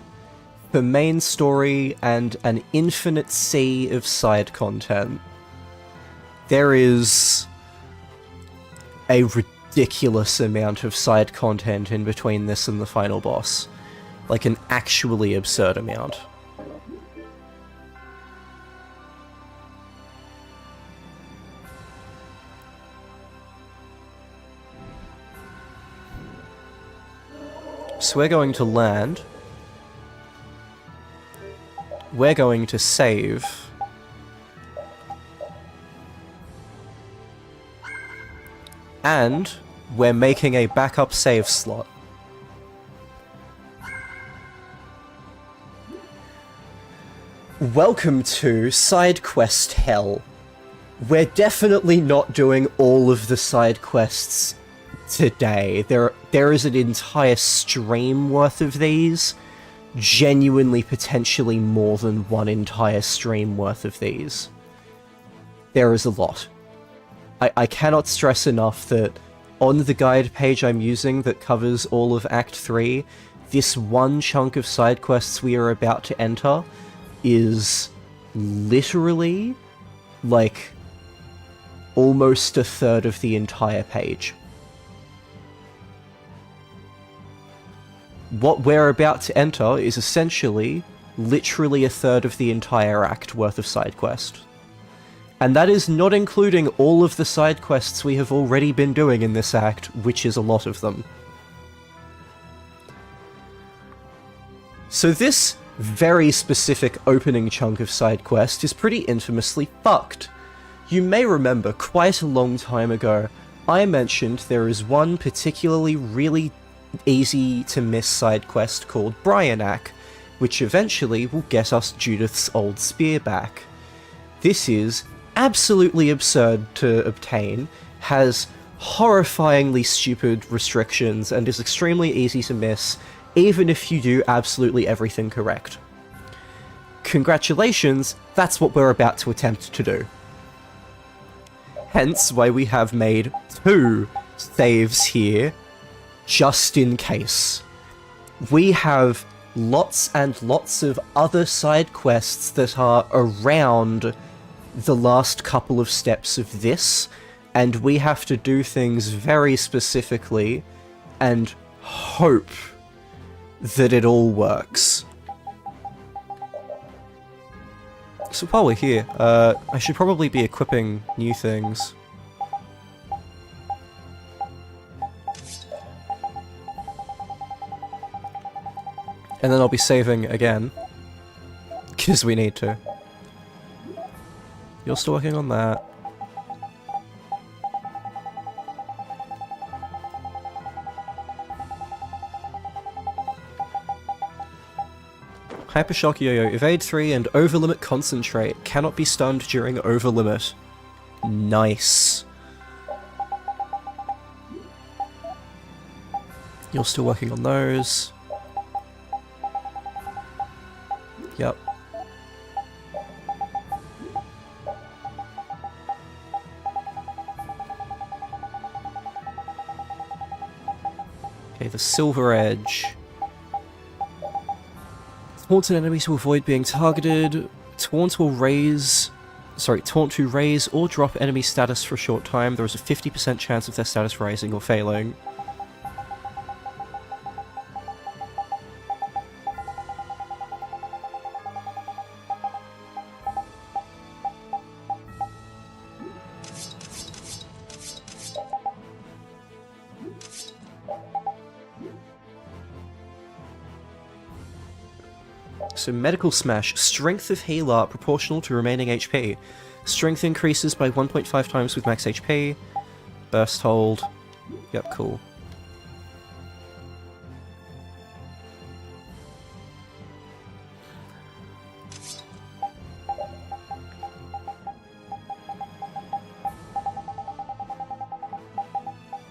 for main story and an infinite sea of side content. There is a ridiculous amount of side content in between this and the final boss. Like an actually absurd amount. So we're going to land. We're going to save. And we're making a backup save slot. Welcome to side quest hell. We're definitely not doing all of the side quests today. There is an entire stream worth of these. Genuinely, potentially more than one entire stream worth of these. There is a lot. I cannot stress enough that on the guide page I'm using that covers all of Act 3, this one chunk of side quests we are about to enter is literally, like, almost a third of the entire page. What we're about to enter is essentially, literally a third of the entire act worth of side quest. And that is not including all of the side quests we have already been doing in this act, which is a lot of them. So this very specific opening chunk of side quest is pretty infamously fucked. You may remember quite a long time ago, I mentioned there is one particularly really easy to miss side quest called Brionac, which eventually will get us Judith's old spear back. This is absolutely absurd to obtain, has horrifyingly stupid restrictions, and is extremely easy to miss, even if you do absolutely everything correct. Congratulations, that's what we're about to attempt to do. Hence why we have made 2 saves here, just in case. We have lots and lots of other side quests that are around the last couple of steps of this, and we have to do things very specifically and hope that it all works. So while we're here, I should probably be equipping new things. And then I'll be saving again, because we need to. You're still working on that. Hypershock Yo-Yo, Evade 3 and Overlimit Concentrate. Cannot be stunned during Overlimit. Nice. You're still working on those. Yep. Okay, the Silver Edge. Taunt an enemy to avoid being targeted. Taunt to raise or drop enemy status for a short time. There is a 50% chance of their status rising or failing. So Medical Smash, Strength of Healer proportional to remaining HP. Strength increases by 1.5 times with max HP. Burst Hold. Yep, cool.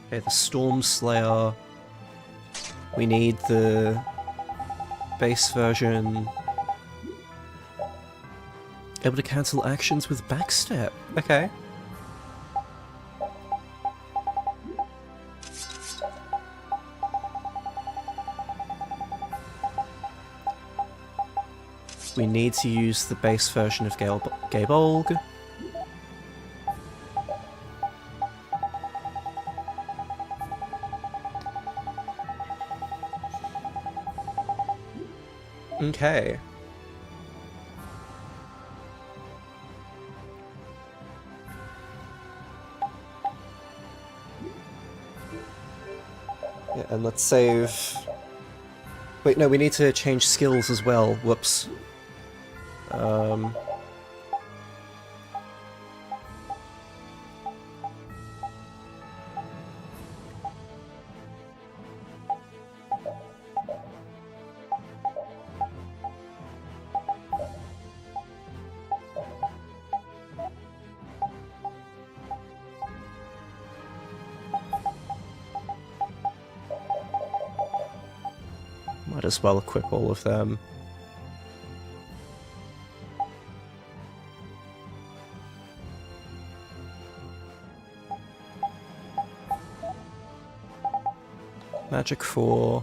Okay, the Storm Slayer. We need the base version. Able to cancel actions with backstep. Okay. we need to use the base version of Gabolg. Okay. Yeah, and let's save... Wait, no, we need to change skills as well. Whoops. Might as well equip all of them. Magic 4.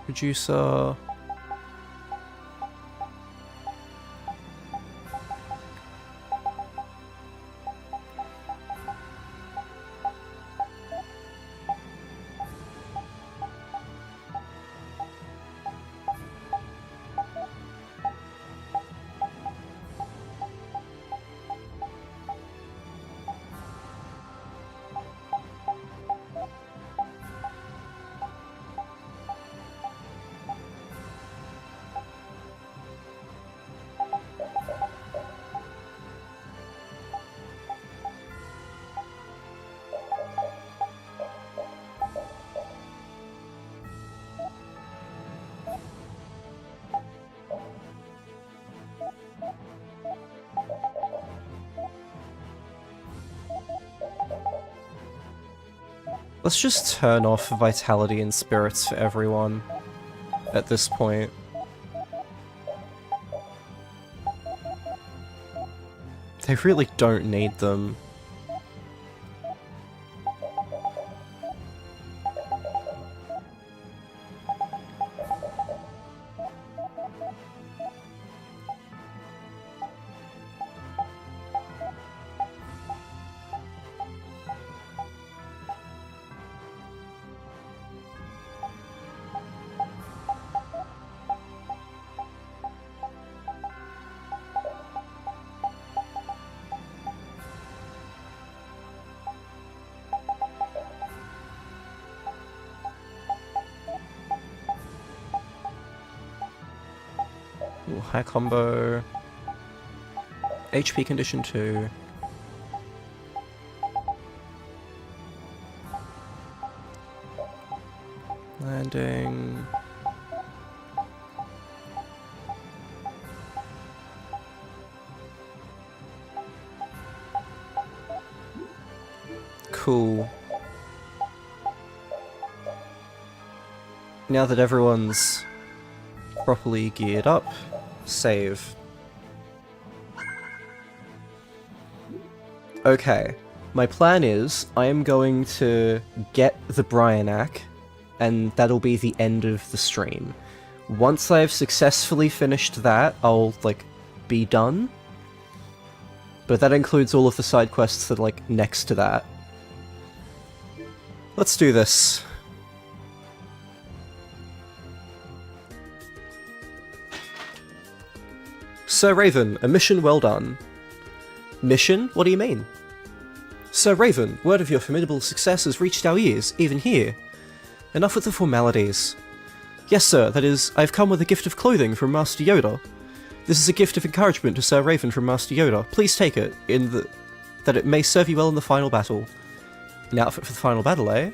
Producer. Let's just turn off vitality and spirits for everyone at this point. They really don't need them. Ooh, high combo. HP condition 2. Landing. Cool. Now that everyone's properly geared up, save. Okay, my plan is I am going to get the Brionac, and that'll be the end of the stream. Once I've successfully finished that, I'll, be done. But that includes all of the side quests that are, next to that. Let's do this. Sir Raven, a mission well done. Mission? What do you mean? Sir Raven, word of your formidable success has reached our ears, even here. Enough with the formalities. Yes, sir, that is, I've come with a gift of clothing from Master Yoda. This is a gift of encouragement to Sir Raven from Master Yoda. Please take it, that it may serve you well in the final battle. An outfit for the final battle, eh?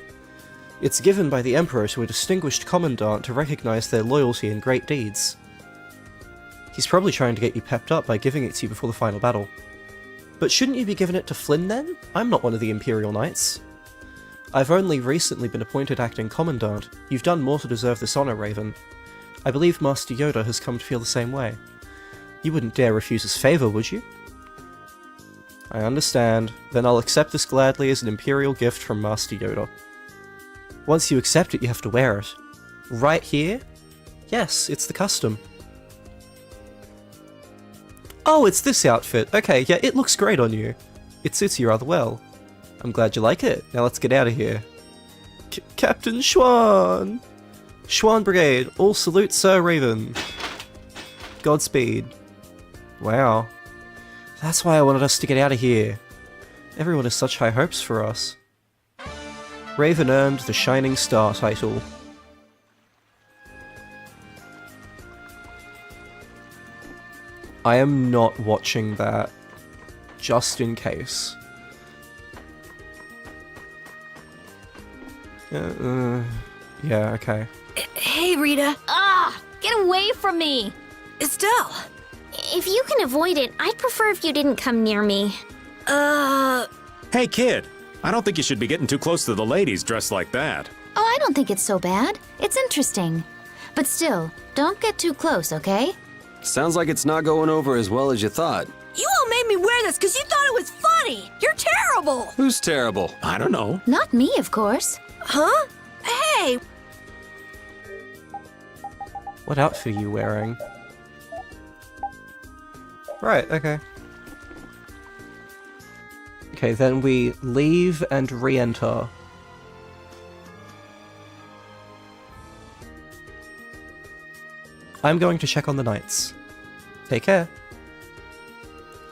It's given by the Emperor to a distinguished commandant to recognize their loyalty and great deeds. He's probably trying to get you pepped up by giving it to you before the final battle. But shouldn't you be giving it to Flynn then? I'm not one of the Imperial Knights. I've only recently been appointed acting commandant. You've done more to deserve this honor, Raven. I believe Master Yoda has come to feel the same way. You wouldn't dare refuse his favor, would you? I understand. Then I'll accept this gladly as an Imperial gift from Master Yoda. Once you accept it, you have to wear it. Right here? Yes, it's the custom. Oh, it's this outfit. Okay, yeah, it looks great on you. It suits you rather well. I'm glad you like it. Now let's get out of here. Captain Schwan! Schwan Brigade, all salute Sir Raven. Godspeed. Wow. That's why I wanted us to get out of here. Everyone has such high hopes for us. Raven earned the Shining Star title. I am not watching that, just in case. Yeah, okay. Hey, Rita. Get away from me! Estelle! If you can avoid it, I'd prefer if you didn't come near me. Hey, kid. I don't think you should be getting too close to the ladies dressed like that. Oh, I don't think it's so bad. It's interesting. But still, don't get too close, okay? Sounds like it's not going over as well as you thought. You all made me wear this because you thought it was funny. You're terrible. Who's terrible? I don't know. Not me, of course. Huh? Hey! What outfit are you wearing? Right, okay. Okay, then we leave and re-enter. I'm going to check on the knights. Take care.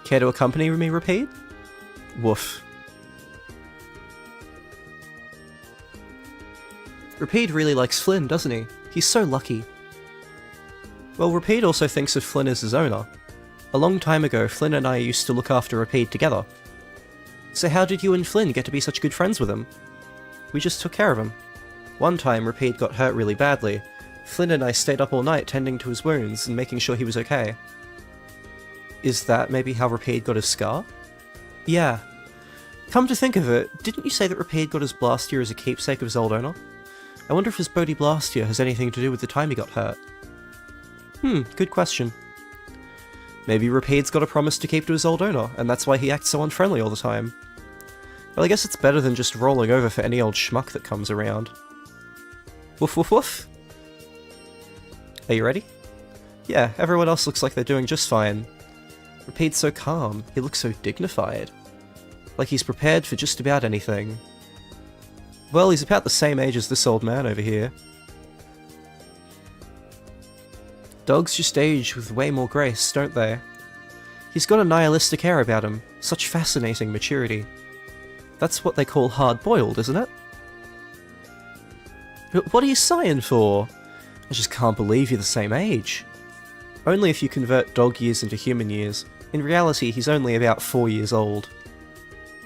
Care to accompany me, Rapide? Woof. Rapide really likes Flynn, doesn't he? He's so lucky. Well, Rapide also thinks of Flynn as his owner. A long time ago, Flynn and I used to look after Rapide together. So how did you and Flynn get to be such good friends with him? We just took care of him. One time, Rapide got hurt really badly. Flynn and I stayed up all night tending to his wounds and making sure he was okay. Is that maybe how Rapide got his scar? Yeah. Come to think of it, didn't you say that Rapide got his Blastier as a keepsake of his old owner? I wonder if his Bodhi Blastier has anything to do with the time he got hurt. Good question. Maybe Rapide's got a promise to keep to his old owner, and that's why he acts so unfriendly all the time. Well, I guess it's better than just rolling over for any old schmuck that comes around. Woof woof woof! Are you ready? Yeah, everyone else looks like they're doing just fine. Rapide's so calm, he looks so dignified. Like he's prepared for just about anything. Well, he's about the same age as this old man over here. Dogs just age with way more grace, don't they? He's got a nihilistic air about him, such fascinating maturity. That's what they call hard-boiled, isn't it? What are you sighing for? I just can't believe you're the same age. Only if you convert dog years into human years. In reality, he's only about 4 years old.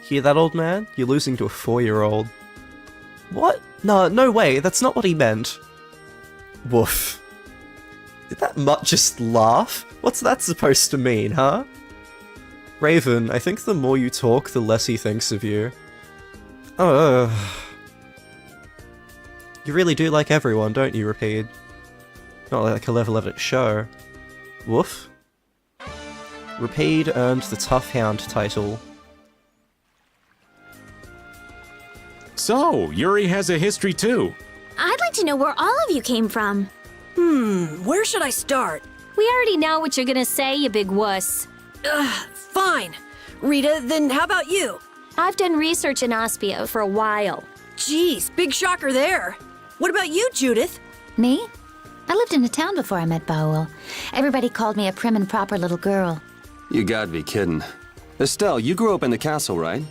Hear that, old man? You're losing to a 4-year-old. What? No way, that's not what he meant. Woof. Did that mutt just laugh? What's that supposed to mean, huh? Raven, I think the more you talk, the less he thinks of you. You really do like everyone, don't you, Rapide? Not like he'll ever let it show. Woof. Rapide earned the Tough Hound title. So, Yuri has a history too. I'd like to know where all of you came from. Where should I start? We already know what you're gonna say, you big wuss. Fine. Rita, then how about you? I've done research in Aspia for a while. Jeez, big shocker there. What about you, Judith? Me? I lived in a town before I met Baul. Everybody called me a prim and proper little girl. You gotta be kidding. Estelle, you grew up in the castle, right?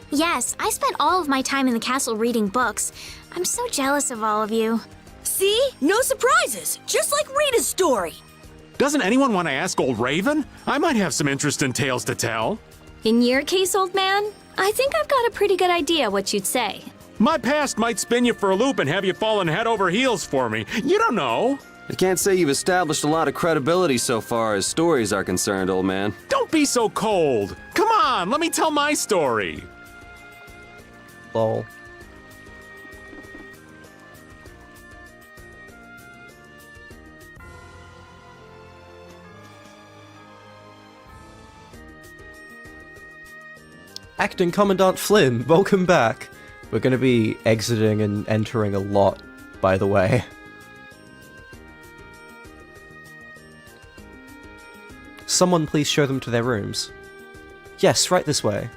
Yes, I spent all of my time in the castle reading books. I'm so jealous of all of you. See? No surprises. Just like Rita's story. Doesn't anyone want to ask old Raven? I might have some interesting tales to tell. In your case, old man, I think I've got a pretty good idea what you'd say. My past might spin you for a loop and have you falling head over heels for me. You don't know. I can't say you've established a lot of credibility so far as stories are concerned, old man. Don't be so cold. Come on, let me tell my story. Lol. Acting Commandant Flynn, welcome back. We're going to be exiting and entering a lot, by the way. Someone please show them to their rooms. Yes, right this way.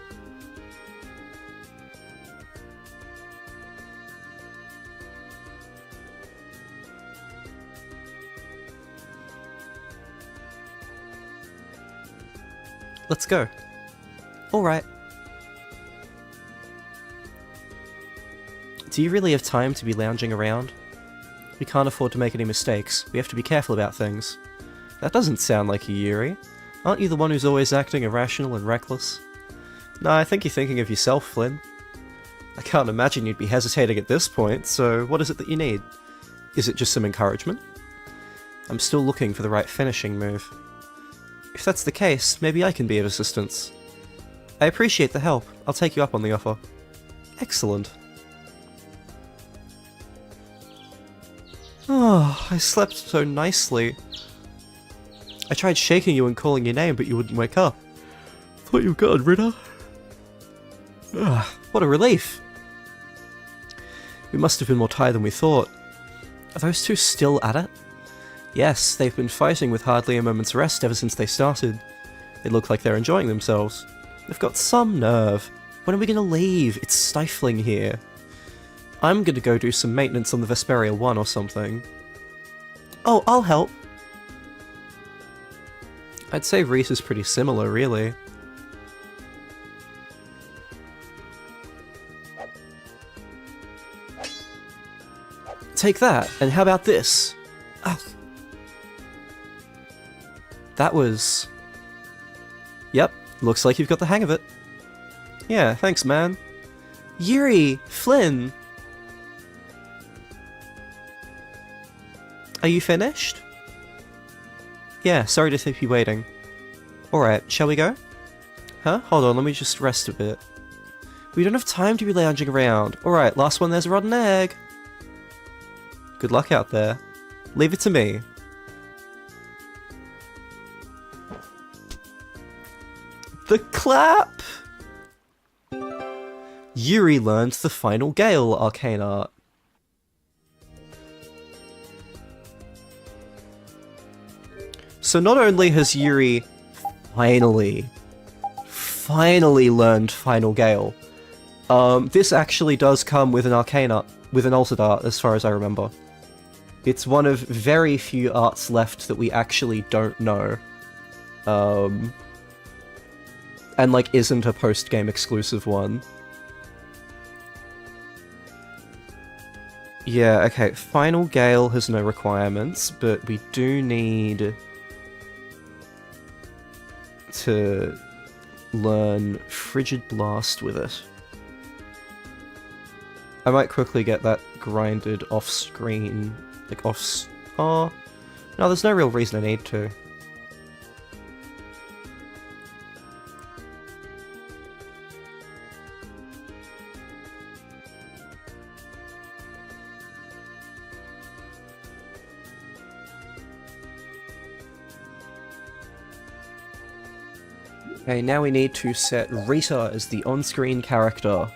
Let's go. Alright. Do you really have time to be lounging around? We can't afford to make any mistakes. We have to be careful about things. That doesn't sound like you, Yuri. Aren't you the one who's always acting irrational and reckless? No, I think you're thinking of yourself, Flynn. I can't imagine you'd be hesitating at this point, so what is it that you need? Is it just some encouragement? I'm still looking for the right finishing move. If that's the case, maybe I can be of assistance. I appreciate the help. I'll take you up on the offer. Excellent. Oh, I slept so nicely. I tried shaking you and calling your name, but you wouldn't wake up. Thought you were gone, Ritter. Ugh, what a relief. We must have been more tired than we thought. Are those two still at it? Yes, they've been fighting with hardly a moment's rest ever since they started. They look like they're enjoying themselves. They've got some nerve. When are we gonna leave? It's stifling here. I'm gonna go do some maintenance on the Vesperia 1 or something. Oh, I'll help. I'd say Reese is pretty similar, really. Take that, and how about this? Ah. That was... Yep, looks like you've got the hang of it. Yeah, thanks, man. Yuri! Flynn! Are you finished? Yeah, sorry to keep you waiting. Alright, shall we go? Huh? Hold on, let me just rest a bit. We don't have time to be lounging around. Alright, last one, there's a rotten egg. Good luck out there. Leave it to me. The clap! Yuri learned the final Gale arcane art. So not only has Yuri finally learned Final Gale, this actually does come with an arcane art, with an altered art, as far as I remember. It's one of very few arts left that we actually don't know. And like isn't a post-game exclusive one. Yeah, okay, Final Gale has no requirements, but we do need to learn Frigid Blast with it. I might quickly get that grinded off-screen, like oh, no, there's no real reason I need to. Okay, now we need to set Rita as the on-screen character.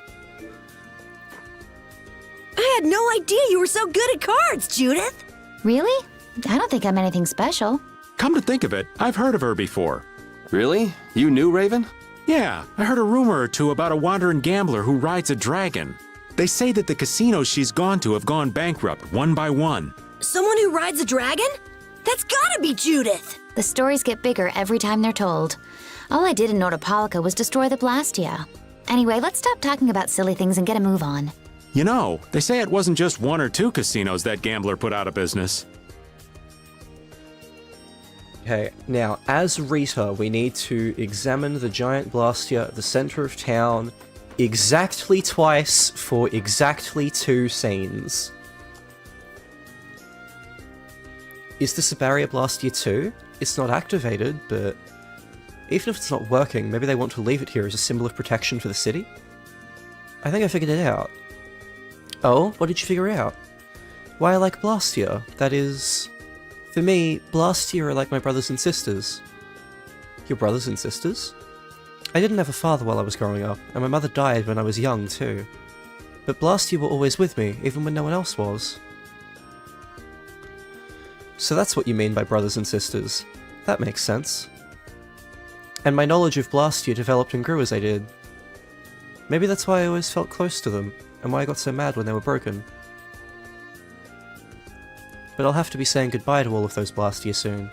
I had no idea you were so good at cards, Judith! Really? I don't think I'm anything special. Come to think of it, I've heard of her before. Really? You knew Raven? Yeah, I heard a rumor or two about a wandering gambler who rides a dragon. They say that the casinos she's gone to have gone bankrupt, one by one. Someone who rides a dragon? That's gotta be Judith! The stories get bigger every time they're told. All I did in Nordopolica was destroy the Blastia. Anyway, let's stop talking about silly things and get a move on. You know, they say it wasn't just one or two casinos that gambler put out of business. Okay, now, as Rita, we need to examine the giant Blastia at the center of town exactly twice for exactly 2 scenes. Is this a barrier Blastia 2? It's not activated, but even if it's not working, maybe they want to leave it here as a symbol of protection for the city? I think I figured it out. Oh, what did you figure out? Why I like Blastia. That is... For me, Blastia are like my brothers and sisters. Your brothers and sisters? I didn't have a father while I was growing up, and my mother died when I was young too. But Blastia were always with me, even when no one else was. So that's what you mean by brothers and sisters. That makes sense. And my knowledge of Blastia developed and grew as I did. Maybe that's why I always felt close to them, and why I got so mad when they were broken. But I'll have to be saying goodbye to all of those Blastia soon.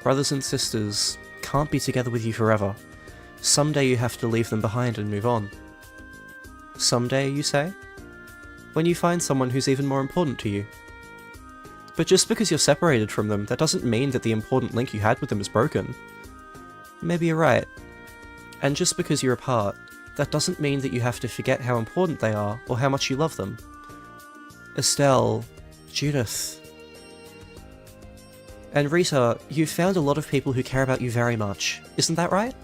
Brothers and sisters can't be together with you forever. Someday you have to leave them behind and move on. Someday, you say? When you find someone who's even more important to you. But just because you're separated from them, that doesn't mean that the important link you had with them is broken. Maybe you're right. And just because you're apart, that doesn't mean that you have to forget how important they are, or how much you love them. Estelle, Judith, and Rita, you've found a lot of people who care about you very much. Isn't that right?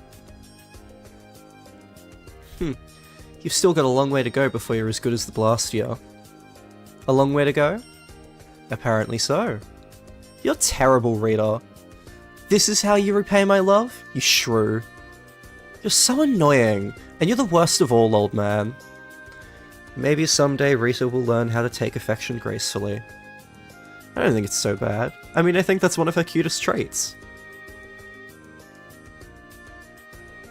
You've still got a long way to go before you're as good as the Blastia. A long way to go? Apparently so. You're terrible, Rita. This is how you repay my love? You shrew. You're so annoying, and you're the worst of all, old man. Maybe someday Rita will learn how to take affection gracefully. I don't think it's so bad. I mean, I think that's one of her cutest traits.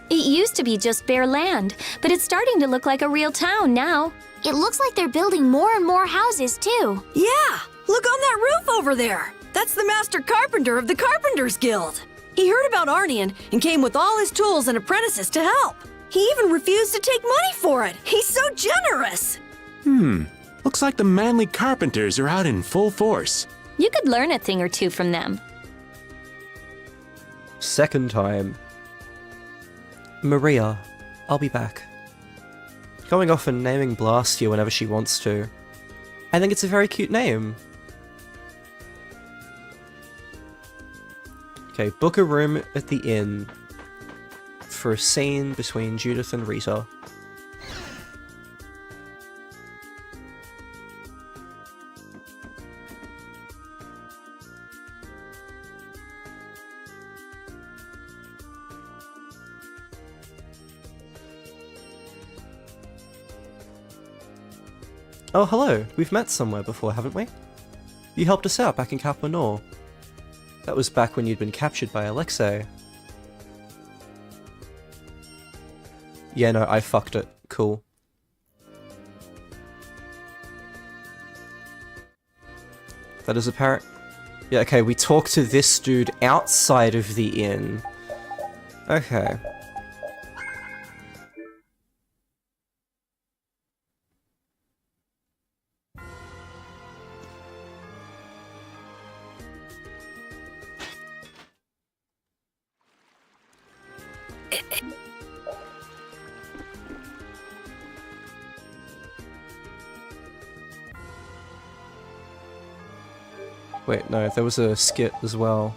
It used to be just bare land, but it's starting to look like a real town now. It looks like they're building more and more houses, too. Yeah! Look on that roof over there! That's the master carpenter of the Carpenters Guild! He heard about Arnian and came with all his tools and apprentices to help. He even refused to take money for it! He's so generous! Looks like the manly carpenters are out in full force. You could learn a thing or two from them. Second time. Maria, I'll be back. Going off and naming Blastia whenever she wants to. I think it's a very cute name. Okay, book a room at the inn for a scene between Judith and Rita. Oh, hello. We've met somewhere before, haven't we? You helped us out back in Cap Nor. That was back when you'd been captured by Alexei. Yeah, no, I fucked it. Cool. That is apparent. Yeah, okay, we talked to this dude outside of the inn. Okay. Wait, no, there was a skit as well.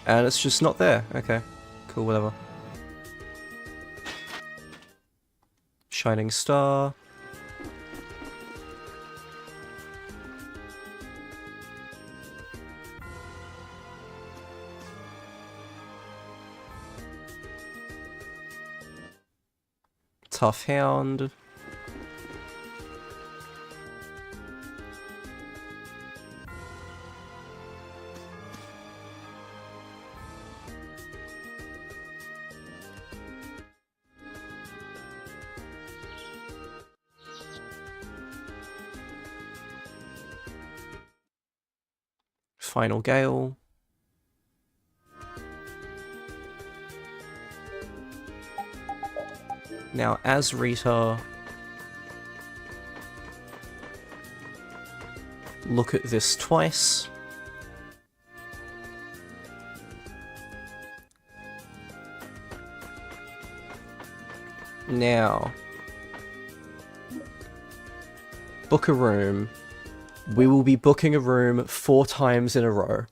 And it's just not there. Okay, cool, whatever. Shining Star. Tough Hound. Final Gale. Now, as Rita, look at this twice. Now, book a room. We will be booking a room 4 times in a row.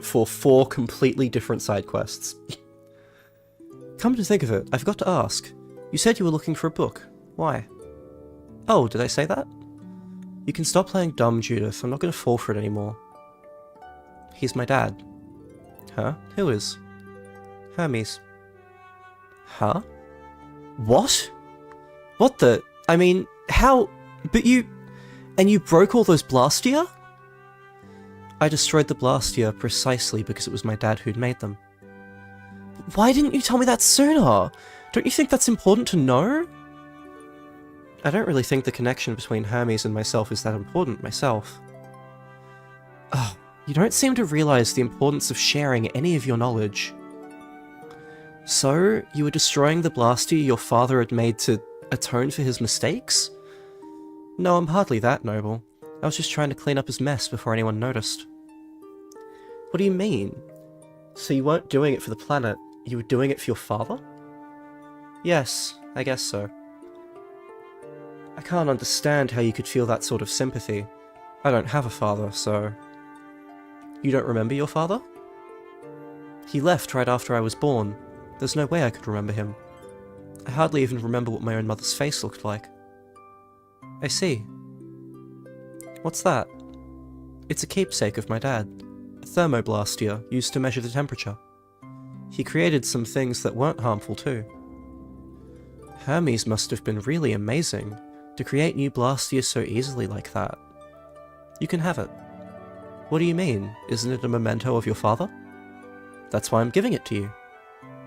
For 4 completely different side quests. Come to think of it, I forgot to ask. You said you were looking for a book. Why? Oh, did I say that? You can stop playing dumb, Judith. I'm not going to fall for it anymore. He's my dad. Huh? Who is? Hermes. Huh? What? What the? I mean, how? But you... And you broke all those Blastia? I destroyed the Blastia precisely because it was my dad who'd made them. Why didn't you tell me that sooner? Don't you think that's important to know? I don't really think the connection between Hermes and myself is that important myself. Ugh, you don't seem to realize the importance of sharing any of your knowledge. So, you were destroying the Blastia your father had made to atone for his mistakes? No, I'm hardly that noble. I was just trying to clean up his mess before anyone noticed. What do you mean? So you weren't doing it for the planet, you were doing it for your father? Yes, I guess so. I can't understand how you could feel that sort of sympathy. I don't have a father, so... You don't remember your father? He left right after I was born. There's no way I could remember him. I hardly even remember what my own mother's face looked like. I see. What's that? It's a keepsake of my dad. A thermoblastia used to measure the temperature. He created some things that weren't harmful too. Hermes must have been really amazing to create new Blastia so easily like that. You can have it. What do you mean? Isn't it a memento of your father? That's why I'm giving it to you.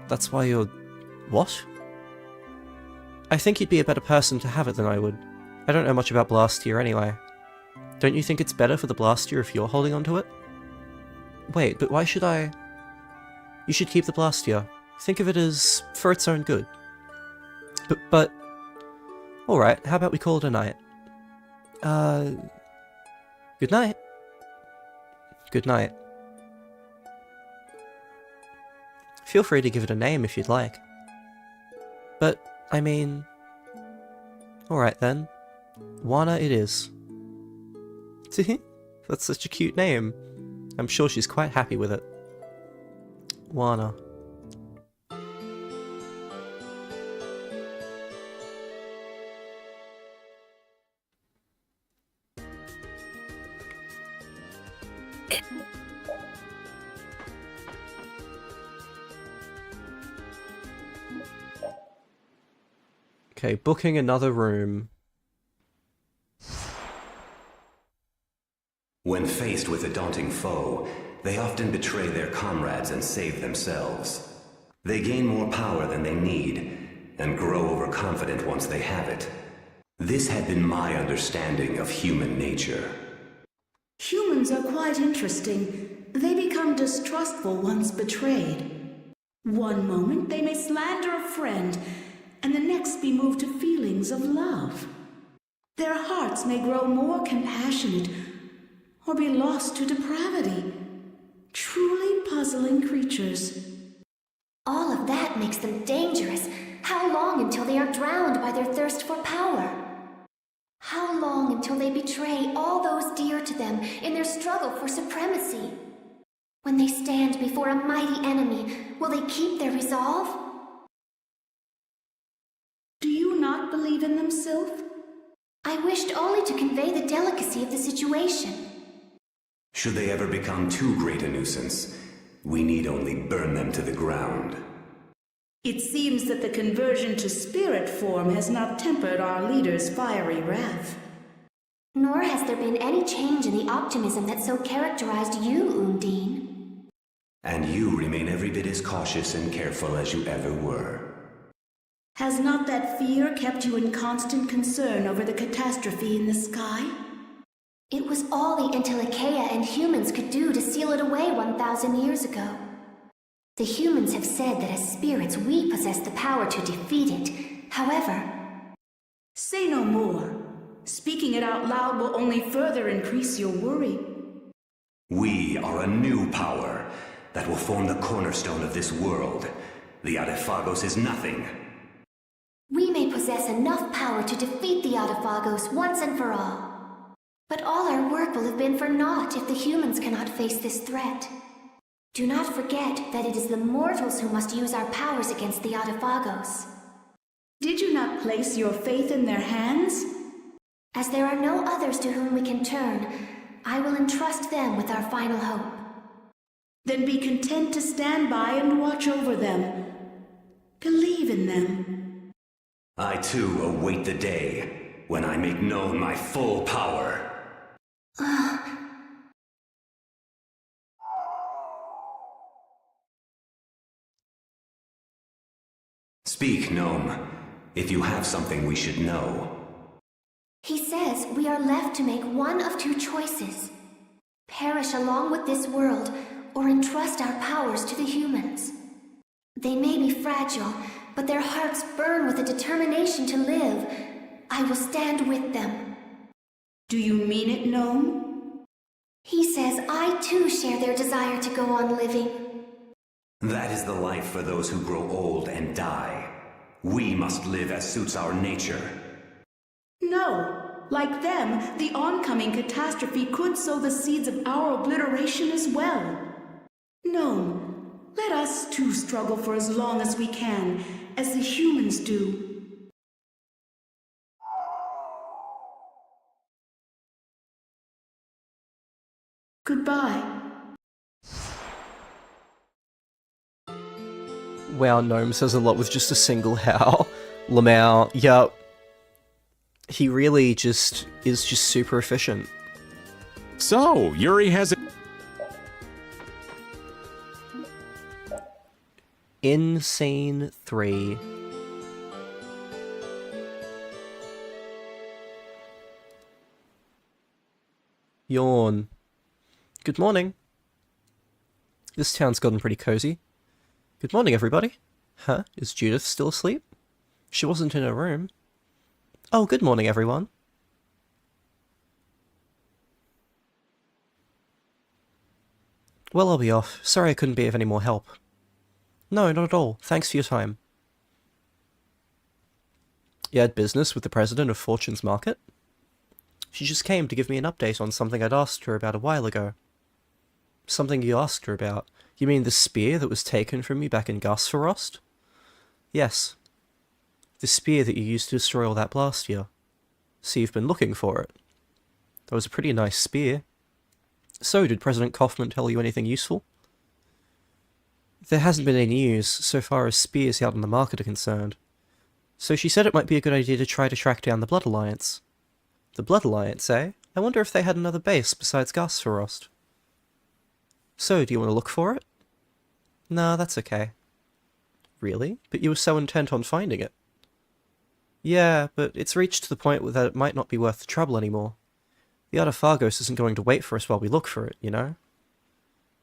That's why you're... what? I think you'd be a better person to have it than I would. I don't know much about Blastia anyway. Don't you think it's better for the Blastia if you're holding onto it? Wait, but why should I... You should keep the Blastia. Think of it as for its own good. But... Alright, how about we call it a night? Good night. Good night. Feel free to give it a name if you'd like. But, I mean... Alright then. Juana it is. That's such a cute name. I'm sure she's quite happy with it. Juana. Okay, booking another room. When faced with a daunting foe, they often betray their comrades and save themselves. They gain more power than they need, and grow overconfident once they have it. This had been my understanding of human nature. Humans are quite interesting. They become distrustful once betrayed. One moment they may slander a friend, and the next be moved to feelings of love. Their hearts may grow more compassionate, or be lost to depravity. Truly puzzling creatures. All of that makes them dangerous. How long until they are drowned by their thirst for power? How long until they betray all those dear to them in their struggle for supremacy? When they stand before a mighty enemy, will they keep their resolve? Do you not believe in them, Sylph? I wished only to convey the delicacy of the situation. Should they ever become too great a nuisance, we need only burn them to the ground. It seems that the conversion to spirit form has not tempered our leader's fiery wrath. Nor has there been any change in the optimism that so characterized you, Undine. And you remain every bit as cautious and careful as you ever were. Has not that fear kept you in constant concern over the catastrophe in the sky? It was all the Intellikeia and humans could do to seal it away 1,000 years ago. The humans have said that as spirits we possess the power to defeat it. However... Say no more. Speaking it out loud will only further increase your worry. We are a new power that will form the cornerstone of this world. The Adephagos is nothing. We may possess enough power to defeat the Adephagos once and for all. But all our work will have been for naught if the humans cannot face this threat. Do not forget that it is the mortals who must use our powers against the Adephagos. Did you not place your faith in their hands? As there are no others to whom we can turn, I will entrust them with our final hope. Then be content to stand by and watch over them. Believe in them. I too await the day when I make known my full power. Speak, Gnome, if you have something we should know. He says we are left to make one of two choices. Perish along with this world, or entrust our powers to the humans. They may be fragile, but their hearts burn with a determination to live. I will stand with them. Do you mean it, Gnome? He says I too share their desire to go on living. That is the life for those who grow old and die. We must live as suits our nature. No. Like them, the oncoming catastrophe could sow the seeds of our obliteration as well. Gnome, let us too struggle for as long as we can, as the humans do. Goodbye. Wow, Gnome says a lot with just a single howl. Lamau, yup. He really is just super efficient. So, Yuri has a... Insane 3. Yawn. Good morning. This town's gotten pretty cozy. Good morning, everybody. Huh? Is Judith still asleep? She wasn't in her room. Oh, good morning, everyone. Well, I'll be off. Sorry I couldn't be of any more help. No, not at all. Thanks for your time. You had business with the president of Fortune's Market? She just came to give me an update on something I'd asked her about a while ago. Something you asked her about? You mean the spear that was taken from me back in Gasfarost? Yes. The spear that you used to destroy all that Blastia. So you've been looking for it. That was a pretty nice spear. So, did President Kaufman tell you anything useful? There hasn't been any news, so far as spears out on the market are concerned. So she said it might be a good idea to try to track down the Blood Alliance. The Blood Alliance, eh? I wonder if they had another base besides Gasfarost. So, do you want to look for it? Nah, that's okay. Really? But you were so intent on finding it. Yeah, but it's reached the point that it might not be worth the trouble anymore. The Artiphagos isn't going to wait for us while we look for it, you know?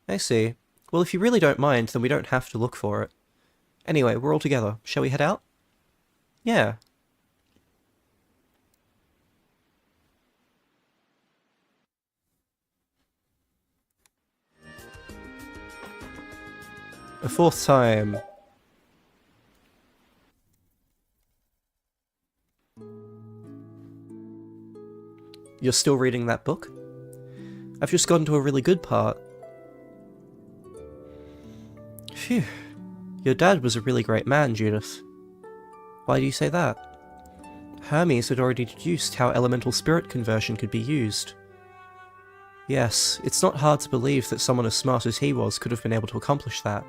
I see. Well, if you really don't mind, then we don't have to look for it. Anyway, we're all together. Shall we head out? Yeah. A fourth time. You're still reading that book? I've just gotten to a really good part. Phew. Your dad was a really great man, Judith. Why do you say that? Hermes had already deduced how elemental spirit conversion could be used. Yes, it's not hard to believe that someone as smart as he was could have been able to accomplish that.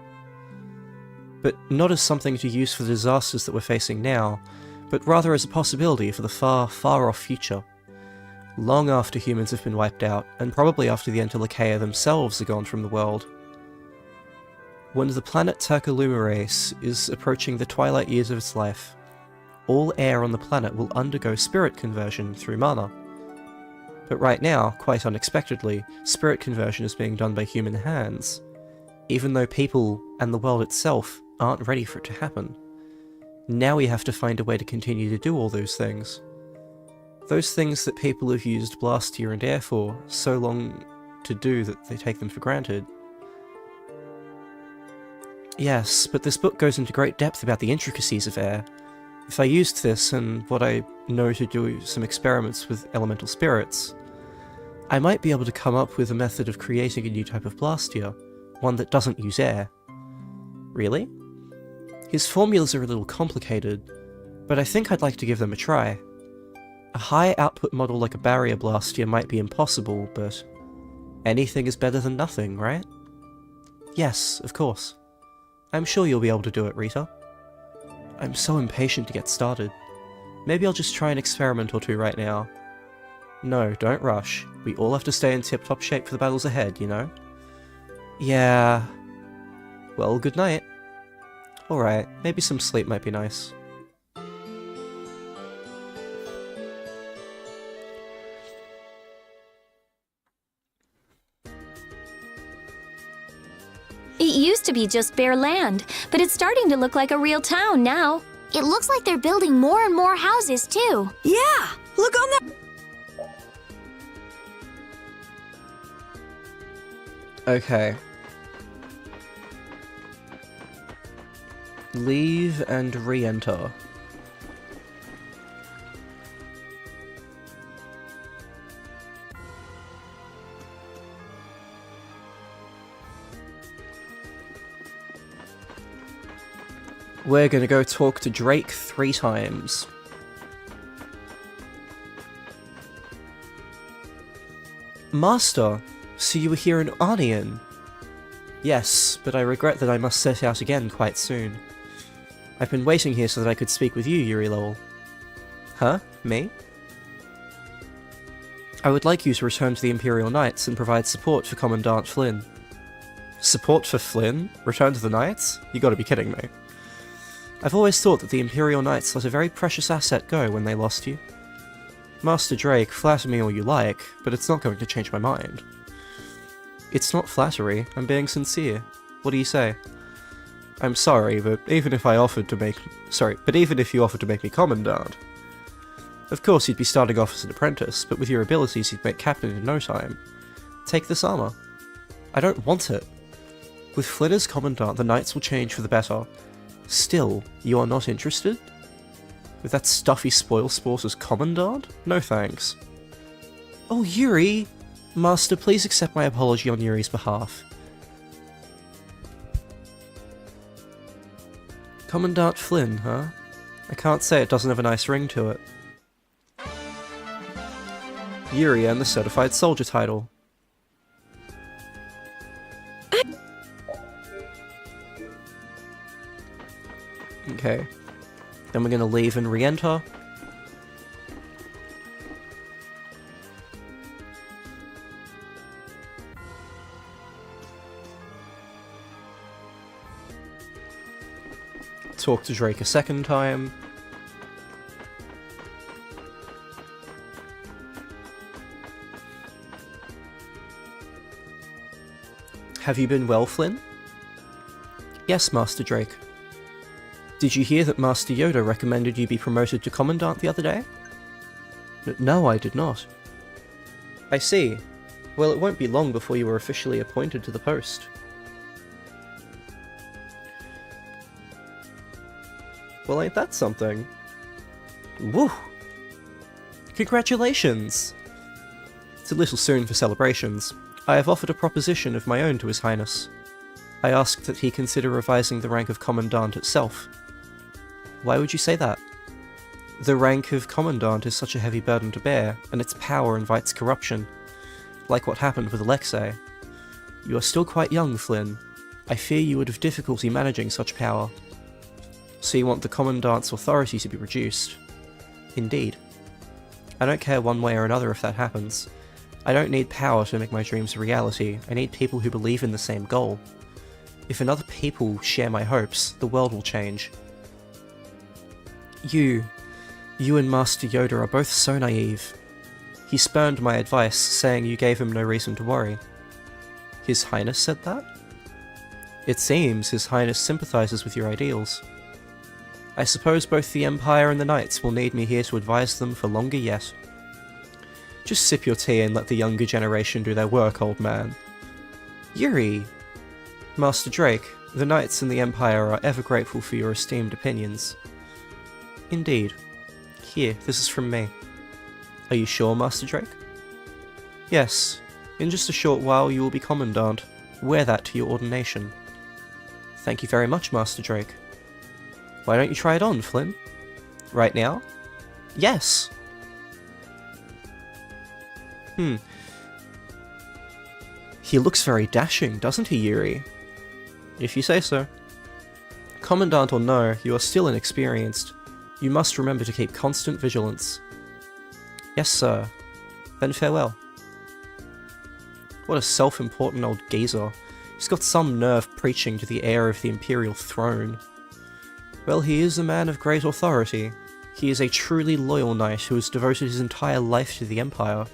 But not as something to use for the disasters that we're facing now, but rather as a possibility for the far, far off future. Long after humans have been wiped out, and probably after the Entelecheia themselves are gone from the world. When the planet Turkalumerace is approaching the twilight years of its life, all air on the planet will undergo spirit conversion through mana. But right now, quite unexpectedly, spirit conversion is being done by human hands, even though people and the world itself aren't ready for it to happen. Now we have to find a way to continue to do all those things. Those things that people have used Blastia and air for so long to do that they take them for granted. Yes, but this book goes into great depth about the intricacies of air. If I used this and what I know to do some experiments with elemental spirits, I might be able to come up with a method of creating a new type of Blastia, one that doesn't use air. Really? His formulas are a little complicated, but I think I'd like to give them a try. A high output model like a barrier blaster might be impossible, but anything is better than nothing, right? Yes, of course. I'm sure you'll be able to do it, Rita. I'm so impatient to get started. Maybe I'll just try an experiment or two right now. No, don't rush. We all have to stay in tip-top shape for the battles ahead, you know? Yeah... Well, good night. Alright, maybe some sleep might be nice. It used to be just bare land, but it's starting to look like a real town now. It looks like they're building more and more houses, too. Yeah! Look on that! Okay. Leave and re-enter. We're gonna go talk to Drake 3 times. Master, so you were here in Arnian? Yes, but I regret that I must set out again quite soon. I've been waiting here so that I could speak with you, Yuri Lowell. Huh? Me? I would like you to return to the Imperial Knights and provide support for Commandant Flynn. Support for Flynn? Return to the Knights? You gotta be kidding me. I've always thought that the Imperial Knights let a very precious asset go when they lost you. Master Drake, flatter me all you like, but it's not going to change my mind. It's not flattery, I'm being sincere. What do you say? I'm sorry, but even if you offered to make me Commandant... Of course you'd be starting off as an apprentice, but with your abilities you'd make Captain in no time. Take this armor. I don't want it. With Flynn as Commandant, the Knights will change for the better. Still, you are not interested? With that stuffy spoil sport as Commandant? No thanks. Oh, Yuri! Master, please accept my apology on Yuri's behalf. Commandant Flynn, huh? I can't say it doesn't have a nice ring to it. Yuri earned the Certified Soldier title. Okay. Then we're gonna leave and re-enter. Talk to Drake a second time. Have you been well, Flynn? Yes, Master Drake. Did you hear that Master Yoda recommended you be promoted to Commandant the other day? No, I did not. I see. Well, it won't be long before you are officially appointed to the post. Well, ain't that something? Woo! Congratulations! It's a little soon for celebrations. I have offered a proposition of my own to His Highness. I asked that he consider revising the rank of Commandant itself. Why would you say that? The rank of Commandant is such a heavy burden to bear, and its power invites corruption. Like what happened with Alexei. You are still quite young, Flynn. I fear you would have difficulty managing such power. So you want the Commandant's authority to be reduced? Indeed. I don't care one way or another if that happens. I don't need power to make my dreams a reality, I need people who believe in the same goal. If enough people share my hopes, the world will change. You and Master Yoda are both so naive. He spurned my advice, saying you gave him no reason to worry. His Highness said that? It seems His Highness sympathizes with your ideals. I suppose both the Empire and the Knights will need me here to advise them for longer yet. Just sip your tea and let the younger generation do their work, old man. Yuri! Master Drake, the Knights and the Empire are ever grateful for your esteemed opinions. Indeed. Here, this is from me. Are you sure, Master Drake? Yes. In just a short while you will be Commandant. Wear that to your ordination. Thank you very much, Master Drake. Why don't you try it on, Flynn? Right now? Yes! He looks very dashing, doesn't he, Yuri? If you say so. Commandant or no, you are still inexperienced. You must remember to keep constant vigilance. Yes, sir. Then farewell. What a self-important old geezer. He's got some nerve preaching to the heir of the Imperial throne. Well, he is a man of great authority. He is a truly loyal knight who has devoted his entire life to the Empire.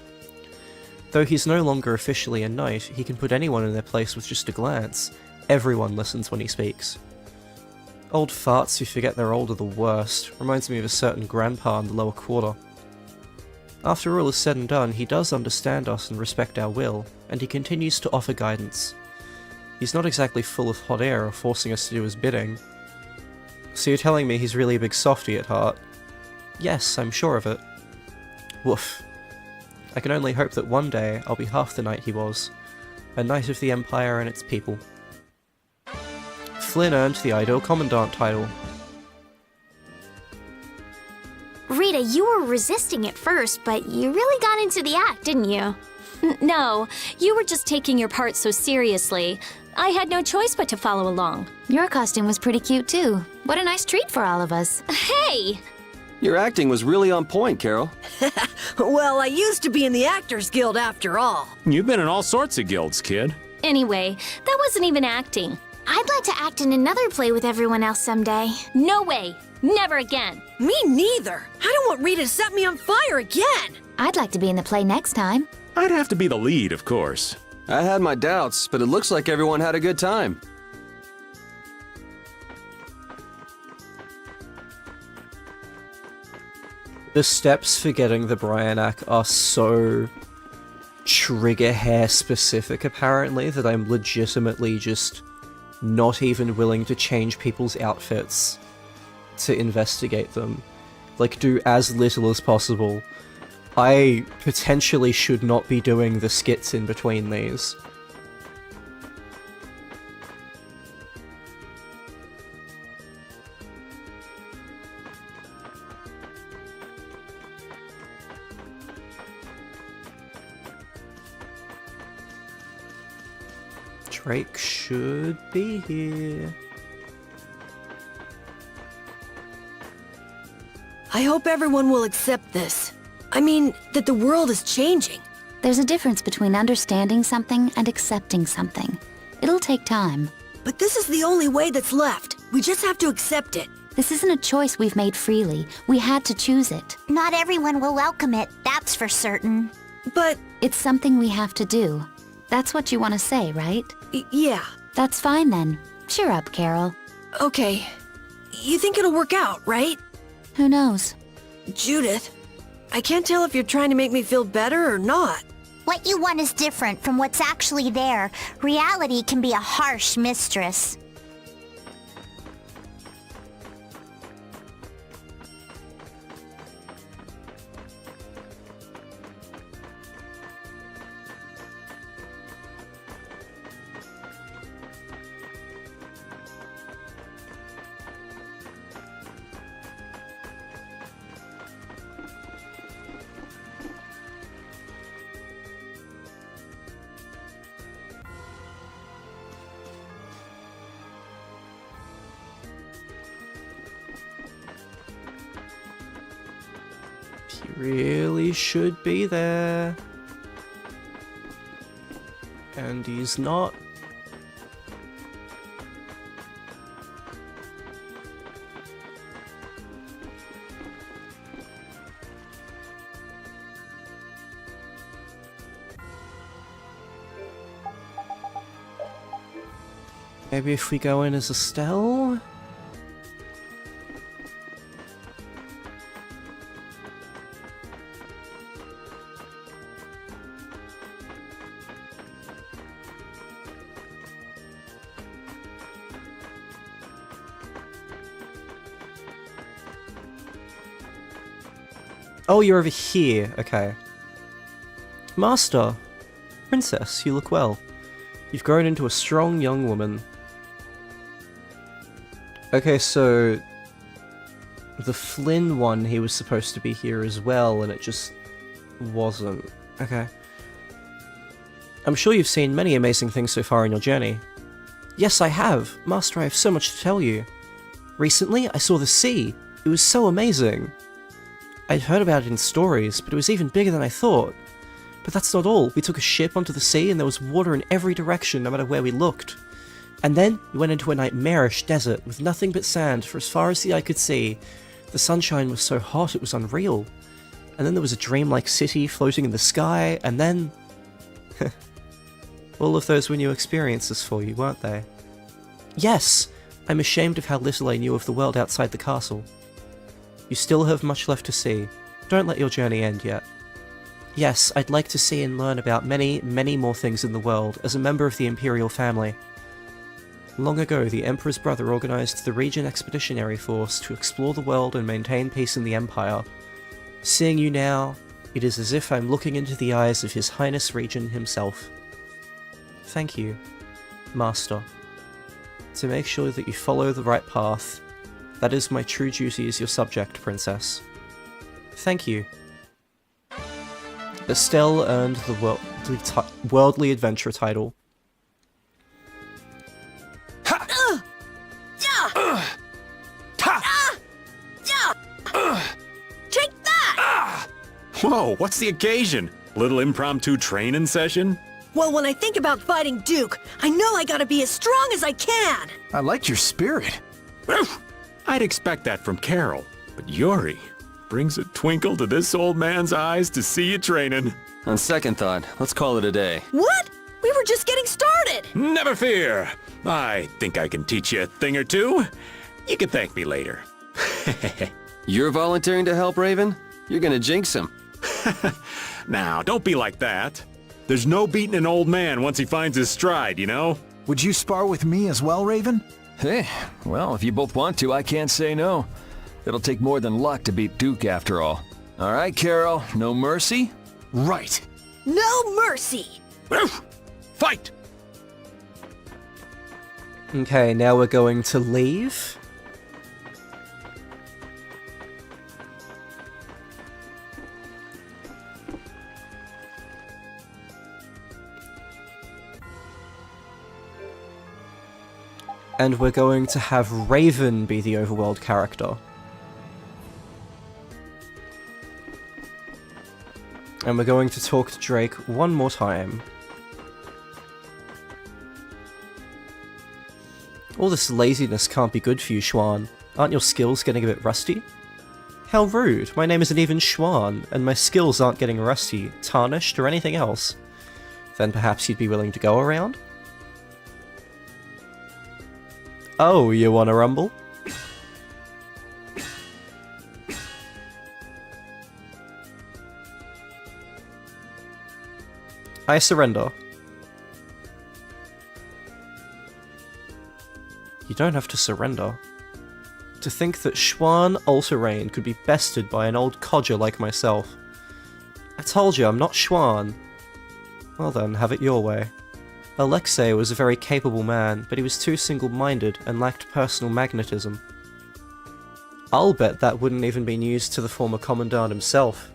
Though he's no longer officially a knight, he can put anyone in their place with just a glance. Everyone listens when he speaks. Old farts who forget they're old are the worst. Reminds me of a certain grandpa in the lower quarter. After all is said and done, he does understand us and respect our will, and he continues to offer guidance. He's not exactly full of hot air or forcing us to do his bidding. So you're telling me he's really a big softy at heart? Yes, I'm sure of it. Woof. I can only hope that one day I'll be half the knight he was. A knight of the Empire and its people. Flynn earned the Ideal Commandant title. Rita, you were resisting at first, but you really got into the act, didn't you? No, you were just taking your part so seriously. I had no choice but to follow along. Your costume was pretty cute too. What a nice treat for all of us. Hey! Your acting was really on point, Carol. Well, I used to be in the Actors Guild after all. You've been in all sorts of guilds, kid. Anyway, that wasn't even acting. I'd like to act in another play with everyone else someday. No way! Never again! Me neither! I don't want Rita to set me on fire again! I'd like to be in the play next time. I'd have to be the lead, of course. I had my doubts, but it looks like everyone had a good time. The steps for getting the Brionac are so trigger hair specific, apparently, that I'm legitimately just not even willing to change people's outfits to investigate them. Like, do as little as possible. I potentially should not be doing the skits in between these. Drake should be here. I hope everyone will accept this. I mean, that the world is changing. There's a difference between understanding something and accepting something. It'll take time. But this is the only way that's left. We just have to accept it. This isn't a choice we've made freely. We had to choose it. Not everyone will welcome it, that's for certain. But it's something we have to do. That's what you want to say, right? Yeah. That's fine then. Cheer up, Carol. Okay. You think it'll work out, right? Who knows? Judith, I can't tell if you're trying to make me feel better or not. What you want is different from what's actually there. Reality can be a harsh mistress. He really should be there. And he's not. Maybe if we go in as Estelle? Oh, you're over here. Okay. Master! Princess, you look well. You've grown into a strong young woman. Okay, so the Flynn one, he was supposed to be here as well, and it just wasn't. Okay. I'm sure you've seen many amazing things so far in your journey. Yes, I have. Master, I have so much to tell you. Recently, I saw the sea. It was so amazing. I'd heard about it in stories, but it was even bigger than I thought. But that's not all. We took a ship onto the sea and there was water in every direction, no matter where we looked. And then we went into a nightmarish desert with nothing but sand for as far as the eye could see. The sunshine was so hot it was unreal. And then there was a dreamlike city floating in the sky, and then... all of those were new experiences for you, weren't they? Yes! I'm ashamed of how little I knew of the world outside the castle. You still have much left to see. Don't let your journey end yet. Yes, I'd like to see and learn about many, many more things in the world as a member of the Imperial family. Long ago, the Emperor's brother organized the Region Expeditionary Force to explore the world and maintain peace in the Empire. Seeing you now, it is as if I'm looking into the eyes of His Highness Regent himself. Thank you, Master. To make sure that you follow the right path, that is my true duty as your subject, Princess. Thank you. Estelle earned the worldly adventurer title. Take that! Whoa, what's the occasion? Little impromptu training session? Well, when I think about fighting Duke, I know I gotta be as strong as I can! I like your spirit. I'd expect that from Carol, but Yuri brings a twinkle to this old man's eyes to see you training. On second thought, let's call it a day. What? We were just getting started! Never fear! I think I can teach you a thing or two. You can thank me later. You're volunteering to help, Raven? You're gonna jinx him. Now, don't be like that. There's no beating an old man once he finds his stride, you know? Would you spar with me as well, Raven? Hey, well, if you both want to, I can't say no. It'll take more than luck to beat Duke after all. All right, Carol, no mercy? Right. No mercy! Fight! Okay, now we're going to leave. And we're going to have Raven be the overworld character. And we're going to talk to Drake one more time. All this laziness can't be good for you, Schwan. Aren't your skills getting a bit rusty? How rude. My name isn't even Schwan, and my skills aren't getting rusty, tarnished, or anything else. Then perhaps you'd be willing to go around? Oh, you wanna rumble? I surrender. You don't have to surrender. To think that Schwan Ultarain could be bested by an old codger like myself. I told you, I'm not Schwan. Well then, have it your way. Alexei was a very capable man, but he was too single-minded and lacked personal magnetism. I'll bet that wouldn't even be news to the former Commandant himself.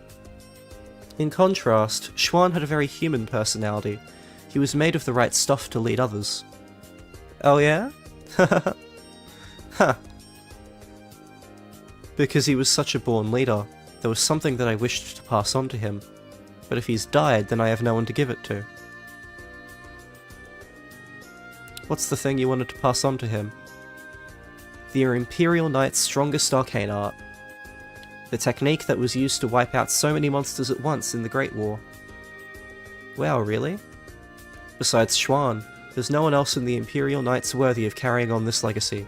In contrast, Schwan had a very human personality. He was made of the right stuff to lead others. Oh yeah? Huh. Because he was such a born leader, there was something that I wished to pass on to him. But if he's died, then I have no one to give it to. What's the thing you wanted to pass on to him? The Imperial Knight's strongest arcane art. The technique that was used to wipe out so many monsters at once in the Great War. Wow, really? Besides Schwan, there's no one else in the Imperial Knights worthy of carrying on this legacy.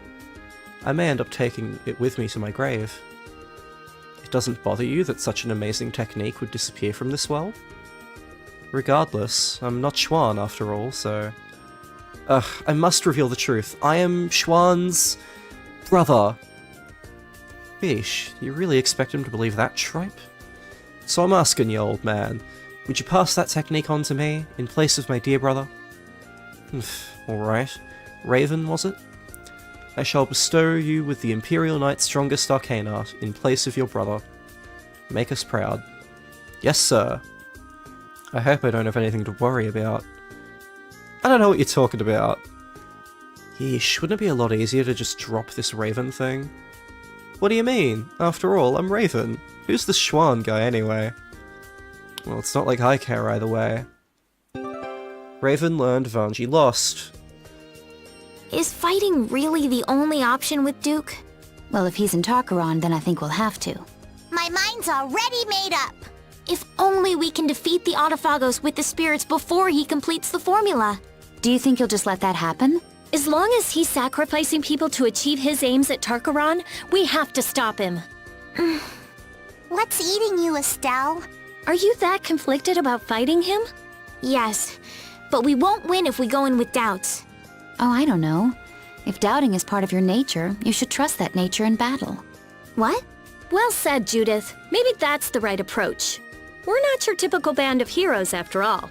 I may end up taking it with me to my grave. It doesn't bother you that such an amazing technique would disappear from this world? Regardless, I'm not Schwan after all, so... I must reveal the truth. I am Schwan's... brother. Bish, you really expect him to believe that tripe? So I'm asking you, old man, would you pass that technique on to me, in place of my dear brother? Alright. Raven, was it? I shall bestow you with the Imperial Knight's strongest arcane art, in place of your brother. Make us proud. Yes, sir. I hope I don't have anything to worry about. I don't know what you're talking about. Yeesh, wouldn't it be a lot easier to just drop this Raven thing? What do you mean? After all, I'm Raven. Who's the Schwan guy anyway? Well, it's not like I care either way. Raven learned, Vanji lost. Is fighting really the only option with Duke? Well, if he's in Tarkaron, then I think we'll have to. My mind's already made up. If only we can defeat the Autophagos with the spirits before he completes the formula. Do you think you'll just let that happen? As long as he's sacrificing people to achieve his aims at Tarkaron, we have to stop him. What's eating you, Estelle? Are you that conflicted about fighting him? Yes, but we won't win if we go in with doubts. Oh, I don't know. If doubting is part of your nature, you should trust that nature in battle. What? Well said, Judith. Maybe that's the right approach. We're not your typical band of heroes, after all.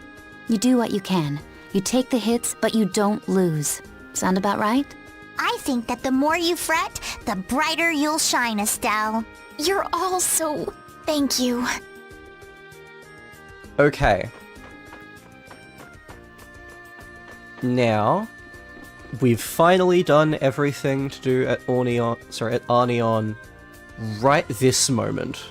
You do what you can. You take the hits, but you don't lose. Sound about right? I think that the more you fret, the brighter you'll shine, Estelle. You're all so... Thank you. Okay. Now, we've finally done everything to do at Arnion right this moment.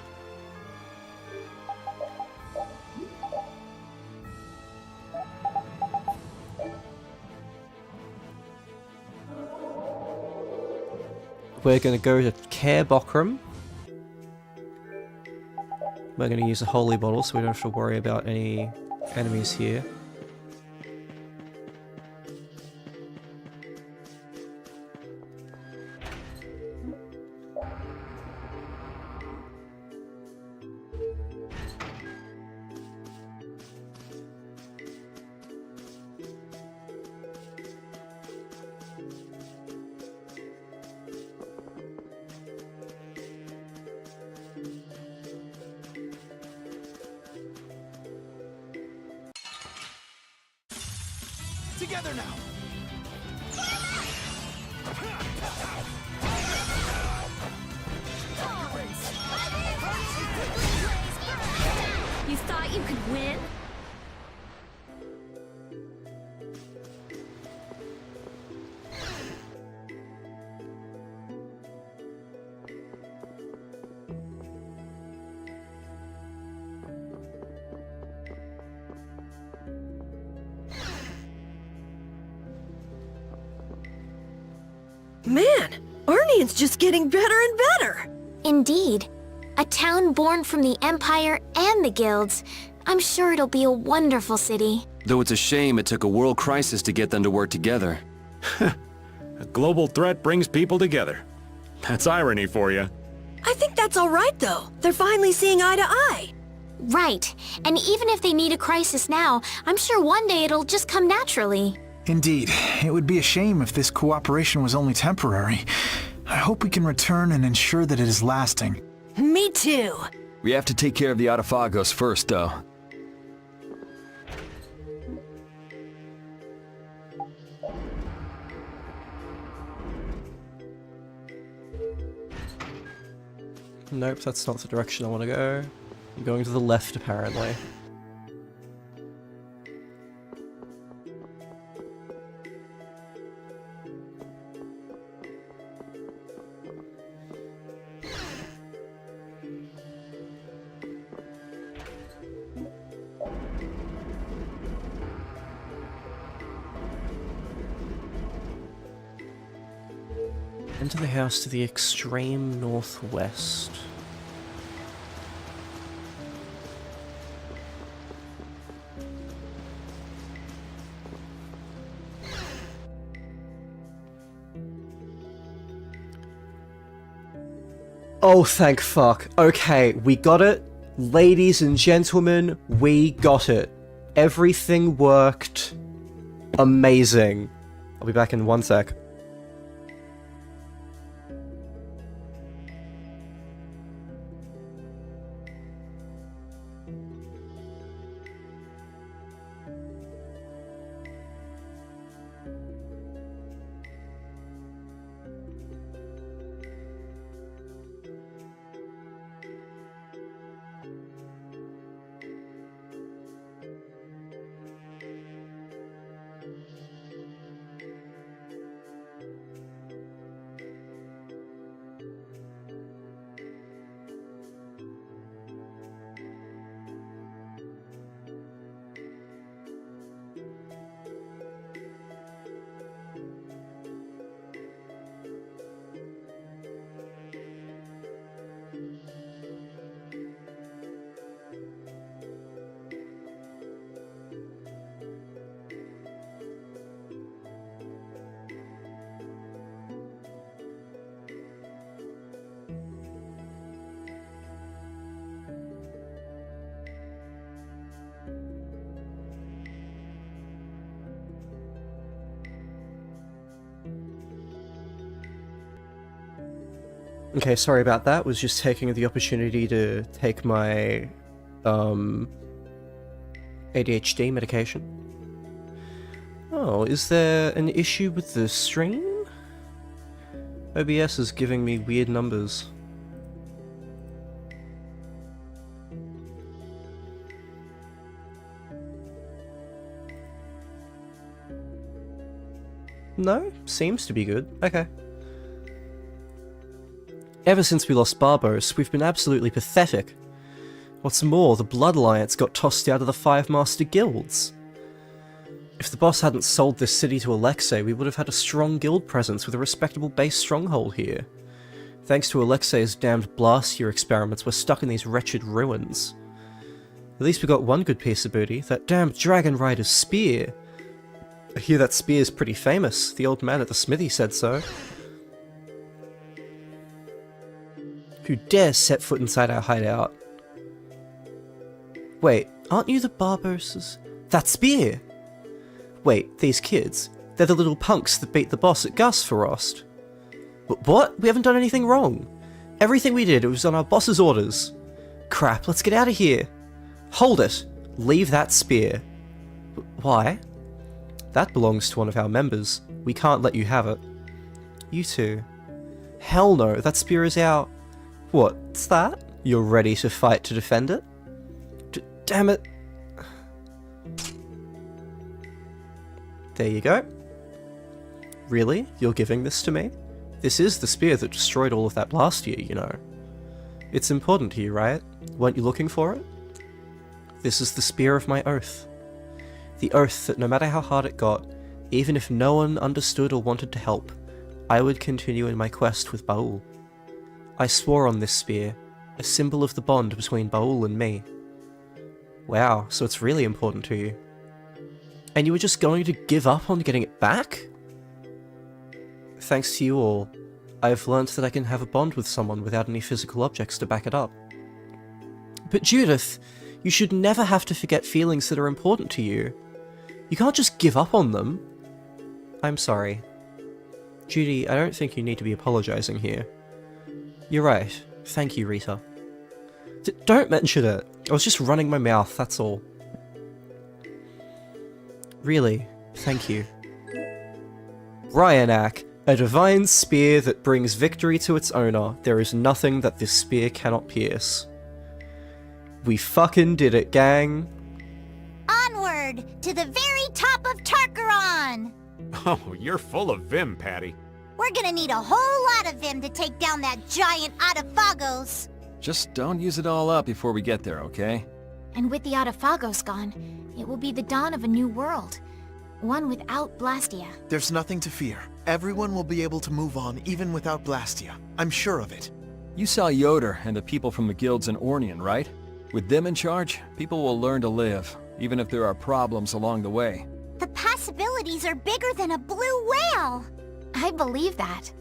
We're going to go to Care Bokram. We're going to use a holy bottle so we don't have to worry about any enemies here. Together now! You thought you could win? Man, Arnion's just getting better and better! Indeed. A town born from the Empire and the Guilds. I'm sure it'll be a wonderful city. Though it's a shame it took a world crisis to get them to work together. A global threat brings people together. That's irony for you. I think that's alright though. They're finally seeing eye to eye. Right. And even if they need a crisis now, I'm sure one day it'll just come naturally. Indeed. It would be a shame if this cooperation was only temporary. I hope we can return and ensure that it is lasting. Me too. We have to take care of the Autophagos first, though. Nope, that's not the direction I want to go. I'm going to the left, apparently. Enter the house to the extreme northwest. Oh, thank fuck. Okay, we got it. Ladies and gentlemen, we got it. Everything worked. Amazing. I'll be back in 1 sec. Okay, sorry about that. Was just taking the opportunity to take my ADHD medication. Oh, is there an issue with the stream? OBS is giving me weird numbers. No? Seems to be good. Okay. Ever since we lost Barbos, we've been absolutely pathetic. What's more, the Blood Alliance got tossed out of the 5 Master Guilds. If the boss hadn't sold this city to Alexei, we would have had a strong guild presence with a respectable base stronghold here. Thanks to Alexei's damned Blastia experiments, we're stuck in these wretched ruins. At least we got one good piece of booty, that damned Dragon Rider's spear. I hear that spear's pretty famous. The old man at the smithy said so. Who dares set foot inside our hideout? Wait, aren't you the Barbos? That spear! Wait, these kids, they're the little punks that beat the boss at Gusforost. What? We haven't done anything wrong. Everything we did, it was on our boss's orders. Crap, let's get out of here. Hold it! Leave that spear. Why? That belongs to one of our members. We can't let you have it. You two. Hell no, that spear is our... What's that? You're ready to fight to defend it? Damn it. There you go. Really? You're giving this to me? This is the spear that destroyed all of that last year, you know. It's important to you, right? Weren't you looking for it? This is the spear of my oath. The oath that no matter how hard it got, even if no one understood or wanted to help, I would continue in my quest with Baul. I swore on this spear, a symbol of the bond between Baul and me. Wow, so it's really important to you. And you were just going to give up on getting it back? Thanks to you all, I've learnt that I can have a bond with someone without any physical objects to back it up. But Judith, you should never have to forget feelings that are important to you. You can't just give up on them. I'm sorry. Judy, I don't think you need to be apologizing here. You're right. Thank you, Rita. Don't mention it. I was just running my mouth, that's all. Really, thank you. Brionac, a divine spear that brings victory to its owner. There is nothing that this spear cannot pierce. We fucking did it, gang. Onward to the very top of Tarkaron! Oh, you're full of vim, Patty. We're gonna need a whole lot of them to take down that giant Autophagos. Just don't use it all up before we get there, okay? And with the Autophagos gone, it will be the dawn of a new world. One without Blastia. There's nothing to fear. Everyone will be able to move on even without Blastia. I'm sure of it. You saw Yoder and the people from the guilds in Ornian, right? With them in charge, people will learn to live, even if there are problems along the way. The possibilities are bigger than a blue whale. I believe that.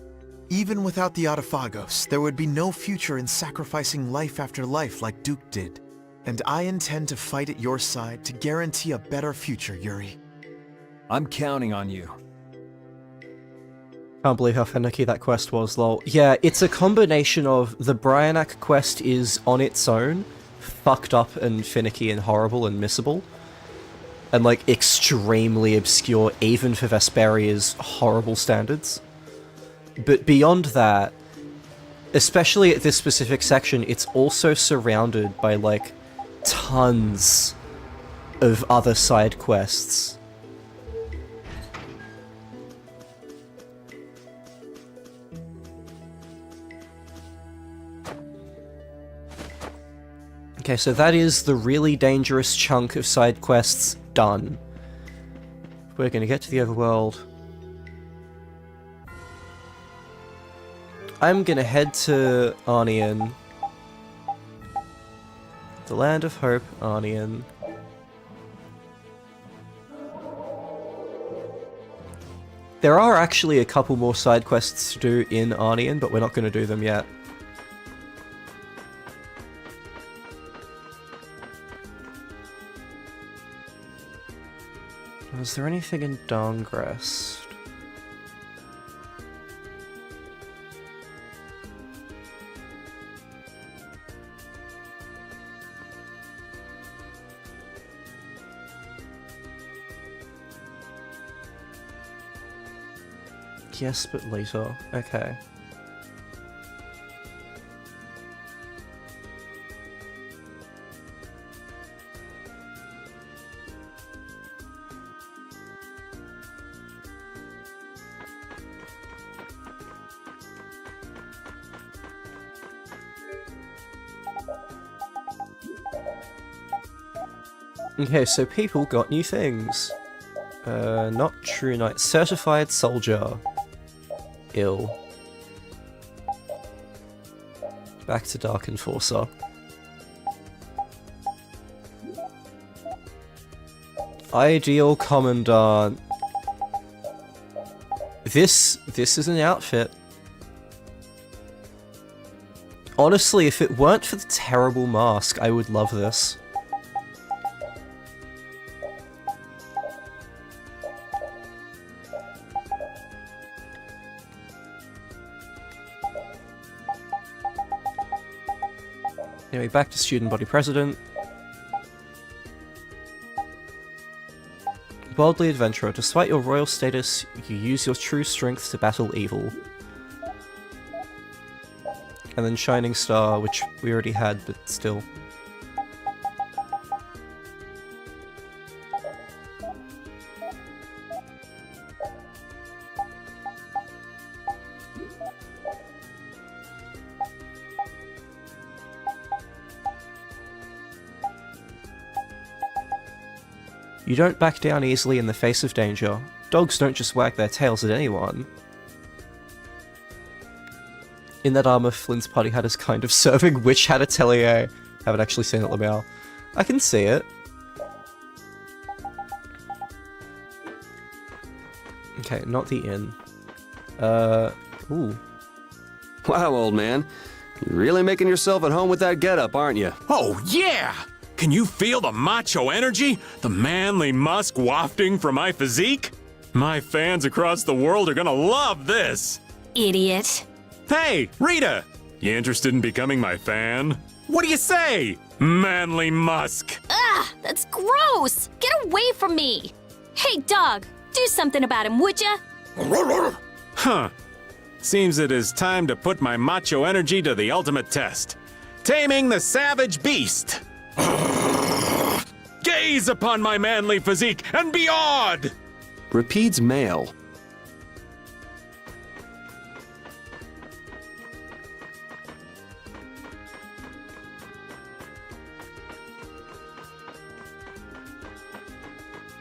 Even without the Autophagos, there would be no future in sacrificing life after life like Duke did. And I intend to fight at your side to guarantee a better future, Yuri. I'm counting on you. Can't believe how finicky that quest was, lol. Yeah, it's a combination of the Brionac quest is on its own, fucked up and finicky and horrible and missable, and like extremely obscure even for Vesperia's horrible standards. But beyond that, especially at this specific section, it's also surrounded by like tons of other side quests. Okay, so that is the really dangerous chunk of side quests done. We're gonna get to the overworld. I'm gonna head to Arnian. The Land of Hope, Arnian. There are actually a couple more side quests to do in Arnian, but we're not gonna do them yet. Was there anything in Dawngrest? Yes, but later. Okay. Okay, so people got new things. Not True Knight. Certified Soldier. Ill. Back to Dark Enforcer. Ideal Commandant. This is an outfit. Honestly, if it weren't for the terrible mask, I would love this. Anyway, back to Student Body President. Boldly Adventurer. Despite your royal status, you use your true strength to battle evil. And then Shining Star, which we already had, but still. You don't back down easily in the face of danger. Dogs don't just wag their tails at anyone. In that armor, Flynn's party hat is kind of serving Witch Hat Atelier. Haven't actually seen it, Lamau. I can see it. Okay, not the inn. Ooh. Wow, old man. You're really making yourself at home with that getup, aren't you? Oh, yeah! Can you feel the macho energy? The manly musk wafting from my physique? My fans across the world are gonna love this! Idiot. Hey, Rita! You interested in becoming my fan? What do you say? Manly musk! Ugh, that's gross! Get away from me! Hey, dog, do something about him, would ya? Huh. Seems it is time to put my macho energy to the ultimate test. Taming the savage beast! Gaze upon my manly physique and be awed! Repeats male.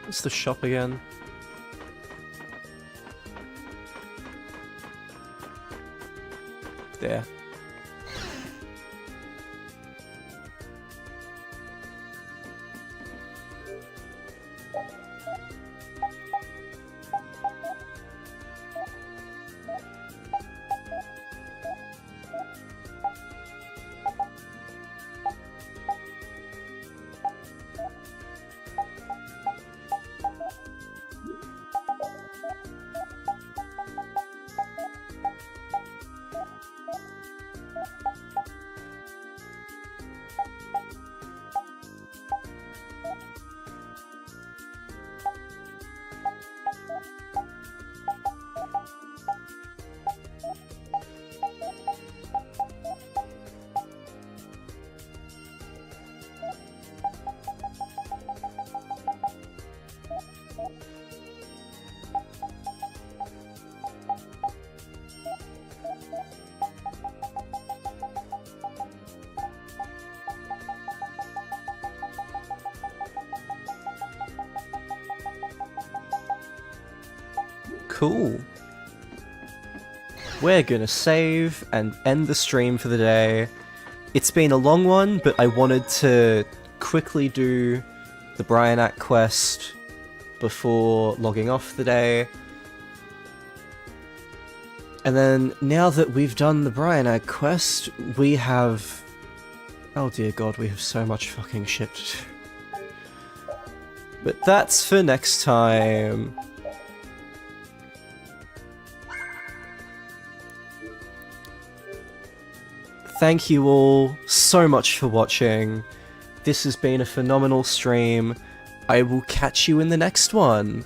What's the shop again? There. Cool. We're gonna save and end the stream for the day. It's been a long one, but I wanted to quickly do the Brionac quest before logging off the day. And then, now that we've done the Brionac quest, we have... Oh dear god, we have so much fucking shit to do. But that's for next time. Thank you all so much for watching. This has been a phenomenal stream. I will catch you in the next one.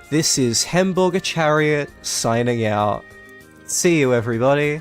This is Hamburger Chariot signing out. See you, everybody.